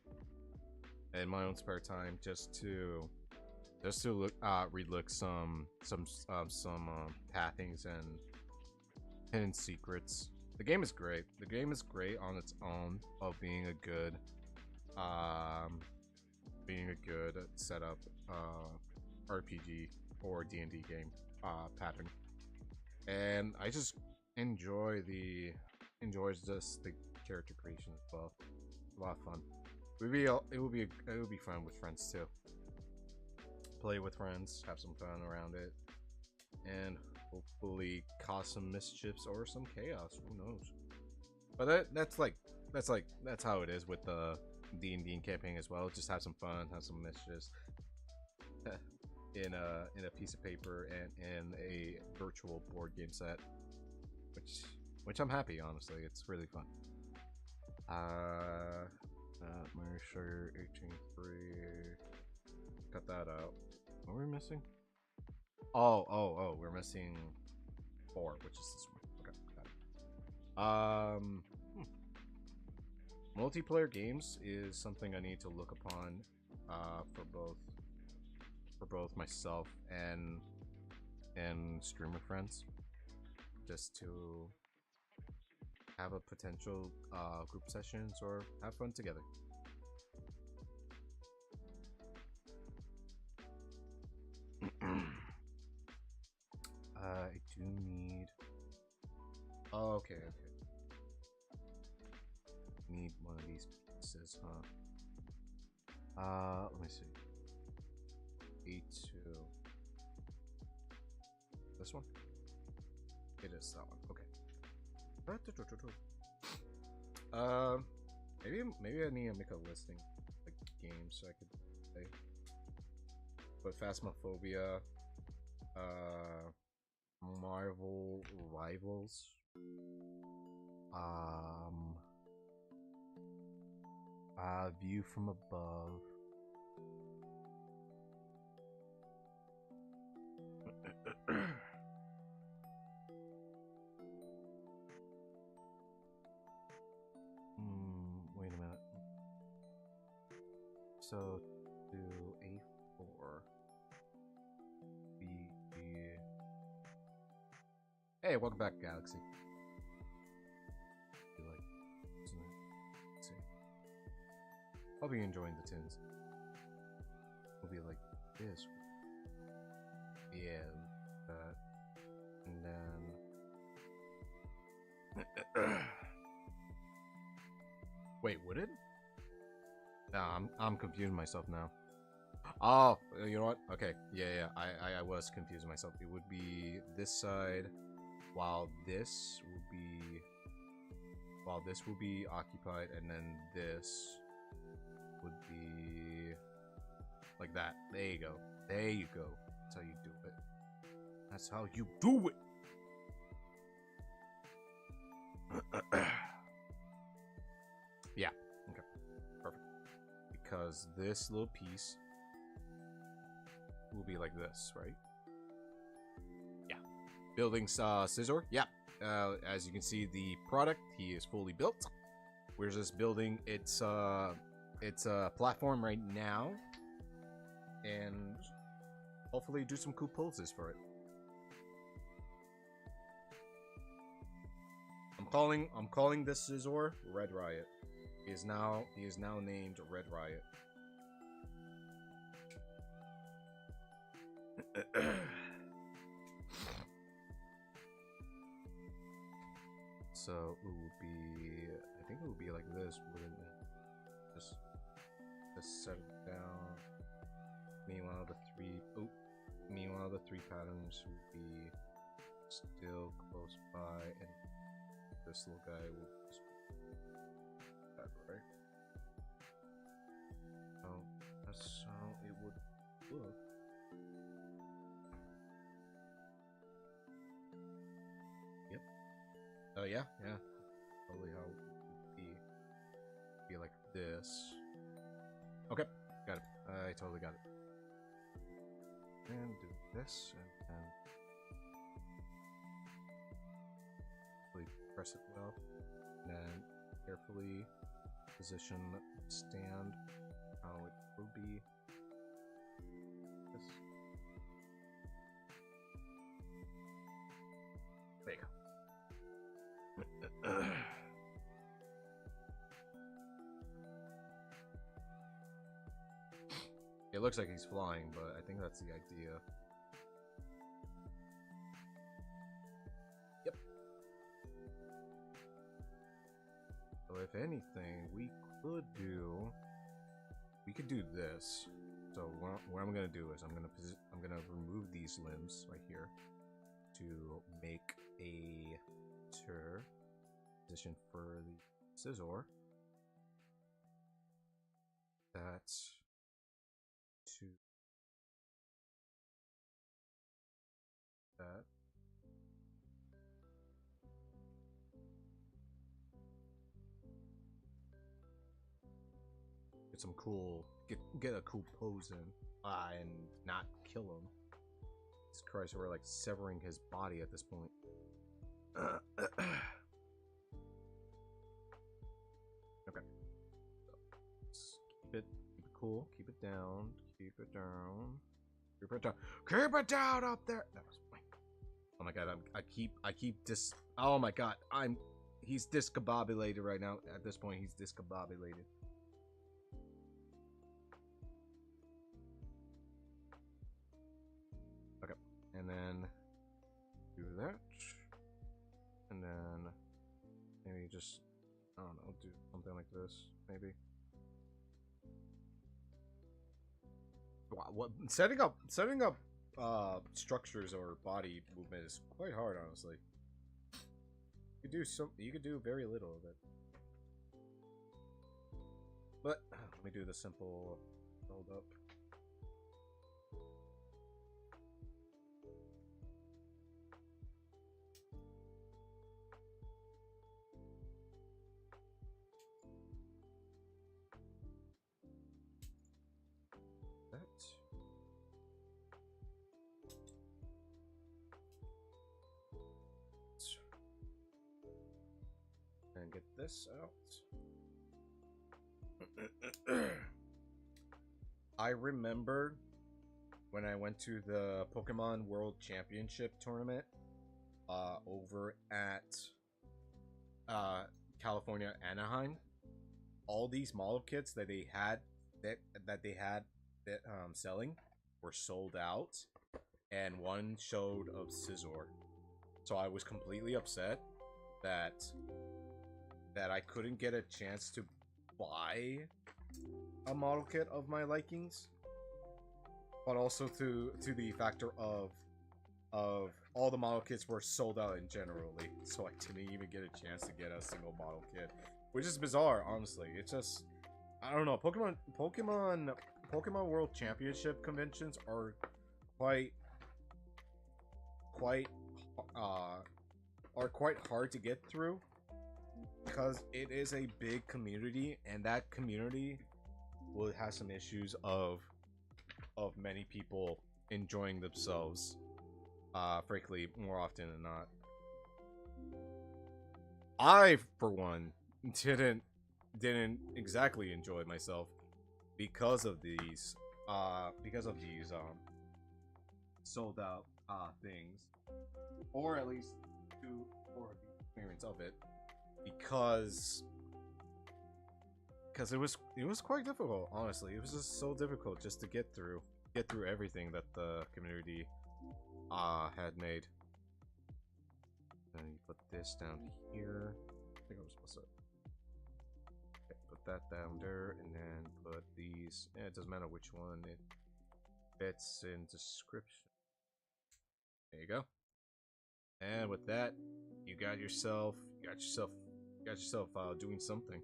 in my own spare time just to look relook some pathings and hidden secrets. The game is great. The game is great on its own of being a good setup RPG or D&D game pattern, and I just enjoys just the character creation as well. A lot of fun. It would be fun with friends too. Play with friends, have some fun around it, and hopefully cause some mischiefs or some chaos. Who knows? But that's how it is with the D&D campaign as well. Just have some fun, have some mischiefs in a piece of paper and in a virtual board game set, which I'm happy, honestly. It's really fun. Mary Sugar 18.3. Cut that out. What are we missing? Oh, we're missing 4, which is this one. Okay, got it. Multiplayer games is something I need to look upon for both myself and streamer friends, just to have a potential group sessions or have fun together. I do need... Oh, okay. Need one of these pieces, huh? Let me see. E2. This one? It is that one. Okay. Maybe I need to make a listing like games so I could play. But Phasmophobia, Marvel Rivals, View from Above. Wait a minute. So do A4. B. Hey, welcome back, Galaxy. You like, isn't it? Let's see. Hope you're enjoying the tunes. We'll be like this. Yeah, that. And then. Wait, would it? Nah, I'm confusing myself now. Oh, you know what? Okay, yeah. I was confusing myself. It would be this side, while this will be occupied, and then this would be like that. There you go. There you go. That's how you do it. That's how you do it. Yeah. Okay. Perfect. Because this little piece will be like this, right? Yeah. Building scissor. Yeah. As you can see, the product he is fully built. We're just building its platform right now, and hopefully do some cool poses for it. I'm calling this scissor Red Riot. He is now named Red Riot. So it would be, I think it would be like this, wouldn't it? Just set it down. Meanwhile, the three patterns would be still close by, and this little guy will just that, right? So that's how it would look. Yep. Oh yeah. Probably how it would be like this. Okay, got it. I totally got it. And do this, and press it well, and then carefully position stand how it will be. This. There you go. It looks like he's flying, but I think that's the idea. Yep. So if anything, we could do this. So what I'm gonna do is I'm gonna remove these limbs right here to make a position for the scissor. That's to that. Get some cool, get a cool pose in, and not kill him. Jesus Christ, we're like severing his body at this point. Okay. So keep it cool. Keep it down. Keep it down. Keep it down. Keep it down up there. That was fine. Oh my god, I keep oh my god, he's discombobulated right now. At this point, he's discombobulated. Okay, and then do that, and then maybe just, I don't know, do something like this, maybe. What setting up structures or body movement is quite hard, honestly. You could do very little of it. But let me do the simple build up. And get this out. I remember when I went to the Pokemon World Championship tournament over at California, Anaheim. All these model kits that they had selling were sold out, and one showed of Scizor. So I was completely upset that I couldn't get a chance to buy a model kit of my likings. but also to the factor of all the model kits were sold out in generally, so I didn't even get a chance to get a single model kit, which is bizarre, honestly. It's just, I don't know. Pokemon World Championship conventions are quite hard to get through because it is a big community, and that community will have some issues of many people enjoying themselves, frankly, more often than not. I, for one, didn't exactly enjoy myself because of these sold out things, or at least for the experience of it, because it was quite difficult. Honestly, it was just so difficult just to get through everything that the community had made. And you put this down here. I think I'm supposed to put that down there, and then put these. Yeah, it doesn't matter which one it fits in description. There you go. And with that, you got yourself doing something.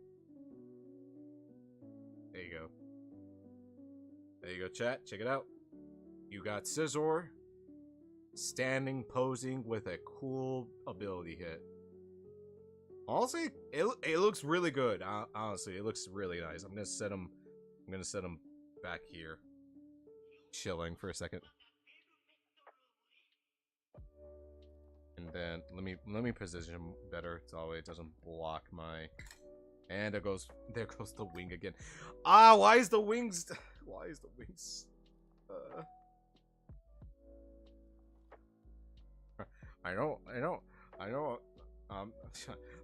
There you go. There you go, chat. Check it out. You got Scizor standing, posing with a cool ability hit. Honestly, it looks really good. Honestly, it looks really nice. I'm gonna set him back here, chilling for a second. And then let me position him better so it doesn't block my. And there goes the wing again. Why is the wings? I know.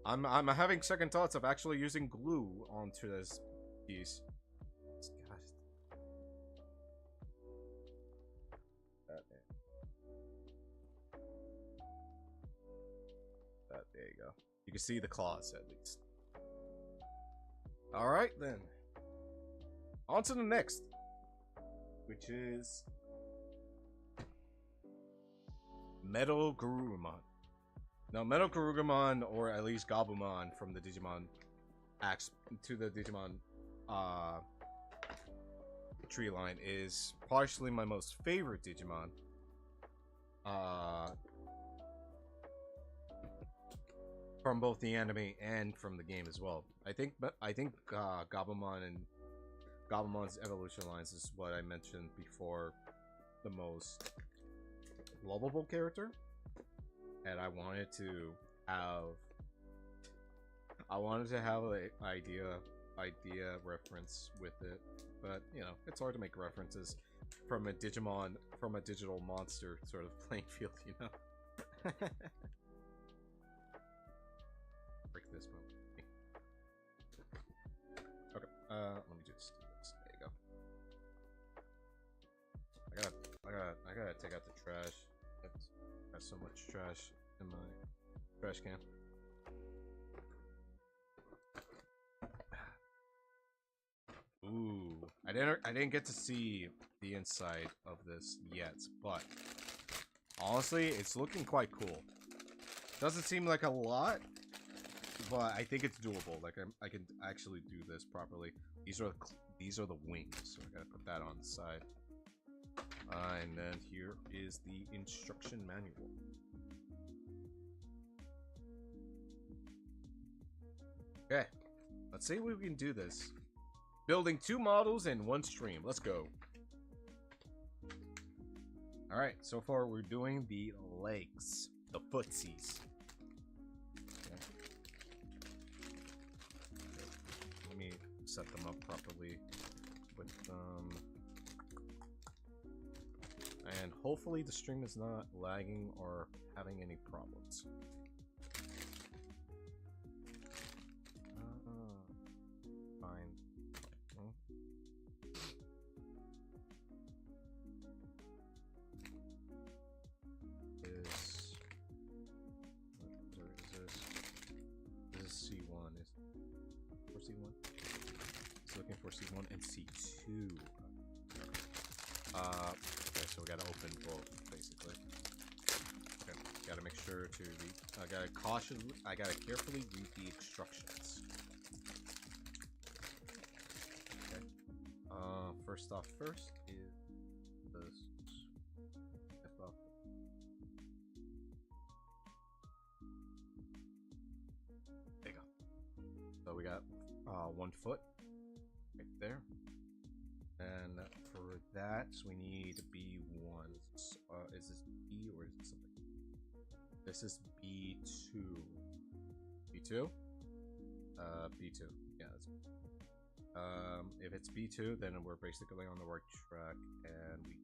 I'm having second thoughts of actually using glue onto this piece. God. There you go. You can see the claws at least. All right then. On to the next, which is Metal Garurumon. Now, Metal Garurumon, or at least Gabumon from the Digimon tree line, is partially my most favorite Digimon. From both the anime and from the game as well. I think Gabumon and Gabumon's evolution lines is what I mentioned before, the most lovable character, and I wanted to have an idea reference with it, but you know, it's hard to make references from a digital monster sort of playing field, you know. Break this one. Okay, let me just do this. There you go. I gotta take out the trash. Got so much trash in my trash can. Ooh, I didn't get to see the inside of this yet, but honestly, it's looking quite cool. Doesn't seem like a lot, but I think it's doable. Like I can actually do this properly. These are the wings, so I gotta put that on the side. And then here is the instruction manual. Okay, let's see if we can do this. Building 2 models in 1 stream. Let's go. All right, so far we're doing the legs, the footsies. Let me set them up properly with and hopefully the stream is not lagging or having any problems. Fine. This is C1. Is for C1? It's looking for C1 and C2. Okay, so we gotta open both, basically. Okay, gotta make sure to read. I gotta carefully read the instructions. Okay. First off, first is this. There you go. So we got 1 foot right there. And for that, we need B1. Is this B or is it something? This is B2. B2? B2. Yeah, that's if it's B2, then we're basically on the right track, and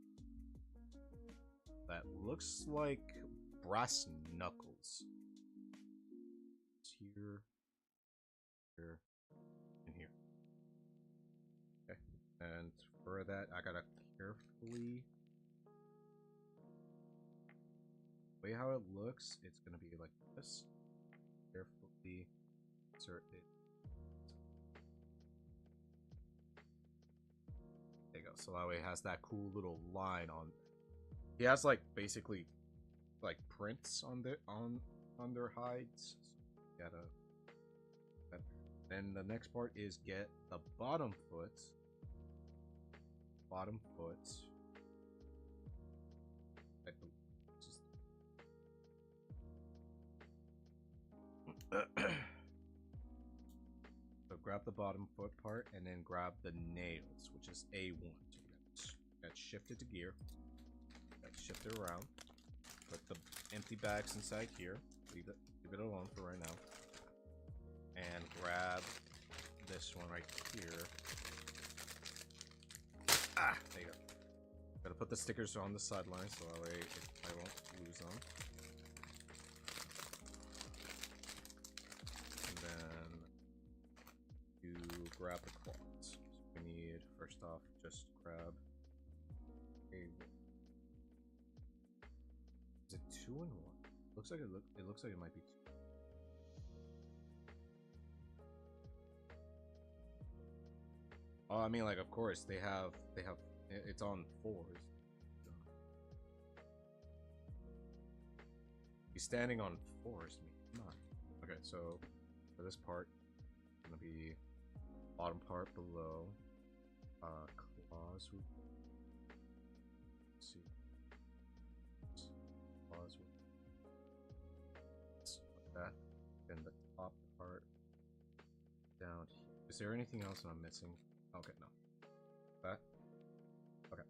that looks like brass knuckles. It's here, here, and here. Okay, and for that, I gotta carefully. The way how it looks, it's gonna be like this. Carefully insert it. There you go. So that way it has that cool little line on. He has like basically like prints on their hides. So gotta. Then the next part is get the bottom foot. Bottom foot. So grab the bottom foot part and then grab the nails, which is A1. So got shifted to gear. Got shifted around. Put the empty bags inside here. Leave it alone for right now. And grab this one right here. Ah, there you go. Gotta put the stickers on the sideline so that way I won't lose them. Grab the claws. So we need, first off, just grab a. Is it 2 in 1? Looks like it looks like it might be 2. Oh, I mean, like, of course they have. It's on 4s. He's standing on 4s. Come on. Okay, so for this part, it's gonna be. Bottom part below, claws. Let's see, claws like that. Then the top part down here. Is there anything else I'm missing? Okay, no. That. Okay.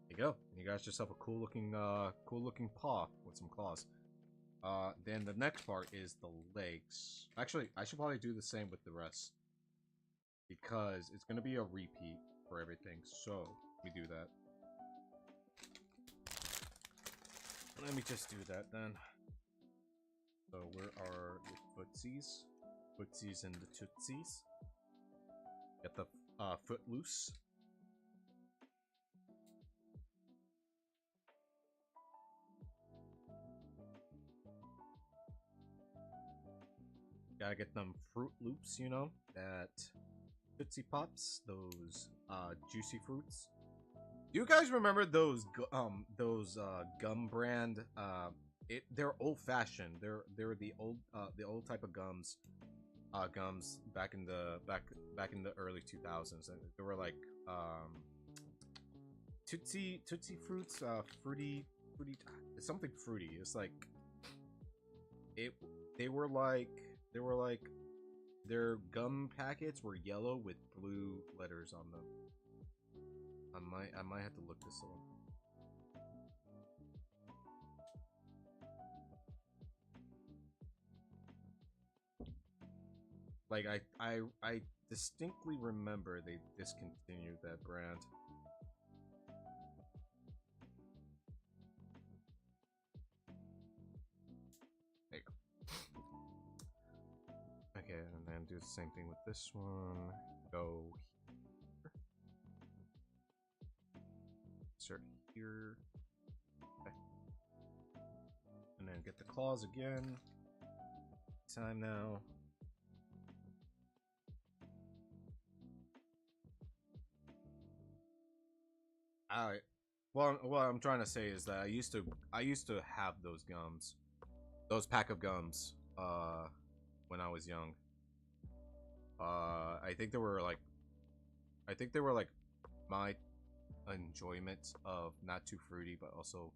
There you go. You got yourself a cool looking paw with some claws. Then the next part is the legs. Actually, I should probably do the same with the rest. Because it's going to be a repeat for everything. So, we do that. Let me just do that then. So, where are the footsies? Footsies and the tootsies. Get the foot loose. Gotta get them Fruit Loops, you know, that Tootsie Pops, those juicy fruits. Do you guys remember those gum brand? They're old fashioned. They're the old type of gums back in the early 2000s. They were like Tootsie Fruits, fruity, it's something fruity. It's like they were like their gum packets were yellow with blue letters on them. I might have to look this up. Like I distinctly remember they discontinued that brand. There you go. Okay, and then do the same thing with this one. Go here. Insert here. Okay. And then get the claws again. Time now. I well, what I'm trying to say is that I used to have those gums, those pack of gums, when I was young. I think they were like, I think they were like my enjoyment of not too fruity, but also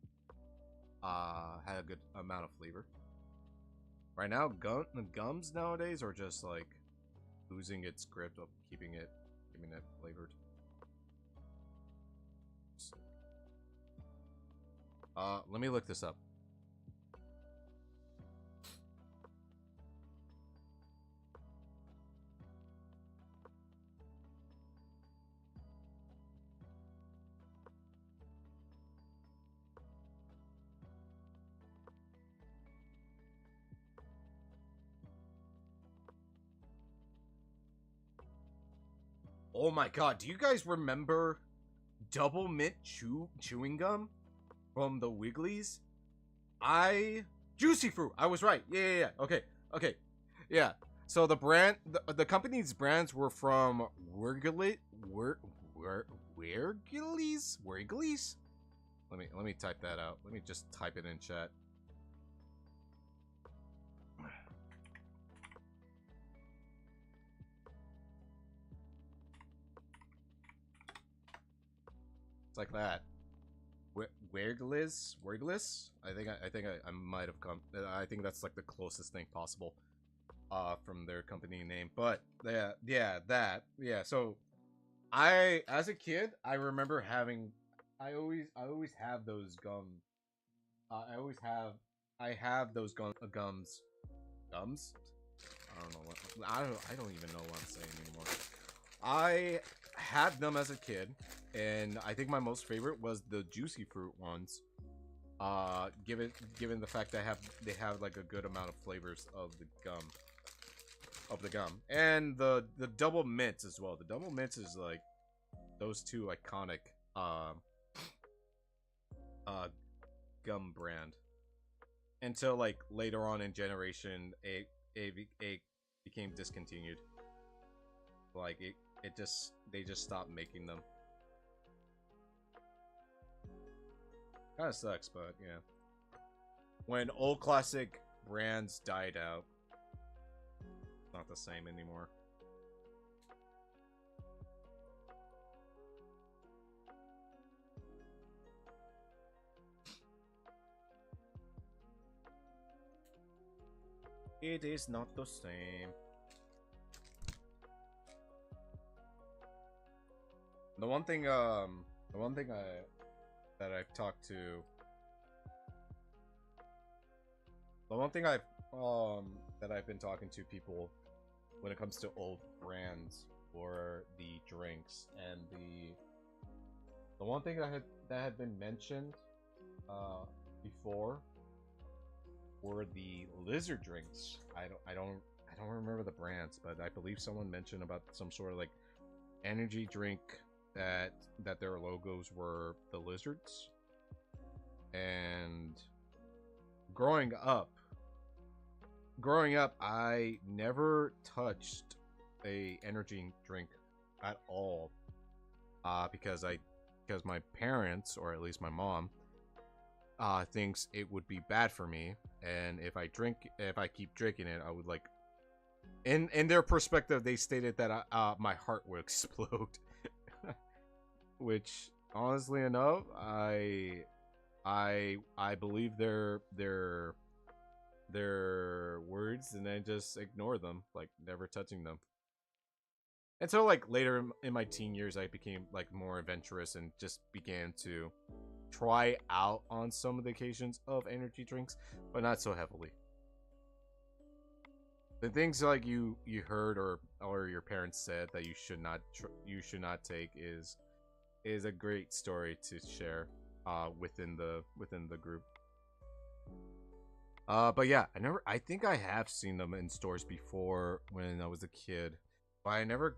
had a good amount of flavor. Right now, gums nowadays are just like losing its grip of keeping it flavored. Let me look this up. Oh my god, do you guys remember double mint chewing gum from the Wigglies? Juicy fruit. I was right. Yeah. Okay. Yeah. So the the company's brands were from Wigglies. Let me type that out. Let me just type it in chat. It's like that. Wigglies? I think I might have come. I think that's like the closest thing possible, from their company name. But yeah. So as a kid, I remember having. I always have those gum. I have those gums. Gums? I don't know what. I don't even know what I'm saying anymore. I had them as a kid, and I think my most favorite was the juicy fruit ones. Given the fact that they have like a good amount of flavors of the gum, and the double mints as well. The double mints is like those two iconic gum brand, until like later on in generation a became discontinued. Like they just stopped making them. Kind of sucks, but yeah. When old classic brands died out, it's not the same anymore. It is not the same. The one thing that I've talked to, the one thing that I've been talking to people when it comes to old brands or the drinks, and the one thing that had been mentioned before were the lizard drinks. I don't remember the brands, but I believe someone mentioned about some sort of like energy drink that their logos were the lizards. And growing up I never touched a energy drink at all, because my parents, or at least my mom, thinks it would be bad for me, and if I keep drinking it, I would like, in their perspective, they stated that my heart would explode. Which, honestly enough, I believe their words, and I just ignore them, like never touching them. And so like later in my teen years, I became like more adventurous and just began to try out on some of the occasions of energy drinks, but not so heavily. The things like you heard or your parents said that you should not take is a great story to share within the group. But yeah, I think I have seen them in stores before when I was a kid, but I never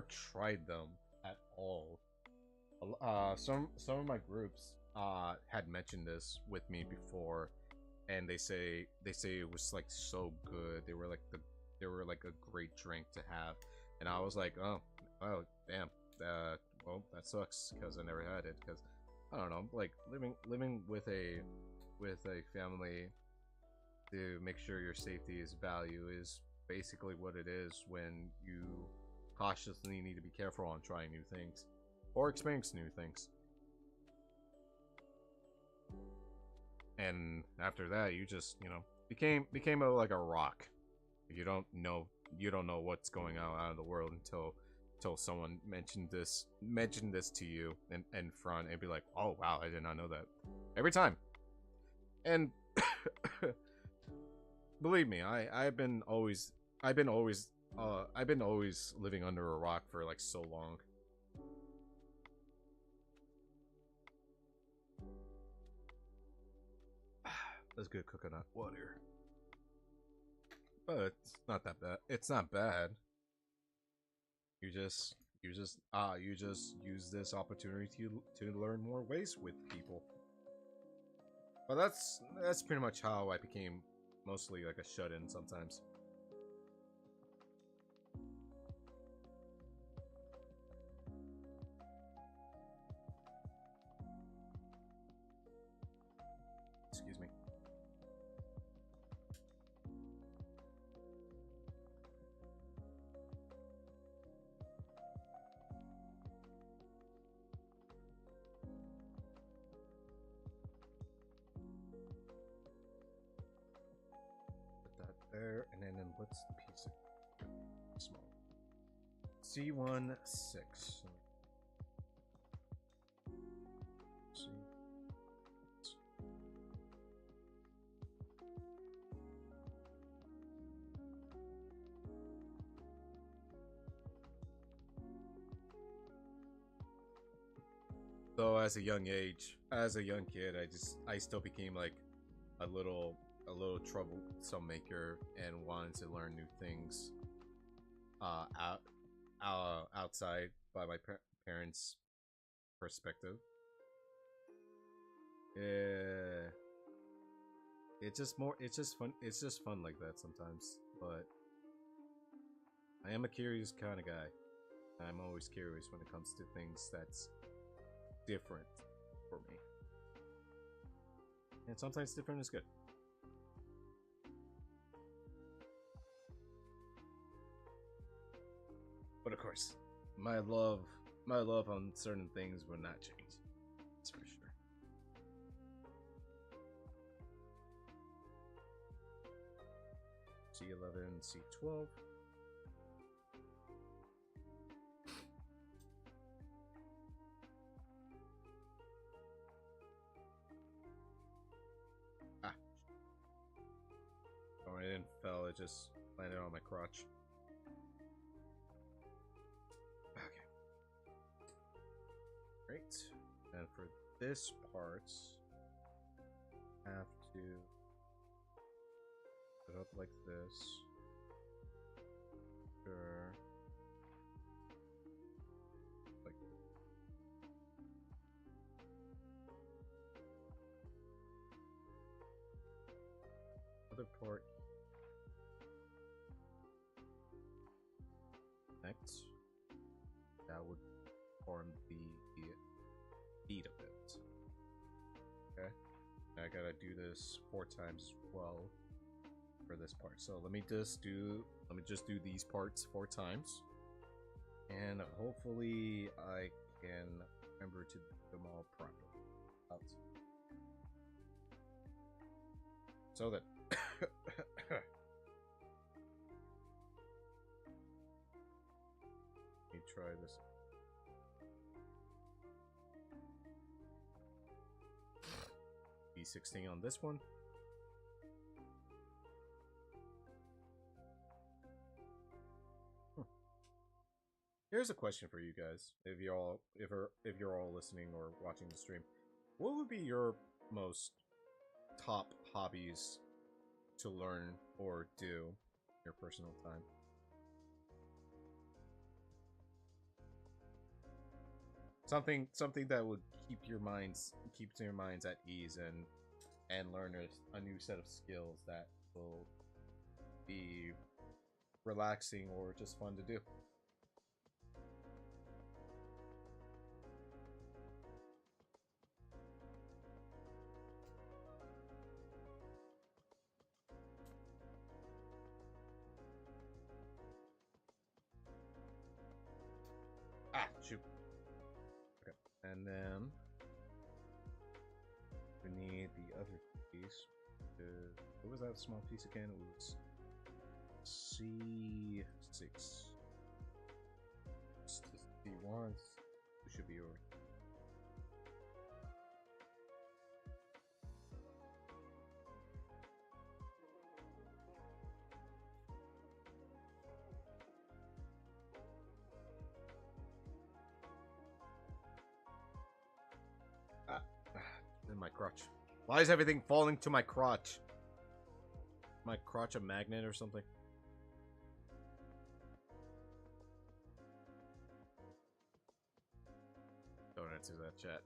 tried them at all. Some of my groups had mentioned this with me before, and they say it was like so good. They were like a great drink to have, and I was like, oh damn, well, that sucks because I never had it. Because I don't know, like living with a family to make sure your safety is value is basically what it is when you cautiously need to be careful on trying new things or experience new things. And after that, you just, you know, became like a rock. You don't know what's going on out of the world until someone mentioned this to you in front and be like, oh wow, I did not know that. Every time. And believe me, I've been always living under a rock for like so long. Let's get coconut water. But it's not that bad. It's not bad. You just use this opportunity to learn more ways with people. But that's pretty much how I became mostly like a shut-in sometimes. Excuse me. There, and then what's the piece of small? C16. C. So as a young kid, I still became like a little troublesome maker and wanted to learn new things outside by my parents' perspective. Yeah, it's just fun like that sometimes. But I am a curious kind of guy. I'm always curious when it comes to things that's different for me, and sometimes different is good. But of course, my love on certain things will not change. That's for sure. C11, C12. Ah. Oh, it didn't fell, it just landed on my crotch. Great. And for this part, I have to put it up like this. Sure. Like this. Other part. Next. That would form the beat of it. Okay, I gotta do this 4 times as well for this part. So let me just do these parts 4 times, and hopefully I can remember to do them all properly. So that let me try this. B16 on this one. Here's a question for you guys. If you're all listening or watching the stream, what would be your most top hobbies to learn or do in your personal time? Something that would keep your minds at ease and learn a new set of skills that will be relaxing or just fun to do. And then we need the other piece. What was that small piece again? It was C6. C1 should be over. In my crotch. Why is everything falling to my crotch? My crotch a magnet or something? Don't answer that, chat.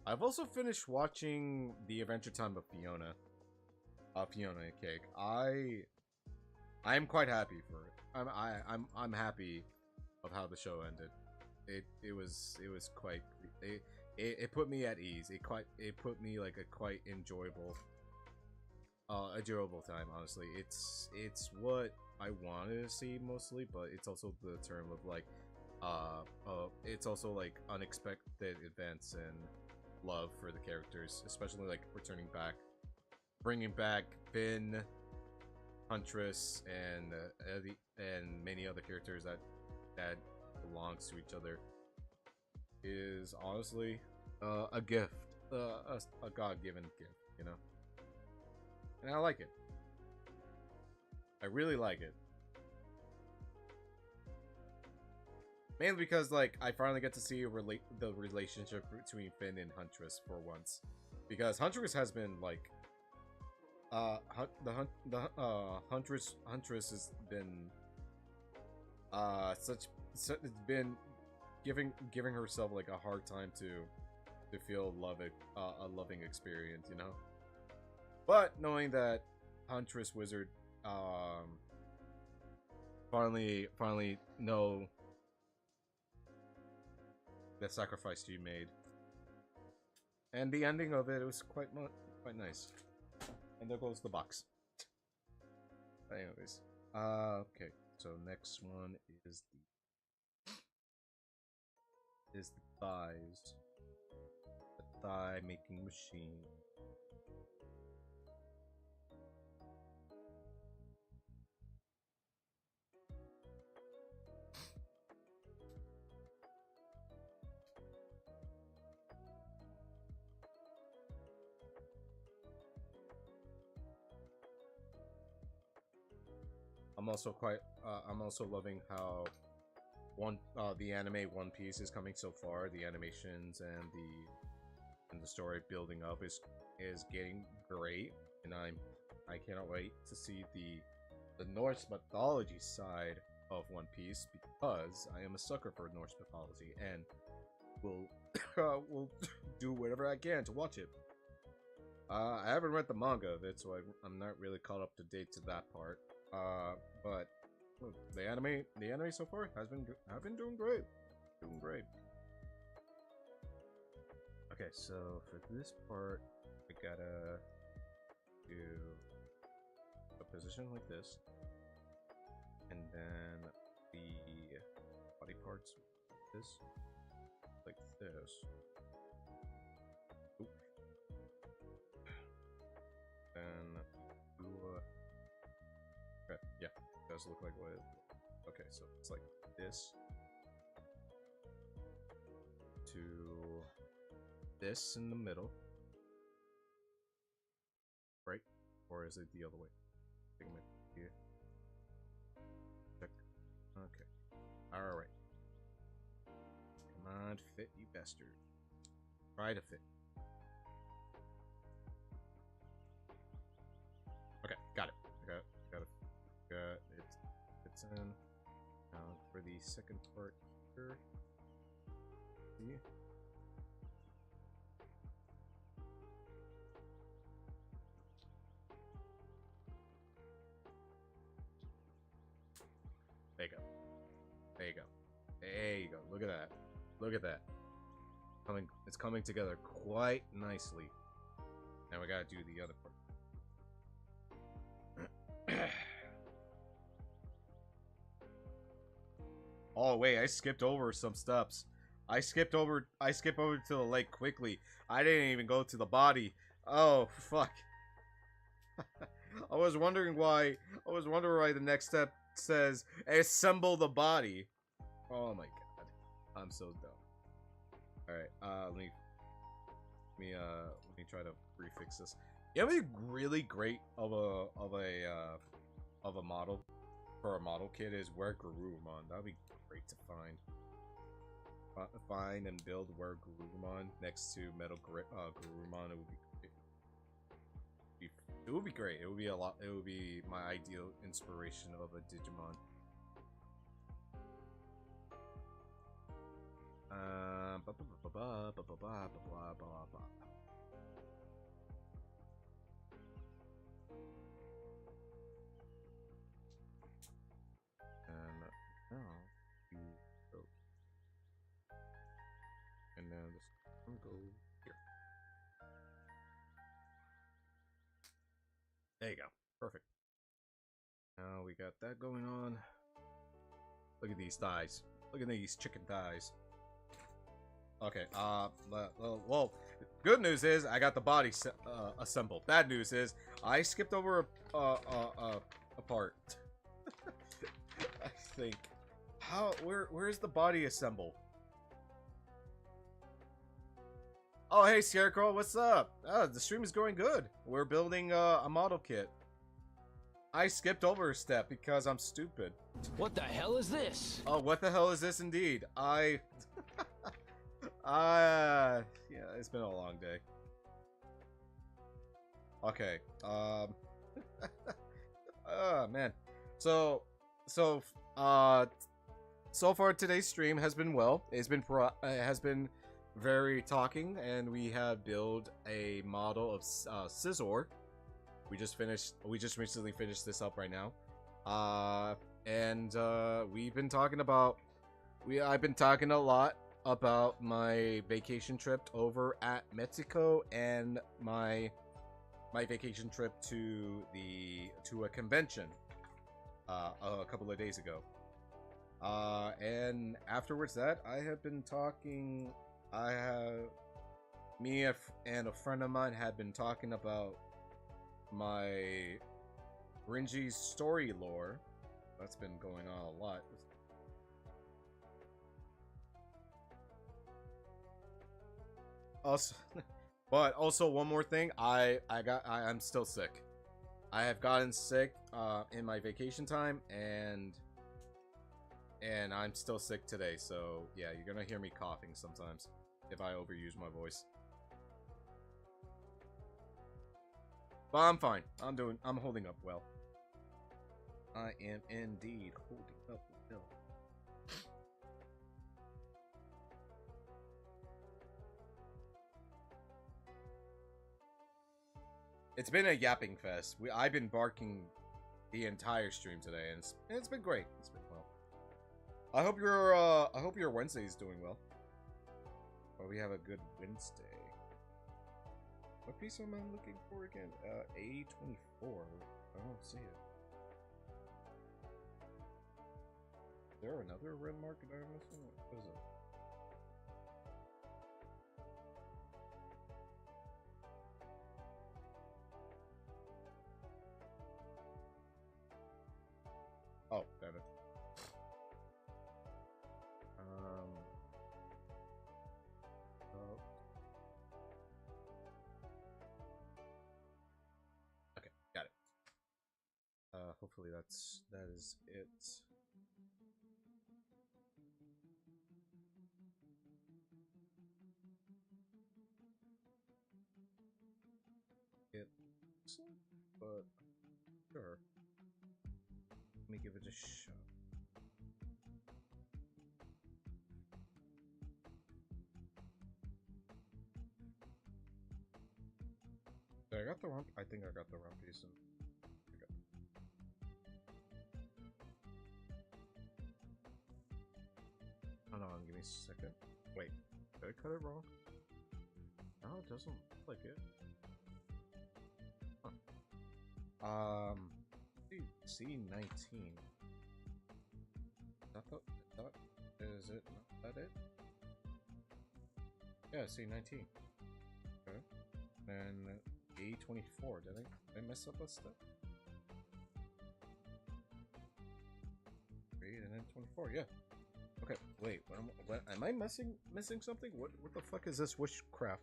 I've also finished watching The Adventure Time of Fiona. Fiona and Cake. I am quite happy for it. I'm happy of how the show ended. It was quite it put me at ease. It put me like a quite enjoyable time, honestly. It's what I wanted to see mostly, but it's also the term of like it's also like unexpected events and love for the characters, especially like bringing back Finn, Huntress, and Eddie, and many other characters that belongs to each other is honestly a gift, a God-given gift, you know. And I like it. I really like it. Mainly because, like, I finally get to see the relationship between Finn and Huntress for once. Because Huntress has been, like, Huntress has been, been giving herself, like, a hard time to feel a loving experience, you know? But knowing that Huntress Wizard, finally know the sacrifice you made, and the ending of it was quite nice. And there goes the box. But anyways, okay. So next one is the thighs, the thigh making machine. I'm also loving how the anime One Piece is coming so far. The animations and the story building up is getting great, and I cannot wait to see the Norse mythology side of One Piece, because I am a sucker for Norse mythology and will do whatever I can to watch it. I haven't read the manga of it, so I'm not really caught up to date to that part. But the anime so far have been doing great. Okay, so for this part, we gotta do a position like this, and then the body parts like this. Oop. And do okay, yeah, it does look like what it. Okay, so it's like this to this in the middle, right? Or is it the other way? I think it might be here. Check. Okay. Alright. Come on, fit, you bastard. Try to fit. Okay, got it. Got it. It fits in. Now for the second part here. See? There you go. There you go. There you go. Look at that. Look at that. It's coming together quite nicely. Now we gotta do the other part. Oh wait, I skipped over some steps. I skipped over to the lake quickly. I didn't even go to the body. Oh fuck. I was wondering why the next step says assemble the body. Oh my god. I'm so dumb. Alright, let me try to refix this. You know what'd be really great of a model for a model kit is where Garurumon. That'd be great to find. Find and build where Garurumon next to Metal Garurumon. It would be great. It would be great. It would be a lot. It would be my ideal inspiration of a Digimon. Blah, blah, blah, blah, blah, blah, blah, blah, blah, blah. And now you go, and then this one go here. There you go. Perfect. Now we got that going on. Look at these thighs. Look at these chicken thighs. Okay, well, good news is I got the body assembled. Bad news is I skipped over a part. I think. Where's the body assembled? Oh, hey, Scarecrow, what's up? Oh, the stream is going good. We're building a model kit. I skipped over a step because I'm stupid. What the hell is this? Oh, what the hell is this indeed? Yeah, it's been a long day. Okay, oh man. So far today's stream has been well. It has been very talking, and we have built a model of Scizor. We just recently finished this up right now. We've been talking about I've been talking a lot about my vacation trip over at Mexico and my vacation trip to a convention a couple of days ago. And afterwards that I have been talking. Me and a friend of mine had been talking about my Rinji's story lore. That's been going on a lot. Also, but also one more thing, I'm still sick. I have gotten sick in my vacation time, and I'm still sick today. So yeah, you're gonna hear me coughing sometimes if I overuse my voice. But I'm fine. I'm holding up well. I am indeed holding up well. It's been a yapping fest. I've been barking the entire stream today, and it's been great. It's been well. I hope your Wednesday is doing well. Or we have a good Wednesday. What piece am I looking for again? A24. I don't see it. Is there another red market I'm missing? What is it? Oh, damn it. Oh. Okay, got it. Hopefully that is it. But sure. Let me give it a shot. I got the rump. I think I got the rump piece. Okay. Hold on, give me a second. Wait, did I cut it wrong? No, it doesn't look like it. Huh. C19. Is that Is it not that it? Yeah, see 19. Okay. And A24, did I mess up a step? Great, and then 24, yeah. Okay, wait, what am I missing something? What the fuck is this witchcraft?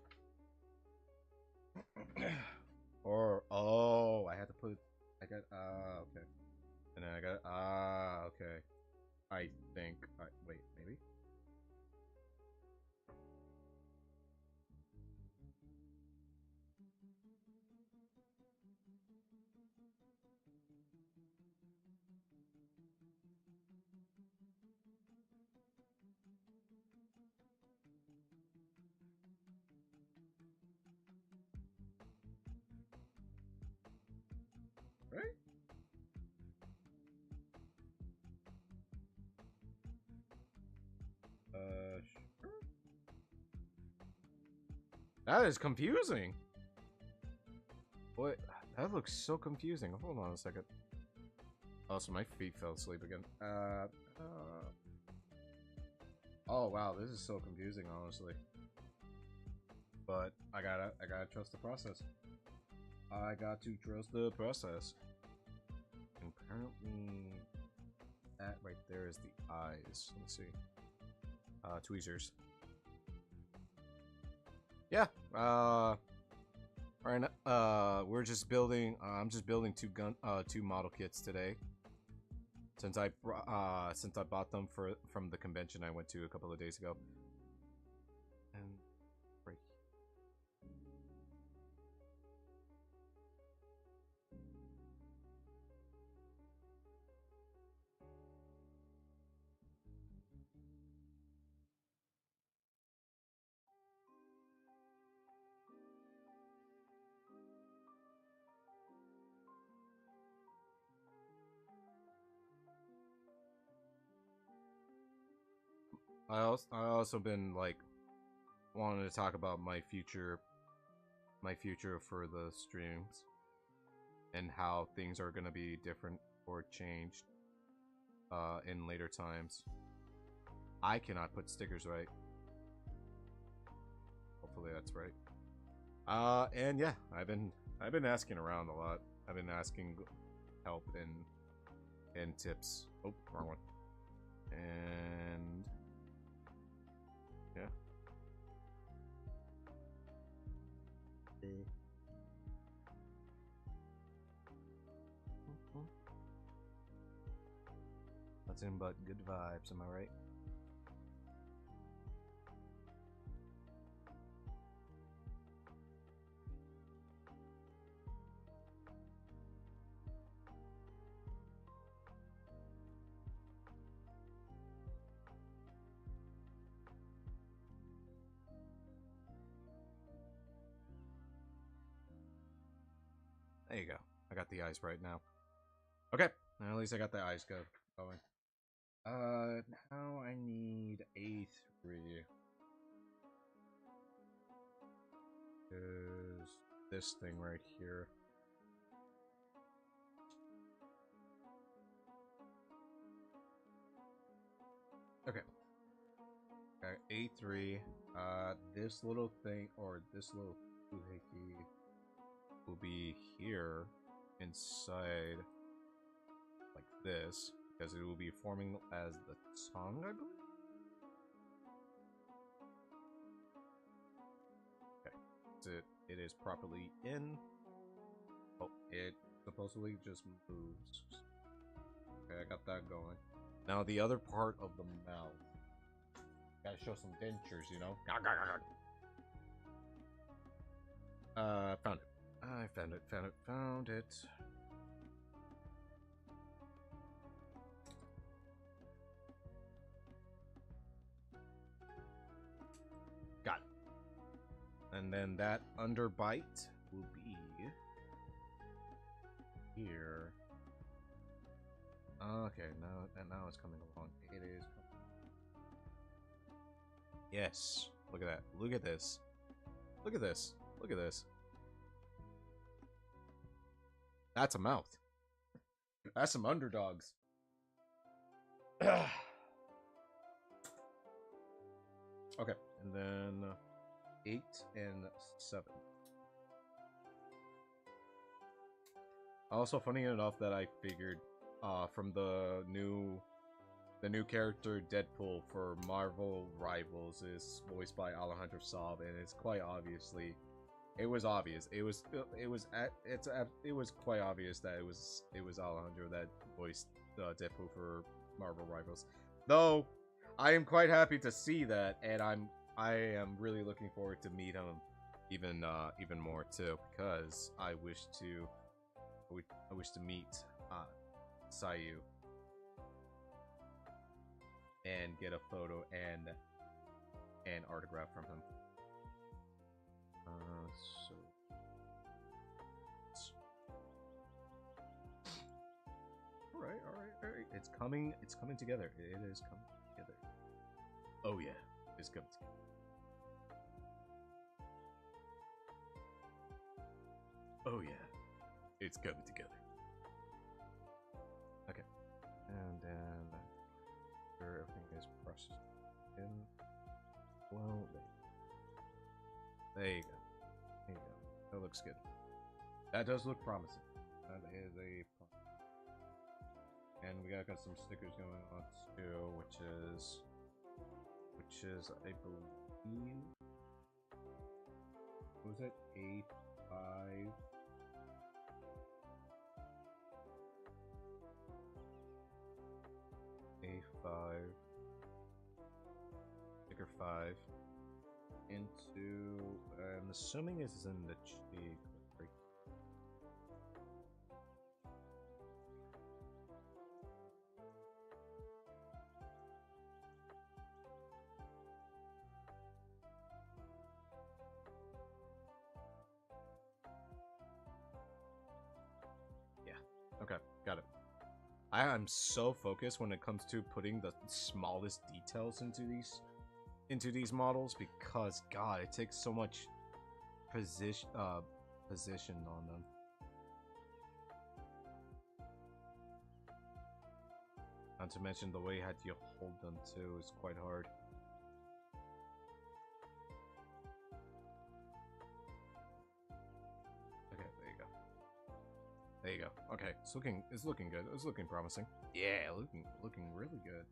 Or oh, I had to put okay. And then I got okay. I think wait, maybe. Right? Sure. That is confusing. What? That looks so confusing. Hold on a second. Also, my feet fell asleep again. Oh wow, this is so confusing, honestly. But I gotta trust the process. I got to trust the process. Apparently, that right there is the eyes. Let's see. Tweezers. Yeah. Alright. We're just building. I'm just building two model kits today. Since I bought them from the convention I went to a couple of days ago. And right. I also been like wanting to talk about my future for the streams and how things are gonna be different or changed in later times. I cannot put stickers right. Hopefully that's right. And yeah, I've been asking around a lot. I've been asking help and tips. Oh, wrong one. And yeah. Nothing but good vibes, am I right? There you go. I got the eyes right now. Okay, at least I got the eyes going. Now I need A3. Is this thing right here. Okay. Okay, A3. This little thing, or this little doohickey will be here inside like this, because it will be forming as the tongue, I believe. Okay, so it is properly in. Oh, it supposedly just moves. Okay, I got that going. Now the other part of the mouth. Gotta show some dentures, you know. Found it. I found it. Got it. And then that underbite will be here. Okay, now it's coming along. It is coming. Yes. Look at that. Look at this. Look at this. Look at this. That's a mouth. That's some underdogs. Okay, and then 8 and 7. Also, funny enough that I figured from the new character Deadpool for Marvel Rivals is voiced by Alejandro Saab, and it's quite obviously it was obvious. It was quite obvious that it was Alejandro that voiced Deadpool for Marvel Rivals. Though I am quite happy to see that, and I am really looking forward to meet him even more too, because I wish to meet Sayu and get a photo and an autograph from him. So all right. It's coming together. It is coming together. Oh yeah, it's coming together. Oh yeah, it's coming together. Okay, and then after everything is processed in, well, there you go. There you go. That looks good. That does look promising. That is a promise. And we got some stickers going on too, which is I believe, was it A5? A5 sticker 5 into, I'm assuming it's in the cheek. Yeah. Okay, got it. I am so focused when it comes to putting the smallest details into these models, because God, it takes so much position on them. Not to mention the way you had to hold them too is quite hard. Okay, there you go. There you go. Okay, it's looking good. It's looking promising. Yeah, looking really good.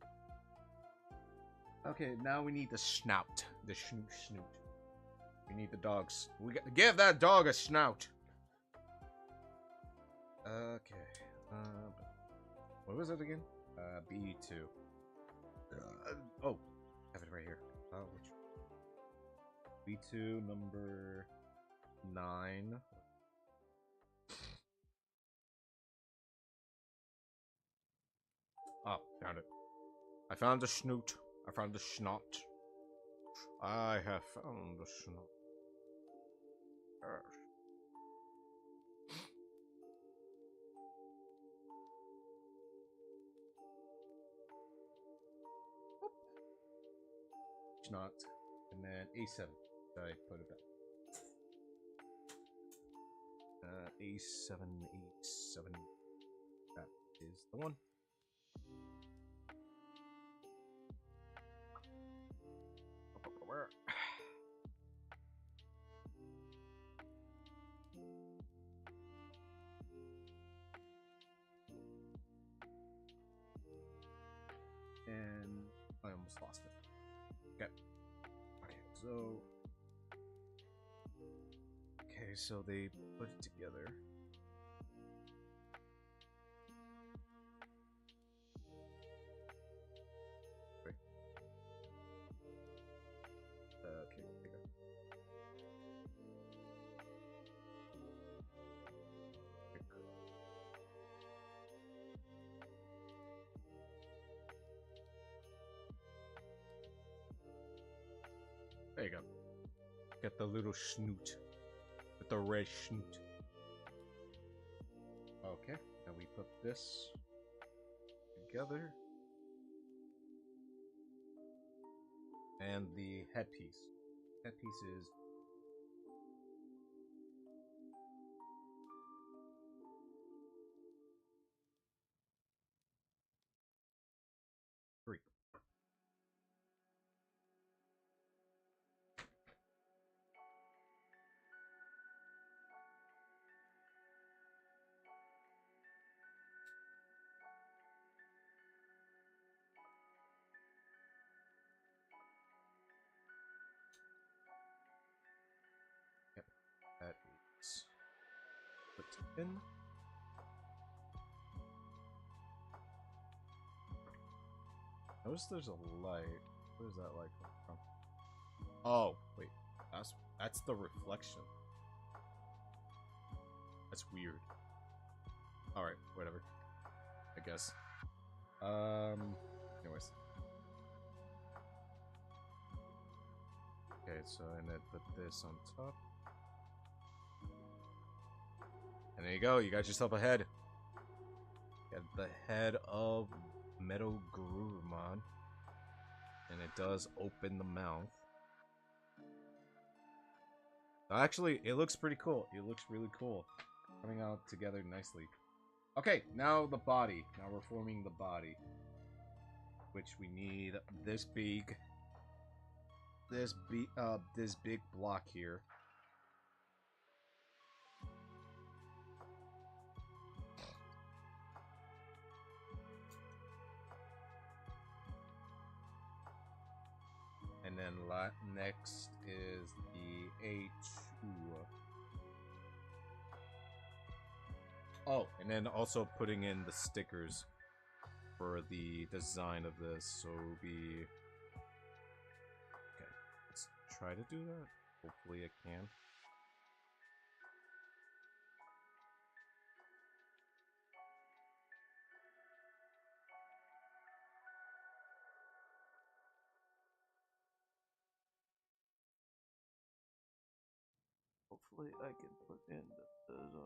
Okay, now we need the snout. The snoot. We need the dogs. We got give that dog a snout. Okay. What was it again? B2. Oh, I have it right here. Which B2 number 9. Oh, found it. I found the snoot. I found the snot. I have found the snot. Snot. And then A7. I put it back. A7. That is the one. Where? And I almost lost it. Okay. Okay, so they put it together. Wait. Okay, there you go. There you go. Get the little snoot. With the red snoot. Okay, now we put this together. And the headpiece. Headpiece is 3. in. Notice there's a light. Where is that light coming from? Oh, wait. That's the reflection. That's weird. Alright, whatever. I guess. Anyways. Okay, so I'm gonna put this on top. And there you go, you got yourself a head. Got the head of Meadow Gurman. And it does open the mouth. Actually, it looks pretty cool. It looks really cool. Coming out together nicely. Okay, now the body. Now we're forming the body. Which we need this big block here. And then next is the A2. Oh, and then also putting in the stickers for the design of this. So be okay. Let's try to do that. Hopefully it can. Hopefully I can put in the design.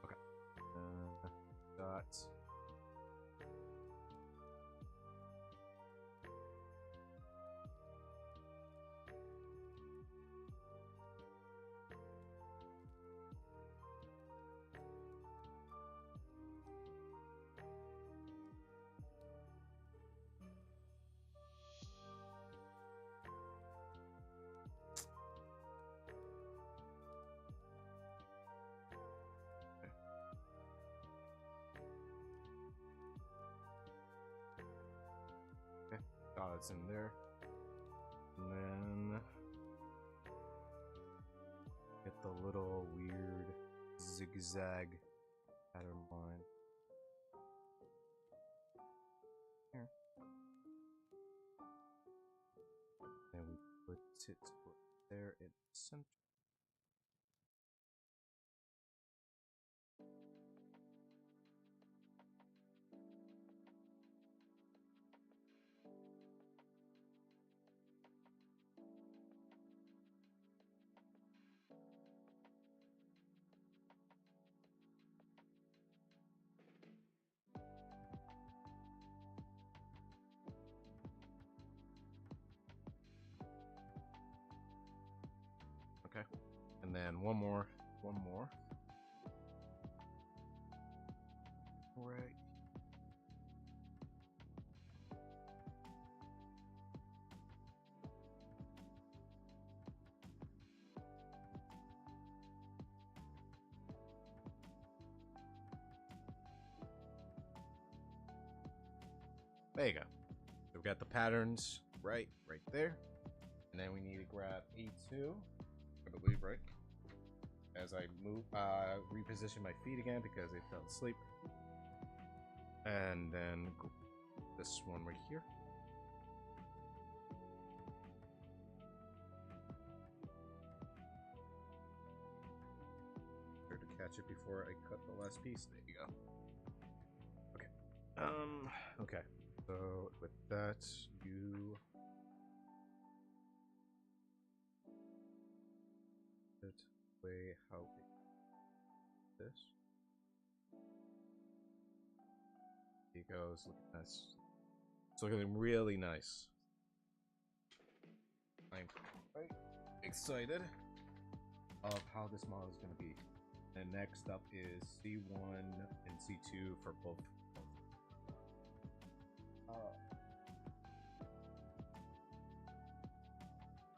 Okay. Got. It's in there, and then get the little weird zigzag pattern line here, and we put it there in the center. Okay, and then one more. Right. There you go. So we've got the patterns right there. And then we need to grab A2, I believe, right? As I move, reposition my feet again because they fell asleep. And then this one right here. Here to catch it before I cut the last piece. There you go. Okay. Okay. So with that, you way how big this. Here he goes. Look at this. It's looking really nice. I'm quite excited of how this model is going to be. And next up is C1 and C2 for both.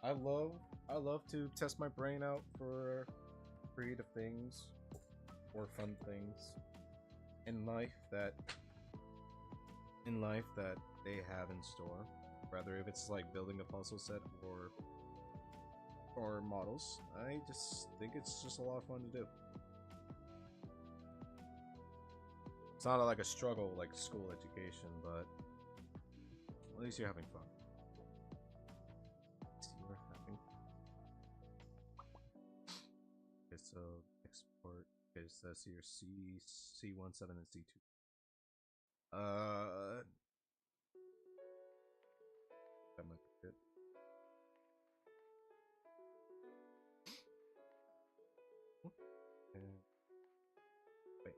I love to test my brain out for creative things or fun things in life that they have in store. Rather if it's like building a puzzle set or models. I just think it's just a lot of fun to do. It's not like a struggle like school education, but at least you're having fun. You're having. Okay, so export. Okay, it says here C17 and C2. That might be good. And wait.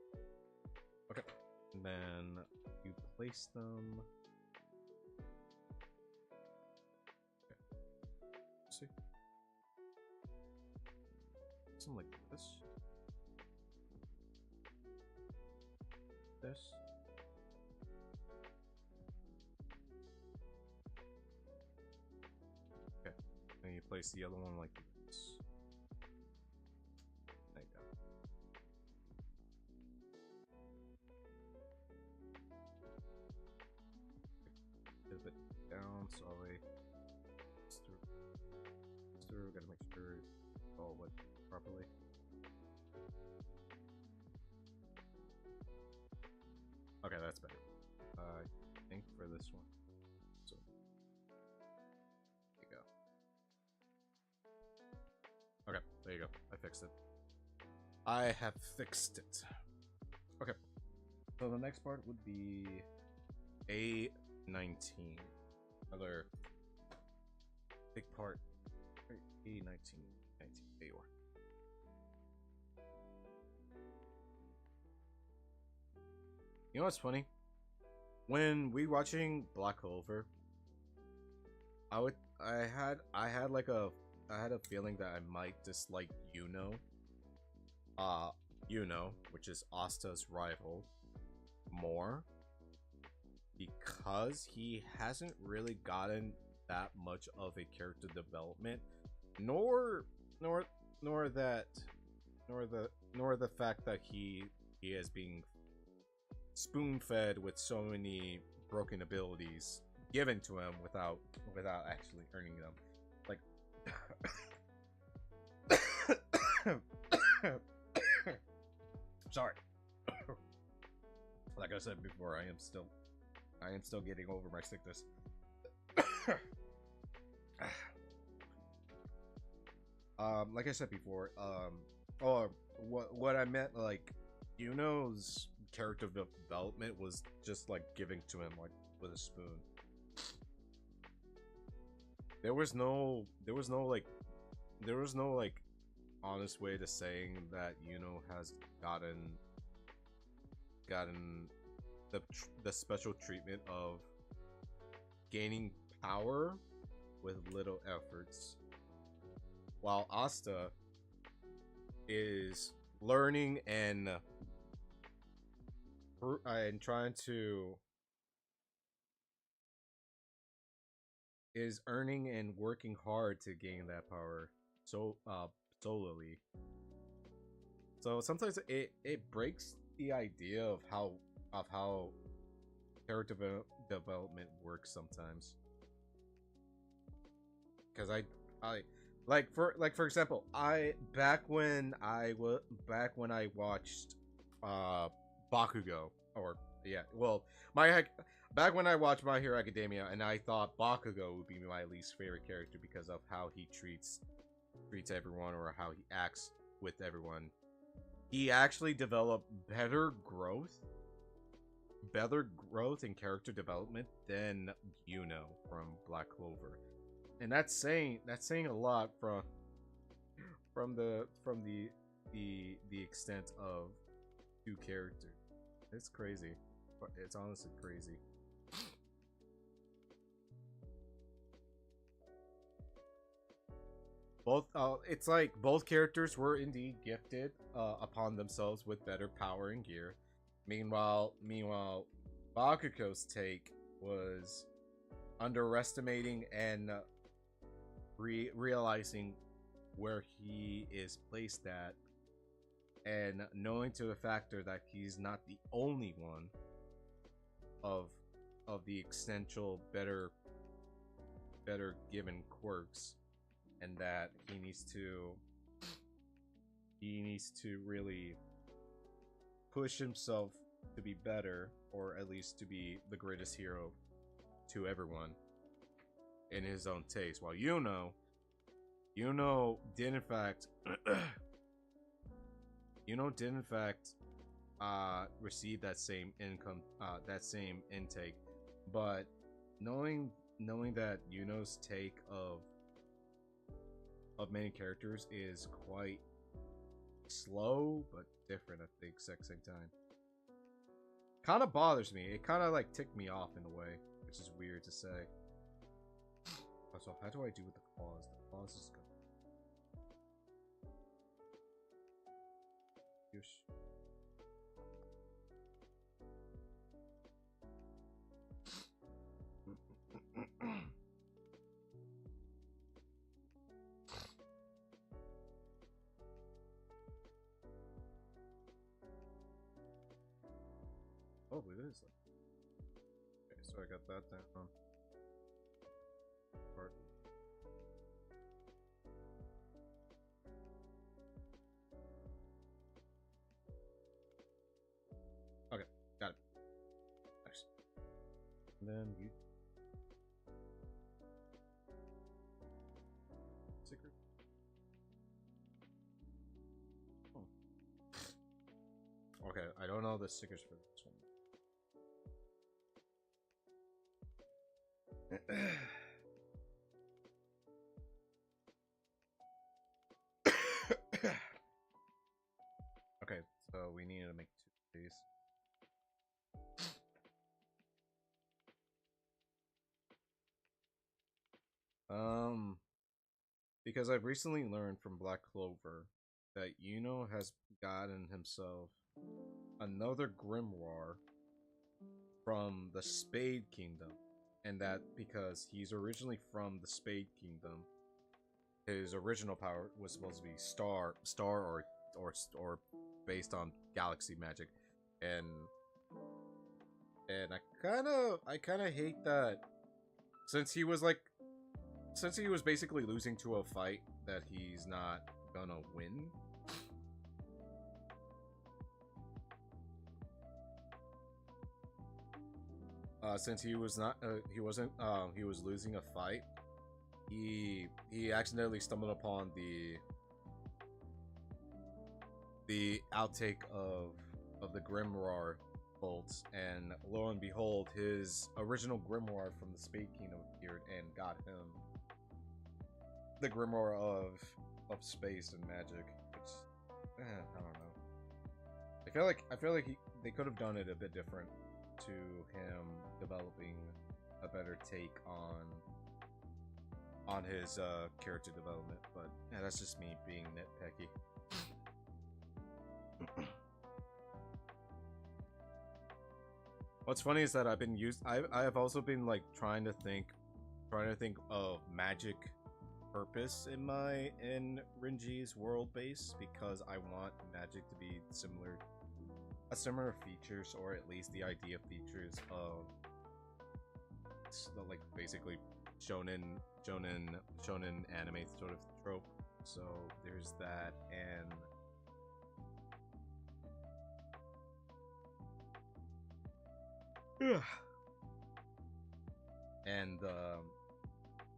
Okay. And then you place them. Okay. Let's see. Something like this. This. Okay. And you place the other one like this. There you go. Pivot down so it's through. Gotta make sure it's all went properly. Okay, that's better. I think for this one. So there you go. Okay, there you go. I fixed it. I have fixed it. Okay. So the next part would be A19. Another big part. A19. 19. There you are. You know what's funny? When we watching Black Clover, I had a feeling that I might dislike Yuno, which is Asta's rival, more because he hasn't really gotten that much of a character development, nor the fact that he is being spoon-fed with so many broken abilities given to him without actually earning them. Like sorry. Like I said before, I am still getting over my sickness. Like I said before, what I meant, like, Yuno's character development was just like giving to him like with a spoon. There was no like honest way to saying that Yuno has gotten the special treatment of gaining power with little efforts, while Asta is learning and trying to is earning and working hard to gain that power solely. So sometimes it breaks the idea of how character development works sometimes. Because I like for example, back when I watched Bakugo, or yeah, well, back when I watched My Hero Academia, and I thought Bakugo would be my least favorite character because of how he treats everyone, or how he acts with everyone. He actually developed better growth in character development than Yuno from Black Clover, and that's saying a lot from the extent of two characters. It's crazy. It's honestly crazy. It's like both characters were indeed gifted upon themselves with better power and gear. Meanwhile, Bakugo's take was underestimating and realizing where he is placed at, and knowing to a factor that he's not the only one of the essential better given quirks, and that he needs to really push himself to be better, or at least to be the greatest hero to everyone in his own taste. While did in fact receive that same income, that same intake, but knowing that Yuno's take of main characters is quite slow but different at the exact same time, kind of bothers me. It kind of like ticked me off in a way, which is weird to say. So how do I do with the claws? The claws is good. Oh, it is. Okay, so I got that down. Part. Okay, got it. Nice. And then you. Secret. Oh. Okay, I don't know the stickers for this one. Okay, so we need to make 2 of these. Because I've recently learned from Black Clover that Yuno has gotten himself another grimoire from the Spade Kingdom, and that because he's originally from the Spade Kingdom, his original power was supposed to be star or based on galaxy magic, and I kind of hate that since he was basically losing to a fight that he's not gonna win. Since he was losing a fight, he accidentally stumbled upon the outtake of the grimoire bolts, and lo and behold, his original grimoire from the Spade Kingdom appeared and got him the grimoire of space and magic. Which I don't know. I feel like they could have done it a bit different to him developing a better take on his character development, but yeah, that's just me being nitpicky. What's funny is that I have also been like trying to think of magic purpose in Rinji's world base, because I want magic to be similar features, or at least the idea features of like basically shonen anime sort of trope. So there's that, and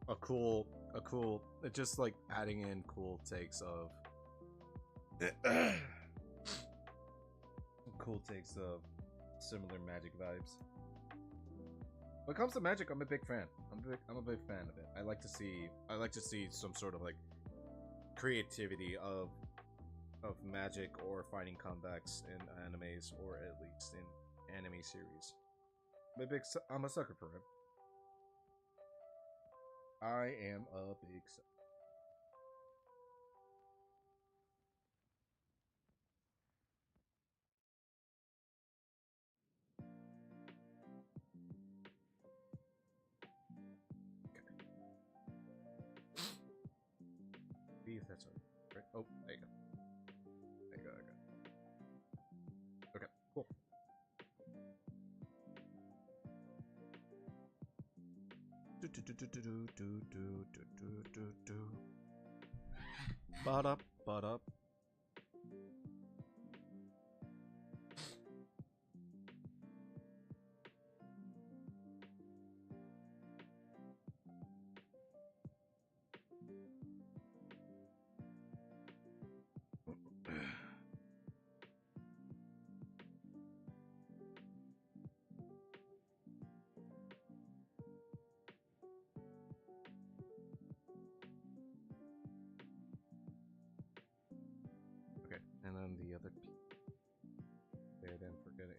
a cool just like adding in cool takes of similar magic vibes. When it comes to magic, I'm a big fan. I'm a big fan of it. I like to see some sort of like creativity of magic or fighting comebacks in animes, or at least in anime series. I'm a sucker for it. I am a big sucker. That's right. Oh, there you go. There you go. Okay, cool. But up. Okay, and then the other piece. Okay, I didn't forget it.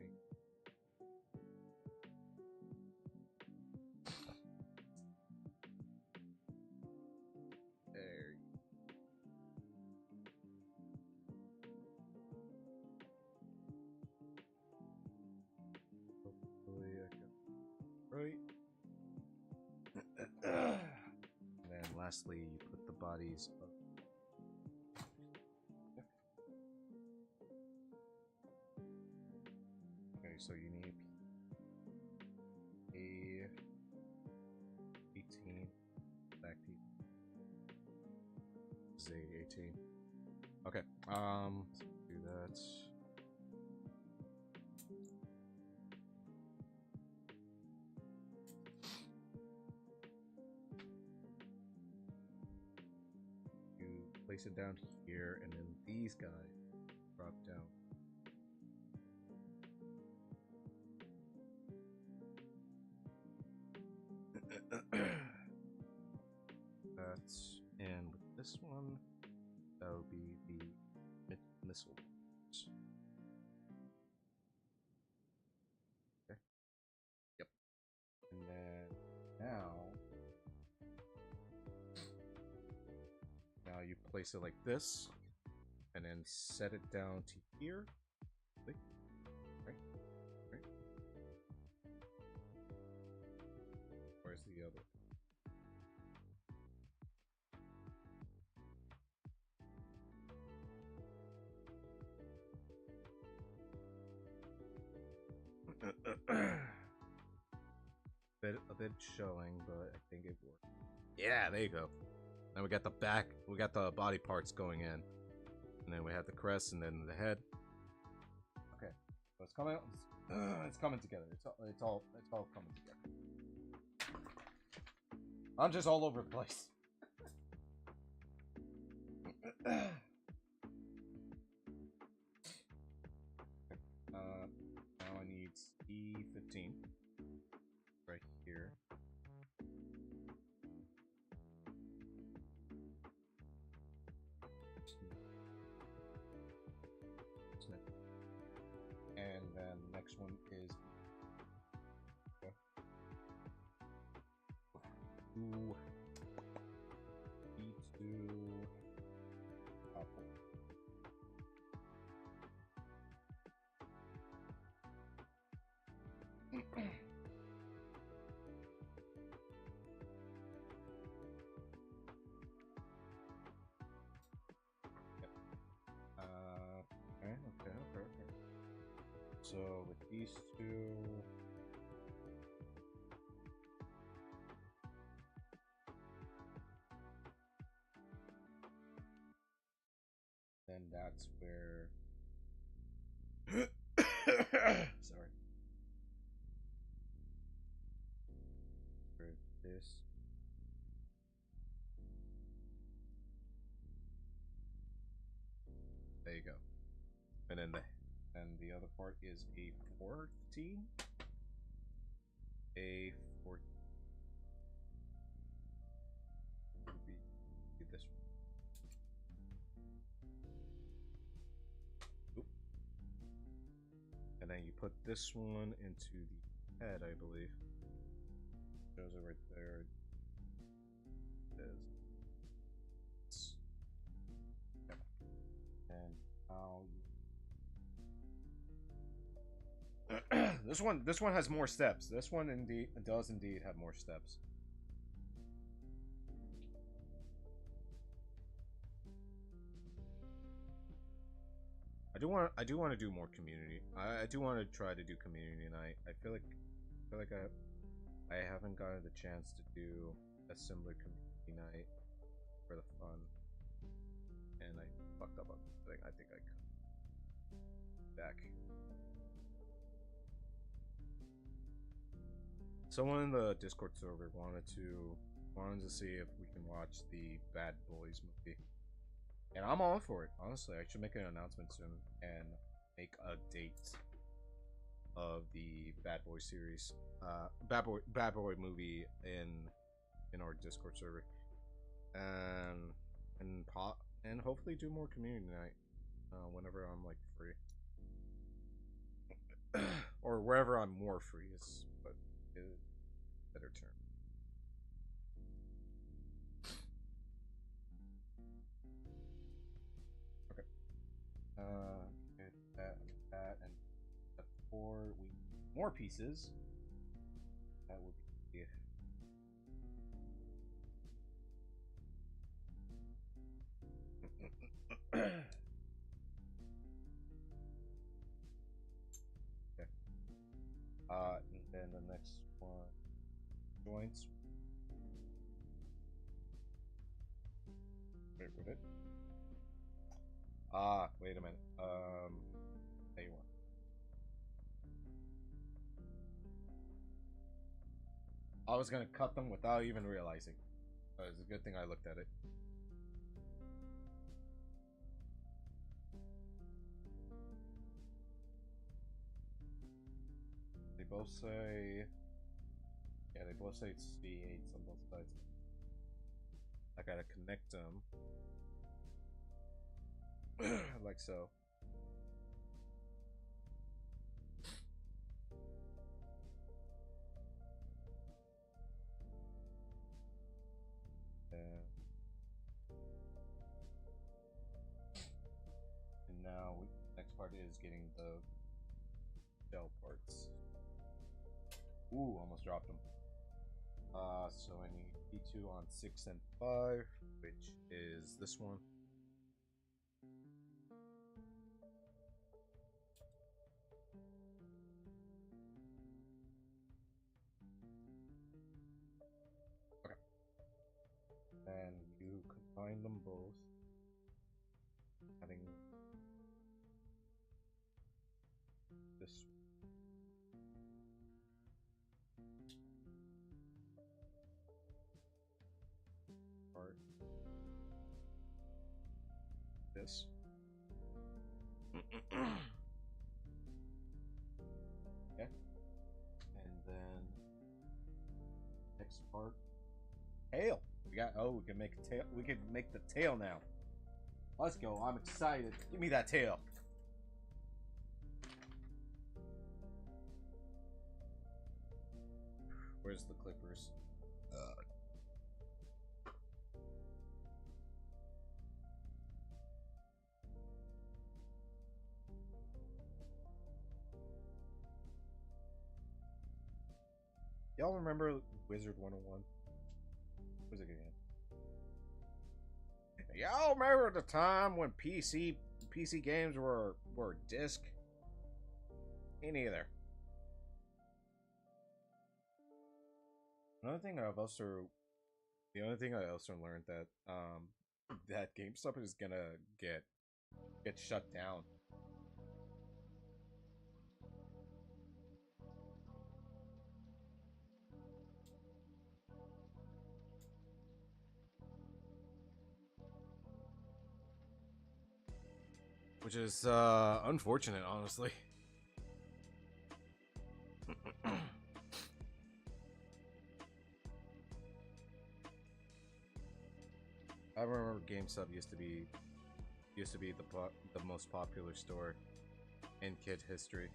There you go. Hopefully I can. Right. And then lastly, you put the bodies of. Okay, so you need a 18 back piece. This is a 18. Okay, let's do that. You place it down here, and then these guys drop down. That's, and with this one, that would be the missile. Okay. Yep. And then now you place it like this, and then set it down to here. Right. Where's the other? A bit showing, but I think it worked. Yeah, there you go. Then we got the back, we got the body parts going in, and then we have the crest, and then the head. Okay, so it's coming. It's coming together. It's all coming together. I'm just all over the place. Now I need E15 right here. And then the next one is E2 apple. Okay. So with these two, then that's where. Sorry. For this. There you go. And then the other part is a 14. A 14. Would be this one. Oop. And then you put this one into the head, I believe. Shows it right there. It is. And how this one has more steps. This one does indeed have more steps. I do want to do more community. I do want to try to do community night. I feel like I haven't gotten the chance to do a similar community night for the fun, and I fucked up on something. I think I could back. Someone in the Discord server wanted to see if we can watch the Bad Boys movie, and I'm all for it. Honestly, I should make an announcement soon and make a date of the Bad Boy series, Bad Boy movie in our Discord server, and hopefully do more community night whenever I'm like free, or wherever I'm more free is, but is a better term. Okay. Get that, and before we more pieces, that would be. Okay. And then the next one, joints. Wait, with it. Wait a minute. There you are. I was gonna cut them without even realizing. It's a good thing I looked at it. They both say, yeah, they both say it's C8s on both sides. I gotta connect them like so. And now next part is getting the shell parts. Ooh, almost dropped them. So I need P2 on 6 and 5, which is this one. Okay. And you combine them both, adding this part, this. Okay. And then next part, tail. We can make a tail. We can make the tail now. Let's go. I'm excited. Give me that tail. Where's the clippers? Y'all remember Wizard 101? Who's it again? Y'all remember the time when PC games were disc? Me neither. The only thing I also learned that that GameStop is gonna get shut down. Which is unfortunate, honestly. I remember GameStop used to be the most popular store in kid history.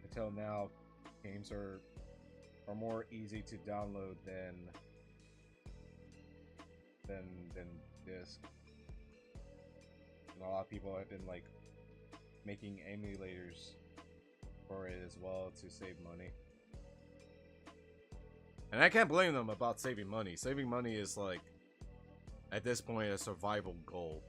Until now, games are more easy to download than disc. And a lot of people have been like making emulators for it as well to save money. And I can't blame them about saving money. Saving money is like, at this point, a survival goal.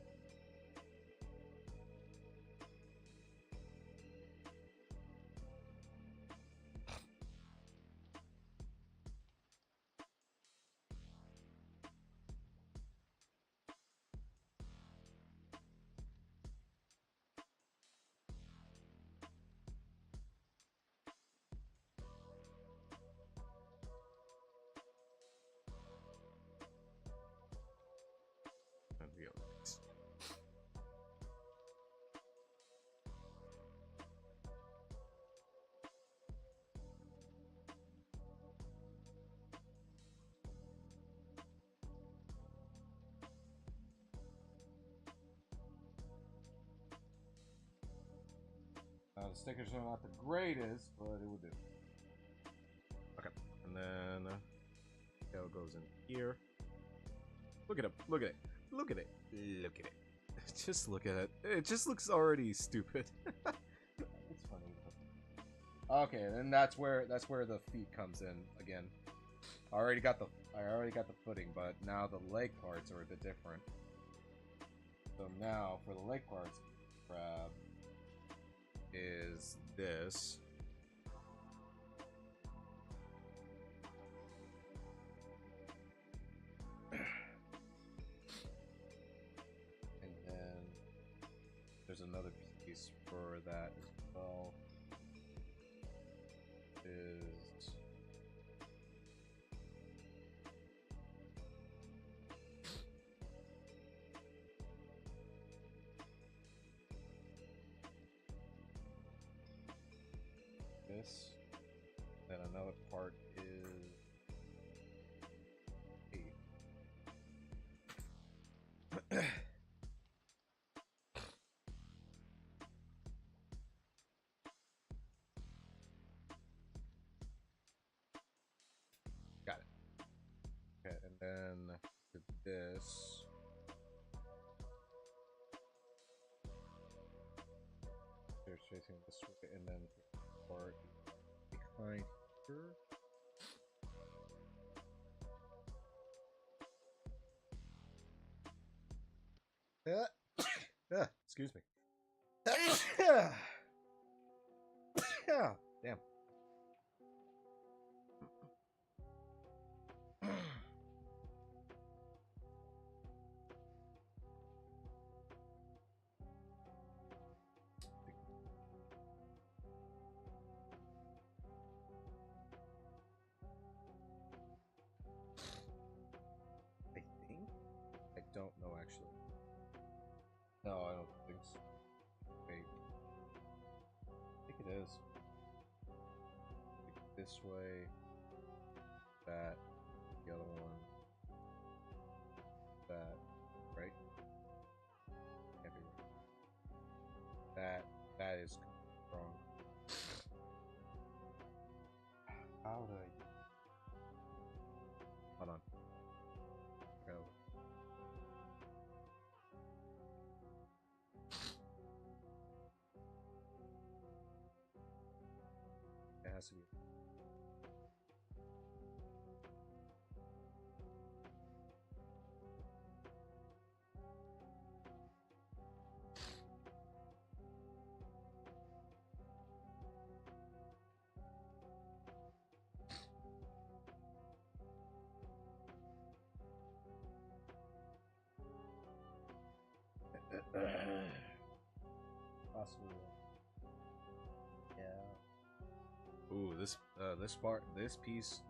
The stickers are not the greatest, but it will do. Okay, and then it goes in here. Look at it! Look at it! Look at it! Look at it! Just look at it. It just looks already stupid. It's funny. Okay, then that's where the feet comes in again. I already got the footing, but now the leg parts are a bit different. So now for the leg parts, grab is this. And then there's another piece for that as well. Is this. Then another part is got it. Okay, and then to this. They're facing this way, and then part behind here. Excuse me. Damn. I think? I don't know actually. No, I don't think so. Wait. I think it is. Like this way. That. The other one. That. Right? Can't be right. That is wrong. How do I... Hold on. Go. It has to be. Possibly. Yeah. Ooh, this part, this piece,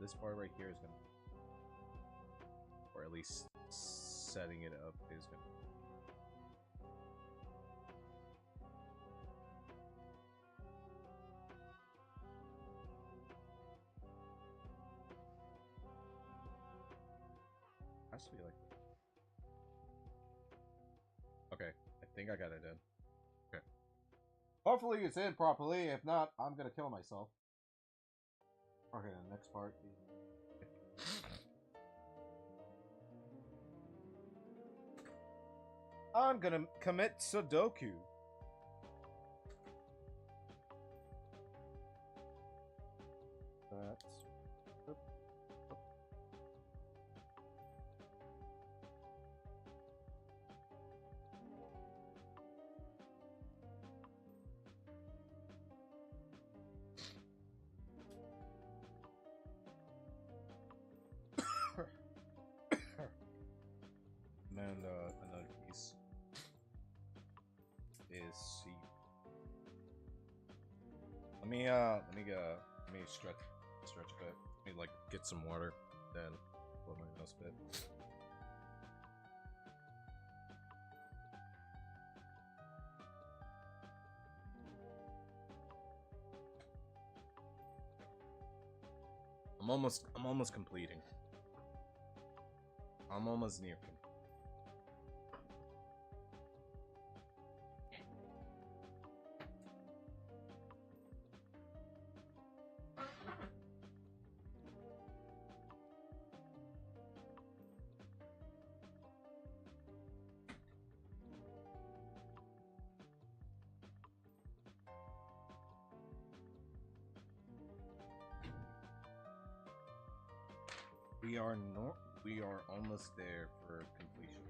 this part right here is gonna, or at least setting it up is gonna. Has to be like. Okay, I think I got it in. Okay. Hopefully it's in properly. If not, I'm gonna kill myself. Okay, the next part. I'm gonna commit Sudoku. And another piece is C. Let me stretch a bit. Let me like get some water, then blow my nose a bit. I'm almost completing. I'm almost near. We are almost there for completion.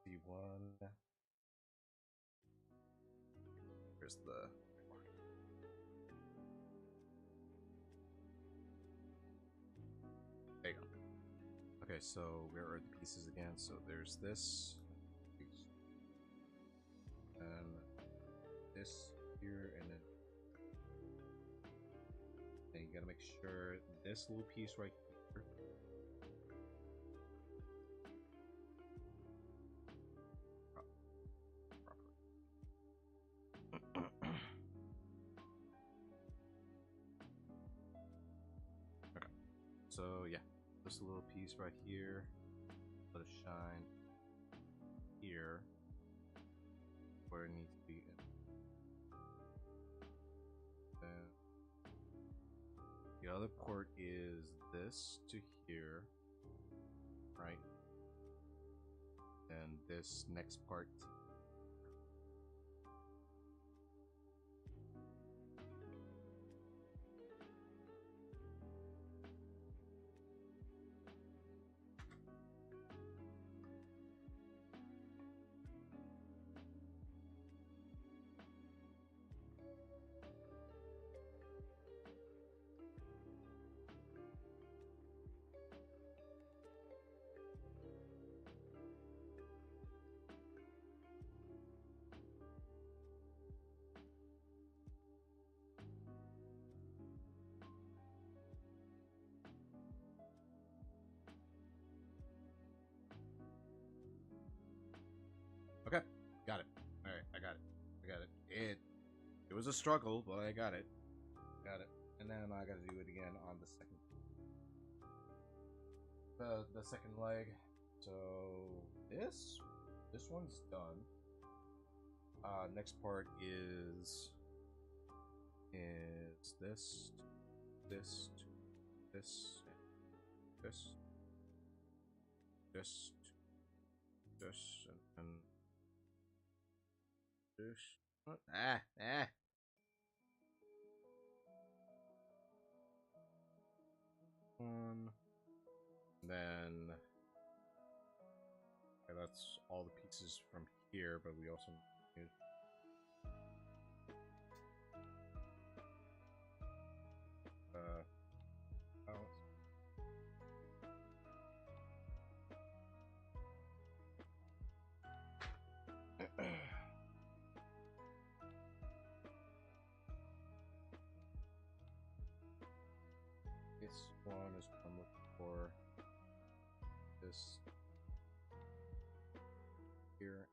C1. Here's the. There you go. Okay, so where are the pieces again? So there's this piece, and this here, and then you gotta make sure this little piece right here. Okay, so yeah, this little piece right here, let it shine here where it needs to be. The other port is this to here, right? And this next part. Okay, got it. All right, I got it. It was a struggle, but I got it. And then I got to do it again on the second, the second leg. So this one's done. Next part is this, this, this, this, and this. What? One. Then okay, that's all the pieces from here, but we also need balance. This one is what I'm looking for. This here.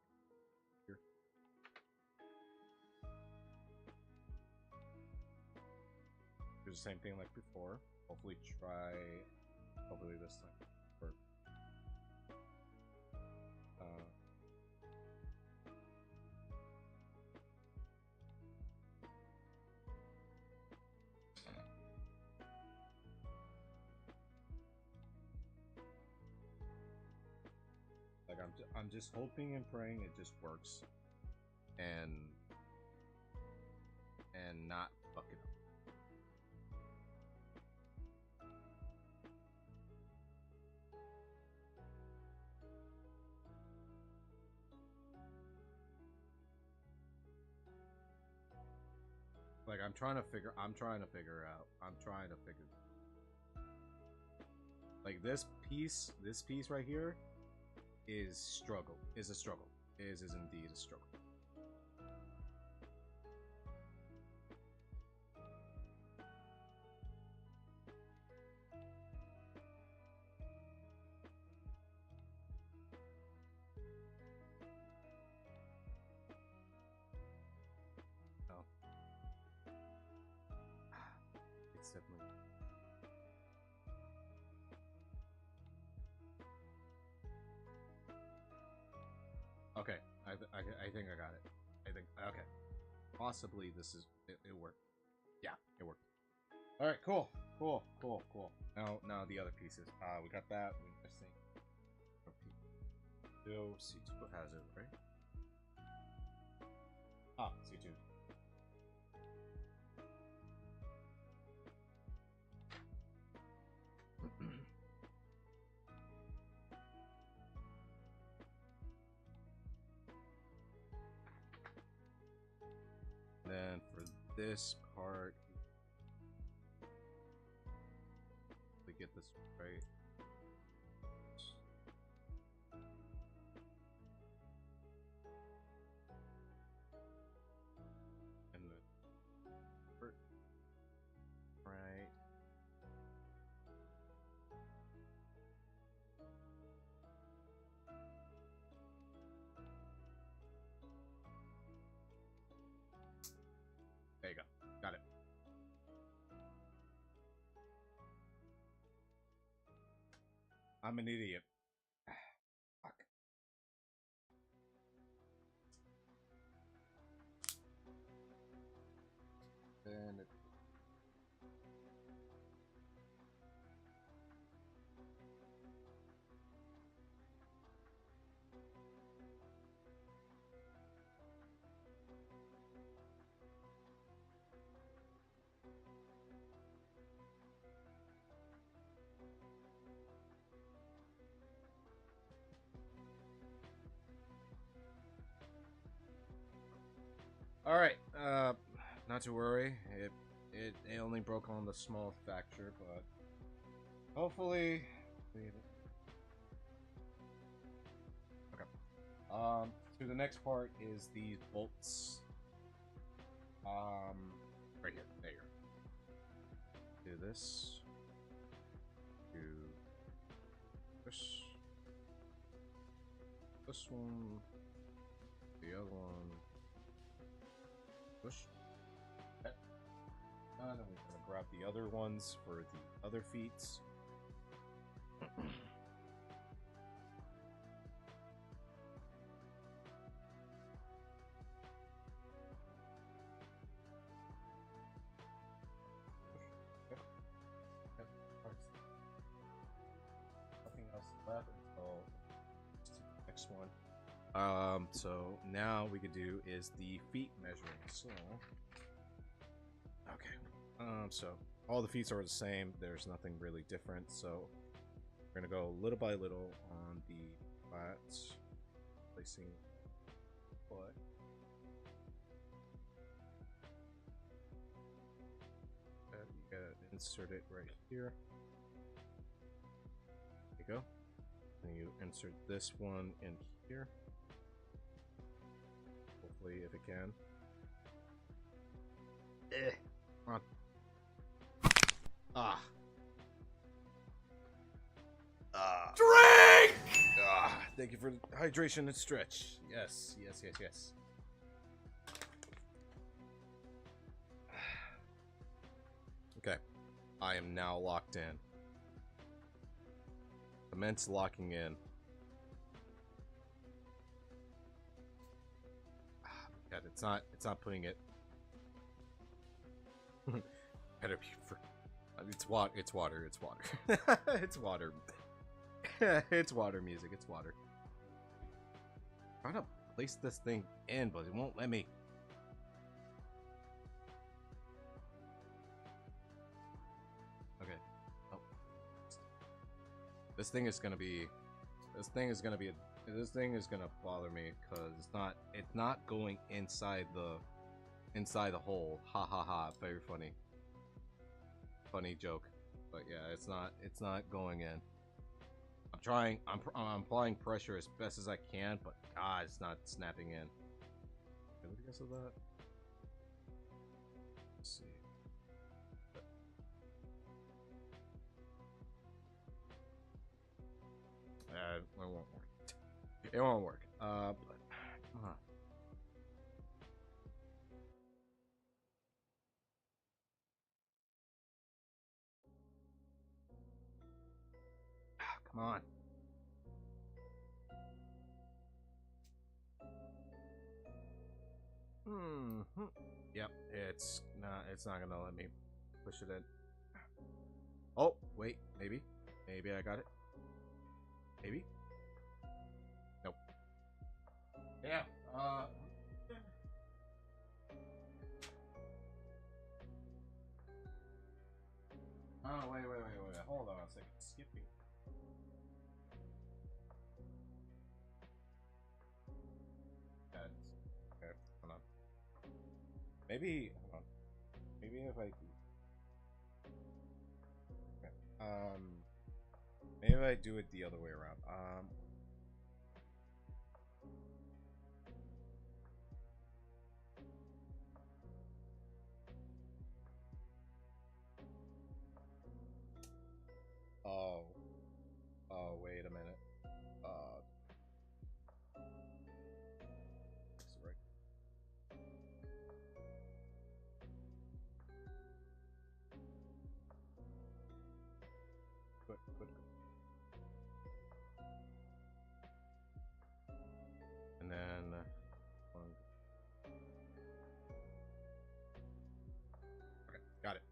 Do the same thing like before. Hopefully this time work. Like I'm just hoping and praying it just works, and not fuck it up. Like I'm trying to figure out. I'm trying to figure. Like this piece right here is struggle. Is a struggle. Is indeed a struggle. Oh. It's definitely. Okay, I think I got it. I think okay. Possibly this is it worked. Yeah, it worked. All right, cool. Now the other pieces. We got that. We missing. C2 has it, right? Ah, C2. Then for this part, we get this right. And the right. There you go. Got it. I'm an idiot. Fuck. Then it. All right. Not to worry. It only broke on the small fracture, but hopefully. Okay. So the next part is these bolts. Right here. There you go. Do this. Do this. This one. The other one. Push. Okay. And then we're gonna grab the other ones for the other feet. Nothing else left until the next one. So now we could do is the feet measuring. So, okay. So all the feet are the same. There's nothing really different. So we're gonna go little by little on the flats, placing foot. And you gotta insert it right here. There you go. And you insert this one in here. Hopefully, if it can. Come on. Ah. Drink! Thank you for the hydration and stretch. Yes. Okay. I am now locked in. Immense locking in. God, it's not putting it. Better be for. It's water. It's water. It's water. It's water music. It's water. I'm trying to place this thing in, but it won't let me. Okay. Oh. This thing is gonna bother me because it's not going inside the hole. Ha ha ha. Very funny. Funny joke. But yeah, it's not going in. I'm trying. I'm applying pressure as best as I can, but God, it's not snapping in. What do you guess of that? Let's see. It won't work. It won't work. But come on. Yep, it's not. It's not gonna let me push it in. Oh, wait, maybe. Maybe I got it. Maybe. Nope. Yeah. Oh, wait. Hold on a second. Skipping. Okay, hold on. Maybe. Hold on. Maybe if I. Okay. Maybe if I do it the other way around. Oh. Oh, wait a minute. Right. Good. And then okay, got it.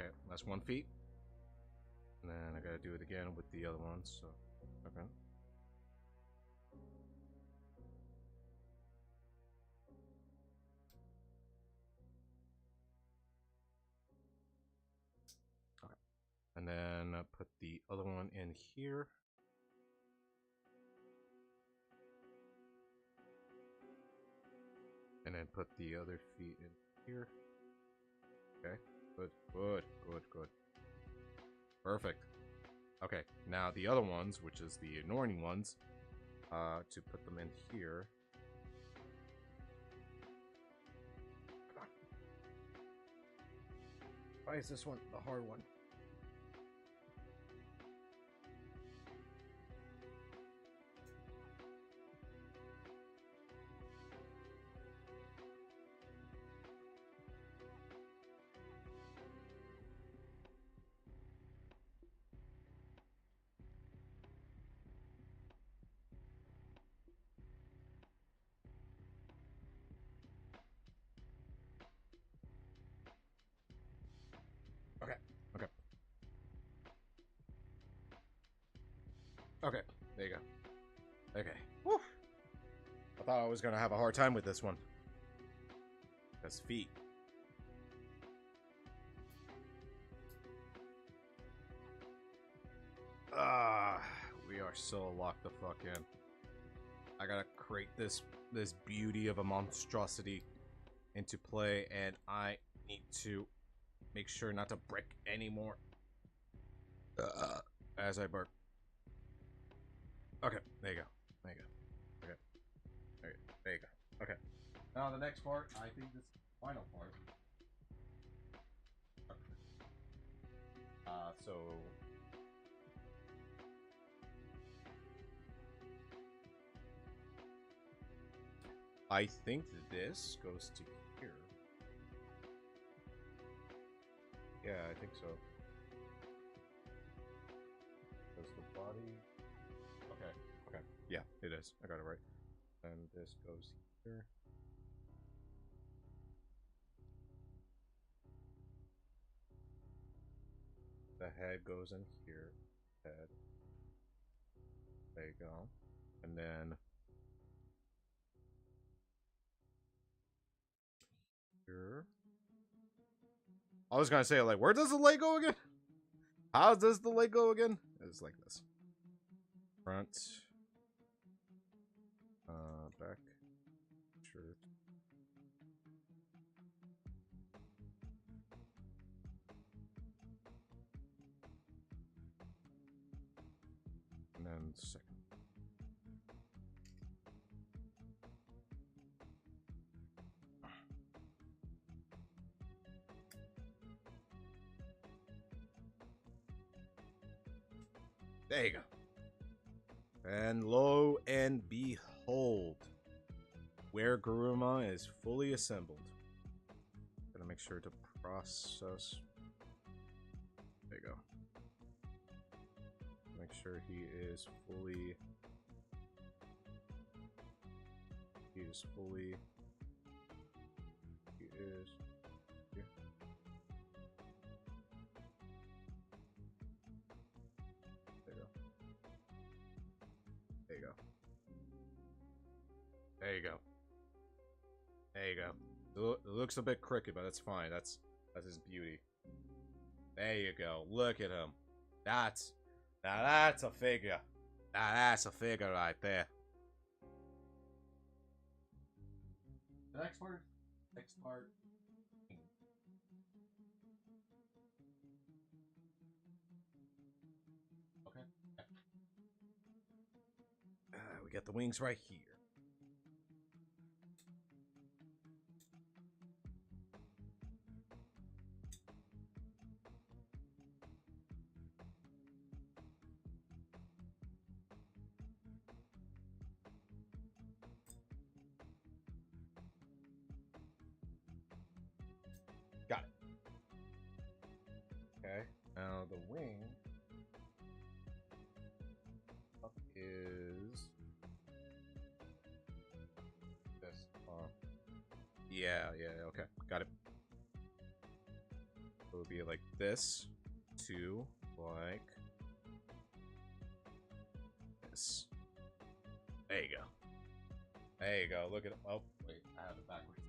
Okay, that's 1 feet. And then I gotta do it again with the other ones. So okay. Okay. And then put the other one in here. And then put the other feet in here. Okay. Good. Perfect. Okay, now the other ones, which is the annoying ones, to put them in here. Come on. Why is this one the hard one? Okay, there you go. Okay. Woo. I thought I was gonna have a hard time with this one. That's feet. We are so locked the fuck in. I gotta create this beauty of a monstrosity into play, and I need to make sure not to break anymore as I bark. Okay, there you go. Okay. There you go. Okay. Now the next part, I think this is the final part. So I think this goes to here. Yeah, I think so. Does the body? Okay. Yeah, it is. I got it right. And this goes here. The head goes in here. Head. There you go. And then here. I was gonna say, like, where does the leg go again? How does the leg go again? It's like this. Front. Back. Shirt. second. There you go. And lo and behold, where Garurumon is fully assembled. Gotta make sure to process. There you go. Make sure he is fully. He is fully. He is. Here. There you go. There you go. There you go. There you go. It looks a bit crooked, but that's fine. That's his beauty. There you go. Look at him. Now that's a figure. Now that's a figure right there. The next part. Next part. Okay. We got the wings right here. Got it. Okay. Now the wing up is this. Yeah. Okay. Got it. It would be like this to like this. There you go. There you go. Look at it. Oh, wait. I have it backwards.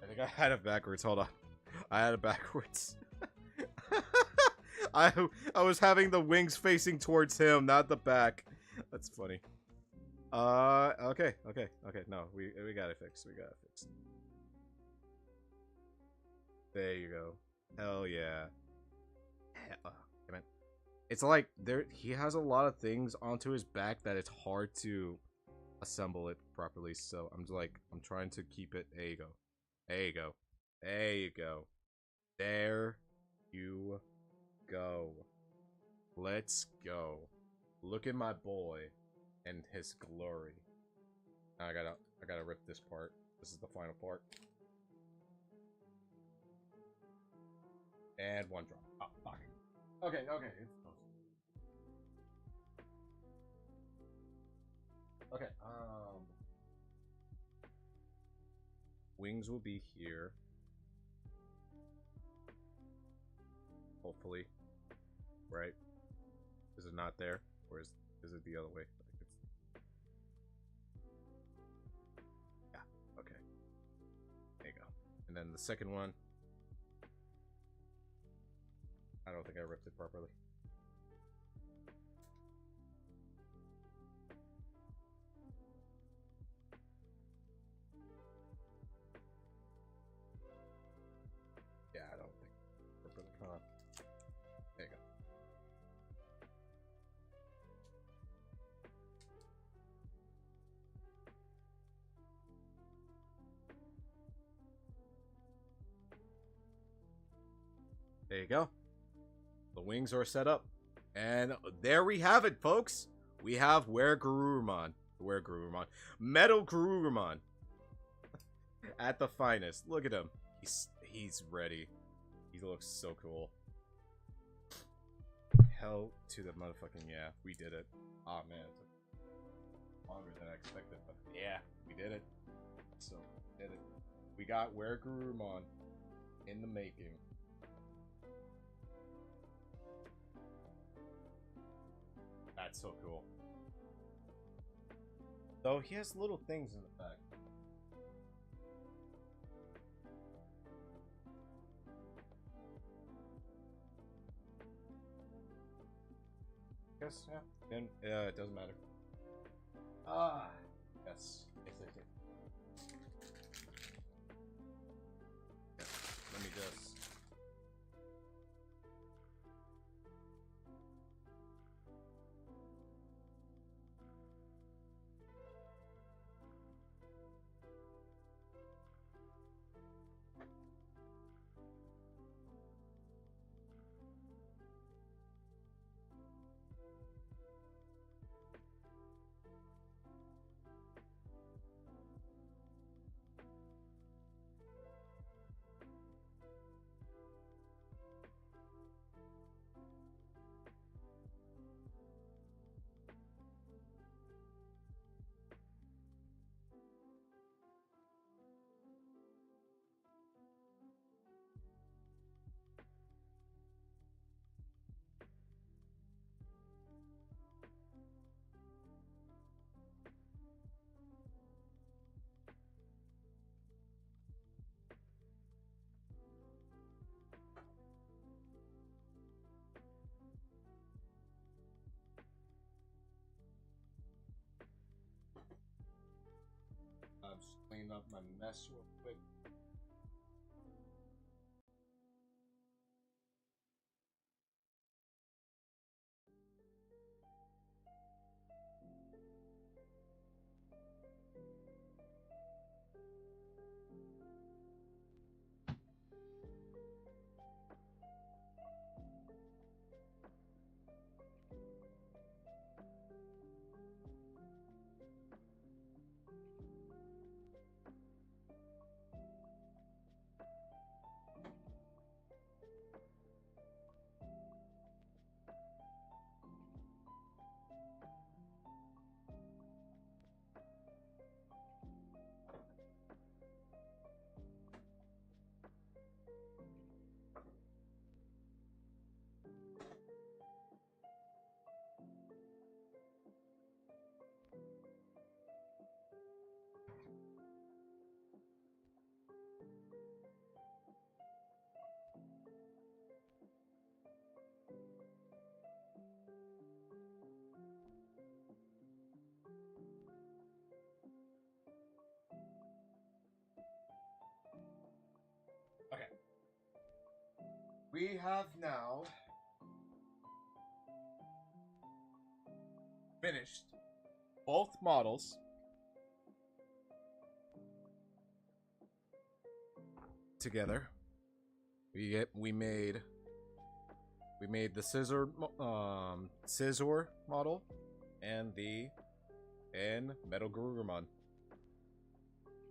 I think I had it backwards. Hold on. I had it backwards. I was having the wings facing towards him, not the back. That's funny. Okay. No, we got it fixed. We got it fixed. There you go. Hell yeah. Damn it. It's like he has a lot of things onto his back that it's hard to assemble it properly. So I'm trying to keep it. There you go. There you go. There you go. There you go. Let's go. Look at my boy and his glory. Now I gotta rip this part. This is the final part. And one drop. Oh, fuck. Okay. It's close. Okay, wings will be here. Hopefully. Right? Is it not there? Or is it the other way? I think it's... Yeah, okay. There you go. And then the second one. I don't think I ripped it properly. Yeah, I don't think. Come on. There you go. There you go. The wings are set up. And there we have it, folks. We have Garurumon. Metal Garurumon. At the finest. Look at him. He's ready. He looks so cool. Hell to the motherfucking yeah. We did it. Oh man, it took longer than I expected, but yeah, we did it. So, did it. We got Garurumon in the making. That's so cool. Though he has little things in the back. Yes, yeah. Then it doesn't matter. Ah, yes. Yes. Let me just. clean up my mess real quick. Okay. We have now finished both models together. We made the scissor model and the Metal Gurumon.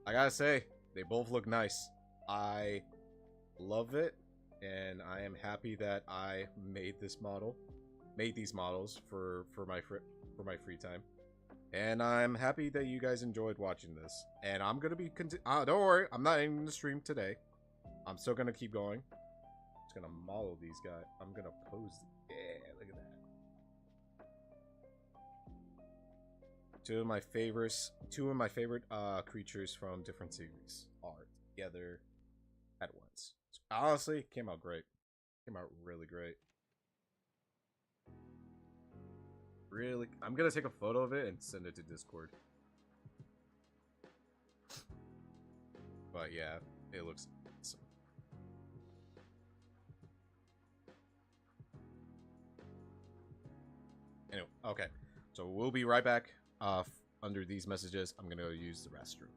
I gotta say, they both look nice. I love it, and I am happy that I made these models for my free time. And I'm happy that you guys enjoyed watching this. And I'm gonna be don't worry, I'm not ending the stream today. I'm still gonna keep going. Just gonna model these guys. I'm gonna pose. Yeah, look at that. Two of my favorite creatures from different series are together at once. Honestly, it came out great. Came out really great. Really, I'm gonna take a photo of it and send it to Discord. But yeah, it looks awesome. Anyway, okay, so we'll be right back. Under these messages, I'm gonna go use the restroom.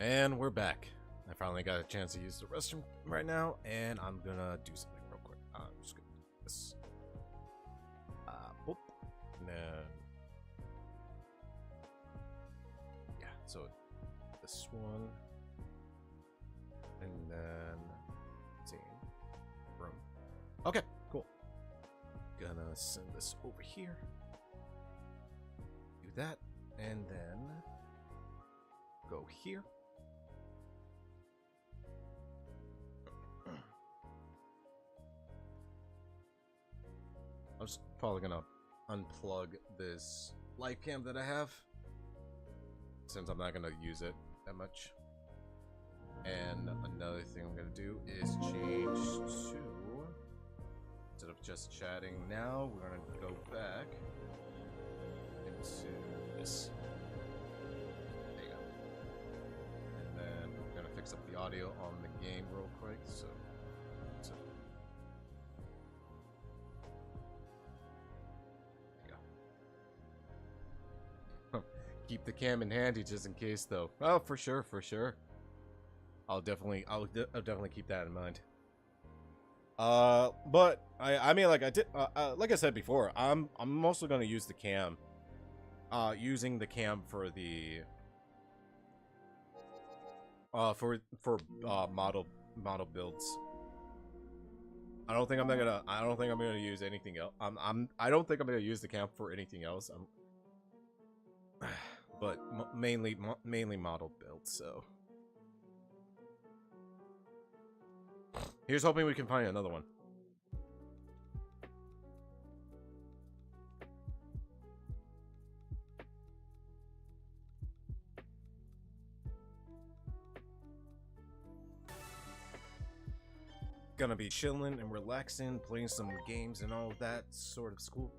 And we're back. I finally got a chance to use the restroom right now, and I'm gonna do something real quick. I'm just gonna do this. Boop. And then, yeah, so this one, and then, let's see, room. Okay, cool. Gonna send this over here. Do that, and then go here. I'm just probably gonna unplug this live cam that I have, since I'm not gonna use it that much. And another thing I'm gonna do is change to, instead of just chatting now, we're gonna go back into this. There you go. And then we're gonna fix up the audio on the game real quick. So keep the cam in handy just in case, though. Oh, for sure, for sure. I'll definitely keep that in mind. But I mean, like I did, like I said before, I'm mostly gonna use the cam, using the cam for the model builds. I don't think I'm gonna use anything else. I don't think I'm gonna use the cam for anything else. But mainly model builds. So here's hoping we can find another one. Gonna be chilling and relaxing, playing some games and all of that sort of school.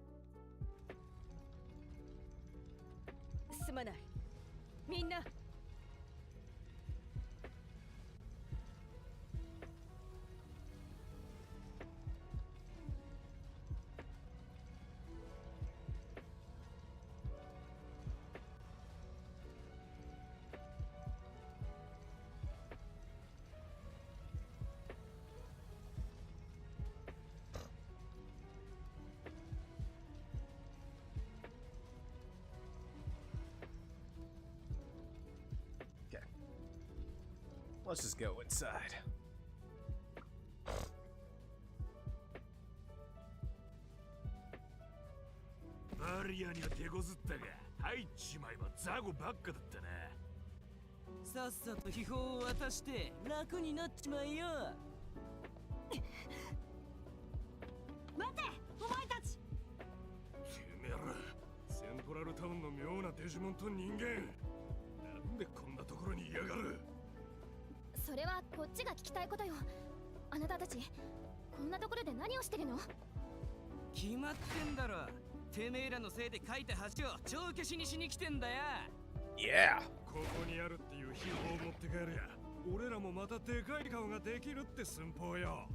すまないみんな Let's just go inside. Barrier には手こずったが、入っちまえばザゴばっかだったな。さっさと秘宝を渡して楽になっちまえよ。待てお前たち。てめえら、セントラルタウンの妙なデジモンと人間。なんでこんなところにいやがる。それはこっちが聞きたいことよ。あなたたちこんなところで何をしてるの？決まってんだろ。てめえらのせいで書いた橋を帳消しにしに来てんだよ。Yeah. ここにあるっていう秘宝を持って帰るや、俺らもまたでかい顔ができるって寸法よ。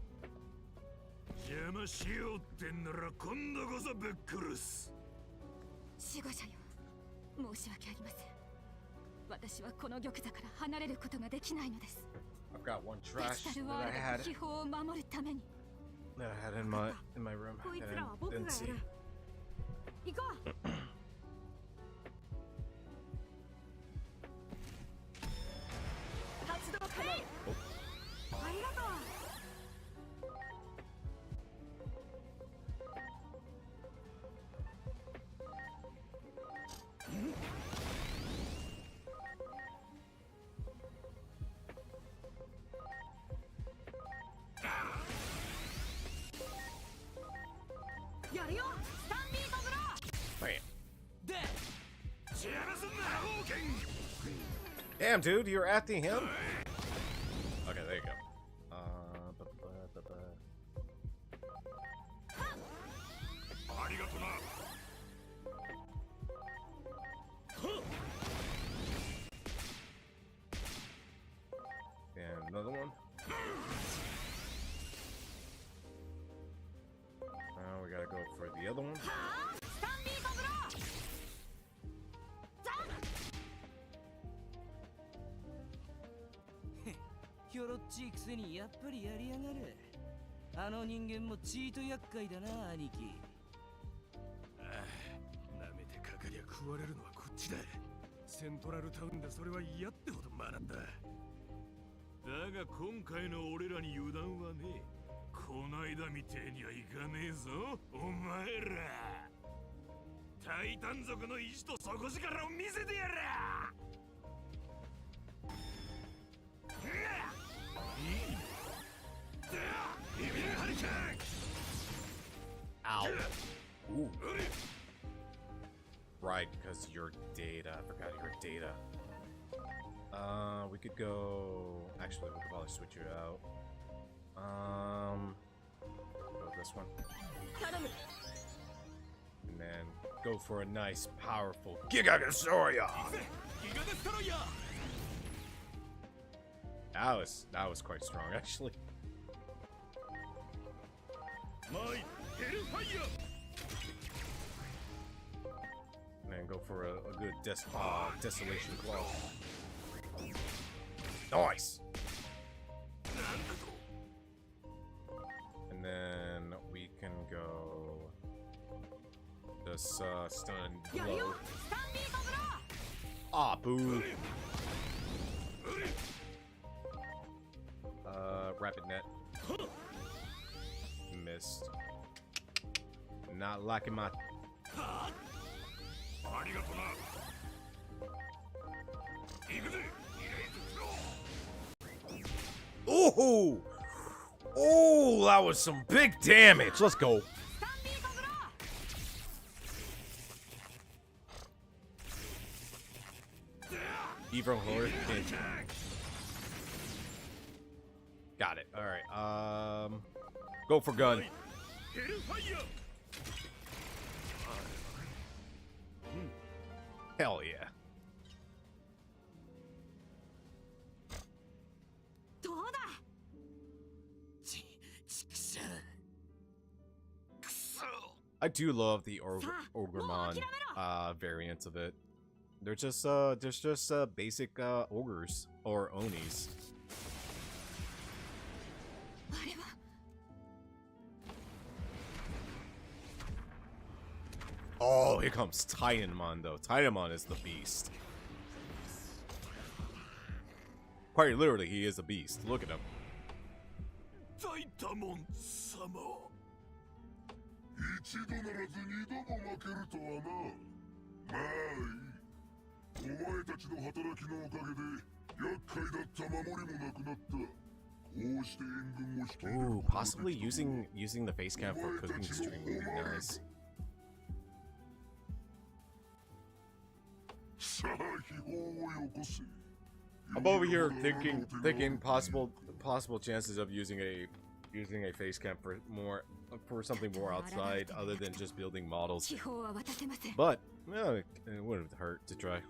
邪魔しようってんなら今度こそぶっ殺す。守護者よ、申し訳ありません。私はこの玉座から離れることができないのです。I've got one デ trash ジタル that ワー I ルド had の秘宝を守るために。that I had in my room こい and つらは I 僕が didn't や see. る。行こう。発動可能。ありがとう。やるよ。スタンビートブロー。 Bam. で、邪魔すんな冒険。 Damn, dude, you're after him? Okay, there you go. Ba-ba-ba-ba. ありがとな。 And another one. Now we gotta go for the other one. スタンビートブロー。ザン。ちいくせにやっぱりやりやがる。あの人間もチート厄介だな、兄貴。なめてかかりゃ食われるのはこっちだ。セントラルタウンでそれは嫌ってほど学んだ。だが今回の俺らに油断はねえ。こないだみてえにはいかねえぞ、お前ら。タイタン族の意地と底力を見せてやら。Ow. Ooh. Right, because your data. I forgot your data. We could go. Actually, we could probably switch it out. Go this one. And then go for a nice, powerful Giga Destroyer. That was quite strong, actually. And then go for a good Desolation Claw. Nice! And then we can go this stun blow. Ah, boo! Rapid net. Missed. Not liking my. Ooh! Oh, that was some big damage. Let's go. Evil Horde. Got it. All right. Go for gun. Hell yeah. I do love the Ogremon variants of it. They're just basic ogres or onis. Oh, here comes Titanmon though. Titanmon is the beast. Quite literally, he is a beast. Look at him. Titanmon-sama. 一度ならず二度も負けるとはな。まあいい。お前たちの働きのおかげで厄介だった守りもなくなった。こうして援軍を率いる。Ooh, possibly using the face cam for cooking stream would be nice. さあ秘宝をよこせ。 I'm over here thinking possible chances of using a face cam for something more outside other than just building models. But yeah, it wouldn't hurt to try.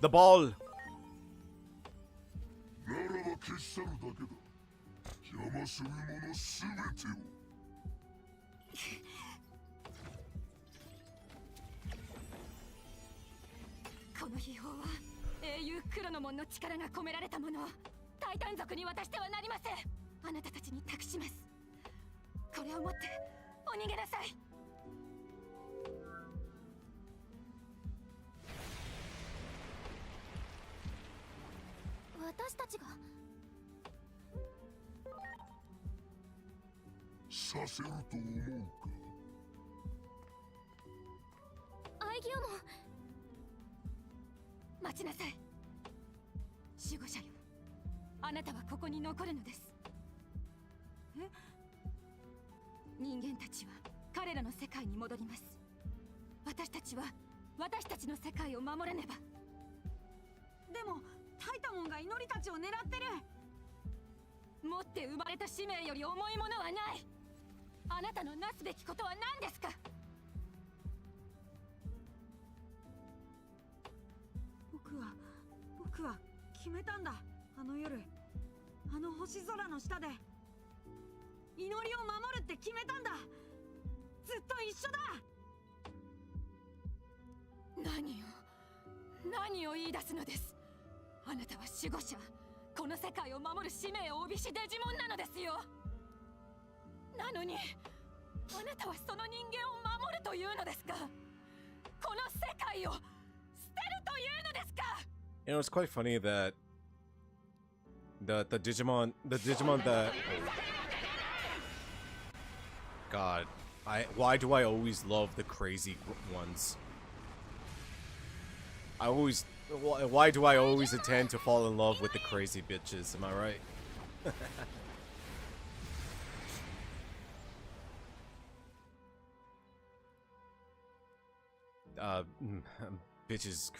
The ball. ならば消し去るだけだ。邪魔する者すべてを。この秘宝は英雄クロノモンの力が込められたもの。タイタン族に渡してはなりません。あなたたちに託します。これを持ってお逃げなさい。私たちがさせると思うか。アイギオモン、待ちなさい。守護者よ、あなたはここに残るのです。人間たちは彼らの世界に戻ります。私たちは私たちの世界を守らねば。でもタイタモンが祈りたちを狙ってる。持って生まれた使命より重いものはない。あなたのなすべきことは何ですか。僕は決めたんだ。あの夜、あの星空の下で祈りを守るって決めたんだ。ずっと一緒だ。何を言い出すのです。あなたは守護者、この世界を守る使命を帯びしデジモンなのですよ。なのにあなたはその人間を守るというのですか。この世界を捨てるというのですか。You know, it's quite funny that the Digimon that God, why do I always love the crazy ones? Why do I always intend to fall in love with the crazy bitches? Am I right? Bitches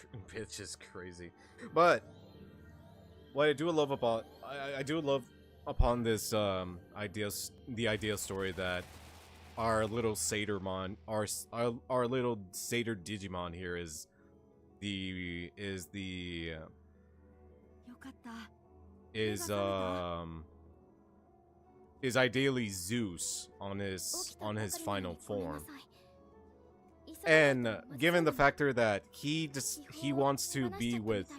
crazy. But what I do love about I do love upon this the idea story that our little Satyrmon, our little Satyr Digimon here is ideally Zeus on his final form. And given the factor that he wants to be with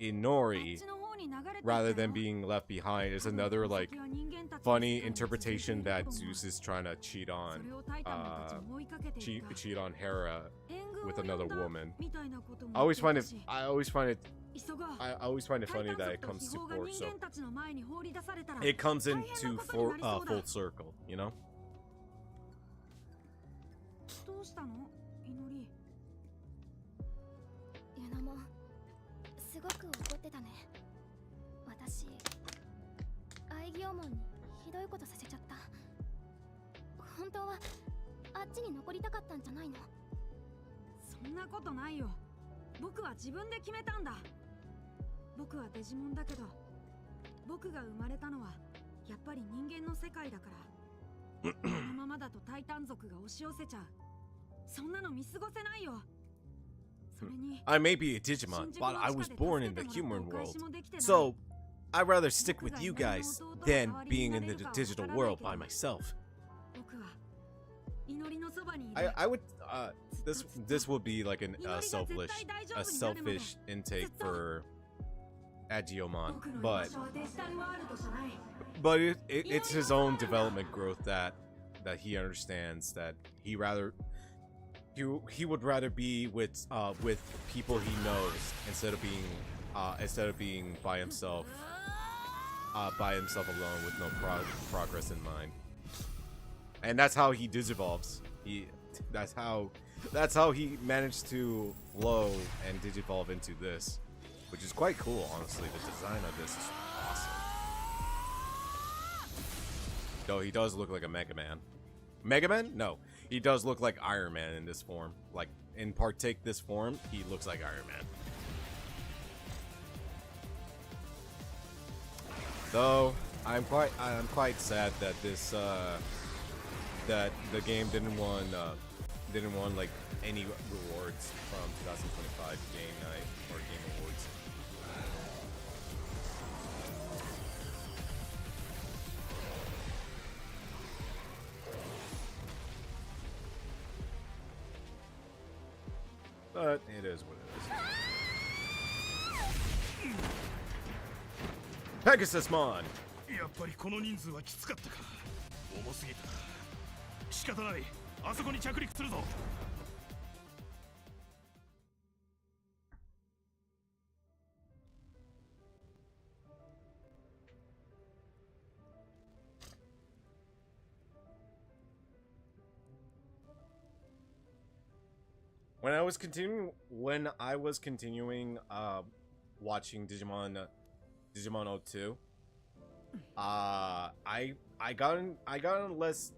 Inori rather than being left behind is another like funny interpretation that Zeus is trying to cheat on Hera with another woman. I always find it funny that it comes to so it comes into full circle, you know? どうしたの？祈り。ユナもすごく怒ってたね。私、愛義門にひどいことさせちゃった。本当はあっちに残りたかったんじゃないの？そんなことないよ。僕は自分で決めたんだ。僕はデジモンだけど、僕が生まれたのはやっぱり人間の世界だから。このままだとタイタン族が押し寄せちゃう。そんなの見過ごせないよ。それに、I may be a Digimon, but I was born in the human world. So, I'd rather stick with you guys than being in the digital world by myself. I would this would be like a selfish intake for Agumon, but it's his own development growth that he understands that he would rather be with people he knows instead of being by himself alone with no progress in mind. And that's how he digivolves. That's how he managed to flow and digivolve into this, which is quite cool, honestly. The design of this is awesome. Though he does look like a Mega Man. Mega Man? No. He does look like Iron Man in this form. Like, in Partake this form, he looks like Iron Man. Though, I'm quite sad that this, that the game didn't won like any rewards from 2025 Game Night or Game Awards. But it is what it is. Pegasusmon! やっぱりこの人数はきつかったか。重すぎた。仕方ない。あそこに着陸するぞ。When I was continuing watching Digimon 02, I got less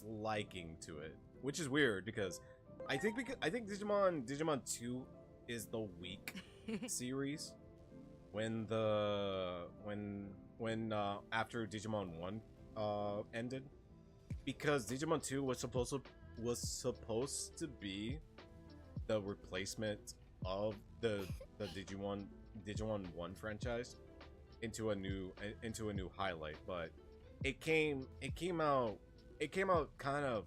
liking to it, which is weird because I think Digimon 2 is the weak series when after Digimon 1 ended, because Digimon 2 was supposed to be the replacement of the Digimon 1 franchise into a new highlight, but it came out kind of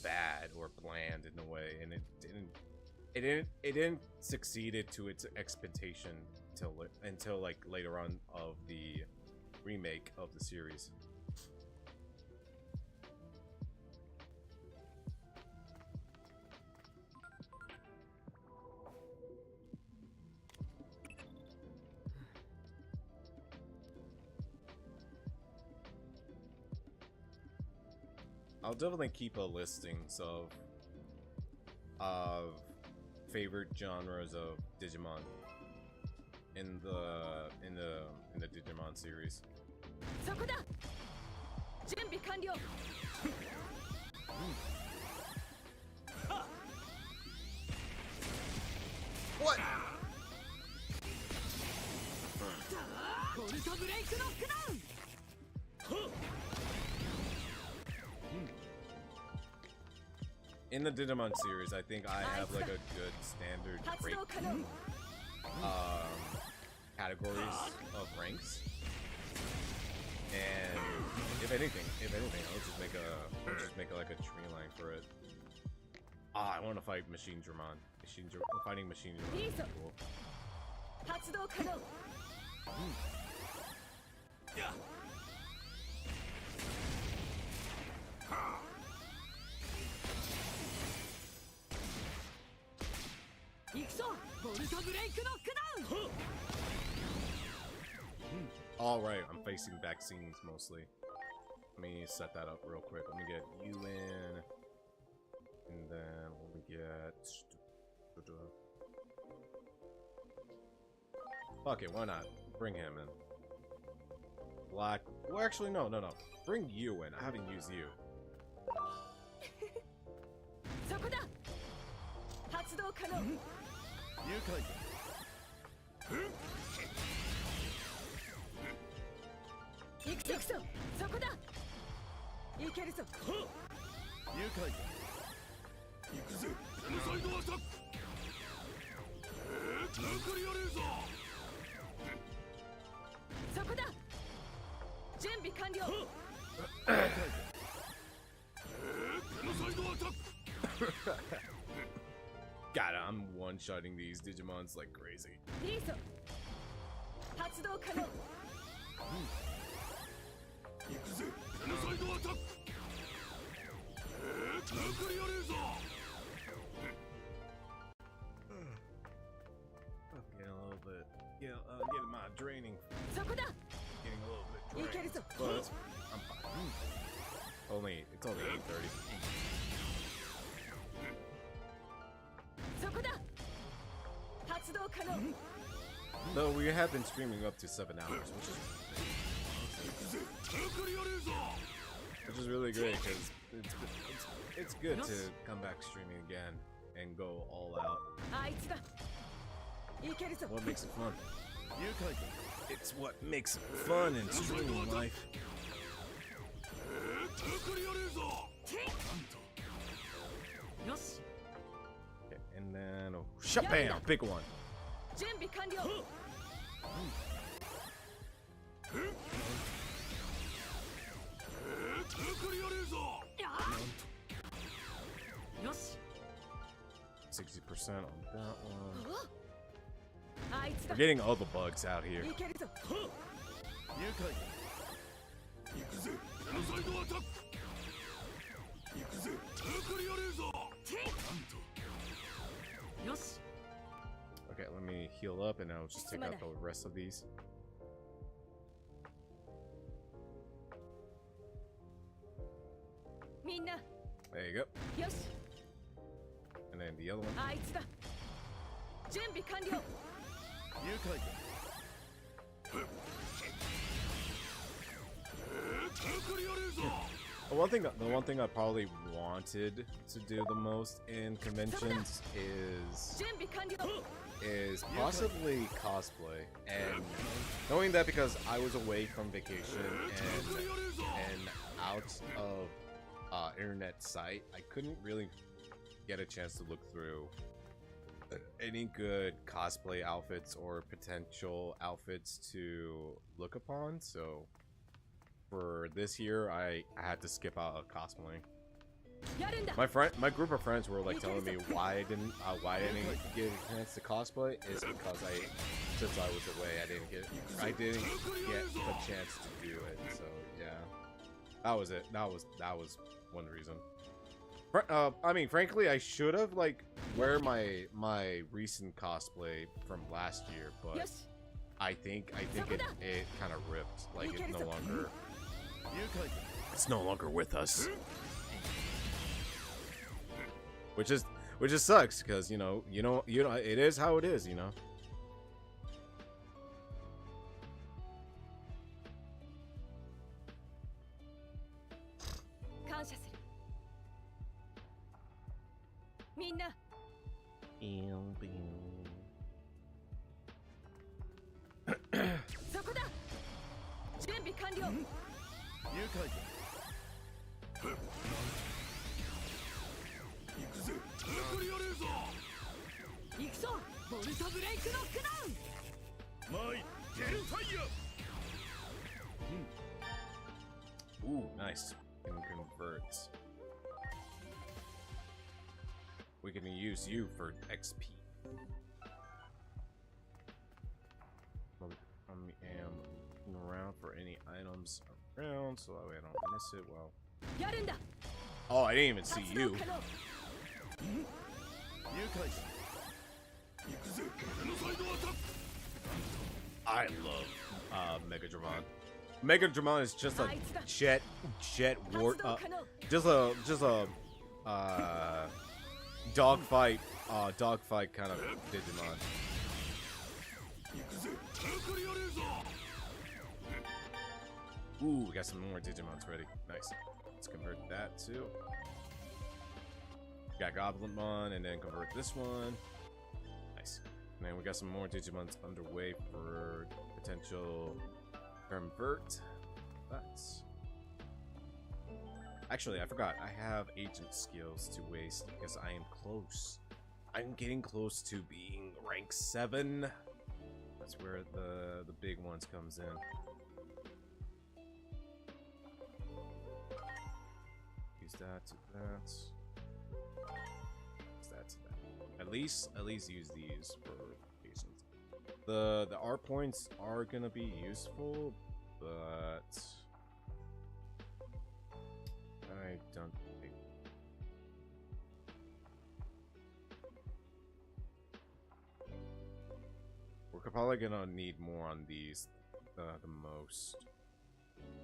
bad or bland in a way, and it didn't succeed to its expectation until like later on of the remake of the series. I'll definitely keep a listings of favorite genres of Digimon in the Digimon series. そこだ準備完了 What? ボルトブレイクノックダウン In the Digimon series, I think I have like a good standard break categories of ranks, and if anything, I'll just make like a tree line for it. Ah, I want to fight Machine Dramon. Fighting Machine Dramon is cool. 発動可能 行くぞボルトブレイクノックダウン Alright, I'm facing vaccines mostly. Let me set that up real quick. Let me get you in. And then let me get... Fuck it, why not? Bring him in. Black... Well, actually, no. Bring you in. I haven't used you. そこだ発動可能 愉快行くぞそこだ行けるぞ愉快行くぜペノサイドアタック抜かりやれぞそこだ準備完了ペノサイドアタック God, I'm one-shotting these Digimons like crazy. いいぞ発動可能行くぜペノサイドアタック抜かりやれぞ Getting a little bit... getting my draining. そこだ Getting a little bit いける drained. ぞ But I'm fine. It's only 8:30. そこだ発動可能 Though we have been streaming up to 7 hours, which is really great because it's good to come back streaming again and go all out. あいつだいけるぞ What makes it fun? 愉快 It's what makes it fun in streaming life. 抜かりやれぞ よし Okay, and then Shabam! Big one. 準備完了 抜かりやれぞ よし 60% on that one. あいつだ We're getting all the bugs out here. いけるぞ愉快行くぜペノサイドアタック行くぜ抜かりやれぞ よし Okay, let me heal up and I'll just take out the rest of these. Minna. There you go. Yosh. And then the other one. あいつだ準備完了愉快 抜かりやれぞ The one thing I probably wanted to do the most in conventions is possibly cosplay, and knowing that because I was away from vacation and out of internet site, I couldn't really get a chance to look through any good cosplay outfits or potential outfits to look upon. So for this year, I had to skip out of cosplaying. やるんだ My group of friends were like telling me why I didn't get a chance to cosplay is because since I was away, I didn't get the chance to do it. So yeah, that was it. That was one reason. I mean, frankly, I should have like wear my recent cosplay from last year, but I think it kind of ripped. Like it's no longer with us. Which just sucks because you know it is how it is, you know. 感謝するみんなそこだ準備完了愉快だ行くぜ残りやれぞ行くぞボルトブレイクノックダウンマイゲルファイヤー Ooh, nice. Can convert. We can use you for XP. I am looking around for any items around so that way I don't miss it. Well. やるんだ Oh, I didn't even see you. 愉快行くぜゲノサイドアタック I love Megadramon. Megadramon is just a jet war just a dogfight kind of Digimon. 行くぜ残りやれぞ Ooh, we got some more Digimons ready. Nice. Let's convert that too. Got Goblinmon and then convert this one. Nice. And then we got some more Digimons underway for potential convert. That's actually I forgot. I have agent skills to waste because I am close. I'm getting close to being rank 7. That's where the big ones comes in. Use that to that. Use that to that. At least use these for reasons. The art points are gonna be useful, but I don't think. We're probably gonna need more on these the most.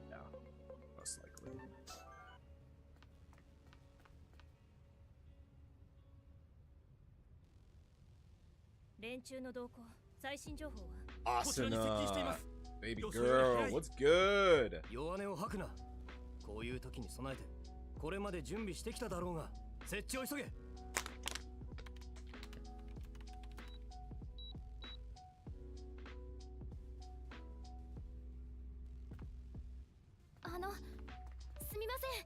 Yeah, most likely. 連中の動向最新情報は Awesome, baby girl, what's good? 弱音を吐くなこういう時に備えてこれまで準備してきただろうが設置を急げすみません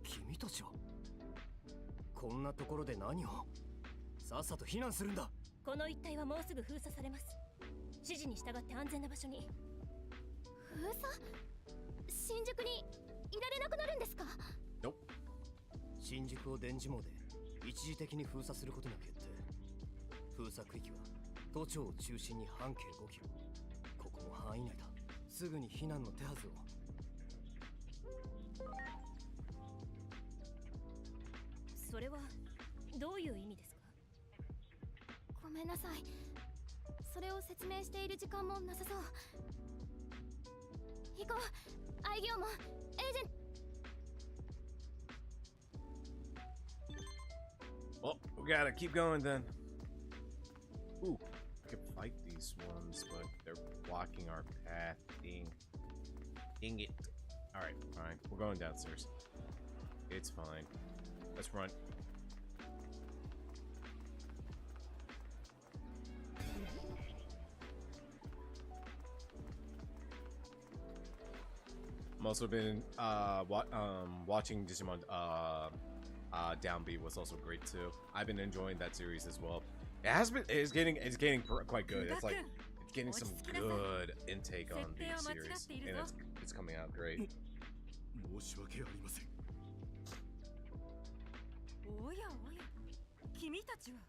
君たちはこんなところで何をさっさと避難するんだこの一帯はもうすぐ封鎖されます指示に従って安全な場所に封鎖新宿にいられなくなるんですか Nope. 新宿を電磁網で一時的に封鎖することが決定封鎖区域は都庁を中心に半径5キロここも範囲内だすぐに避難の手はずをそれはどういう意味ですかごめんなさいそれを説明している時間もなさそう行こう愛業もエージェント Well, we gotta keep going then. Ooh, I could fight these ones, but they're blocking our path. Dang it. Alright, fine. We're going downstairs. It's fine. Let's run. I'm also been watching Digimon Downbeat was also great too. I've been enjoying that series as well. It's getting quite good. It's getting some good intake on the series, and it's coming out great. 申し訳ありません。おやおや、君たちは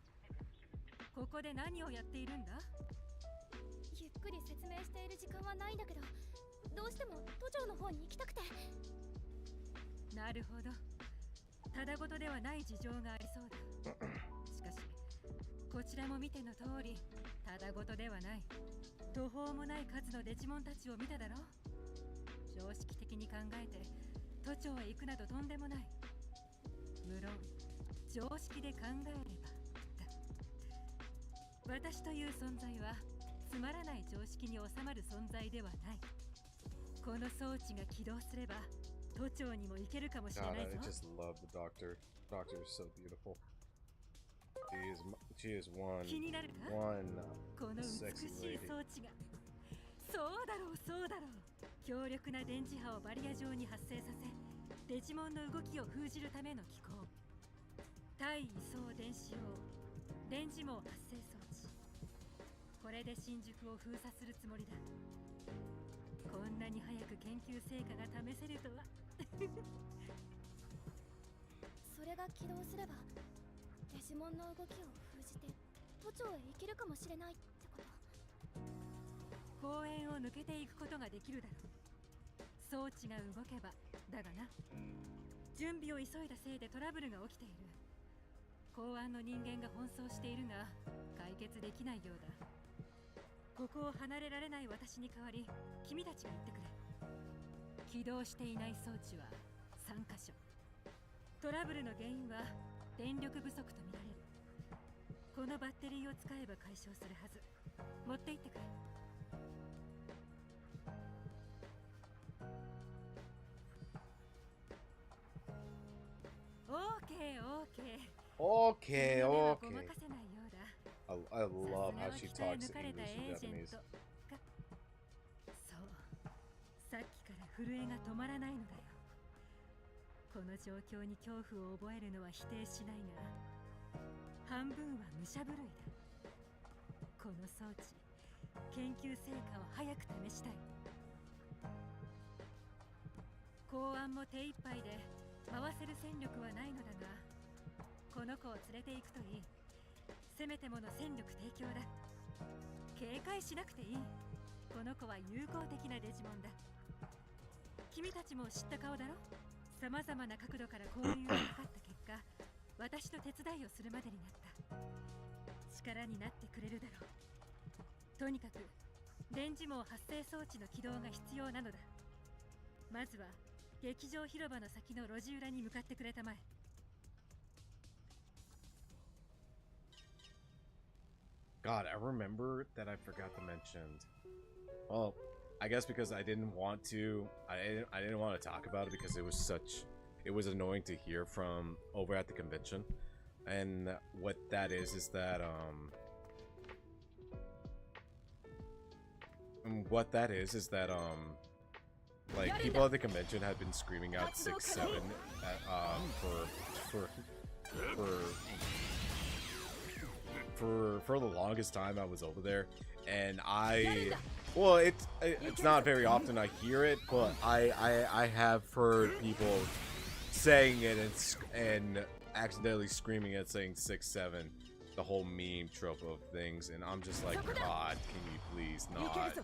ここで何をやっているんだ？ゆっくり説明している時間はないんだけど、どうしても都庁の方に行きたくて。なるほど。ただごとではない事情がありそうだ。しかし、こちらも見ての通り、ただごとではない。途方もない数のデジモンたちを見ただろう。常識的に考えて、都庁へ行くなどとんでもない。無論、常識で考えればだ。私という存在は、つまらない常識に収まる存在ではない。この装置が起動すれば、都庁にも行けるかもしれないぞ。God, I just love the Doctor. Doctor is so beautiful. She is one 気になるか？この美し sexy い lady. 装置が。そうだろうそうだろう。強力な電磁波をバリア上に発生させ、デジモンの動きを封じるための機構。対位相電子用電磁網発生装置。これで新宿を封鎖するつもりだ。こんなに早く研究成果が試せるとは。それが起動すれば、デジモンの動きを封じて都庁へ行けるかもしれないってこと。公園を抜けていくことができるだろう。装置が動けばだがな。準備を急いだせいでトラブルが起きている。公安の人間が奔走しているが解決できないようだ。ここを離れられない私に代わり、君たちが言ってくれ。起動していない装置は3カ所。トラブルの原因は電力不足とみられる。このバッテリーを使えば解消するはず。持って行ってくれ。オーケーオーケー。Okay, ご okay. まかせないようだ。I love how she talks English and Japanese. そう。さっきから震えが止まらないのだよ。この状況に恐怖を覚えるのは否定しないが、半分は武者震いだ。この装置、研究成果を早く試したい。公安も手一杯で回せる戦力はないのだが、この子を連れて行くといい。せめてもの戦力提供だ。警戒しなくていい。この子は友好的なデジモンだ。君たちも知った顔だろ。さまざまな角度から交流を図った結果、私と手伝いをするまでになった。力になってくれるだろう。とにかく電磁網発生装置の起動が必要なのだ。まずは劇場広場の先の路地裏に向かってくれたまえ。God, I remember that I forgot to mention. Well, I guess because I didn't want to. I didn't want to talk about it because it was annoying to hear from over at the convention. And what that is that like people at the convention had been screaming out 6-7 for the longest time I was over there, and well, it's not very often I hear it, but I have heard people saying it and accidentally screaming it, saying 6-7, the whole meme trope of things, and I'm just like, God, can you please not?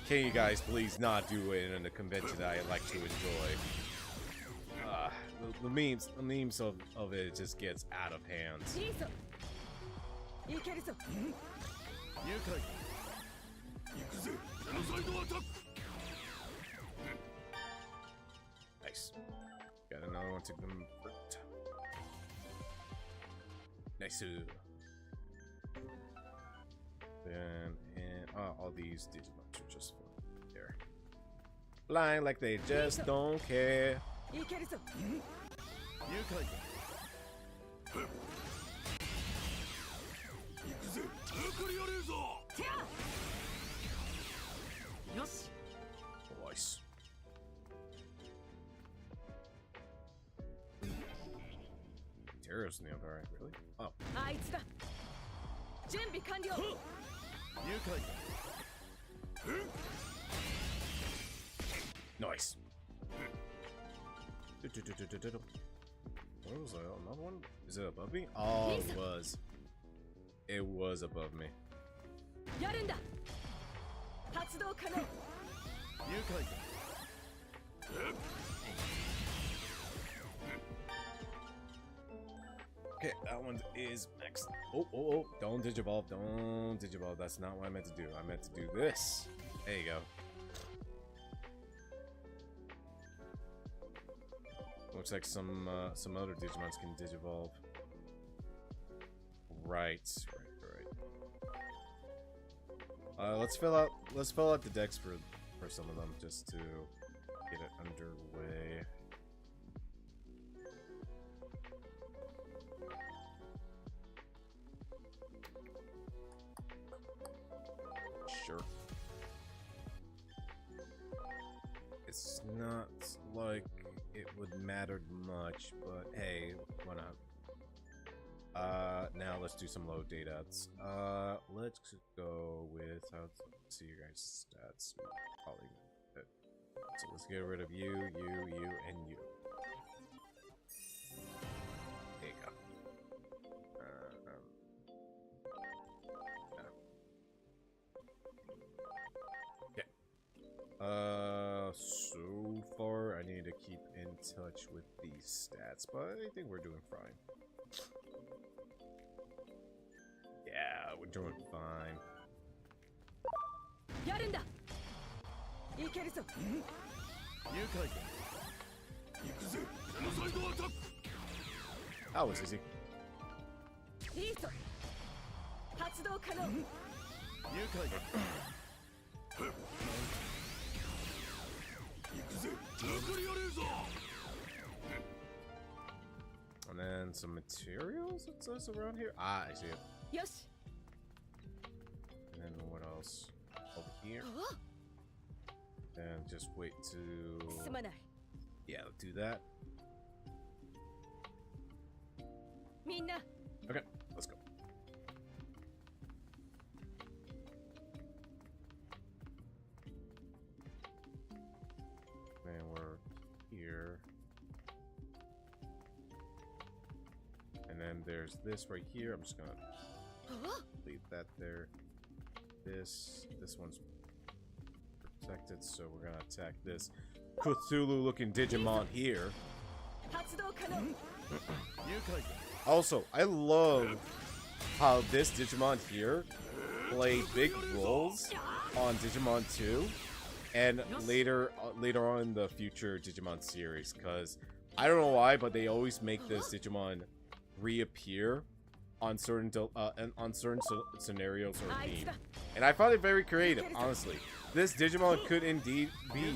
Can you guys please not do it in a convention that I like to enjoy? The memes of it just gets out of hand. Nice. Got another one to convert. Nice. Then, and all these Digimon are just there. Lying like they just don't care. Nice. Terrorist in the Empire, really? Oh. Nice. What was that? Another one? Is it above me? Oh, it was. It was above me. Okay, that one is max. Oh, don't digivolve, don't digivolve. That's not what I meant to do. I meant to do this. There you go. Looks like some other Digimons can digivolve. Right. Let's fill out the decks for some of them just to get it underway. Sure. It's not like it would matter much, but hey, why not? Now let's do some low data. Let's go with let's see your guys' stats. Probably good. So let's get rid of you, and you. There you go. So far I need to keep in touch with these stats, but I think we're doing fine. Yeah, we're doing fine. That was easy. And then some materials it says around here. Ah, I see it. Yes. And then what else? Over here. And just wait to... Yeah, do that. Okay, let's go. And we're here. And then there's this right here. I'm just gonna leave that there. This one's protected, so we're gonna attack this Cthulhu looking Digimon here. Also, I love how this Digimon here played big roles on Digimon 2 and later on in the future Digimon series, because I don't know why, but they always make this Digimon reappear on certain scenarios or theme, and I found it very creative. Honestly, this Digimon could indeed be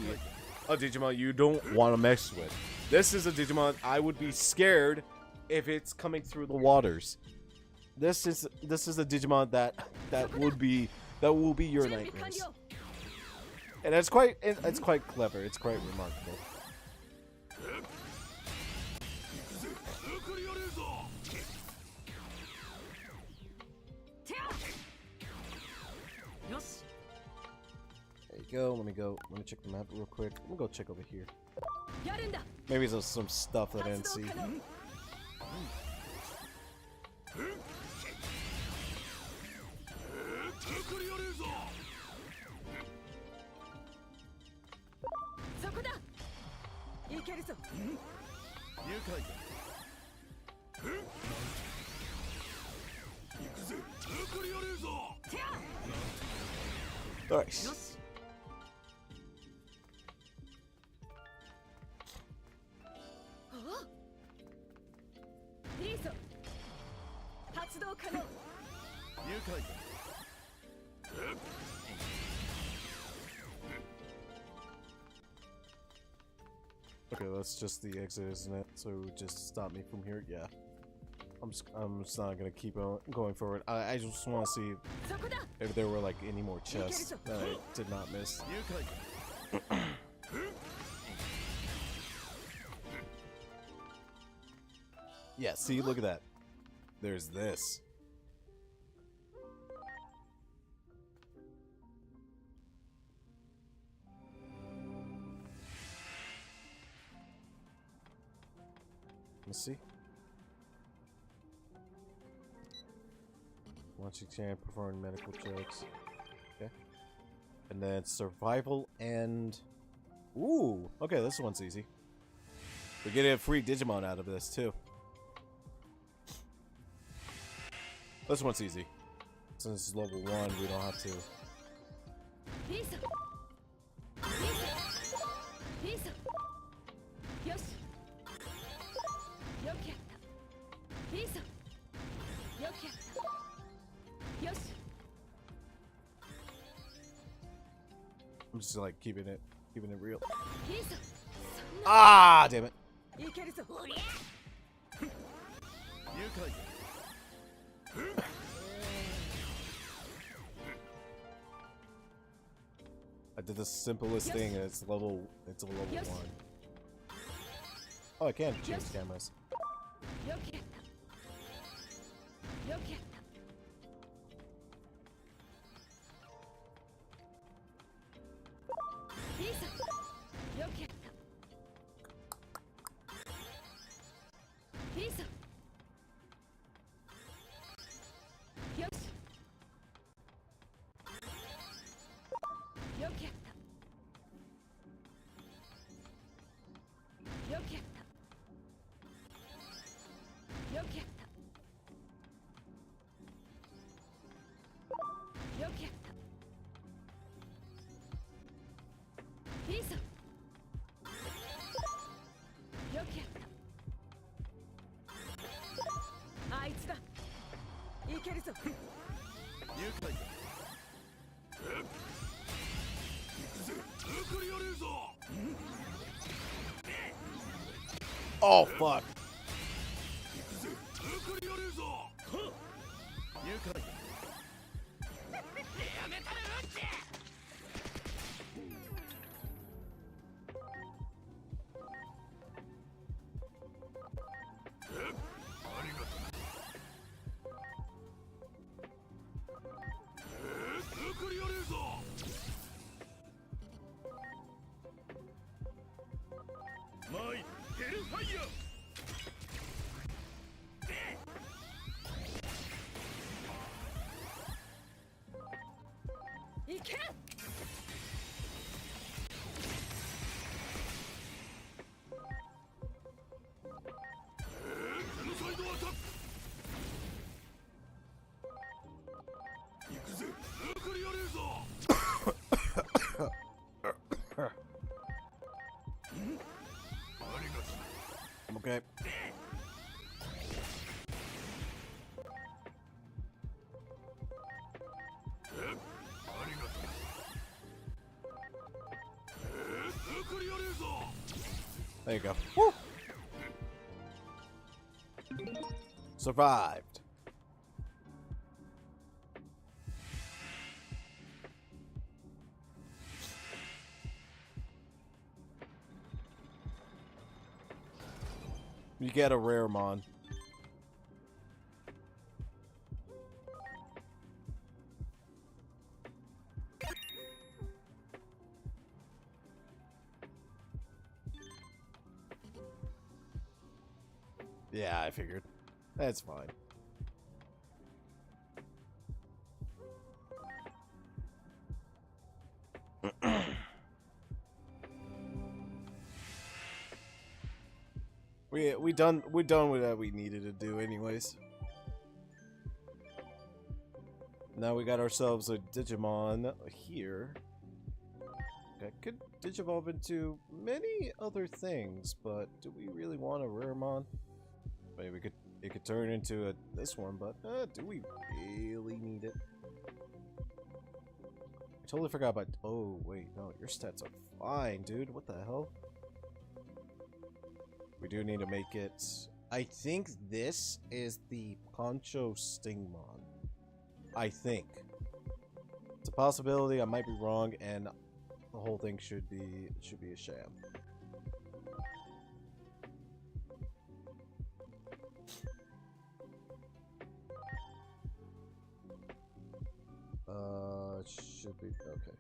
a Digimon you don't want to mess with. This is a Digimon I would be scared if it's coming through the waters. This is a Digimon that will be your nightmares, and it's quite clever. It's quite remarkable. There you go. Let me check the map real quick. Let me go check over here. Maybe there's some stuff that I didn't see. Nice. Okay, that's just the exit, isn't it? So just stop me from here. Yeah, I'm just not gonna keep on going forward. I just want to see if there were like any more chests that I did not miss. Yeah, see, look at that. There's this. Let's see. Once you can perform medical checks. Okay. And then survival and... Ooh! Okay, this one's easy. We're getting a free Digimon out of this, too. This one's easy. Since it's level 1, we don't have to... Lisa. Yoshi. Yokiatta. Lisa. Yokiatta. Yoshi. I'm just like keeping it real. Lisa. Ah, damn it. いけるぞ。愉快 I did the simplest thing and it's level 1. Oh, I can change cameras. よくやったよくやった リーサよくやったリーサよしよくやったよくやったよくやったよくやったリーサよくやったあいつだいけるぞ愉快 Oh, fuck. 愉快 いけ I'm okay. There you go. Woo! Survived. You get a rare mon. Yeah, I figured. That's fine. we done with what we needed to do anyways. Now we got ourselves a Digimon here. That could digivolve into many other things, but do we really want a Raremon? Maybe it could turn into this one, but do we really need it? I totally forgot about. Oh wait, no, your stats are fine, dude. What the hell? We do need to make it. I think this is the Poncho Stingmon. I think it's a possibility. I might be wrong, and the whole thing should be a sham. Should be okay.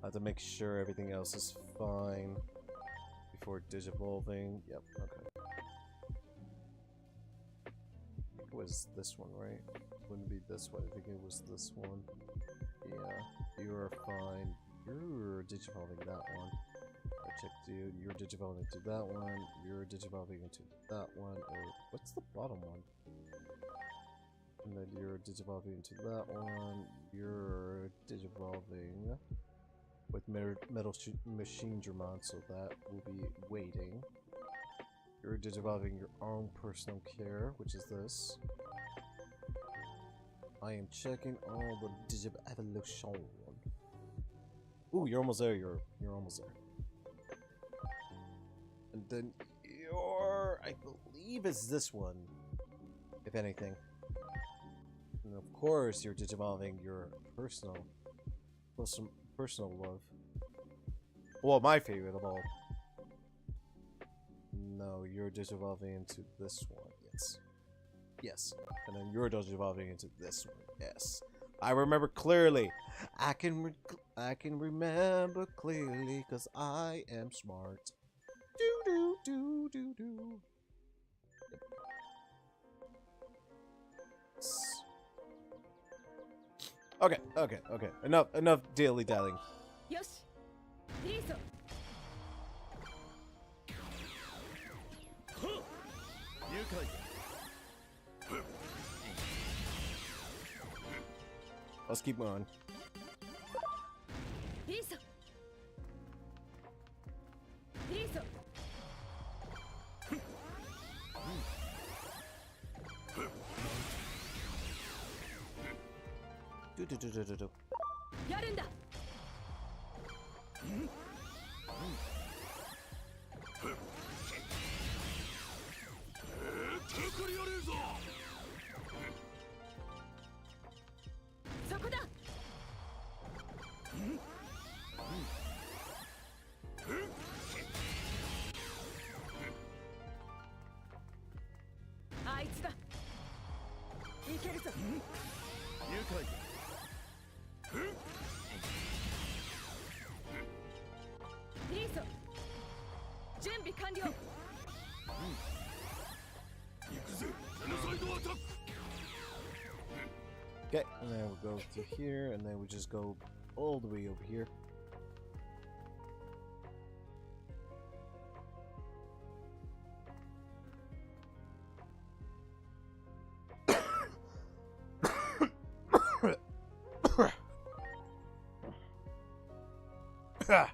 I have to make sure everything else is fine. before digivolving. Yep, okay. It was this one, right? Wouldn't be this one. I think it was this one. Yeah, you're fine. You're digivolving that one. I checked you. You're digivolving to that one. You're digivolving into that one. Or what's the bottom one? And then you're digivolving into that one. You're digivolving with Metal Machine Dramon, so that will be waiting. You're digivolving your own personal care, which is this. I am checking all the digit evolution. Ooh, you're almost there. You're almost there. And then I believe it's this one, if anything. And of course, you're digivolving your personal love. Well, my favorite of all. No, you're digivolving into this one. Yes. Yes. And then you're digivolving into this one. Yes. I remember clearly. I can remember clearly because I am smart. Do. Okay. Enough dilly-dallying. Yoshi. Riso. Let's keep going. Riso. Riso. Do. やるんだ。そこだ。あいつだ。いけるぞ。愉快だ。リーソ。準備完了。行くぜ。ジェノサイドアタック。 Okay, and then we'll go to here, and then we just go all the way over here.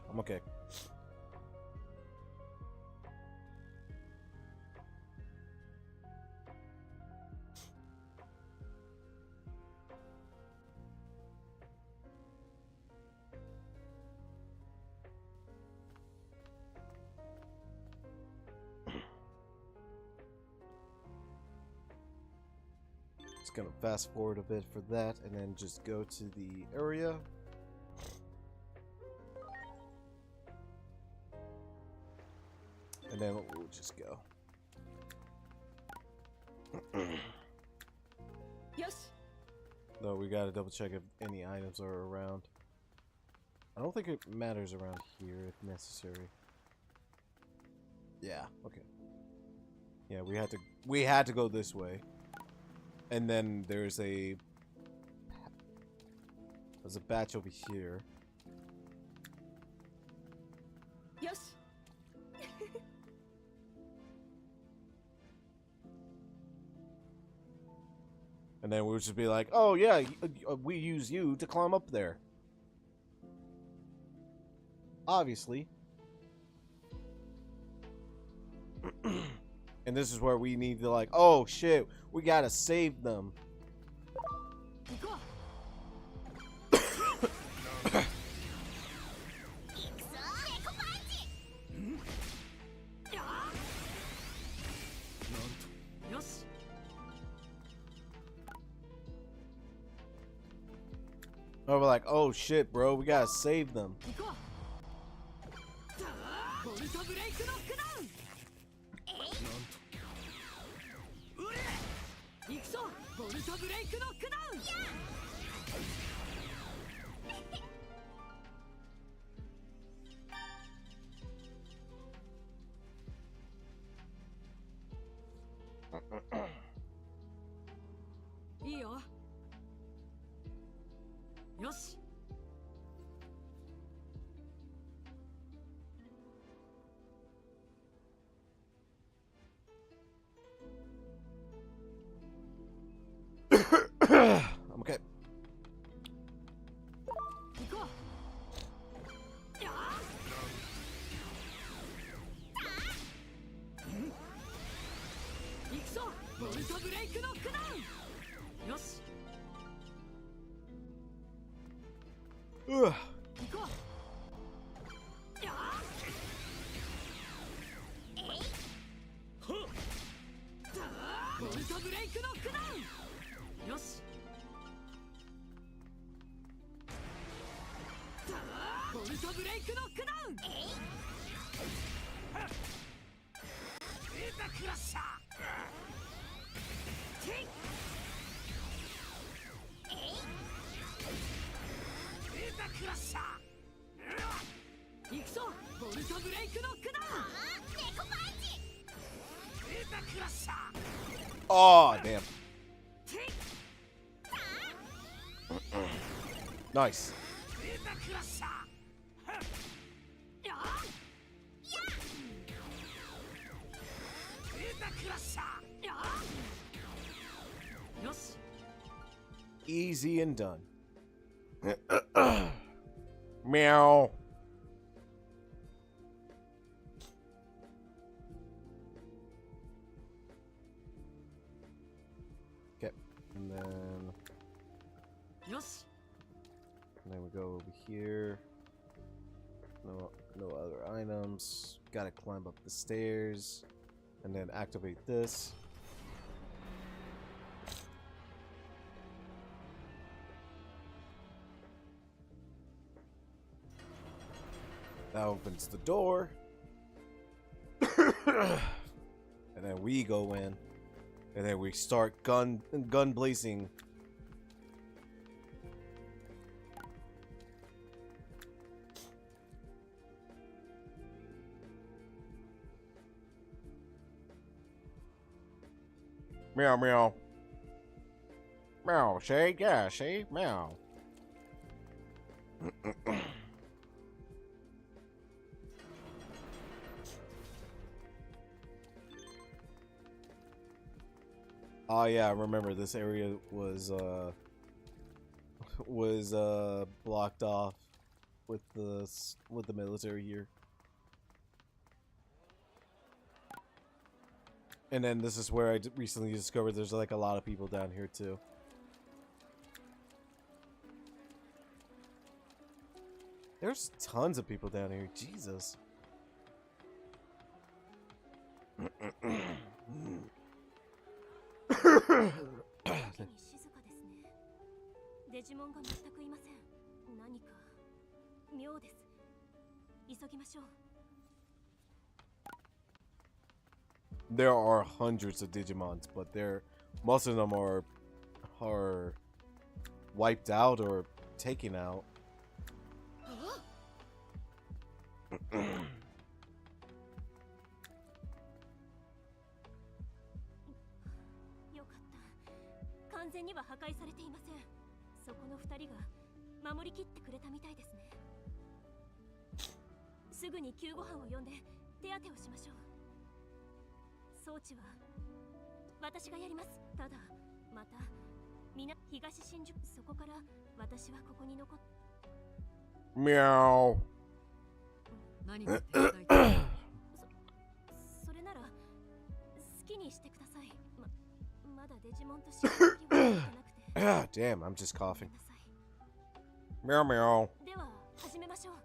I'm okay. Just gonna fast forward a bit for that, and then just go to the area. And then we'll just go. Yoshi. Though we gotta double check if any items are around. I don't think it matters around here if necessary. Yeah, okay. Yeah, we had to go this way. And then there's a batch over here. Yoshi. And then we'll just be like, oh yeah, we use you to climb up there. Obviously. And this is where we need to like, oh shit, we gotta save them. Oh, we're like, oh shit, bro, we gotta save them. いいよ。よし。I'm okay. 行こう。やあ。行くぞ。ボルトブレイクノックダウン。よし。Ugh. 行こう。やあ。ボルトブレイクノックダウン。よし。ボルトブレイクノックダウン。ベータクラッシャー。ベータクラッシャー。行くぞ。ボルトブレイクノックダウン。猫パンチ。ベータクラッシャー。 Oh, damn. Nice. ベータクラッシャー。やあ。ベータクラッシャー。やあ。よし。 Easy and done. Meow. Okay, and then we go over here. No other items. Gotta climb up the stairs, and then activate this. That opens the door. And then we go in. And then we start gun blazing. Meow meow. Meow, Shay, yeah, Shay, meow. Oh yeah, I remember this area was blocked off with the military here. And then this is where I recently discovered there's like a lot of people down here too. There's tons of people down here, Jesus. 静かですね。デジモンが全くいません。何か妙です。急ぎましょう。There are hundreds of Digimons, but most of them are wiped out or taken out. よかった。完全には破壊されていません。そこの2人が守りきってくれたみたいですね。すぐに救護班を呼んで手当てをしましょう。装置は私がやります。ただまた東新宿、そこから私はここに残っ。Meow. 何が手伝いたい？それなら好きにしてください。まだデジモンと知り合いはできなくて。Ah, damn, I'm just coughing. Meow meow. では始めましょう。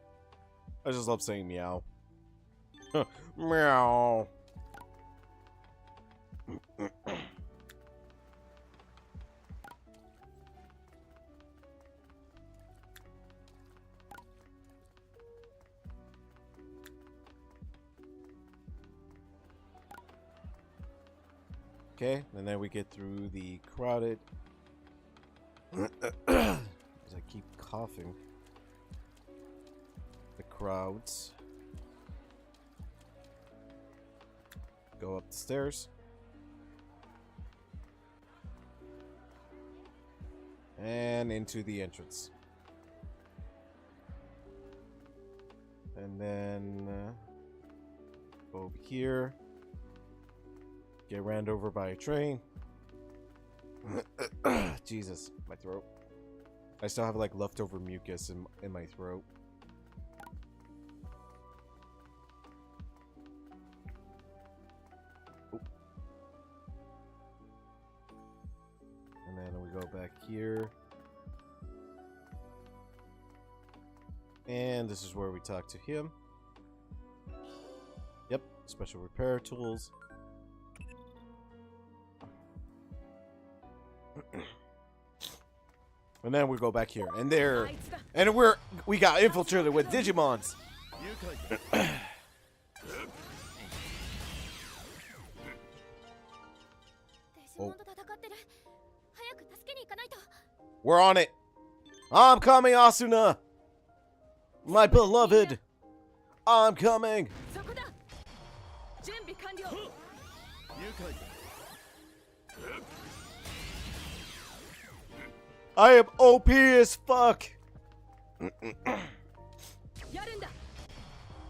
I just love saying meow. Meow. Okay, and then we get through the crowded. As I keep coughing. The crowds. Go up the stairs. And into the entrance. And then go over here. Get ran over by a train. Jesus, my throat. I still have like leftover mucus in my throat. And then we go back here. And this is where we talk to him. Yep, special repair tools. And then we go back here. And there. And we got infiltrated with Digimons. Oh. We're on it. I'm coming, Asuna. My beloved. I'm coming. I am OP as fuck.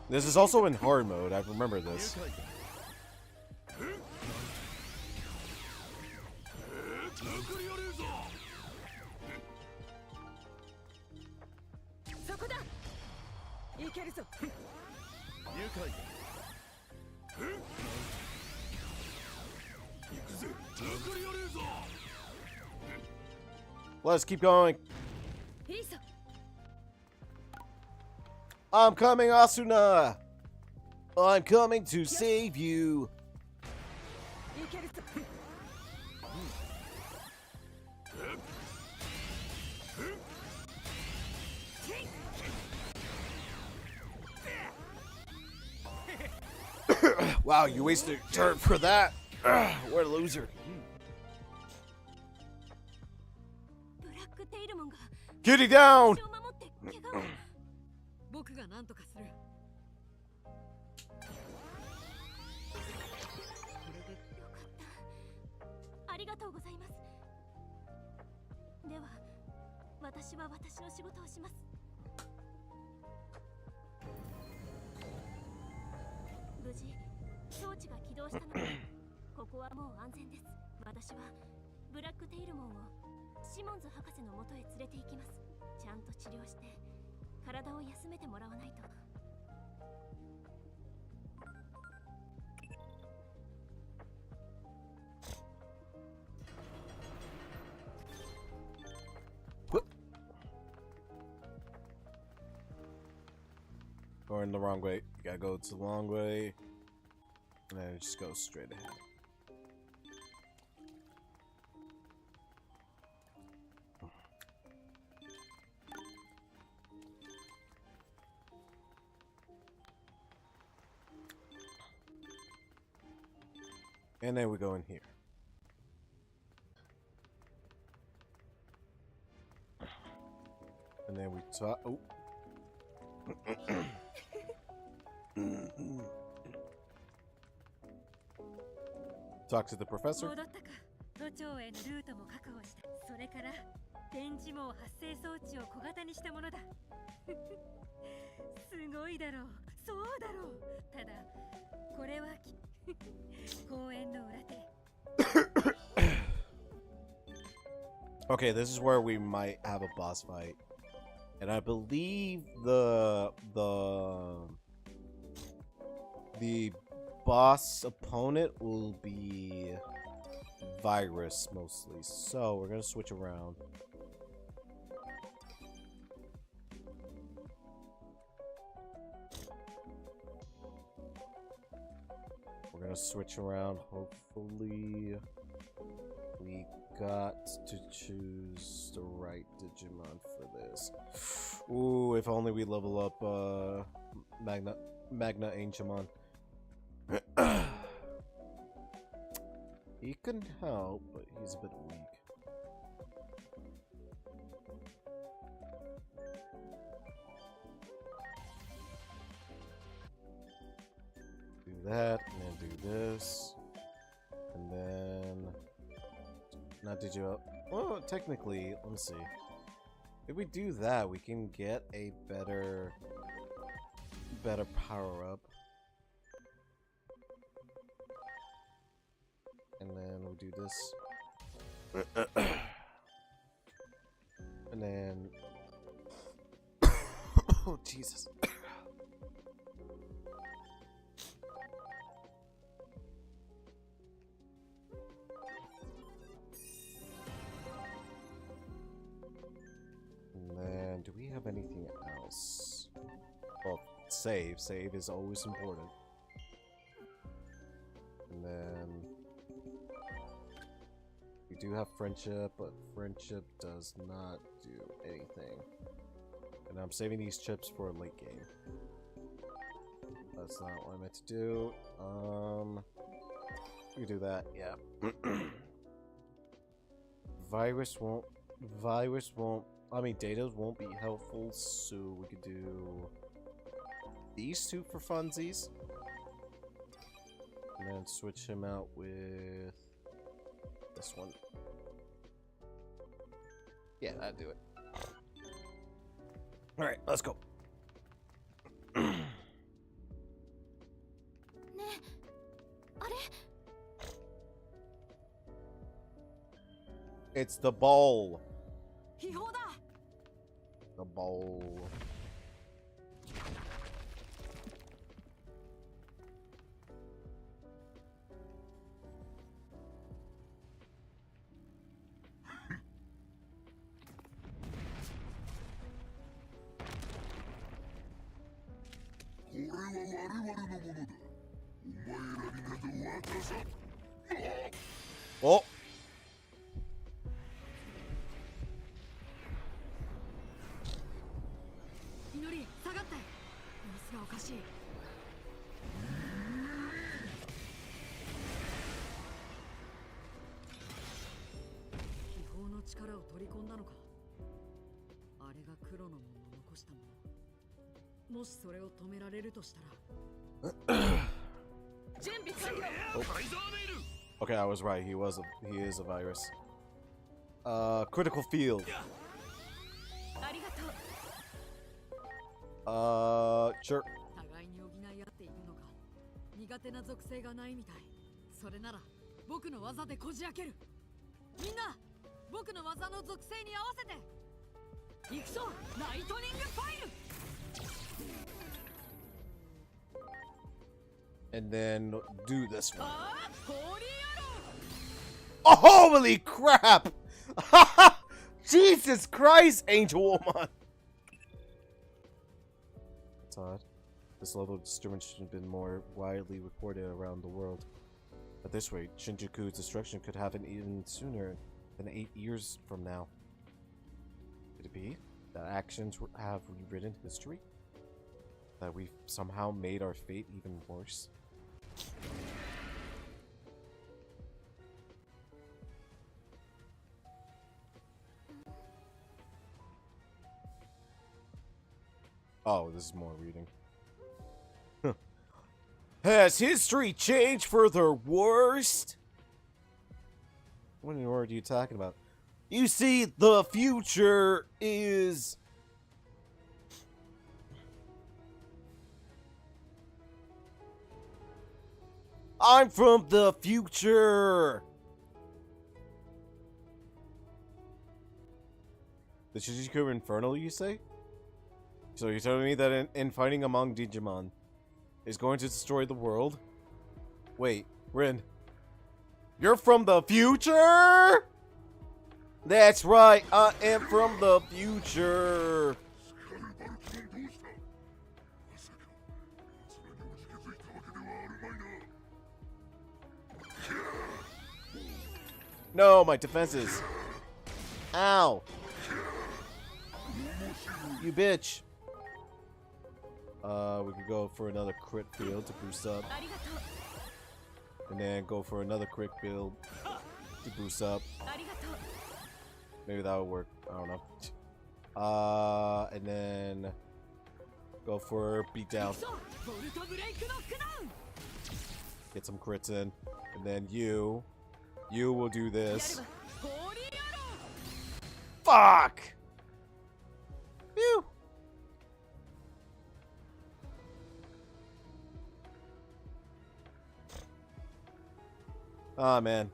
This is also in hard mode. I remember this. Let's keep going. I'm coming, Asuna. I'm coming to save you. Wow, you wasted a turn for that. What a loser. Kitty down! 僕が何とかする。よかった。ありがとうございます。では、私は私の仕事をします。無事、装置が起動したので、ここはもう安全です。私はブラックテイルモンをシモンズ博士の元へ連れて行きます。ちゃんと治療して体を休めてもらわないと。Going the wrong way. You gotta go to the long way. And then just go straight ahead. And then we go in here. And then we talk. Oh. Talk to the professor. 戻ったか。都庁へのルートも確保した。それから電磁網発生装置を小型にしたものだ。すごいだろう。そうだろう。ただこれは公園の裏手。Okay, this is where we might have a boss fight. And I believe the boss opponent will be Virus mostly. So we're gonna switch around. We're gonna switch around. Hopefully we got to choose the right Digimon for this. Ooh, if only we level up Magna Anchamon. He can help, but he's a bit weak. Do that, and then do this. And then... Not Digio. Well, technically, let me see. If we do that, we can get a better power-up. And then we do this. And then... oh, Jesus. And then, do we have anything else? Well, save. Save is always important. And then... we do have friendship, but friendship does not do anything. And I'm saving these chips for late game. That's not what I meant to do. We can do that, yeah. Virus won't, I mean, data won't be helpful, so we could do these two for funsies. And then switch him out with this one. Yeah, that'd do it. Alright, let's go. It's the bowl. The bowl. Oh! Okay, I was right. He is a virus. Critical field. Sure. 互いに補い合っているのか苦手な属性がないみたい。それなら僕の技でこじ開ける。みんな僕の技の属性に合わせて行くぞライトニングファイル。 And then do this one. Oh, holy crap! Jesus Christ, Angel Woman! That's odd. This level of disturbance should have been more widely reported around the world. At this rate, Shinjuku's destruction could happen even sooner than 8 years from now. Could it be that actions have rewritten history? That we've somehow made our fate even worse? Oh, this is more reading. Has history changed for the worst? What in the world are you talking about? You see, the future is... I'm from the future! The Shichiku Infernal, you say? So you're telling me that in fighting among Digimon is going to destroy the world? Wait, Rin. You're from the future? That's right, I am from the future. No, my defenses. Ow. You bitch. We could go for another crit field to boost up. And then go for another crit build to boost up. Maybe that would work. I don't know. And then go for beatdown. Get some crits in. And then you will do this. Fuck! Phew. Oh, man.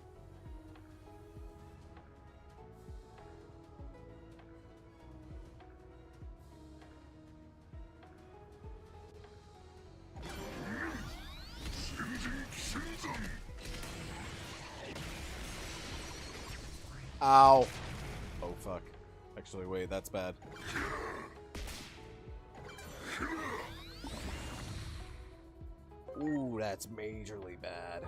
Ow. Oh, fuck. Actually, wait, that's bad. Ooh, that's majorly bad.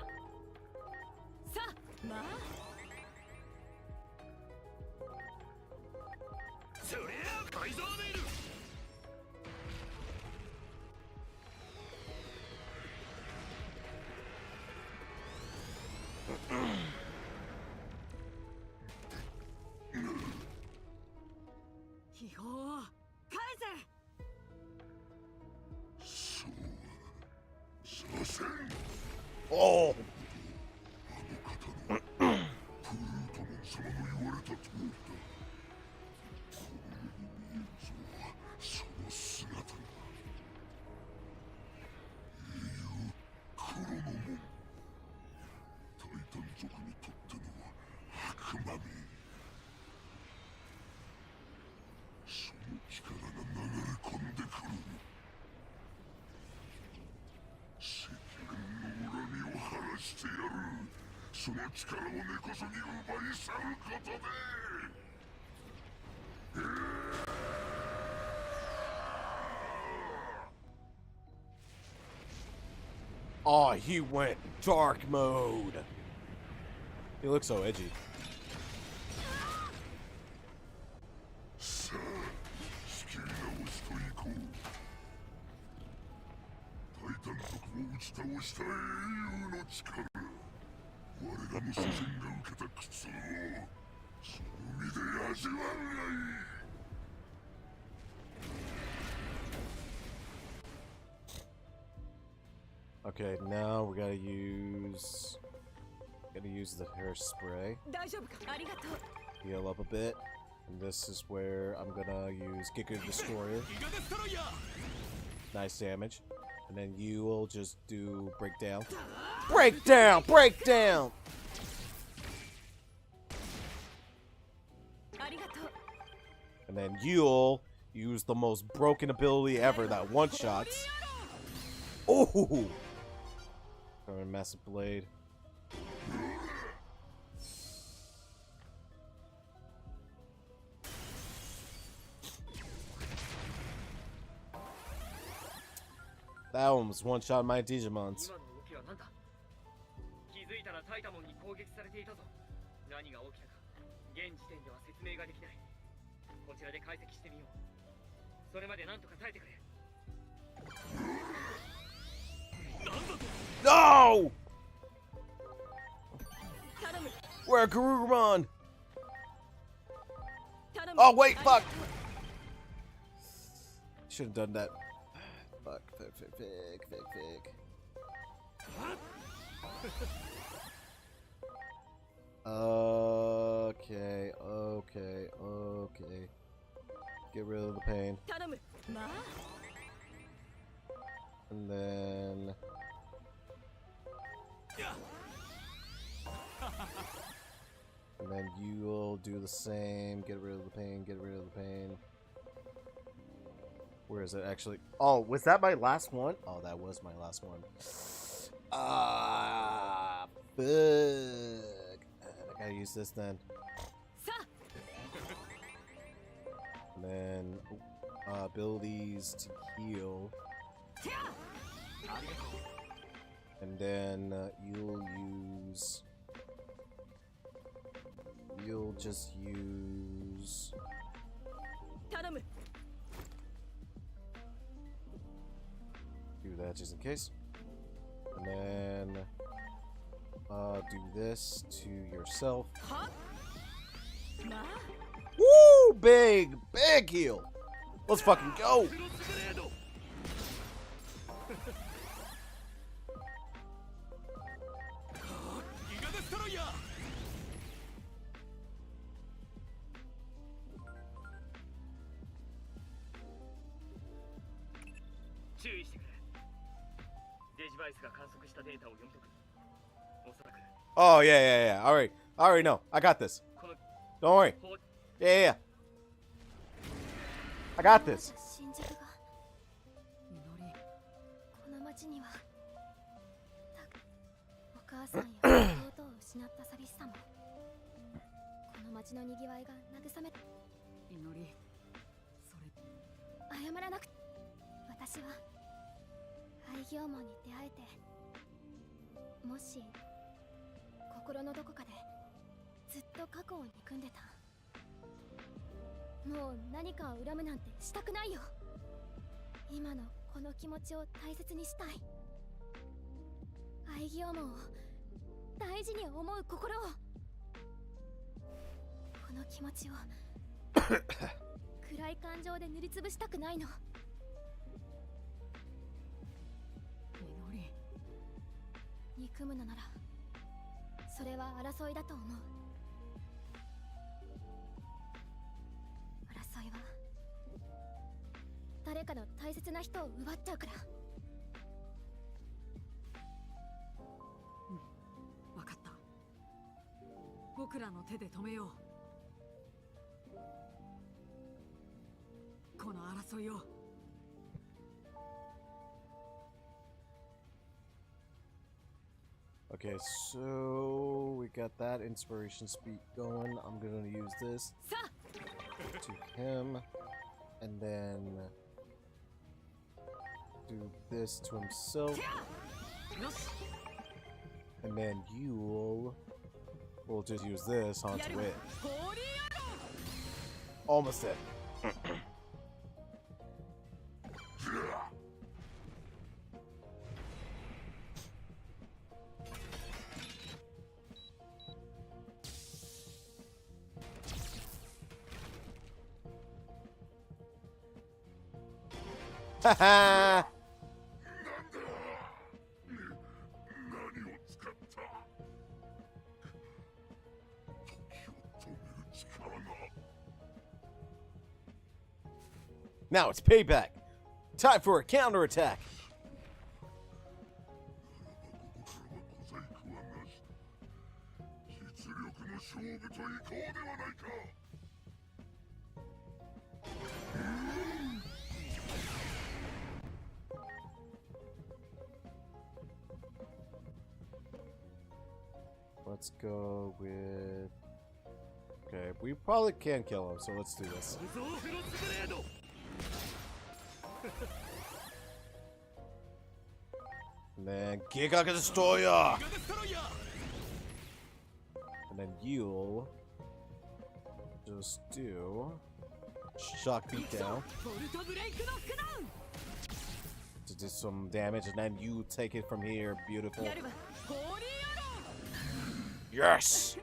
Oh! Oh, he went dark mode. He looks so edgy. Okay, now we gotta use the hairspray. Heal up a bit. And this is where I'm gonna use Giga Destroyer. Nice damage. And then you will just do breakdown. Breakdown! Breakdown! And then you'll use the most broken ability ever that one-shots. Oh! Massive Blade. That one was one-shot my Digimons. No! Where Gurl? Oh wait, fuck! Should have done that. Fuck, fig. Okay. Get rid of the pain. And then... And then you will do the same. Get rid of the pain, Where is it actually? Oh, was that my last one? Oh, that was my last one. Fuck. I gotta use this then. And then abilities to heal. And then you'll just use do that just in case. And then do this to yourself. Woo! Big heal. Let's fucking go. Oh, yeah. All right. I already know. I got this. Don't worry. Yeah. I got this. 新宿がこの町にはお母さんや弟を失った寂しさもこの町のにぎわいが慰め祈りそれ謝らなくて私は廃業門に出会えてもし心のどこかでずっと過去を憎んでたもう何かを恨むなんてしたくないよ今のこの気持ちを大切にしたい愛義門を大事に思う心をこの気持ちを暗い感情で塗りつぶしたくないの祈り憎むのならそれは争いだと思う争いは誰かの大切な人を奪っちゃうから分かった僕らの手で止めようこの争いをOkay, so we got that inspiration speak going. I'm gonna use this to him, and then do this to himself, and then you'll we'll just use this onto it. Almost it. Haha! 何を使った時を止める力が Now it's payback. Time for a counterattack. 実力の勝負といこうではないか Let's go with... Okay, we probably can kill him, so let's do this. And then Giga Destroyer! And then you'll just do shock beat down to do some damage, and then you take it from here. Beautiful. Yes!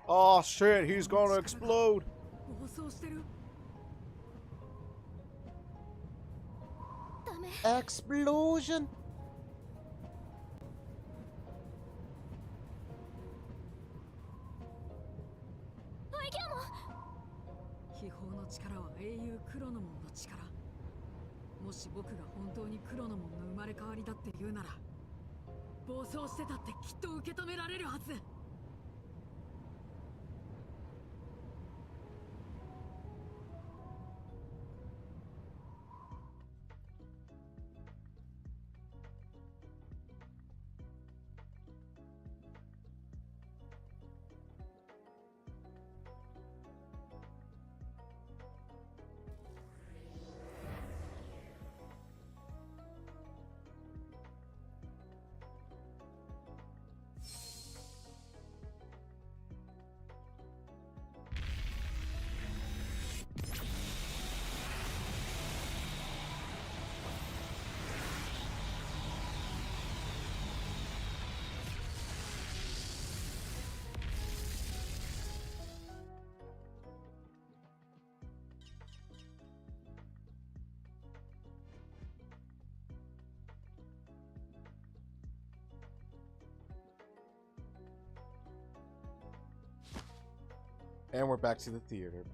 Oh shit, he's gonna explode! 暴走してる Explosion! 秘宝の力は英雄黒の門の力もし僕が本当に黒の門の生まれ変わりだって言うなら暴走してたってきっと受け止められるはず And we're back to the theater.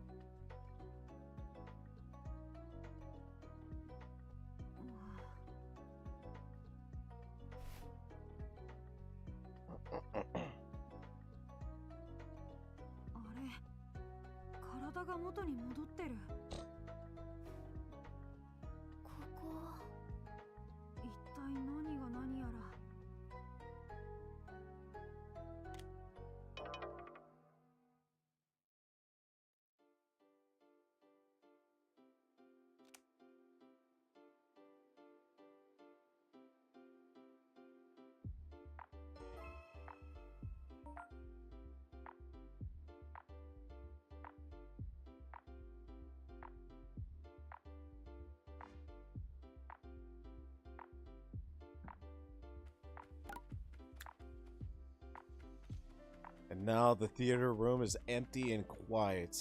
And now the theater room is empty and quiet.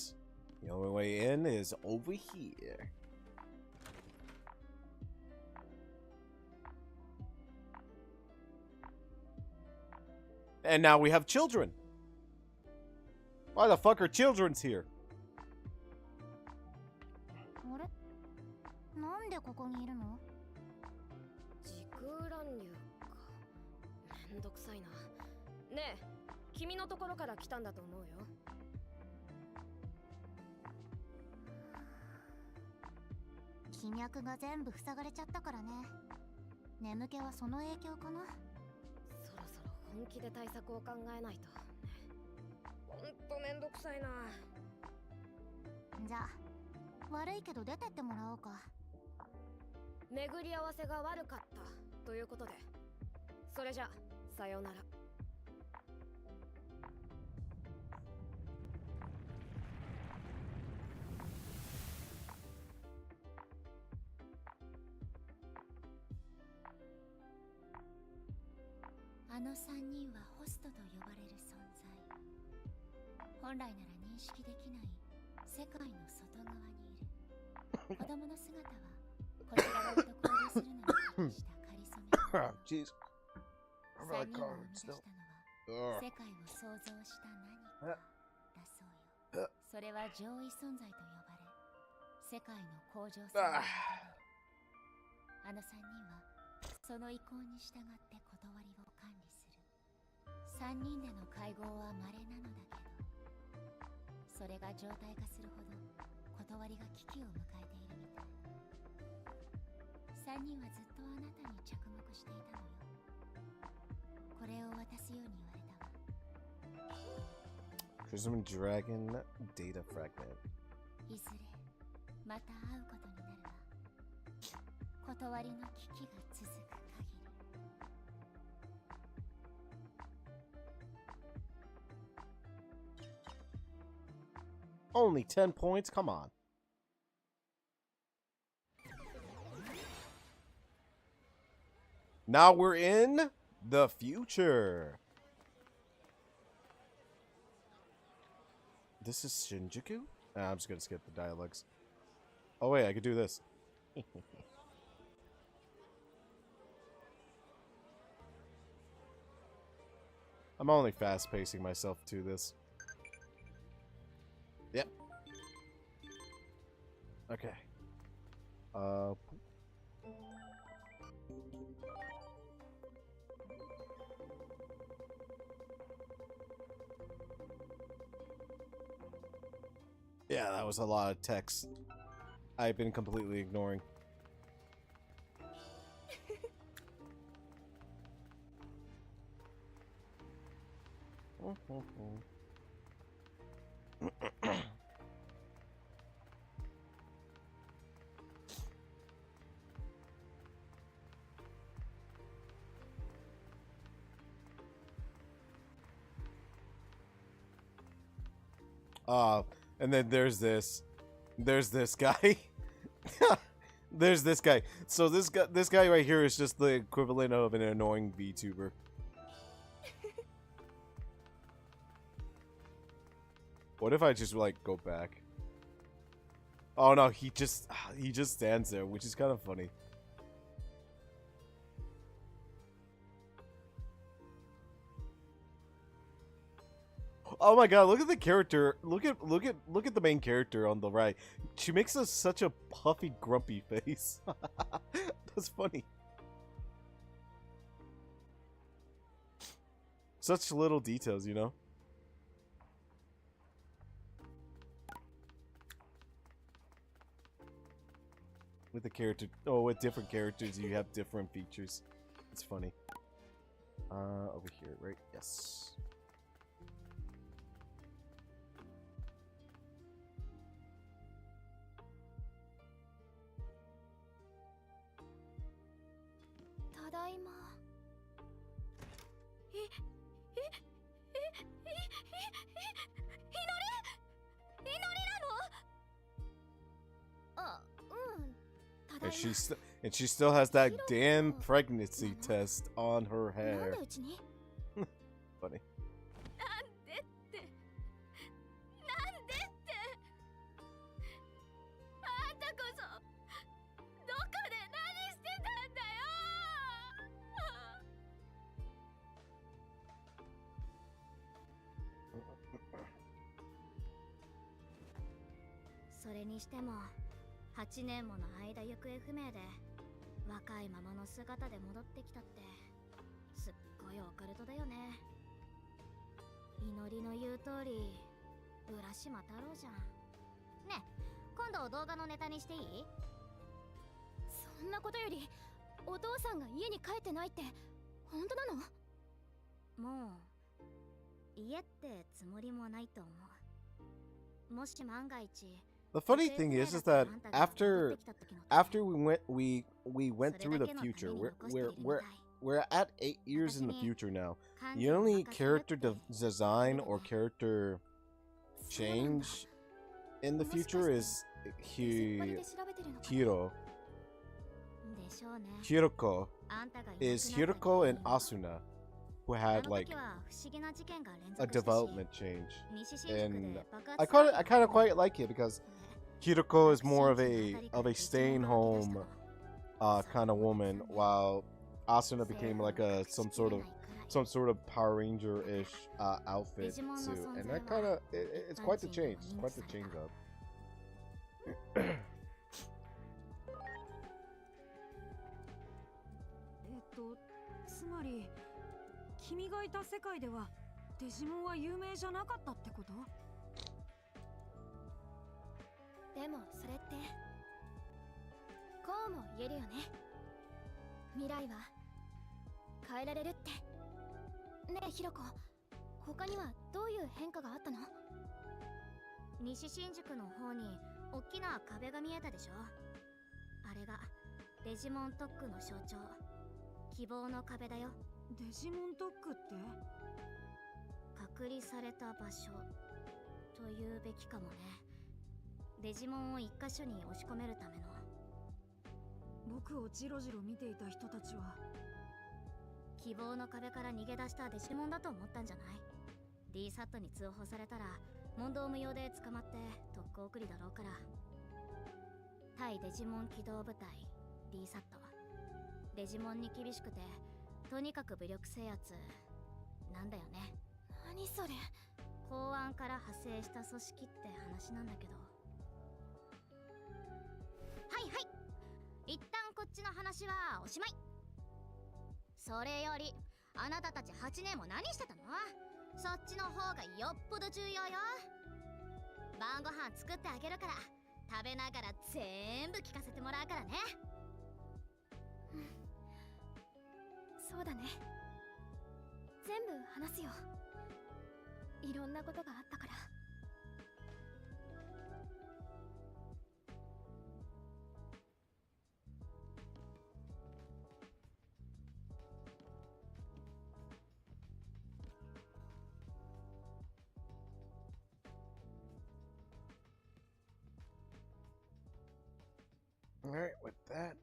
The only way in is over here. And now we have children. Why the fuck are children's here? あれなんでここにいるの時空乱流か。めんどくさいな。ねえ、君のところから来たんだと思うよ。気脈が全部塞がれちゃったからね。眠気はその影響かな。そろそろ本気で対策を考えないと。ほんとめんどくさいな。じゃあ悪いけど出てってもらおうか。巡り合わせが悪かったということで、それじゃさようなら。あの3人はホストと呼ばれる存在。本来なら認識できない世界の外側にいる。子供の姿はこちら側と交流するのに適したかりそめ。Jeez. 3人が生み出したのは世界を創造した何かだそうよ。それは上位存在と呼ばれ、世界の向上性を求める。あの3人はその意向に従って断りを管理する。3人での会合は稀なのだけど、それが常態化するほど断りが危機を迎えているみたい。3人はずっとあなたに着目していたのよ。これを渡すように言われたわ。 Prism Dragon Data Fragment. いずれまた会うことになるわ。断りの危機が続く限り。Only 10 points? Come on. Now we're in the future. This is Shinjuku? I'm just gonna skip the dialogues. Oh wait, I could do this. I'm only fast-pacing myself to this. Yep. Okay. Yeah, that was a lot of text I've been completely ignoring. And then there's this guy. There's this guy. So this guy right here is just the equivalent of an annoying VTuber. What if I just like go back? Oh no, he just stands there, which is kind of funny. Oh my god, look at the character. Look at the main character on the right. She makes us such a puffy, grumpy face. That's funny. Such little details, you know? With the character, with different characters, you have different features. It's funny. Over here, right? Yes. Tadaima. 祈りなの？あ、うん。 And she still has that damn pregnancy test on her hair. Funny. なんでってなんでってあんたこそどこで何してたんだよ。それにしても8年もの間行方不明で若いままの姿で戻ってきたってすっごいオカルトだよね。祈りの言う通り浦島太郎じゃん。ねえ、今度動画のネタにしていい？そんなことよりお父さんが家に帰ってないって本当なの？もう家ってつもりもないと思う。もし万が一 The funny thing is that after we went through the future, we're at 8 years in the future now. The only character design or character change in the future is Hiroko is Hiroko and Asuna, who had like a development change, and I kind of quite like it because Hiroko is more of a staying home kind of woman, while Asuna became like some sort of Power Ranger-ish outfit suit, and that it's quite the change. It's quite the change up. つまり君がいた世界ではデジモンは有名じゃなかったってこと？でもそれってこうも言えるよね。未来は変えられるって。ねえヒロコ、他にはどういう変化があったの？西新宿の方に大きな壁が見えたでしょ。あれがデジモン特区の象徴、希望の壁だよ。デジモン特区って？隔離された場所と言うべきかもね。デジモンを一箇所に押し込めるための。僕をジロジロ見ていた人たちは希望の壁から逃げ出したデジモンだと思ったんじゃない？ D サットに通報されたら問答無用で捕まって特攻送りだろうから。対デジモン機動部隊 D サット、デジモンに厳しくてとにかく武力制圧なんだよね。何それ？公安から派生した組織って話なんだけど。はいはい、一旦こっちの話はおしまい。それよりあなたたち8年も何してたの？そっちの方がよっぽど重要よ。晩ご飯作ってあげるから食べながら全部聞かせてもらうからね。そうだね、全部話すよ。いろんなことがあったから。All right, with that.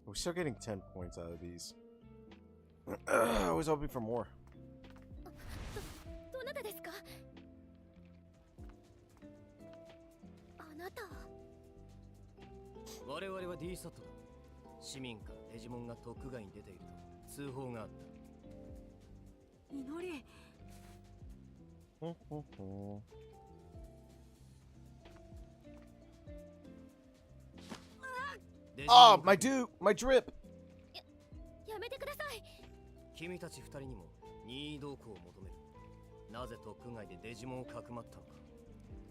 We're still getting 10 points out of these. I was hoping for more. どなたですか？あなたは。我々は D サットだ。市民からデジモンが特区外に出ていると通報があった。祈り。Oh, my dude, my drip. やめてください。君たち二人にも任意同行を求める。なぜ特区外でデジモンをかくまったのか。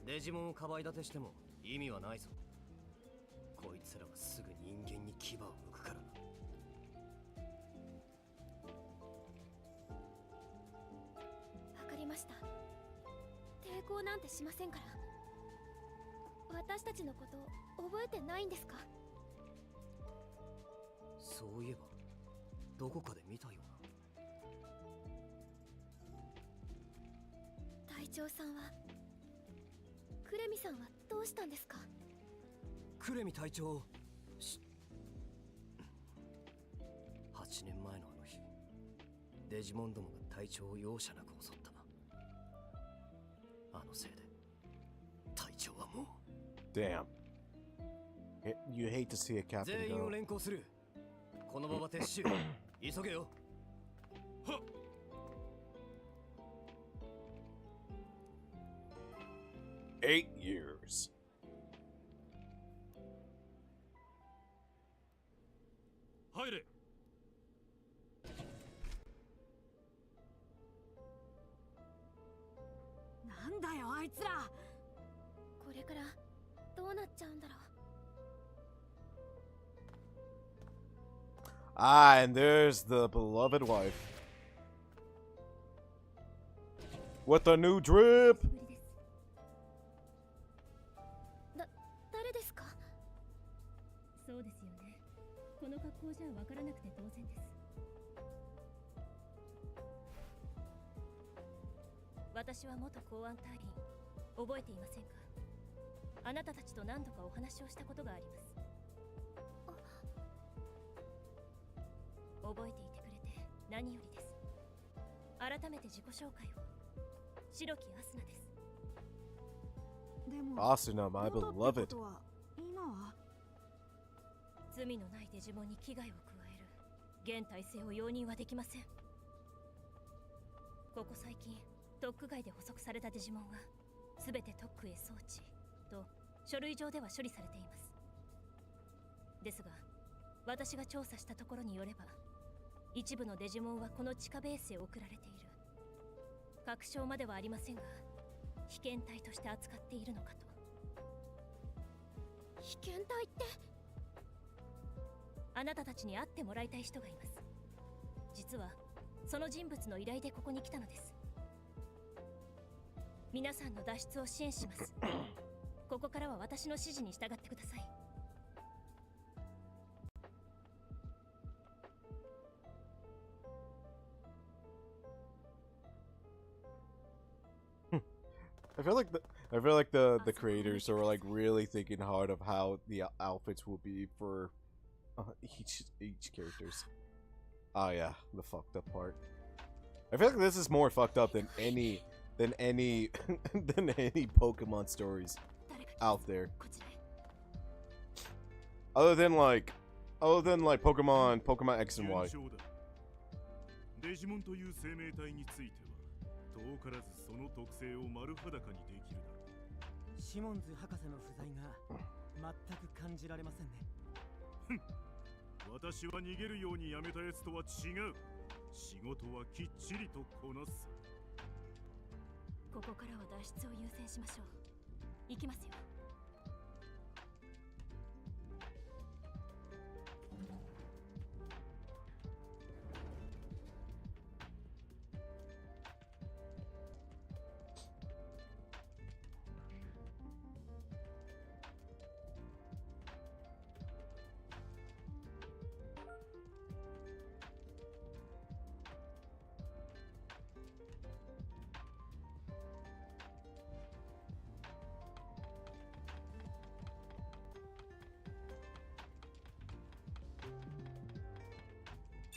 デジモンをかばい立てしても意味はないぞ。こいつらはすぐ人間に牙を向くからな。わかりました。抵抗なんてしませんから。私たちのこと覚えてないんですか？そういえばどこかで見たような。隊長さんは、クレミさんはどうしたんですか？クレミ隊長。8年前のあの日、デジモンどもが隊長を容赦なく襲ったな。あのせいで隊長はもう。Damn. You hate to see a captain 全員を go. 連行する。このまま撤収。急げよ。はっ。8 years. 入れ。なんだよあいつら。これからどうなっちゃうんだろう。Ah, and there's the beloved wife. With a new drip. 誰ですか？そうですよね。この格好じゃわからなくて当然です。私は元公安隊員。覚えていませんか？あなたたちと何度かお話をしたことがあります。覚えていてくれて何よりです。改めて自己紹介を。白木アスナです。でも Asuna, my beloved. 今は罪のないデジモンに危害を加える現体制を容認はできません。ここ最近特区外で捕捉されたデジモンは全て特区へ送致と書類上では処理されています。ですが私が調査したところによれば一部のデジモンはこの地下ベースへ送られている。確証まではありませんが被験体として扱っているのかと。被験体って？あなたたちに会ってもらいたい人がいます。実はその人物の依頼でここに来たのです。皆さんの脱出を支援します。ここからは私の指示に従ってください。I feel like the creators are like really thinking hard of how the outfits will be for each characters. Oh yeah, the fucked up part. I feel like this is more fucked up than any than any Pokemon stories out there. Other than like Pokemon X and Y. デジモンという生命体については遠からずその特性を丸裸にできるだろう。シモンズ博士の不在が全く感じられませんね。ふん、私は逃げるようにやめたやつとは違う。仕事はきっちりとこなす。ここからは脱出を優先しましょう。行きますよ。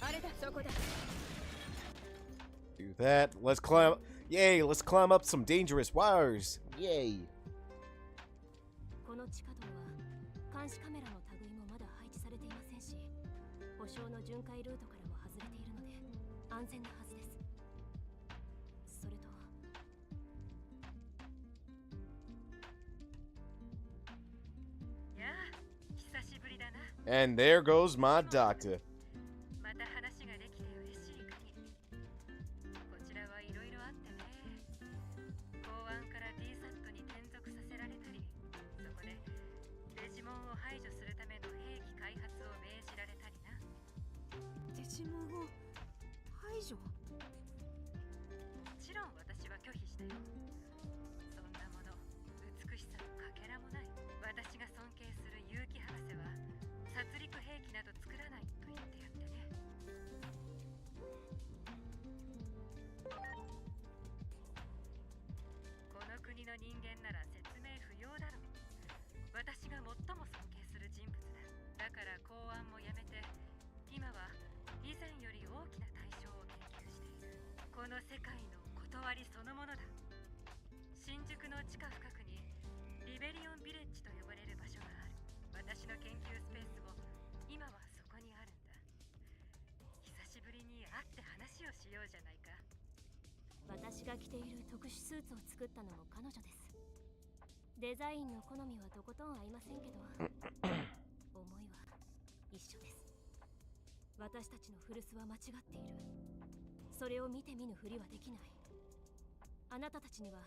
あれだ、そこだ。 Do that. Let's climb. Yay! Let's climb up some dangerous wires. Yay! この地下道は監視カメラの類もまだ配置されていませんし、保証の巡回ルートからも外れているので安全なはずです。それとやあ、久しぶりだな。 And there goes my doctor. また話ができて嬉しい限り。こちらはいろいろあってね。公安から D サットに転属させられたり、そこでデジモンを排除するための兵器開発を命じられたりな。デジモンを排除？もちろん私は拒否したよ。そんなもの、美しさのかけらもない。私が尊敬する結城博士は殺戮兵器など作らないと言ってやってね。この国の人間なら説明不要だろう。私が最も尊敬する人物だ。だから公安もやめて、今は以前より大きな対象を研究している。この世界の断りそのものだ。新宿の地下深くにリベリオンビレッジと呼ばれる場所がある。私の研究スペースも今はそこにあるんだ。久しぶりに会って話をしようじゃないか。私が着ている特殊スーツを作ったのも彼女です。デザインの好みはとことん合いませんけど思いは一緒です。私たちの古巣は間違っている。それを見て見ぬふりはできない。あなたたちには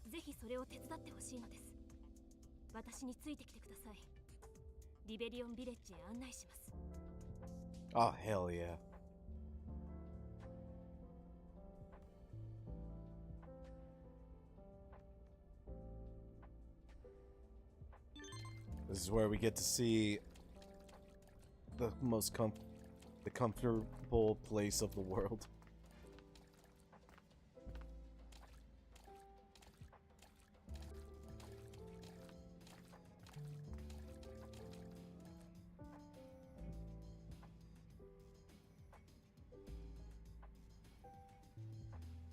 ぜひそれを手伝ってほしいのです。私についてきてください。リベリオンビレッジへ案内します。 Oh, hell yeah. This is where we get to see the most comfortable place of the world.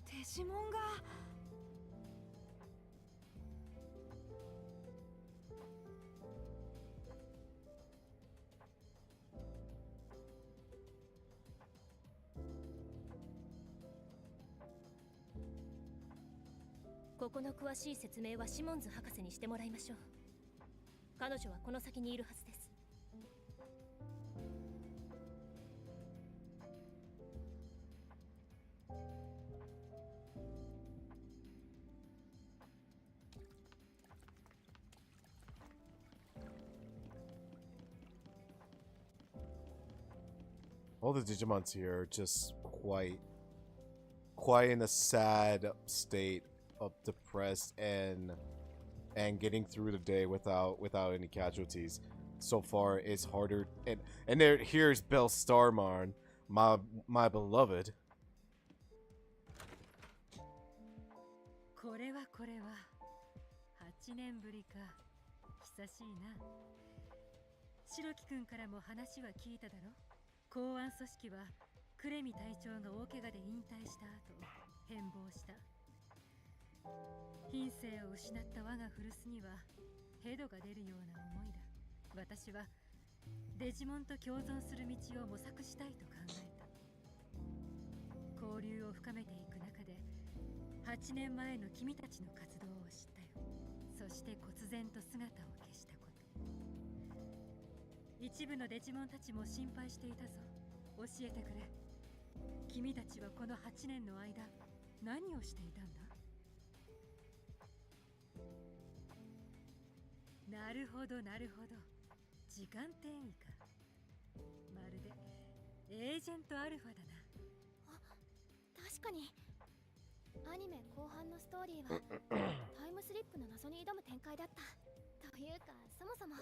Digimonがここの詳しい説明はシモンズ博士にしてもらいましょう。彼女はこの先にいるはずです。All the Digimons here are just quite in a sad state of depressed and getting through the day without any casualties. So far, it's harder. And there, here's Belle Starmarn, my beloved. これは8年ぶりか。久しいな。白木くんからも話は聞いただろ。公安組織はクレミ隊長が大怪我で引退した後変貌した。品性を失った我が古巣にはヘドが出るような思いだ。私はデジモンと共存する道を模索したいと考えた。交流を深めていく中で8年前の君たちの活動を知ったよ。そして忽然と姿を消したこと。一部のデジモンたちも心配していたぞ。教えてくれ。君たちはこの8年の間何をしていたんだ？なるほどなるほど。時間転移か。まるでエージェントアルファだな。あ、確かにアニメ後半のストーリーはタイムスリップの謎に挑む展開だった。というかそもそも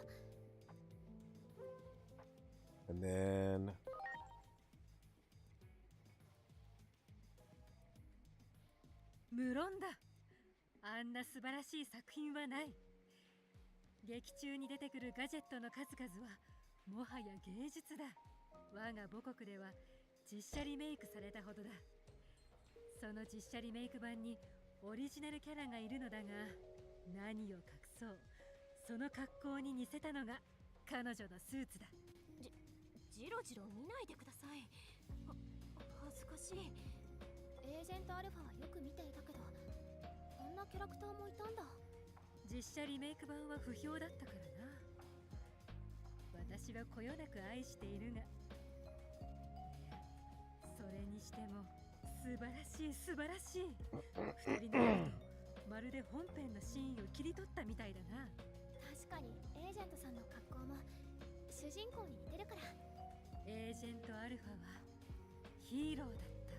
And then 無論だ。あんな素晴らしい作品はない。劇中に出てくるガジェットの数々はもはや芸術だ。我が母国では実写リメイクされたほどだ。その実写リメイク版にオリジナルキャラがいるのだが、何を隠そう、その格好に似せたのが彼女のスーツだ。じろじろ見ないでください。恥ずかしい。エージェントアルファはよく見ていたけど、こんなキャラクターもいたんだ。実写リメイク版は不評だったからな。私はこよなく愛しているが、それにしても素晴らしい素晴らしい。二人のやつとまるで本編のシーンを切り取ったみたいだな。確かにエージェントさんの格好も主人公に似てるから。エージェントアルファはヒーローだった。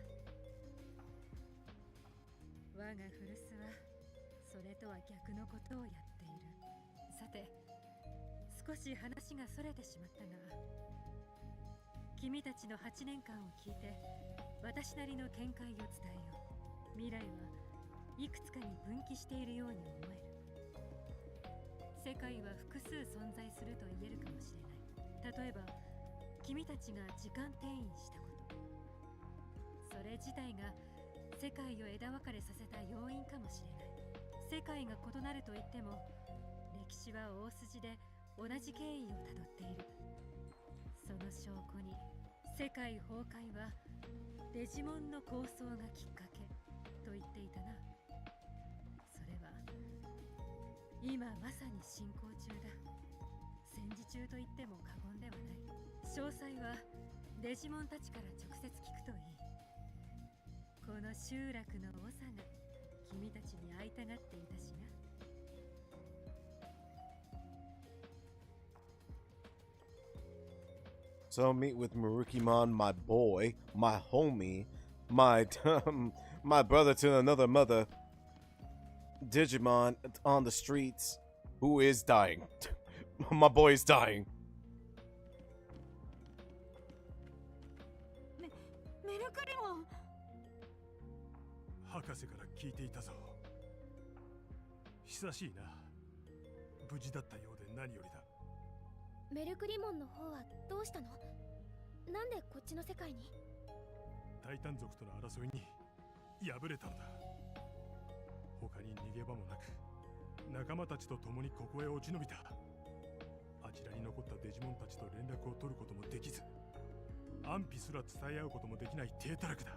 我が古巣はそれとは逆のことをやっている。さて、少し話がそれてしまったが、君たちの8年間を聞いて私なりの見解を伝えよう。未来はいくつかに分岐しているように思える。世界は複数存在すると言えるかもしれない。例えば君たちが時間転移したこと、それ自体が世界を枝分かれさせた要因かもしれない。世界が異なると言っても、歴史は大筋で同じ経緯をたどっている。その証拠に、世界崩壊はデジモンの構想がきっかけと言っていたな。それは今まさに進行中だ。戦時中と言っても過言ではない。詳細はデジモンたちから直接聞くといい。この集落の長が君たちに会いたがっていたしな。So meet with Marukimon, my boy, my homie, my my brother to another mother, Digimon on the streets, who is dying. My boy is dying. メルクリモン。博士から聞いていたぞ。久しいな。無事だったようで何よりだ。メルクリモンの方はどうしたの？なんでこっちの世界に？タイタン族との争いに敗れたのだ。他に逃げ場もなく、仲間たちと共にここへ落ち延びた。あちらに残ったデジモンたちと連絡を取ることもできず、安否すら伝え合うこともできない低たらくだ。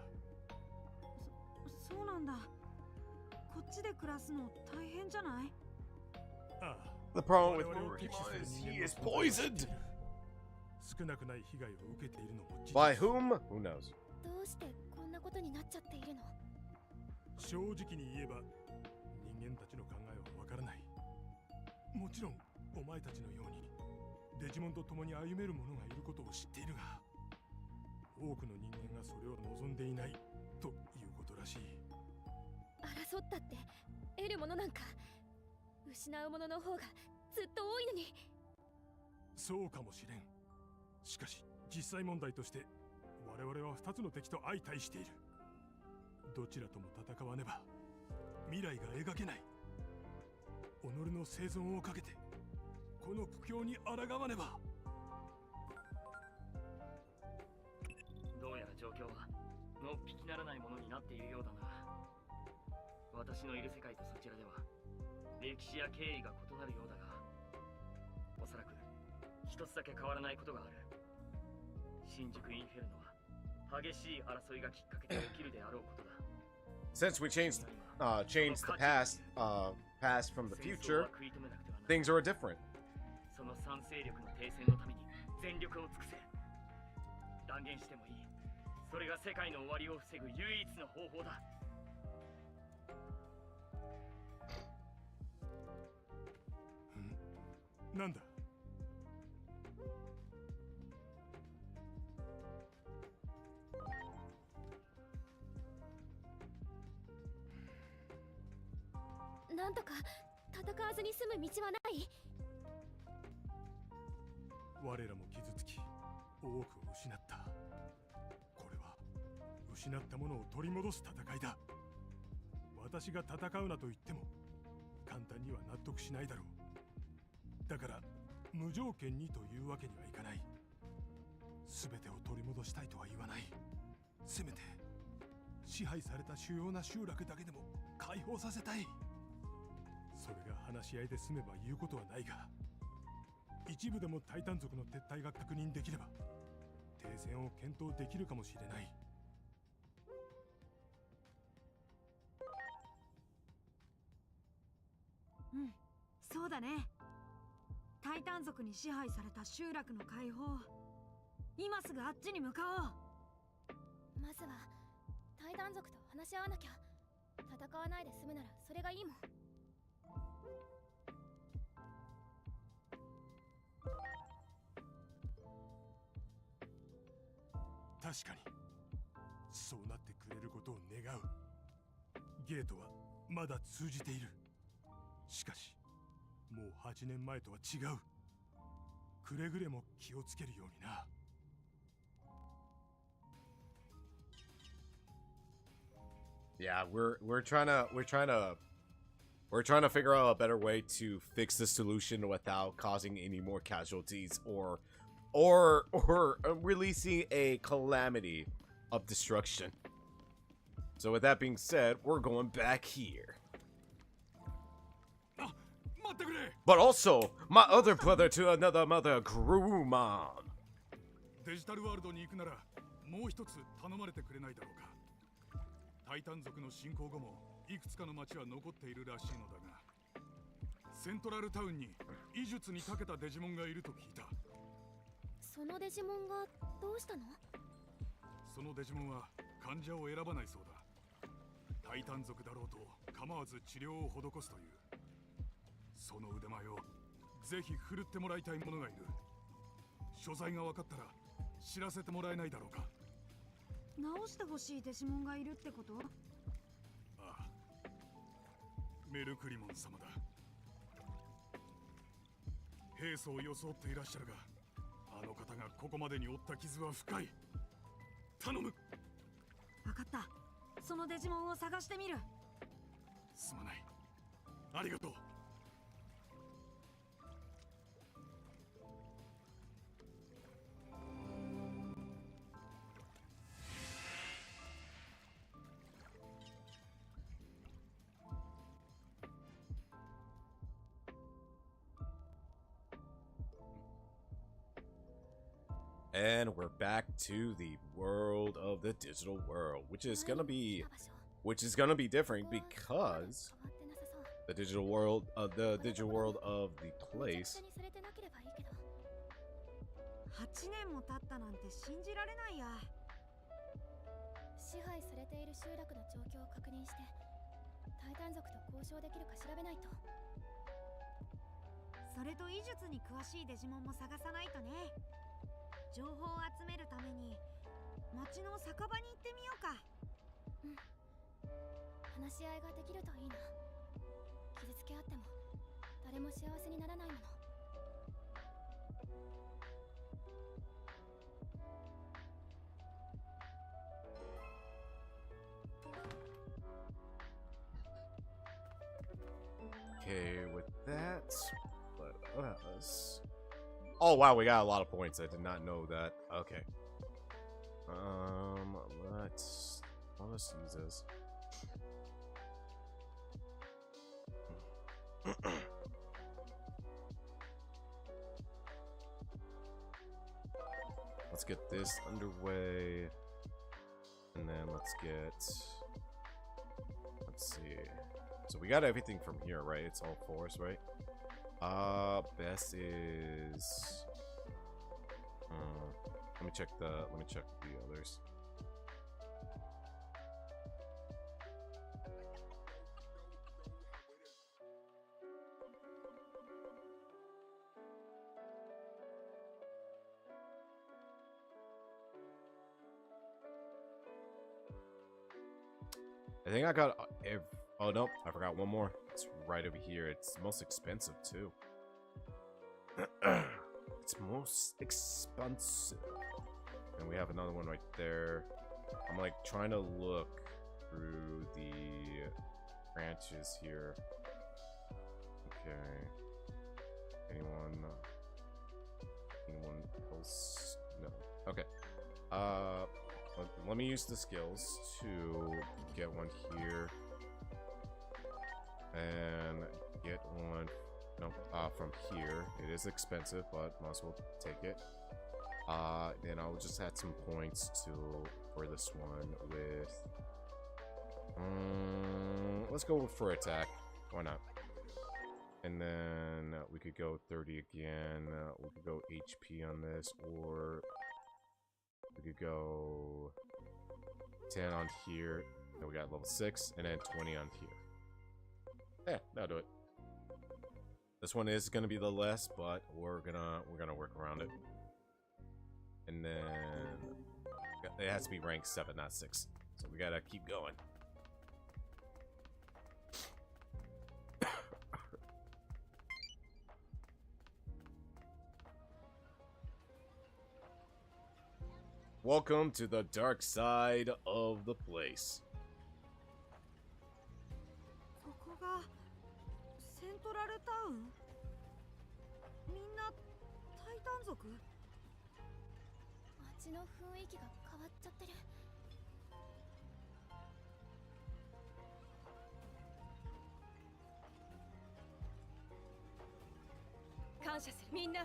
そうなんだ。こっちで暮らすの大変じゃない？ああ。The problem with Marukimon is he is poisoned. 少なくない被害を受けているのも事実。 By whom? Who knows? どうしてこんなことになっちゃっているの？正直に言えば人間たちの考えはわからない。もちろんお前たちのようにデジモンと共に歩める者がいることを知っているが、多くの人間がそれを望んでいないということらしい。争ったって得るものなんか、失うものの方がずっと多いのに。そうかもしれん。しかし実際問題として我々は2つの敵と相対している。どちらとも戦わねば未来が描けない。己の生存をかけてこの苦境に抗わねば。どうやら状況はのっぴきならないものになっているようだな。私のいる世界とそちらでは歴史や経緯が異なるようだが、おそらく一つだけ変わらないことがある。新宿インフェルノは激しい争いがきっかけで起きるであろうことだ。Since we changed the past from the future, things are different. その三勢力の停戦のために全力を尽くせ。断言してもいい。それが世界の終わりを防ぐ唯一の方法だ。なんだ？なんとか戦わずに済む道はない？我らも傷つき、多くを失った。これは失ったものを取り戻す戦いだ。私が戦うなと言っても簡単には納得しないだろう。だから無条件にというわけにはいかない。全てを取り戻したいとは言わない。せめて支配された主要な集落だけでも解放させたい。それが話し合いで済めば言うことはないが、一部でもタイタン族の撤退が確認できれば停戦を検討できるかもしれない。うん、そうだね。タイタン族に支配された集落の解放、今すぐあっちに向かおう。まずはタイタン族と話し合わなきゃ。戦わないで済むならそれがいいもん。確かにそうなってくれることを願う。ゲートはまだ通じている。しかしもう8年前とは違う。くれぐれも気をつけるようにな。Yeah, we're trying to figure out a better way to fix the solution without causing any more casualties or releasing a calamity of destruction. So with that being said, we're going back here. But also, my other brother to another mother, Grumon. デジタルワールドに行くならもう一つ頼まれてくれないだろうか。タイタン族の侵攻後もいくつかの町は残っているらしいのだが、セントラルタウンに医術に長けたデジモンがいると聞いた。そのデジモンがどうしたの？そのデジモンは患者を選ばないそうだ。タイタン族だろうと構わず治療を施すという。その腕前をぜひ振るってもらいたい者がいる。所在が分かったら知らせてもらえないだろうか。直してほしいデジモンがいるってこと？ああ、メルクリモン様だ。兵装を装っていらっしゃるが、あの方がここまでに負った傷は深い。頼む。分かった。そのデジモンを探してみる。すまない。ありがとう。And we're back to the world of the digital world, which is gonna be different because the digital world of the place. 8年も経ったなんて信じられないや。支配されている集落の状況を確認して、タイタン族と交渉できるか調べないと。それと医術に詳しいデジモンも探さないとね。情報を集めるために町の酒場に行ってみようか。うん。話し合いができるといいな。傷つけ合っても誰も幸せにならないもの。Okay, with that, let us. Oh wow, we got a lot of points. I did not know that. Okay. Let's use this. Let's get this underway, and then let's see. So we got everything from here, right? It's all forest, right? Best is. Let me check the others. I think I got oh no, I forgot one more. It's right over here. It's most expensive too. It's most expensive. And we have another one right there. I'm like trying to look through the branches here. Okay. Anyone else? No. Okay. Let me use the skills to get one here. And get one, no, from here. It is expensive, but might as well take it. Then I'll just add some points for this one with, let's go for attack. Why not? And then we could go 30 again. We could go HP on this, or we could go 10 on here. Then we got level 6, and then 20 on here. Yeah, that'll do it. This one is gonna be the less, but we're gonna work around it. And then it has to be rank 7, not 6. So we gotta keep going. Welcome to the dark side of the place. ここがセントラルタウン？みんなタイタン族？街の雰囲気が変わっちゃってる。感謝するみんな。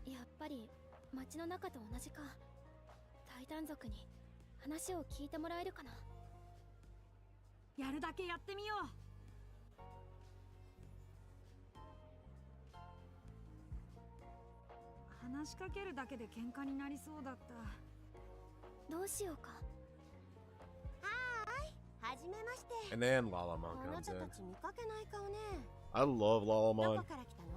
やっぱり街の中と同じか。タイタン族に話を聞いてもらえるかな。やるだけやってみよう。話しかけるだけで喧嘩になりそうだった。どうしようか。はじめまして。 And then Lalamon あな comes た in. たち見かけない顔ね。 I love ど Lalamon こから来たの？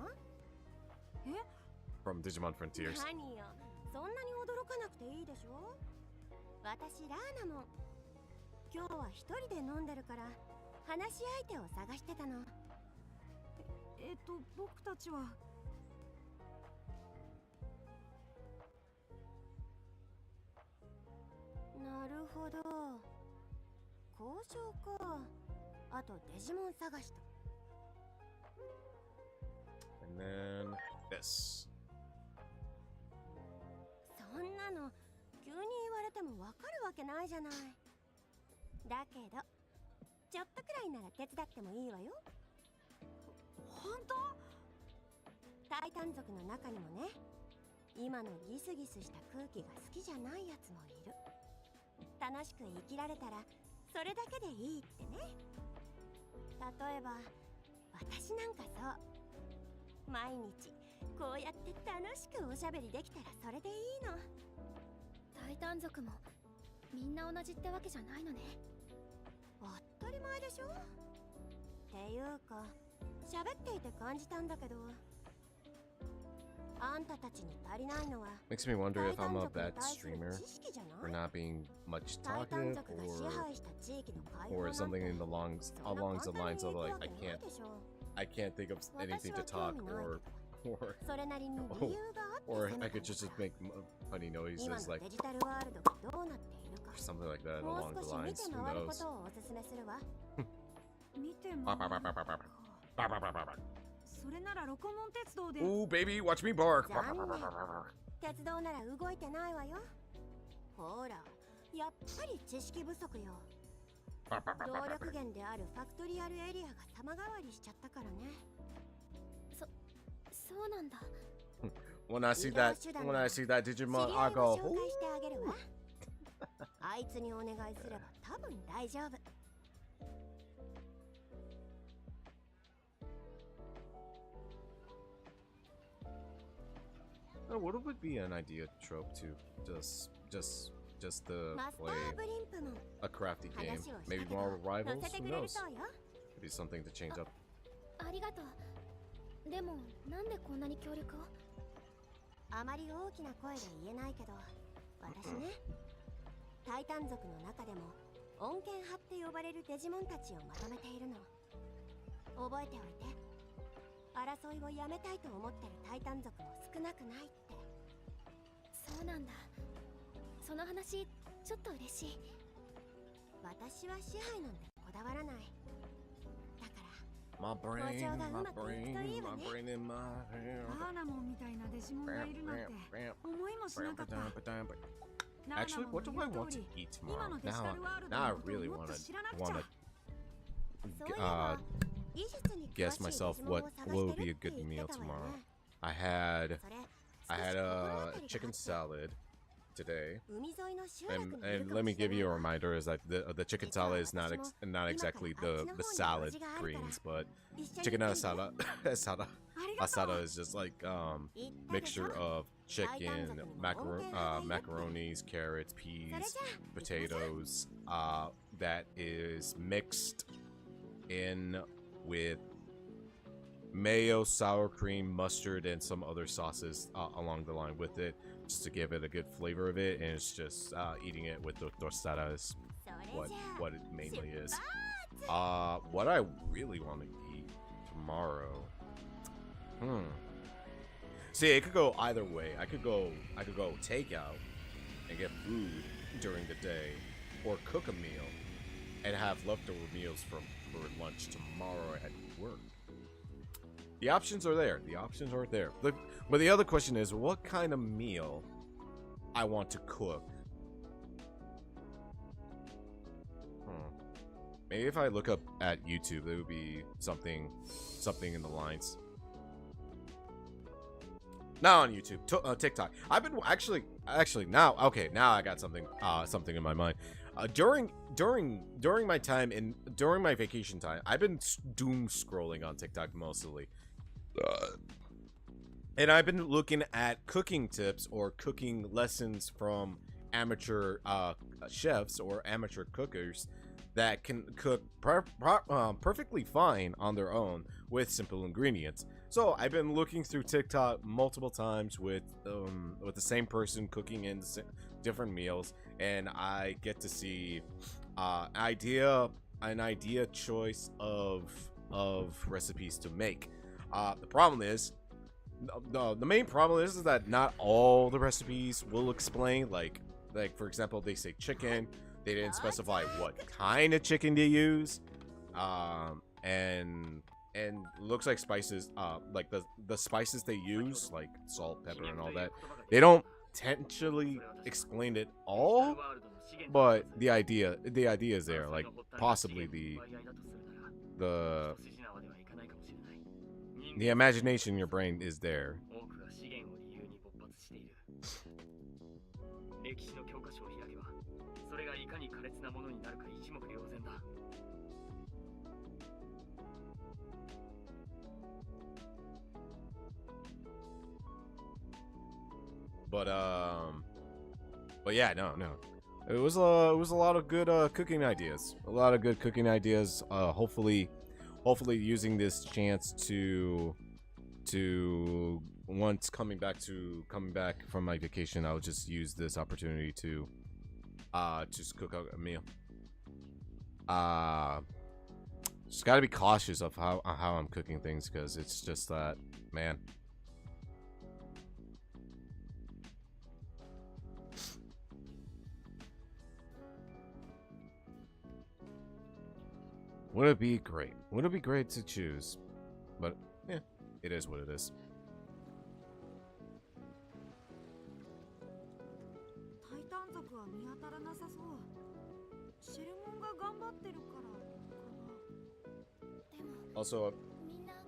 from Digimon Frontiers. 何よ、そんなに驚かなくていいでしょ。私ラーナモン。今日は一人で飲んでるから話し相手を探してたの。僕たちは。なるほど。交渉か。あとデジモン探しと。 And then this. そんなの急に言われてもわかるわけないじゃない。だけどちょっとくらいなら手伝ってもいいわよ。本当？タイタン族の中にもね、今のギスギスした空気が好きじゃないやつもいる。楽しく生きられたらそれだけでいいってね。例えば私なんかそう、毎日こうやって楽しくおしゃべりできたらそれでいいの。タイタン族もみんな同じってわけじゃないのね。当たり前でしょ。っていうか喋っていて感じたんだけど、あんたたちに足りないのは Makes me wonder if I'm a bad streamer for not being much タイタン talkative, 族が支配した地域の解放 or なんて something in the along the lines of like I can't think of anything to talk, or それなりに理由があって or 攻め I た could just make funny 今 noises の like デジタルワールドがどうなっているか or something like that もう along 少 the し見 lines. て Who 回るこ knows? とをおすすめするわ。見ても。それならロコモン鉄道で。 Ooh, baby, watch me bark. 残念。鉄道なら動いてないわよ。ほら、やっぱり知識不足よ。動力源であるファクトリアルエリアが様変わりしちゃったからね。そうなんだ。when I see that Digimon, I go. 紹介してあげるわ。あいつにお願いすれば多分大丈夫。What would be an idea trope to just to play a crafty game? Maybe more rivals? Who knows? Maybe something to change up. ありがとう。でもなんでこんなに協力を？あまり大きな声で言えないけど、私ね、タイタン族の中でも穏健派って呼ばれるデジモンたちをまとめているの。覚えておいて。争いをやめたいと思ってるタイタン族も少なくないって。そうなんだ。その話ちょっと嬉しい。私は支配なんてこだわらない。だから My brain, my brain, my brain in my hair. アーナモンみたいなデジモンがいるなんて思いもしなかった。 Actually, what do I want to eat tomorrow? Now I really wanna guess myself what will be a good meal tomorrow. I had a chicken salad today, and let me give you a reminder: is that the chicken salad is not exactly the salad greens, but chicken asada is just like mixture of chicken, macaronis, carrots, peas, potatoes, that is mixed in with mayo, sour cream, mustard, and some other sauces along the line with it, just to give it a good flavor of it. And it's just eating it with the tostada is what it mainly is. What I really want to eat tomorrow, see, it could go either way. I could go takeout and get food during the day, or cook a meal and have leftover meals for lunch tomorrow at work. The options are there. The options are there. But the other question is, what kind of meal I want to cook? Maybe if I look up at YouTube, there would be something in the lines. Not on YouTube, TikTok. I've been actually now. Okay, now I got something in my mind. During my time during my vacation time, I've been doom scrolling on TikTok mostly, and I've been looking at cooking tips or cooking lessons from amateur chefs or amateur cookers that can cook perfectly fine on their own with simple ingredients. So I've been looking through TikTok multiple times with the same person cooking in different meals, and I get to see an idea choice of recipes to make. The problem is, the main problem is that not all the recipes will explain. Like for example, they say chicken. They didn't specify what kind of chicken they use, and looks like spices, like the spices they use, like salt, pepper, and all that. They don't intentionally explain it all, but the idea is there. Like possibly the imagination in your brain is there. But yeah, no. It was a lot of good cooking ideas. A lot of good cooking ideas. Hopefully using this chance to once coming back from my vacation, I'll just use this opportunity to just cook out a meal. Just gotta be cautious of how I'm cooking things, because it's just that, man. Would it be great? Would it be great to choose? But yeah, it is what it is. タイタン族は見当たらなさそう。シェルモンが頑張ってるからかな。Also,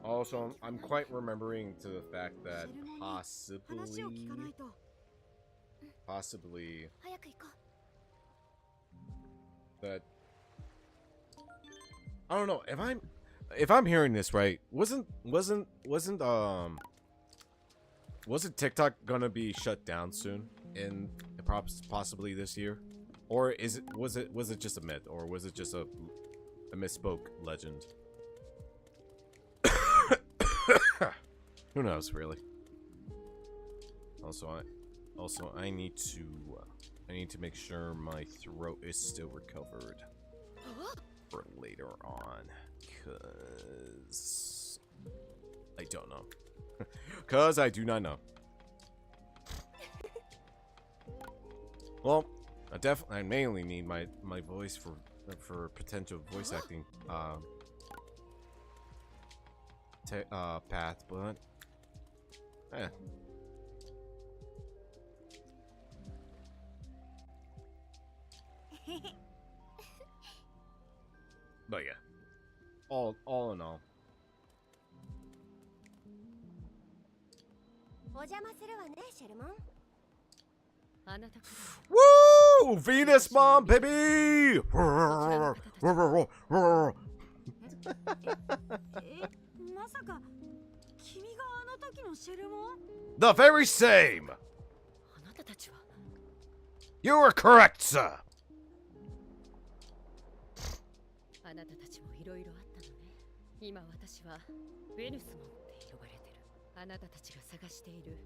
Also, I'm quite remembering to the fact that possibly that I don't know if I'm hearing this right. Wasn't TikTok gonna be shut down soon in possibly this year, or was it just a myth, or was it just a misspoke legend? Who knows, really. Also, I need to make sure my throat is still recovered for later on, cause I don't know. Cause I do not know. Well, I mainly need my voice for potential voice acting path, but but yeah, all in all. Woo! Venus Mom, baby! The very same! You were correct, sir! あなたたちもいろいろあったのね。今私はヴェヌスモンって呼ばれてる。あなたたちが探している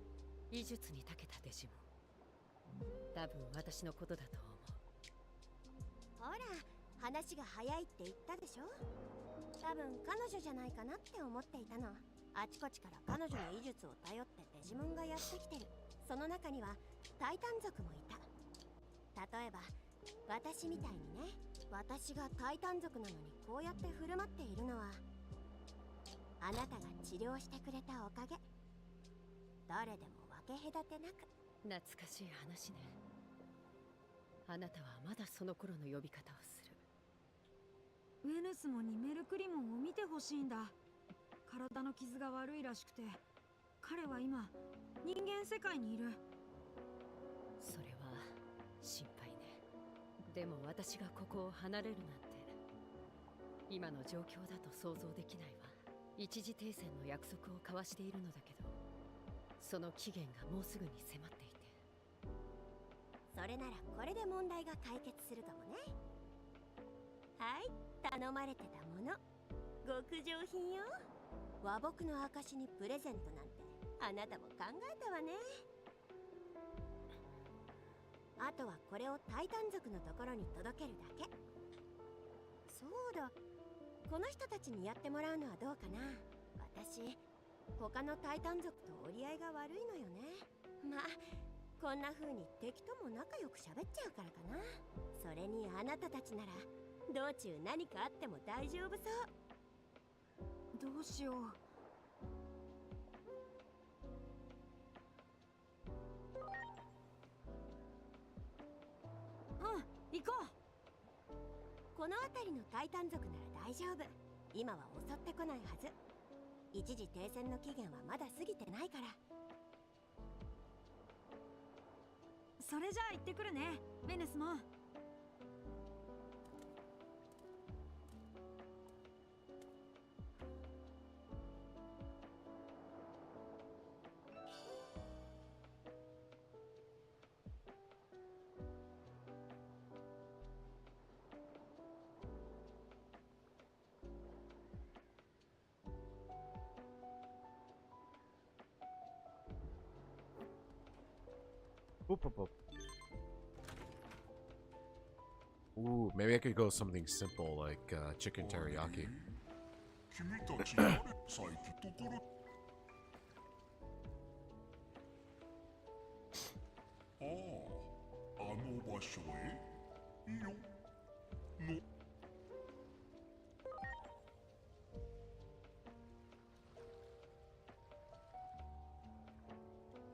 医術に長けたデジモン。多分私のことだと思う。ほら、話が早いって言ったでしょ。多分彼女じゃないかなって思っていたの。あちこちから彼女の医術を頼ってデジモンがやってきてる。その中にはタイタン族もいた。例えば私みたいにね。私がタイタン族なのにこうやって振る舞っているのはあなたが治療してくれたおかげ。誰でも分け隔てなく。懐かしい話ね。あなたはまだその頃の呼び方をする。ウェヌスモンにメルクリモンを見てほしいんだ。体の傷が悪いらしくて、彼は今人間世界にいる。それは心配ね。でも私がここを離れるなんて今の状況だと想像できないわ。一時停戦の約束を交わしているのだけど、その期限がもうすぐに迫っていて。それならこれで問題が解決するかもね。はい、頼まれてたもの、極上品よ。和睦の証にプレゼントなんてあなたも考えたわね。あとはこれをタイタン族のところに届けるだけ。そうだ、この人たちにやってもらうのはどうかな。私他のタイタン族と折り合いが悪いのよね。まあこんな風に敵とも仲良く喋っちゃうからかな。それにあなたたちなら道中何かあっても大丈夫そう。どうしよう。行こう。この辺りのタイタン族なら大丈夫。今は襲ってこないはず。一時停戦の期限はまだ過ぎてないから。それじゃあ行ってくるね、ヴェヌスモン。Boop, boop, boop. Ooh, maybe I could go something simple like chicken teriyaki.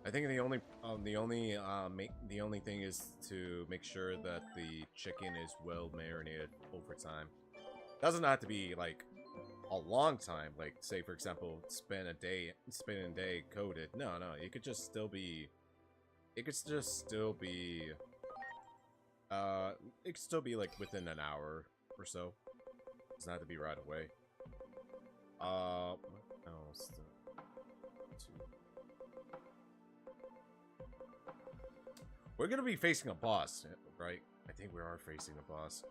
I think the only thing is to make sure that the chicken is well marinated over time. Doesn't have to be like a long time. Like, say for example, spend a day coded. No, it could just still be. It could just still be. It could still be like within an hour or so. It doesn't have to be right away. What else? We're gonna be facing a boss, right? I think we are facing a boss.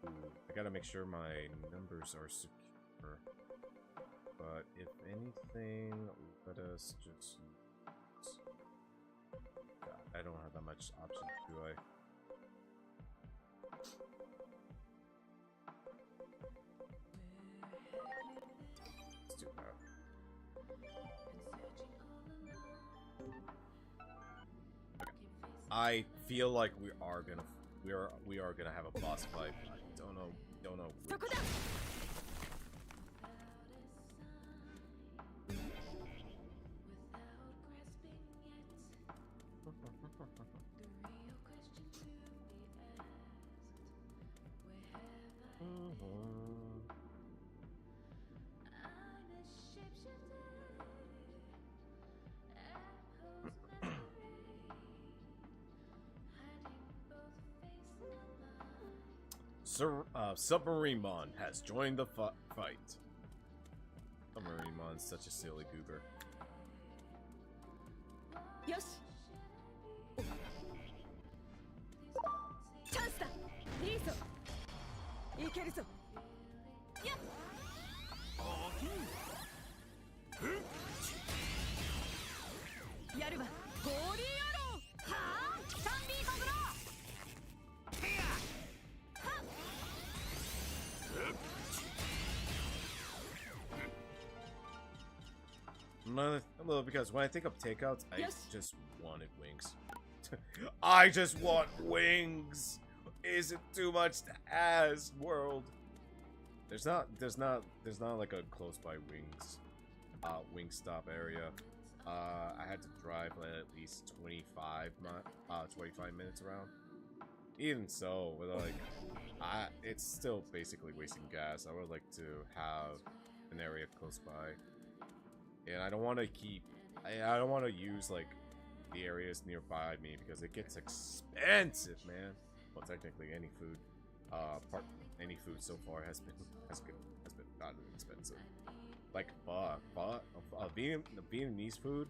Ooh, I gotta make sure my numbers are secure. But if anything, let us just... God, I don't have that much options, do I? Let's do that. I feel like we are gonna have a boss fight. I don't know which. Submarine Mon has joined the fight. Submarine Mon's such a silly goober. Yoshi. Chance da. Iいぞ. いけるぞ. Ya. やるわ。ゴーリーアロー。はあ。3B コグロ。へや。No, because when I think of takeouts, I just wanted wings. I just want wings. Is it too much to ask, world? There's not like a close by wing stop area. I had to drive at least 25 minutes around. Even so, like, it's still basically wasting gas. I would like to have an area close by. And I don't want to use like the areas nearby me because it gets expensive, man. Well, technically any food so far has been gotten expensive. Like Vietnamese food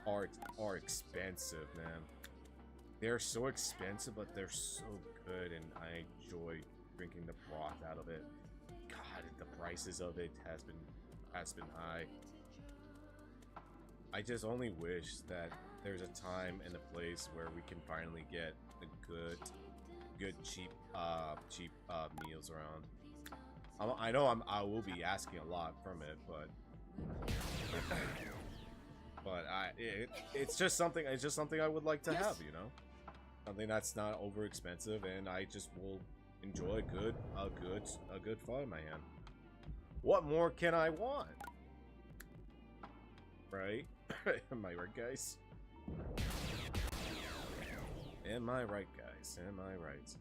are expensive, man. They're so expensive, but they're so good, and I enjoy drinking the broth out of it. God, the prices of it has been high. I just only wish that there's a time and a place where we can finally get a good cheap meals around. I know I will be asking a lot from it, but it's just something I would like to have, you know, something that's not over expensive, and I just will enjoy a good fight in my hand. What more can I want? Right? Am I right, guys? Am I right, guys? Am I right?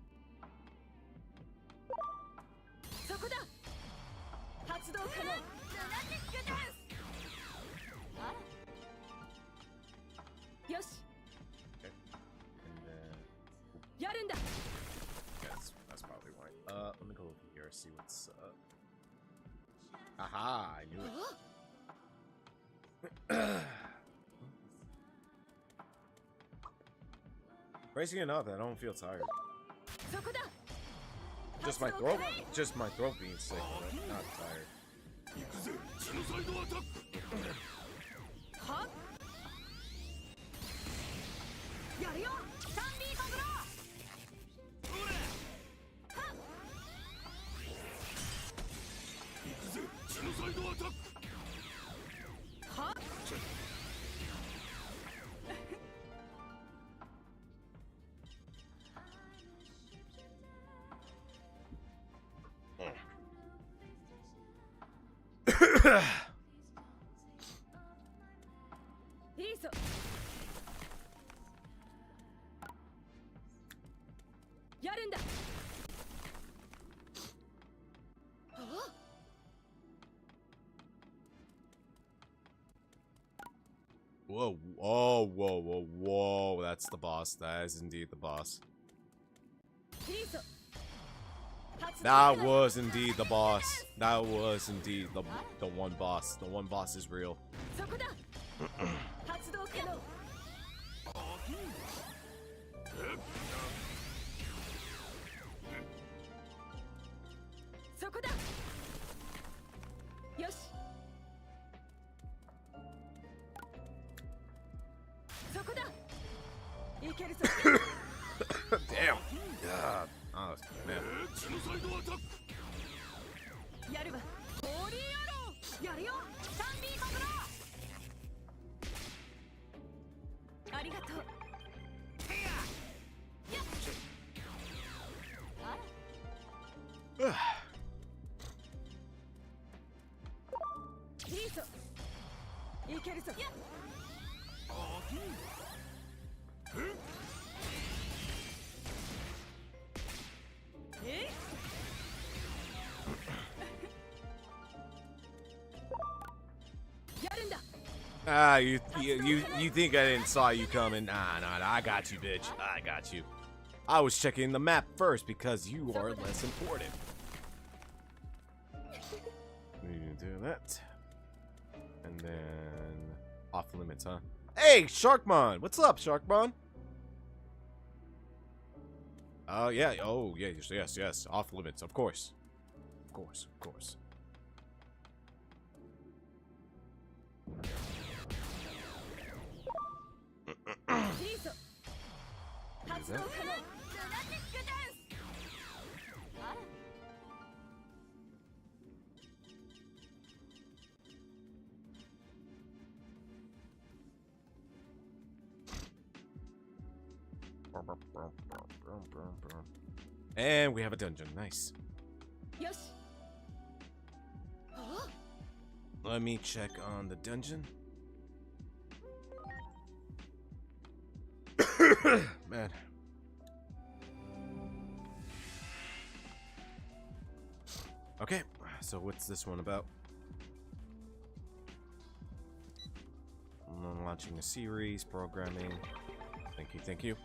そこだ。発動可能。ルナティックダンス。あら。よし。Okay. And then. やるんだ。Yes, that's probably why. Let me go over here and see what's up. Aha! I knew it. Crazy enough, I don't feel tired. Just my throat being sick, but not tired. whoa, whoa, whoa, whoa, whoa. That's the boss. That is indeed the boss. That was indeed the boss. That was indeed the one boss. The one boss is real. Damn. God. Oh, man. Ah, you think I didn't saw you coming? Nah, I got you, bitch. I got you. I was checking the map first because you are less important. We can do that. And then off limits, huh? Hey, Sharkmon! What's up, Sharkmon? Yeah. Oh, yeah. Yes. Off limits, of course. Of course. Is that? And we have a dungeon. Nice. Let me check on the dungeon. Man. Okay, so what's this one about? I'm launching a series, programming. Thank you.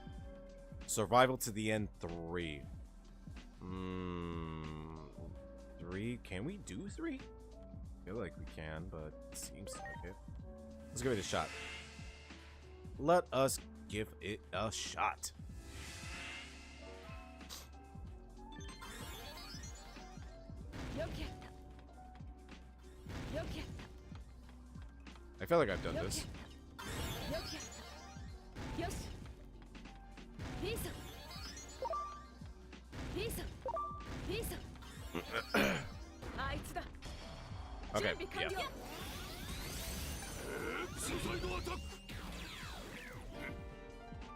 Survival to the end 3. 3? Can we do 3? I feel like we can, but it seems like it. Let's give it a shot. Let us give it a shot. I feel like I've done this. Okay, yeah.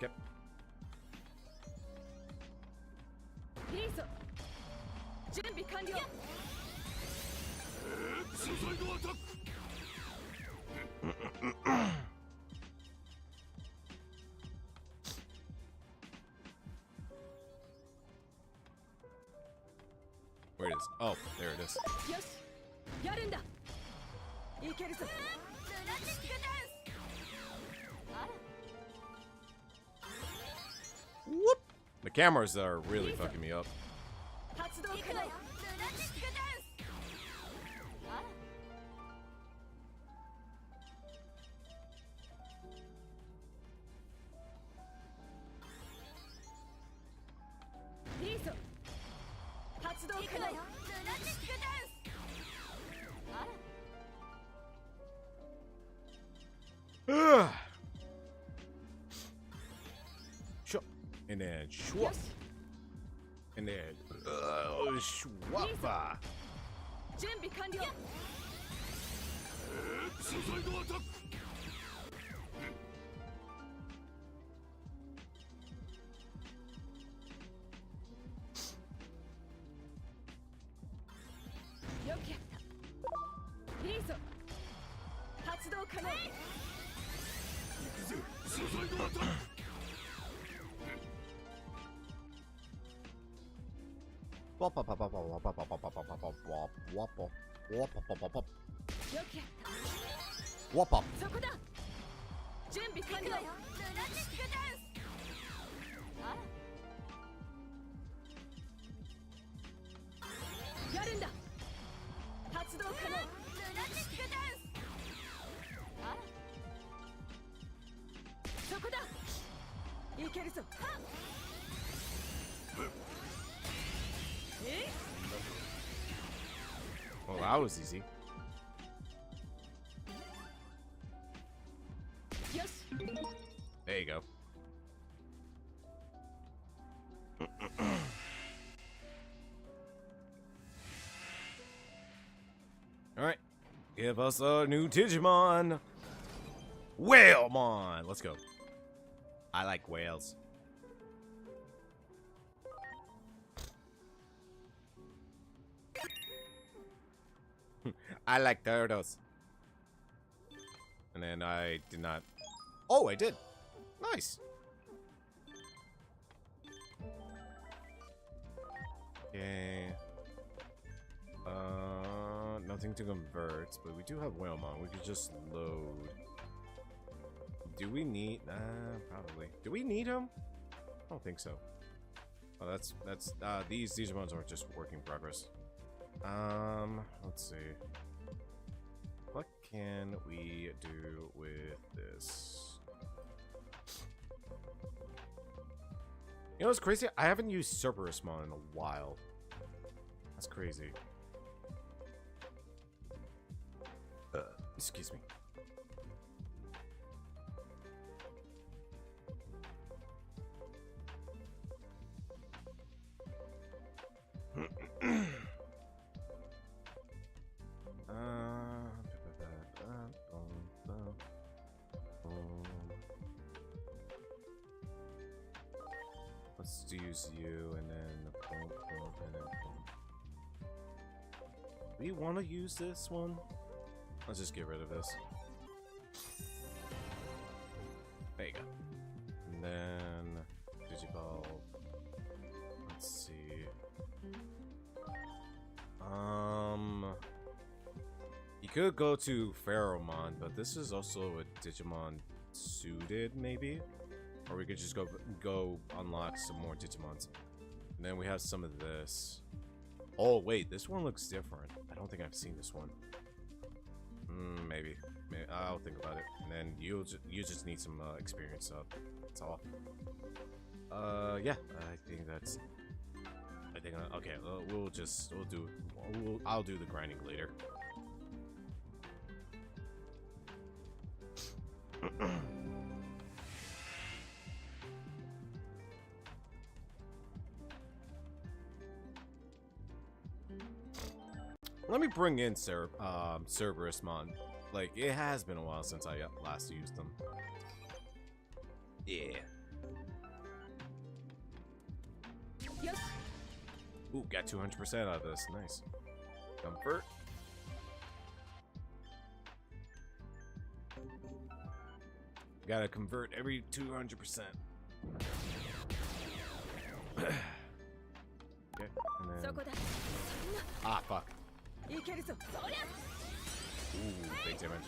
Yep. Where it is? Oh, there it is. Whoop! The cameras are really fucking me up. Sure. And then schwap. And then schwappa. 準備完了。ルナティックダンス。あら。やるんだ。発動可能。ルナティックダンス。あら。そこだ。いけるぞ。え？ Well, that was easy. There you go. Alright. Give us a new Digimon. Whalemon. Let's go. I like whales. I like turtles. And then I did not. Oh, I did. Nice. Okay. Nothing to convert, but we do have Whalemon. We could just load. Do we need? Probably. Do we need him? I don't think so. Oh, these Digimons are just work in progress. Let's see. What can we do with this? You know what's crazy? I haven't used Cerberusmon in a while. That's crazy. Excuse me. Let's use you and then boom, boom, and then boom. Do we want to use this one? Let's just get rid of this. There you go. And then Digiball. Let's see. You could go to Pheromon, but this is also a Digimon suited, maybe. Or we could just go unlock some more Digimons. And then we have some of this. Oh wait, this one looks different. I don't think I've seen this one. Maybe I'll think about it. And then you just need some experience up. That's all. Yeah, okay. I'll do the grinding later. Let me bring in Cerberusmon. Like, it has been a while since I last used them. Yeah. Ooh, got 200% out of this. Nice. Comfort. Gotta convert every 200%. Okay, and then... Ah, fuck. Ooh, big damage.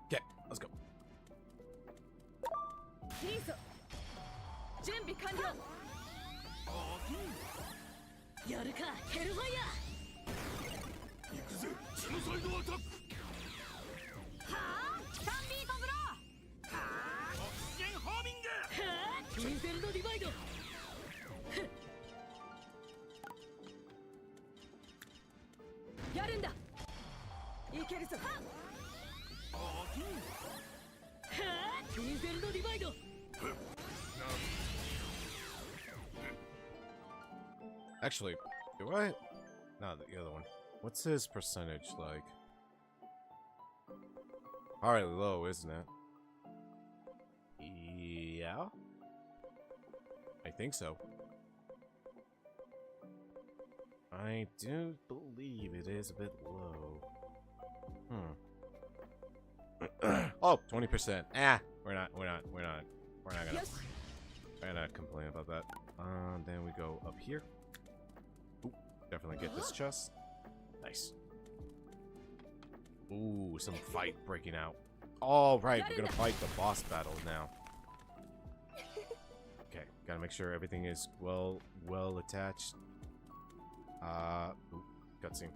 Okay, let's go. Actually, do I? No, the other one. What's his percentage like? Alright, low, isn't it? Yeah? I think so. I do believe it is a bit low. Oh, 20%. We're not gonna complain about that. Then we go up here. Ooh, definitely get this chest. Nice. Ooh, some fight breaking out. All right, we're gonna fight the boss battle now. Okay, gotta make sure everything is well attached. Ooh, cutscene.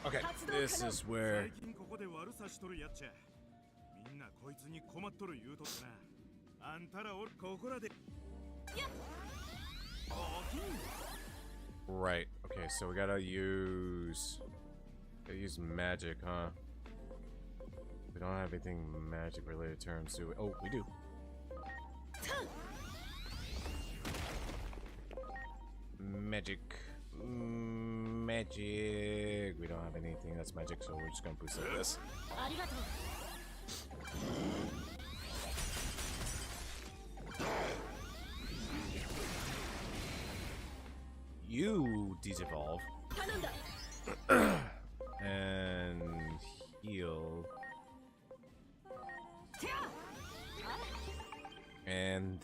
Okay, this is where right. Okay, so we gotta use magic, huh? We don't have anything magic related terms, do we? Oh, we do. Magic. Magic. We don't have anything that's magic, so we're just gonna boost like this. You disevolve. And heal. And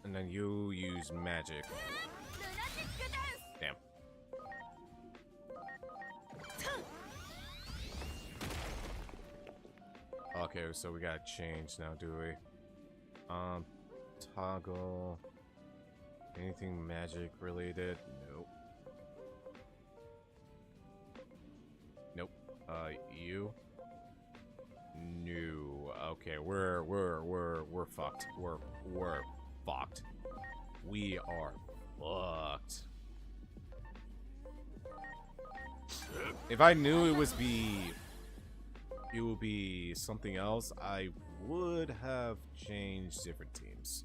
then you use magic. Damn. Okay, so we gotta change now, do we? Toggle. Anything magic related? Nope. Nope. You? No. Okay, we're fucked. We're fucked. We are fucked. If I knew it would be something else, I would have changed different teams.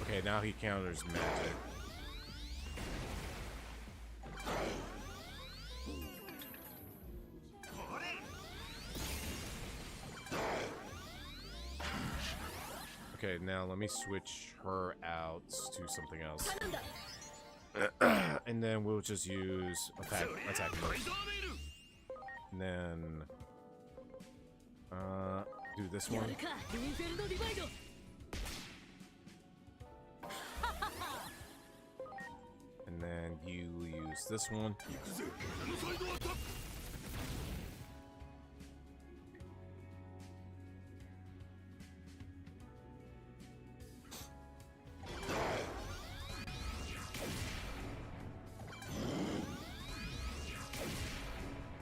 Okay, now he counters magic. Okay, now let me switch her out to something else. And then we'll just use attack mode. And then do this one. And then you use this one.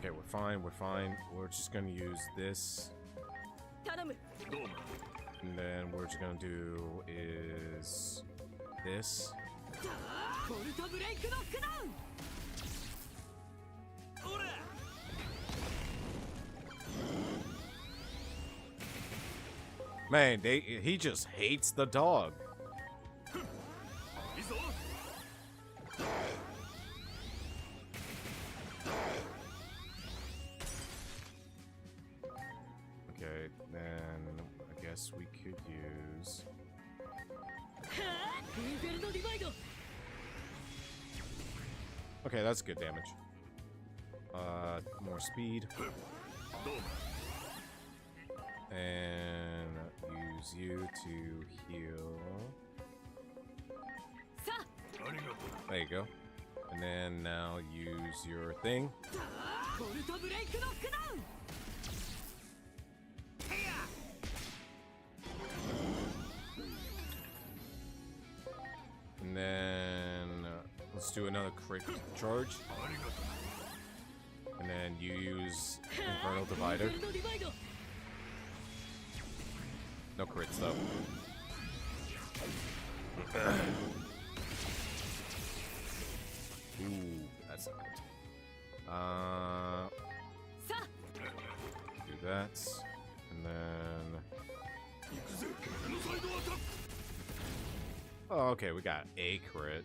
Okay, we're fine, we're fine. We're just gonna use this. And then we're just gonna do is this. Man, he just hates the dog. Okay, then I guess we could use. Okay, that's good damage. More speed. And use you to heal. There you go. And then now use your thing. And then let's do another crit charge. And then you use Infernal Divider. No crits though. Ooh, that's not good. Do that. And then... Oh, okay, we got a crit.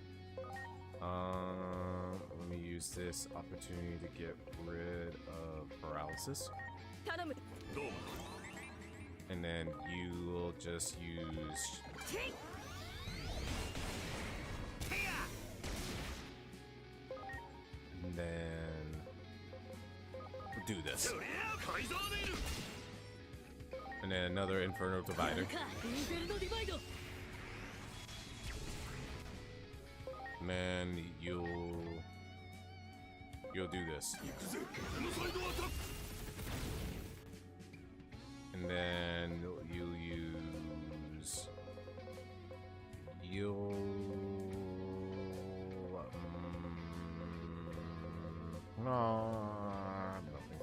Let me use this opportunity to get rid of paralysis. And then you'll just use... And then... we'll do this. And then another Inferno Divider. And then you'll do this. And then you'll use... nothing.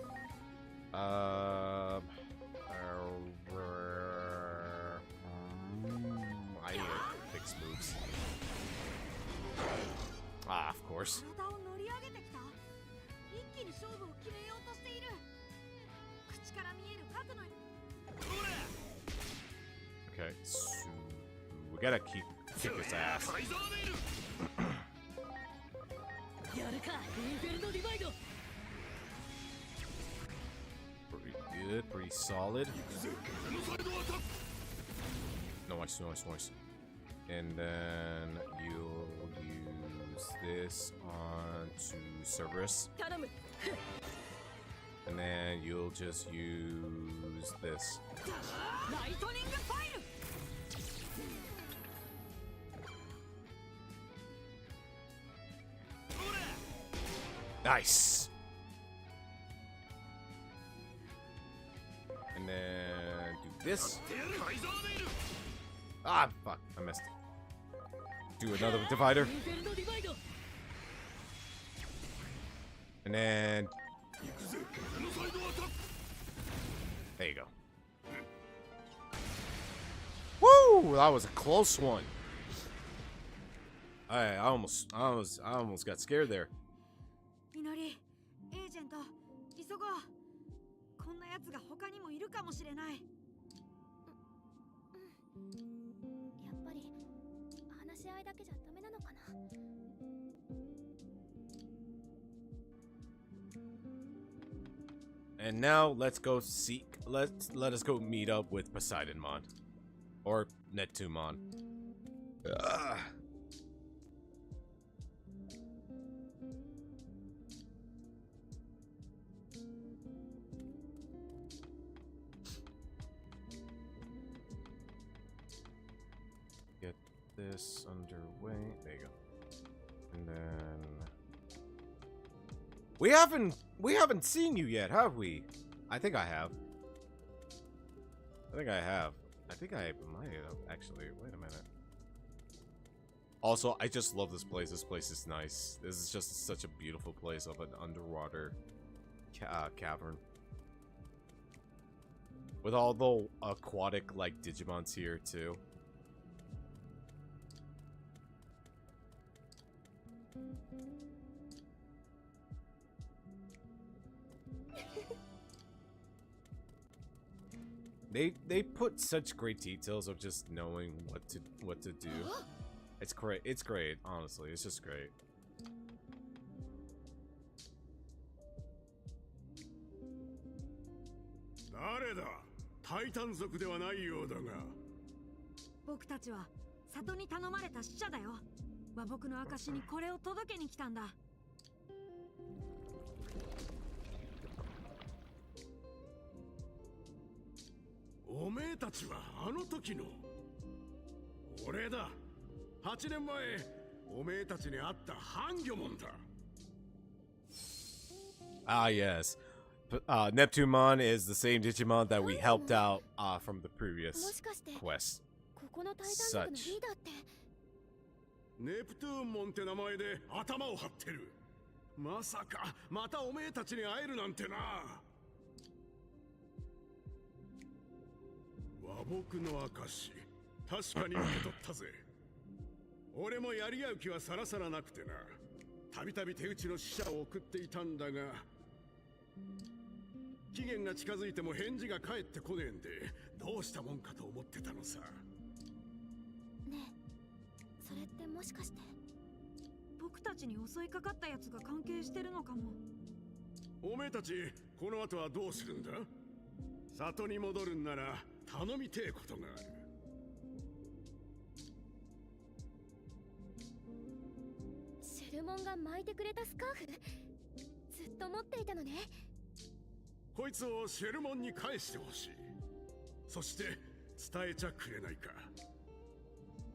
I need to fix moves. Ah, of course. Okay, so we gotta kick his ass. Pretty good, pretty solid. Nice, nice, nice. And then you'll use this onto Cerberus. And then you'll just use this. Nice. And then do this. Ah, fuck, I missed. Do another divider. And then... there you go. Woo! That was a close one. I almost got scared there. みのり、エージェント、急ごう。こんな奴が他にもいるかもしれない。やっぱり話し合いだけじゃダメなのかな。And now let's go seek. Let us go meet up with Poseidonmon, or Neptunemon. Get this underway. There you go. And then we haven't seen you yet, have we? I think I have. I think I might have actually. Wait a minute. Also, I just love this place. This place is nice. This is just such a beautiful place of an underwater cavern. With all the aquatic like Digimons here too. They put such great details of just knowing what to do. It's great. It's great. Honestly, it's just great. Titan 族ではないようだが。僕たちは里に頼まれた使者だよ。和睦の証にこれを届けに来たんだ。おめえたちはあの時の俺だ。8年前おめえたちに会った半魚モンだ。Ah, yes. Neptunemon is the same Digimon that we helped out from the previous quest. Such. ネプトゥーンモンって名前で頭を張ってる。まさかまたおめえたちに会えるなんてな。和睦の証、確かに受け取ったぜ。俺もやり合う気はさらさらなくてな。たびたび手打ちの使者を送っていたんだが、期限が近づいても返事が返ってこねえんで、どうしたもんかと思ってたのさ。ねえ、それってもしかして。僕たちに襲いかかったやつが関係してるのかも。おめえたちこの後はどうするんだ？里に戻るんなら頼みてえことがある。シェルモンが巻いてくれたスカーフ、ずっと持っていたのね。こいつをシェルモンに返してほしい。そして伝えちゃくれないか。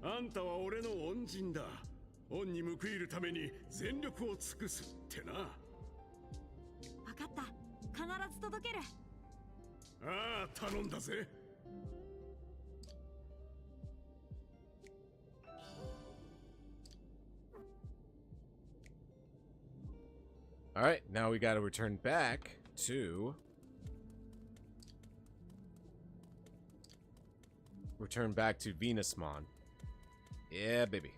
あんたは俺の恩人だ。恩に報いるために全力を尽くすってな。分かった、必ず届ける。ああ、頼んだぜ。All right, now we got to return back to Venusmon. Yeah, baby.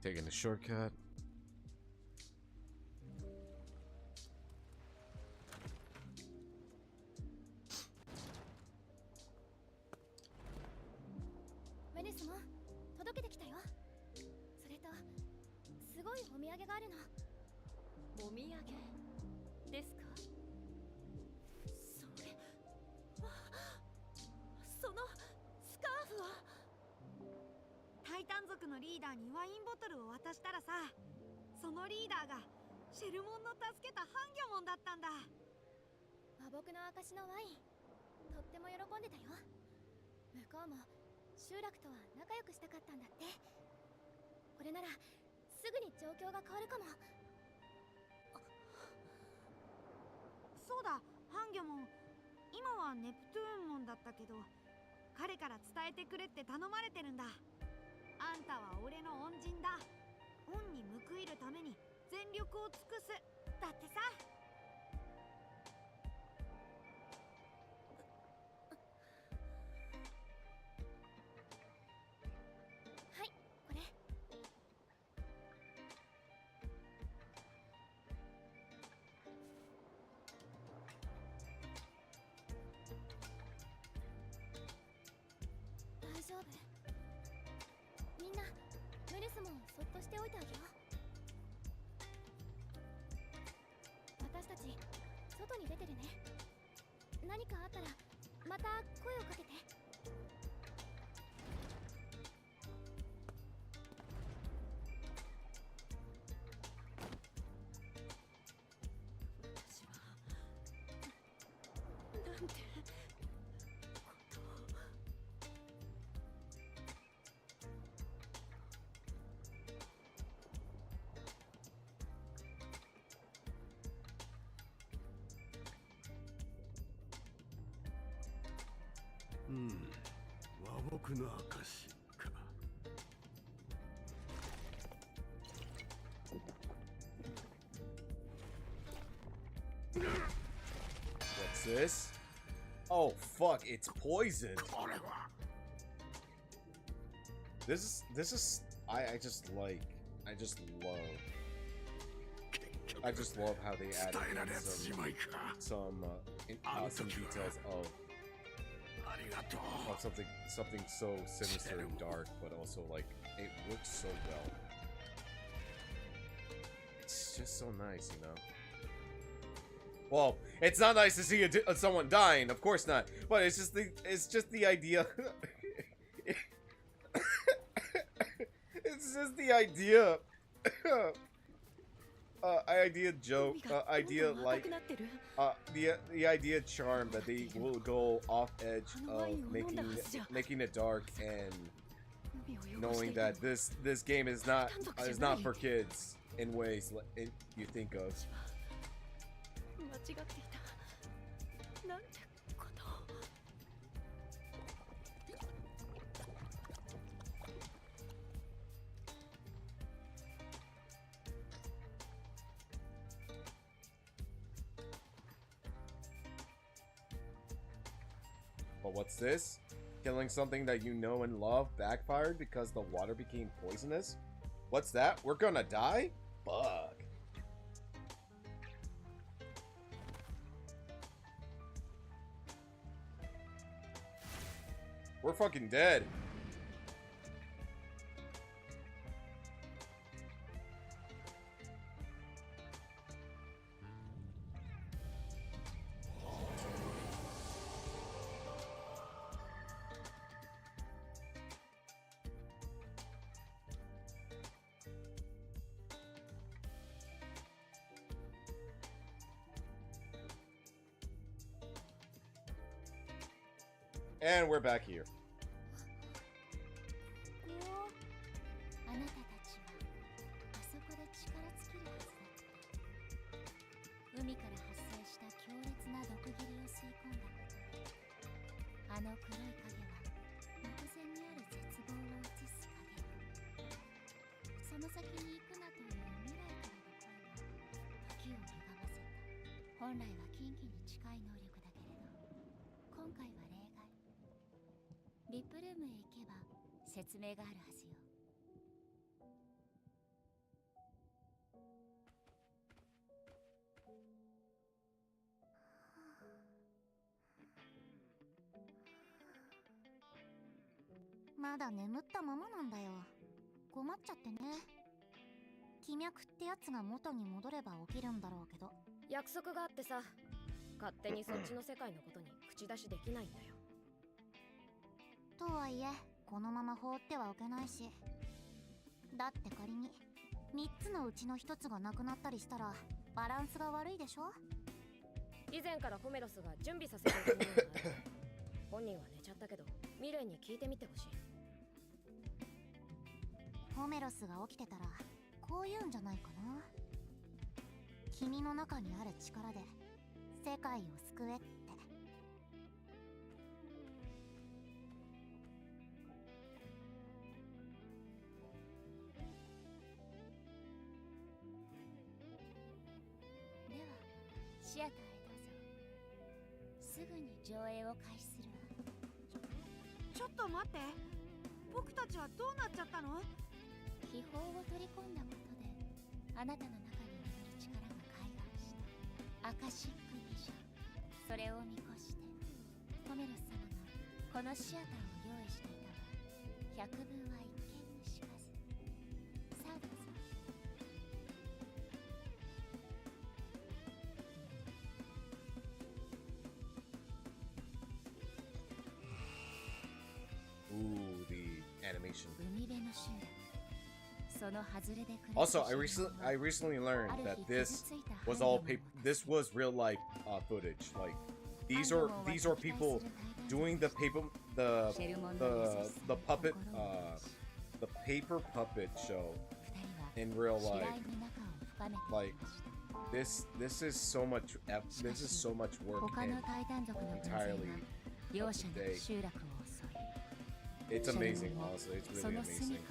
Taking a shortcut. Venusmon、届けてきたよ。それと、すごいお土産があるの。お土産ですか？そのスカーフは。タイタン族のリーダーにワインボトルを渡したらさ、そのリーダーがシェルモンの助けたハンギョモンだったんだ。和睦の証のワイン、とっても喜んでたよ。向こうも集落とは仲良くしたかったんだって。これならすぐに状況が変わるかも。そうだ、ハンギョモン、今はネプトゥーンモンだったけど、彼から伝えてくれって頼まれてるんだ。あんたは俺の恩人だ。恩に報いるために全力を尽くすだってさ。はい、これ。大丈夫。みんな、メルスモンをそっとしておいてあげよう。私たち、外に出てるね。何かあったら、また声をかけて。なんて和睦の証か。What's this? Oh fuck! It's poison. This is I just love how they added in some details of something so sinister and dark, but also like it works so well. It's just so nice, you know. Well, it's not nice to see someone dying, of course not. But it's just the idea. It's just the idea. The idea charm that they will go off edge of making it dark and knowing that this game is not for kids in ways you think of. 間違っていた。なんてことを。But what's this? Killing something that you know and love backfired because the water became poisonous? What's that? We're gonna die? Fuck. We're fucking dead. And we're back here. あなたたちはあそこで力尽きるはずだった。海から発生した強烈な毒霧を吸い込んだことで、あの黒い影は目前にある絶望を映す影。その先に行くなという未来からの声が時を歪ませた。本来は禁忌に近い能力だけれど、今回は例外。リップルームへ行けば説明があるはずよ。まだ眠ったままなんだよ。困っちゃってね。気脈ってやつが元に戻れば起きるんだろうけど。約束があってさ、勝手にそっちの世界のことに口出しできないんだよ。とはいえ、このまま放ってはおけないし。だって仮に3つのうちの1つがなくなったりしたらバランスが悪いでしょ。以前からホメロスが準備させていたものがある。本人は寝ちゃったけど、ミレイに聞いてみてほしい。ホメロスが起きてたらこう言うんじゃないかな。君の中にある力で世界を救えって。ではシアターへどうぞ。すぐに上映を開始するわ。ちょっと待って、僕たちはどうなっちゃったの？秘宝を取り込んだことであなたの中に眠る力が開眼した。アカシックビジョン。それを見越してホメロス様がこのシアターを用意していたわ。百聞は一見にしかず。さあどうぞ。Ooh, the animation. 海辺の集落。その外れで暮らす Also, I recently learned that this was all this was real life footage. Like these are people doing the paper puppet show in real life. Like this is so much work and entirely up to date. It's amazing, honestly. It's really amazing.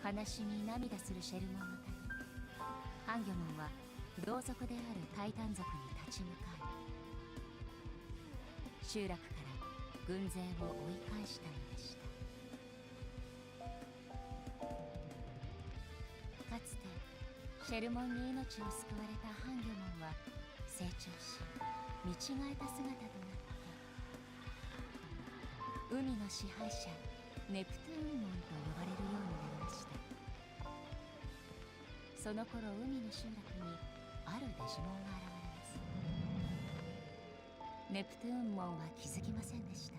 悲しみ涙するシェルモンの谷。ハンギョモンは同族であるタイタン族に立ち向かい、集落から軍勢を追い返したのでした。かつてシェルモンに命を救われたハンギョモンは成長し、見違えた姿となって海の支配者ネプトゥーンモンと呼ばれるようになりました。その頃海の集落にあるデジモンが現れます。ネプトゥーンモンは気づきませんでした。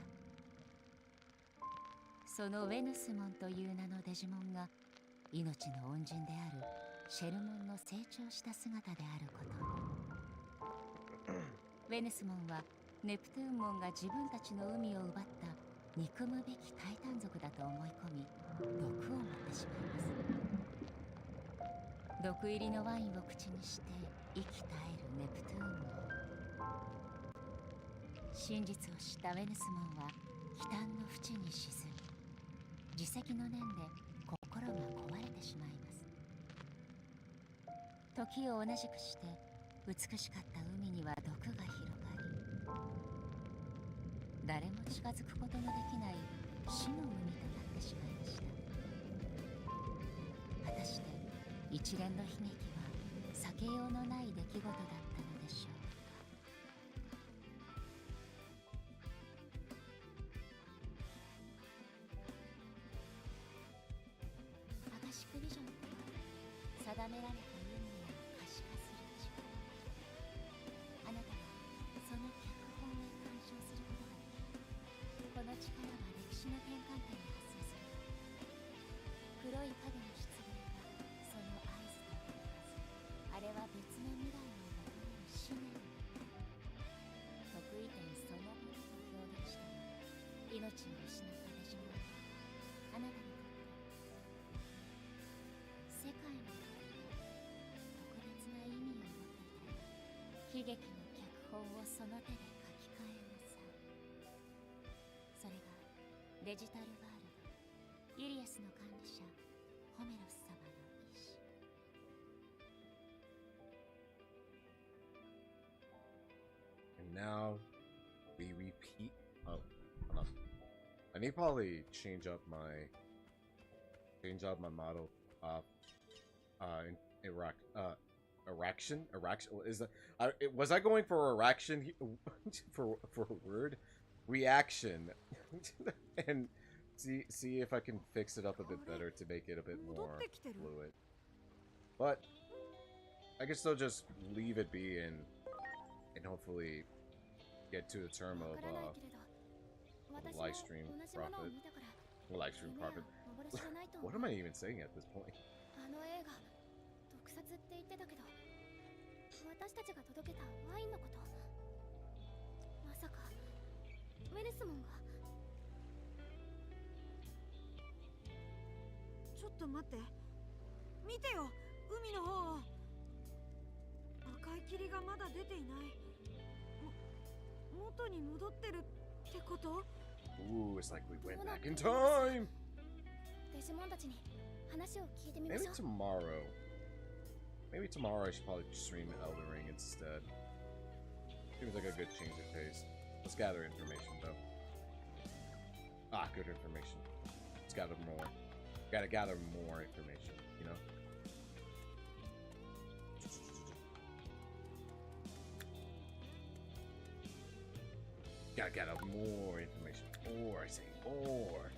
そのウェヌスモンという名のデジモンが命の恩人であるシェルモンの成長した姿であることに。ウェヌスモンはネプトゥーンモンが自分たちの海を奪った憎むべきタイタン族だと思い込み毒を持ってしまいます。毒入りのワインを口にして息絶えるネプトゥーンも、真実を知ったウェヌスモンは忌憚の淵に沈み、自責の念で心が壊れてしまいます。時を同じくして美しかった海には毒が広がり、誰も近づくことのできない死の海となってしまいました。果たして一連の悲劇は避けようのない出来事だったのでしょう。アガシクビジョンとは定められた運命を可視化する力。あなたはその脚本へ干渉することができ、この力は歴史の転換点を発生する。黒い影の出現がその合図だったはず。あれは別の未来を求める思念だった。得意点そのものと表現したのは、命を失ったデジモンはあなたにとって世界にとって特別な意味を持っていた。悲劇の脚本をその手で書き換えなさい。それがデジタルワールド、ユリアスの管理者ホメロス様の意志。And now we repeat. Oh, hold on. I need to probably change up my model. In Iraq. Erection? Is that? Was I going for erection for a word? Reaction. And see if I can fix it up a bit better to make it a bit more fluid. But I guess they'll just leave it be and hopefully get to the term of live stream profit. What am I even saying at this point? あの映画毒殺って言ってたけど、私たちが届けたワインのこと、まさかウェルスモンが。ちょっと待って、見てよ、海の方を。赤い霧がまだ出ていない。元に戻ってるってこと？ Ooh, it's like we went back in time. デジモンたちに話を聞いてみましょう。 Maybe tomorrow I should probably stream Elden Ring instead. Seems like a good change of pace. Let's gather information though. Ah, good information. Let's gather more. Gotta gather more information, you know? Gotta gather more information. More, I say, more.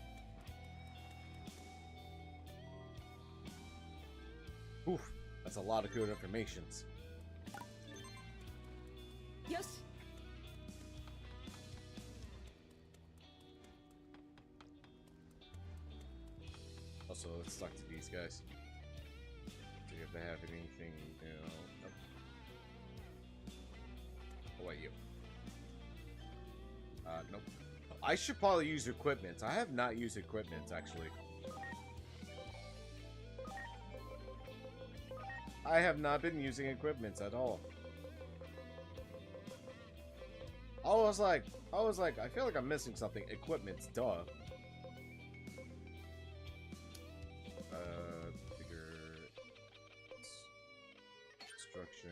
Oof, that's a lot of good informations. Yoshi. Also, let's talk to these guys. See if they have anything, you know. Oh, wait, you. Nope. I should probably use equipment. I have not used equipment, actually. I have not been using equipment at all. I was like, I feel like I'm missing something. Equipment, duh. Bigger construction.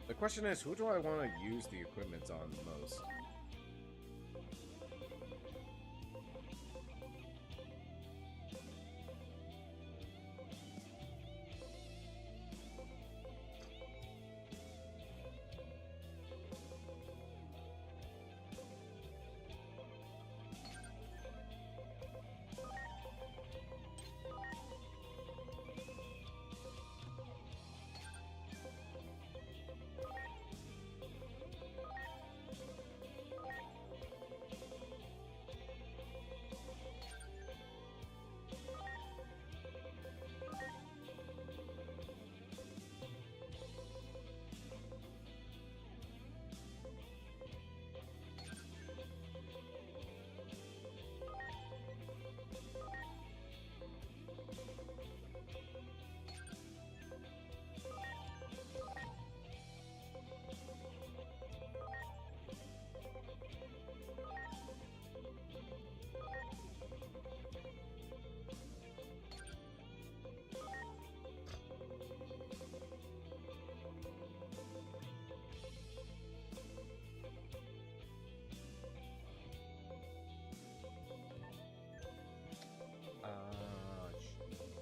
The question is, who do I want to use the equipment on most?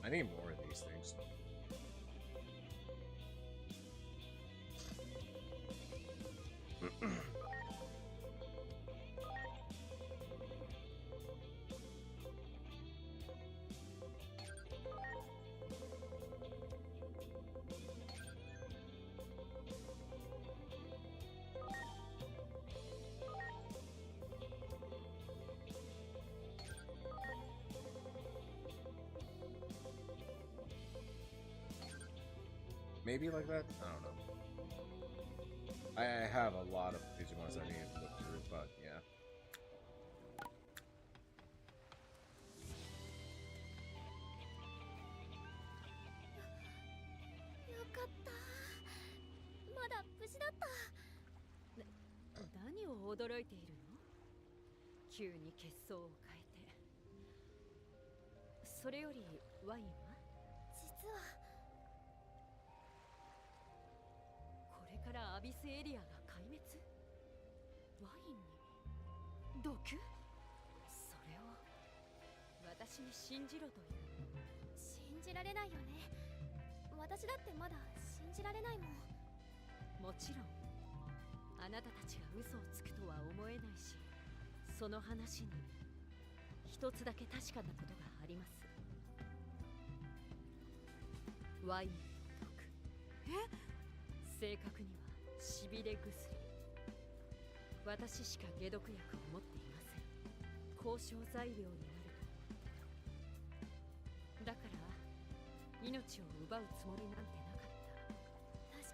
I need more of these things. Maybe like that? I don't know. I have a lot of Digimons I need to look through, but yeah. よかったまだ無事だった。何を驚いているの？急に血相を変えて。それよりワインは？実はこれからアビスエリアが壊滅？ワインに毒？それを私に信じろという。信じられないよね。私だってまだ信じられないもん。もちろんあなたたちが嘘をつくとは思えないし、その話に一つだけ確かなことがあります。ワインの毒。正確にはしびれ薬。私しか解毒薬を持っていません。交渉材料になると。だから命を奪うつもりなんてなかっ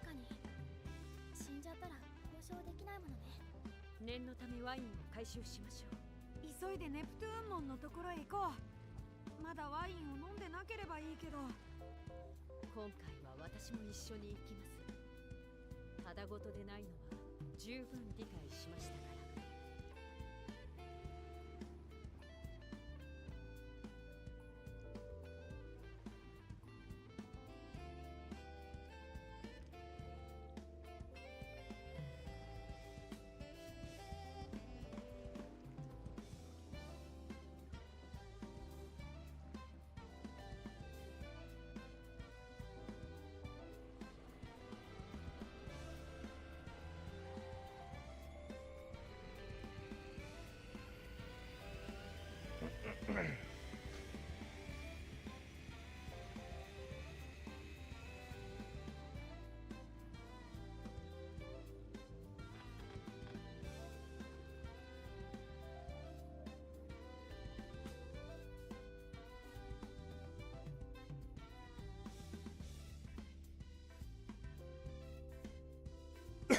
た。確かに死んじゃったら交渉できないものね。念のためワインを回収しましょう。急いでネプトゥーン門のところへ行こう。まだワインを飲んでなければいいけど。今回は私も一緒に行きます。ただごとでないのは十分理解しましたから。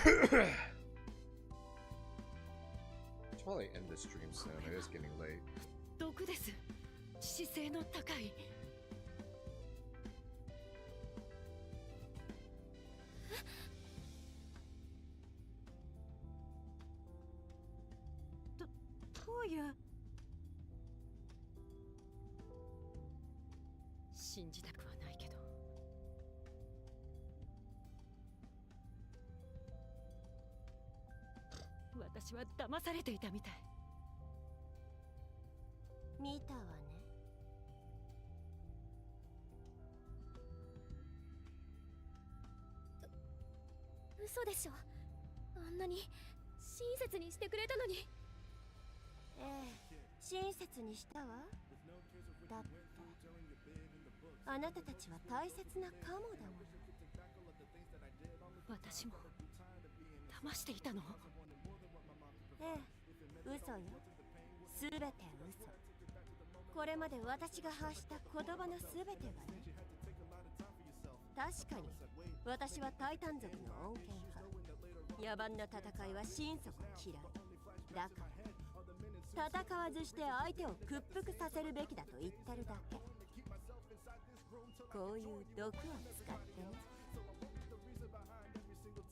Should probably end this stream soon. It is getting late. 毒です。致死性の高い。どういう？信じたくはないけど。私は騙されていたみたい。見たわね。嘘でしょ。あんなに親切にしてくれたのに。ええ、親切にしたわ。だってあなたたちは大切なカモだもん。私も騙していたの？ええ、嘘よ。すべて嘘。これまで私が発した言葉のすべてはね。確かに私はタイタン族の穏健派。野蛮な戦いは心底嫌いだから、戦わずして相手を屈服させるべきだと言ってるだけ。こういう毒を使ってね。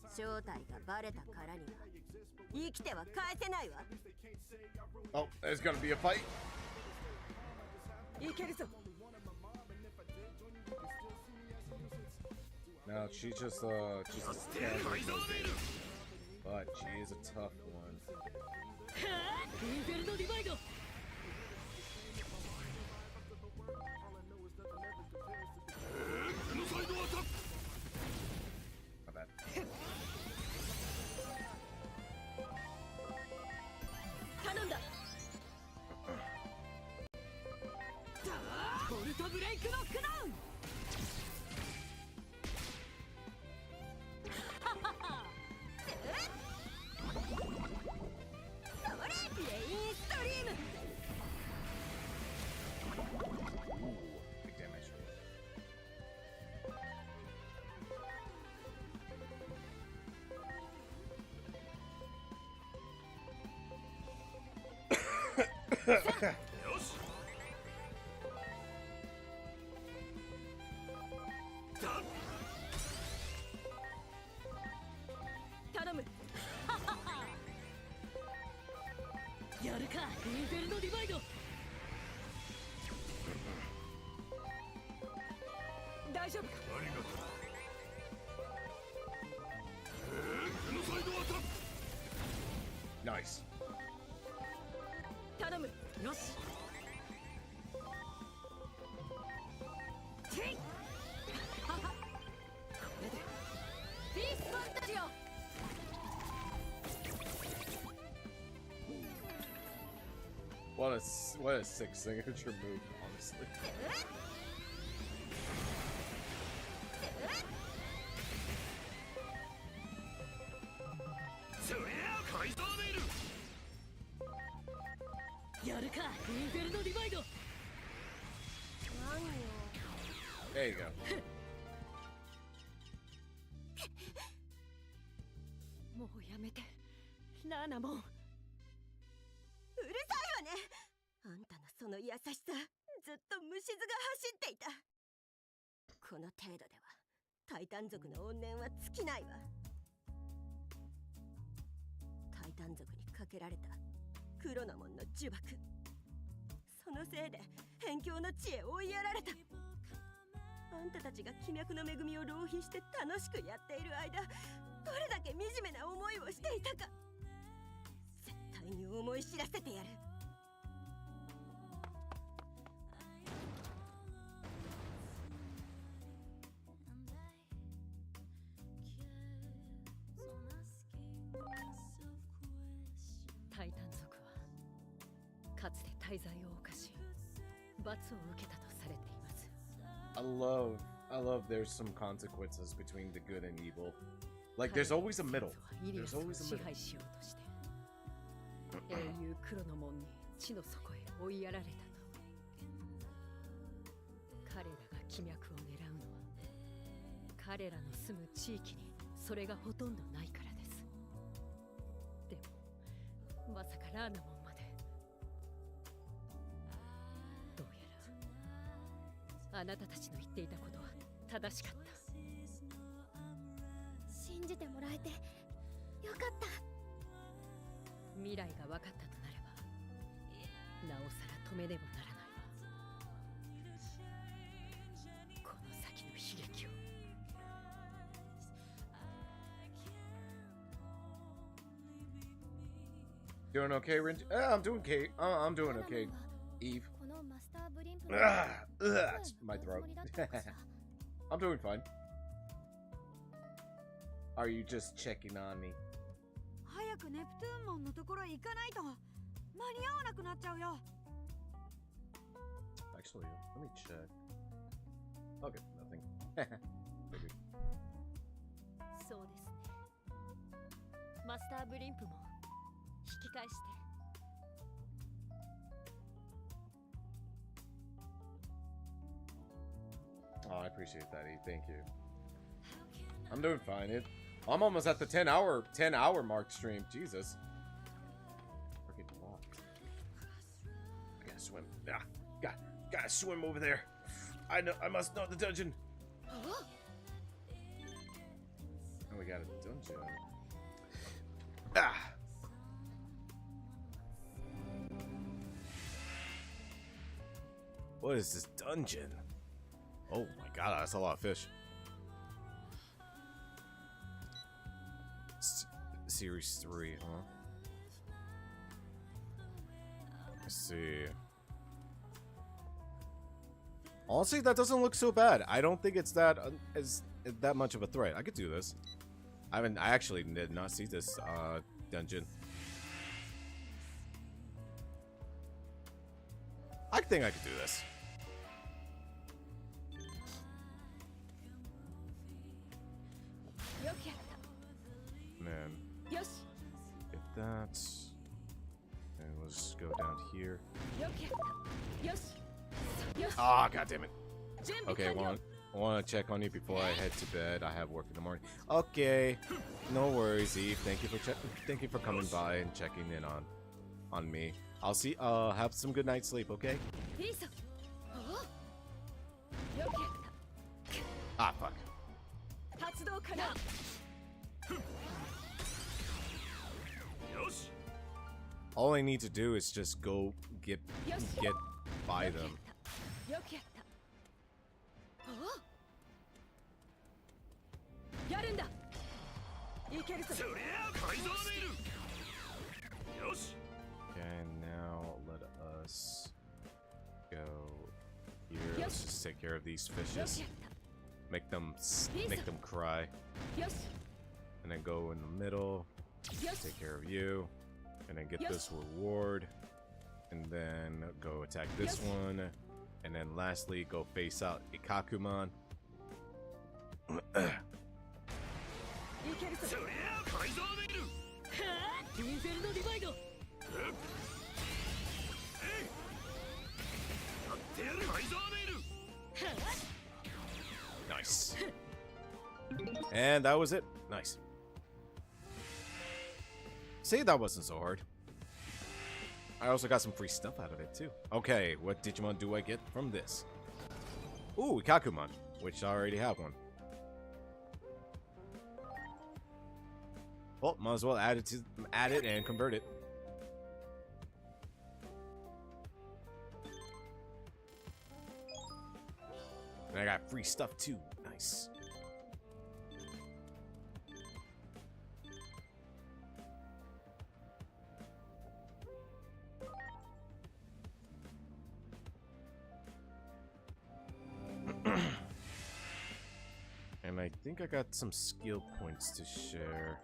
正体がバレたからには生きては返せないわ。 Oh, there's gonna be a fight. いけるぞ。 No, she's just a standard Mosaic. But she is a tough one. インフェルノディバイド。コルトブレイクノックダウン。レインストリーム。 Big damage. Nice. 頼む。よし。てい。はは。これで。ビースファンタジオ。What a sick signature move, honestly. There you go. もうやめて、ラーナモン。うるさいわね。あんたのその優しさ、ずっと虫唾が走っていた。この程度ではタイタン族の怨念は尽きないわ。タイタン族にかけられた黒の門の呪縛、そのせいで辺境の地へ追いやられた。あんたたちが気脈の恵みを浪費して楽しくやっている間、どれだけ惨めな思いをしていたか、絶対に思い知らせてやる。タイタン族はかつて大罪を犯し罰を受けたとされています。I love there's some consequences between the good and evil. Like there's always a middle. There's always a 支 middle. 配しようとして英雄黒の門に地の底へ追いやられたと。彼らが気脈を狙うのは彼らの住む地域にそれがほとんどないからです。でもまさかラーナモンまで。どうやらあなたたちの言っていたことは正しかった。信じてもらえてよかった。未来が分かったとなればなおさら止めねばならないわ。この先の悲劇を。Doing okay, Rinji? I'm doing okay. I'm doing okay, Eve. このマスターブリンプの It's my throat. I'm doing fine. Are you just checking on me? 早くネプトゥーン門のところへ行かないと間に合わなくなっちゃうよ。 Actually, let me check. Okay, nothing. Maybe. そうですね。マスターブリンプも引き返して。 Oh, I appreciate that, Eve. Thank you. I'm doing fine. I'm almost at the 10-hour mark stream. Jesus. Freaking locked. I gotta swim. Gotta swim over there. I must know the dungeon. Oh, we got a dungeon. What is this dungeon? Oh my god, that's a lot of fish. Series 3, huh? Let's see. Honestly, that doesn't look so bad. I don't think it's that much of a threat. I could do this. I actually did not see this dungeon. I think I could do this. that. And let's go down here. Ah, god damn it. Okay, I want to check on you before I head to bed. I have work in the morning. Okay, no worries, Eve. Thank you for coming by and checking in on me. I'll see. Have some good night's sleep. Okay. Ah, fuck. All I need to do is just go get by them. And now let us go here. Let's just take care of these fishes. Make them cry. And then go in the middle. Take care of you. And then get this reward. And then go attack this one. And then lastly, go face out Ikakuman. Nice. And that was it. Nice. See, that wasn't so hard. I also got some free stuff out of it too. Okay, what Digimon do I get from this? Ooh, Ikakumon, which I already have one. Well, might as well add it and convert it. And I got free stuff too. Nice. And I think I got some skill points to share.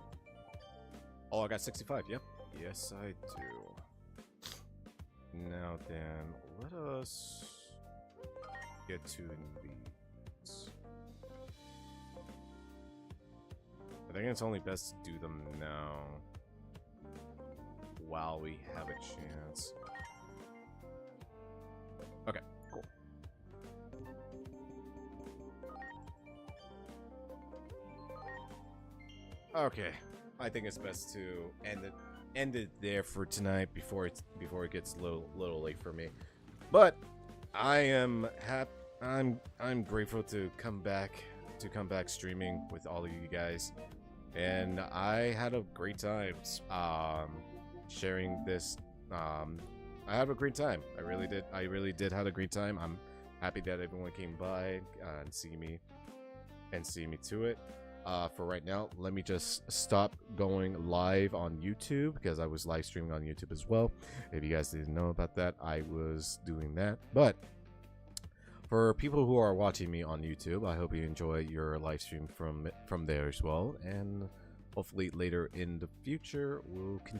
Oh, I got 65. Yep. Yes, I do. Now then, let us get to these. I think it's only best to do them now while we have a chance. Okay, cool. Okay, I think it's best to end it there for tonight before it gets a little late for me. But I am I'm grateful to come back streaming with all of you guys, and I had a great time sharing this. I had a great time. I really did have a great time. I'm happy that everyone came by and see me to it. For right now, let me just stop going live on YouTube, because I was live streaming on YouTube as well. If you guys didn't know about that, I was doing that. But for people who are watching me on YouTube, I hope you enjoy your live stream from there as well. And hopefully later in the future, we'll continue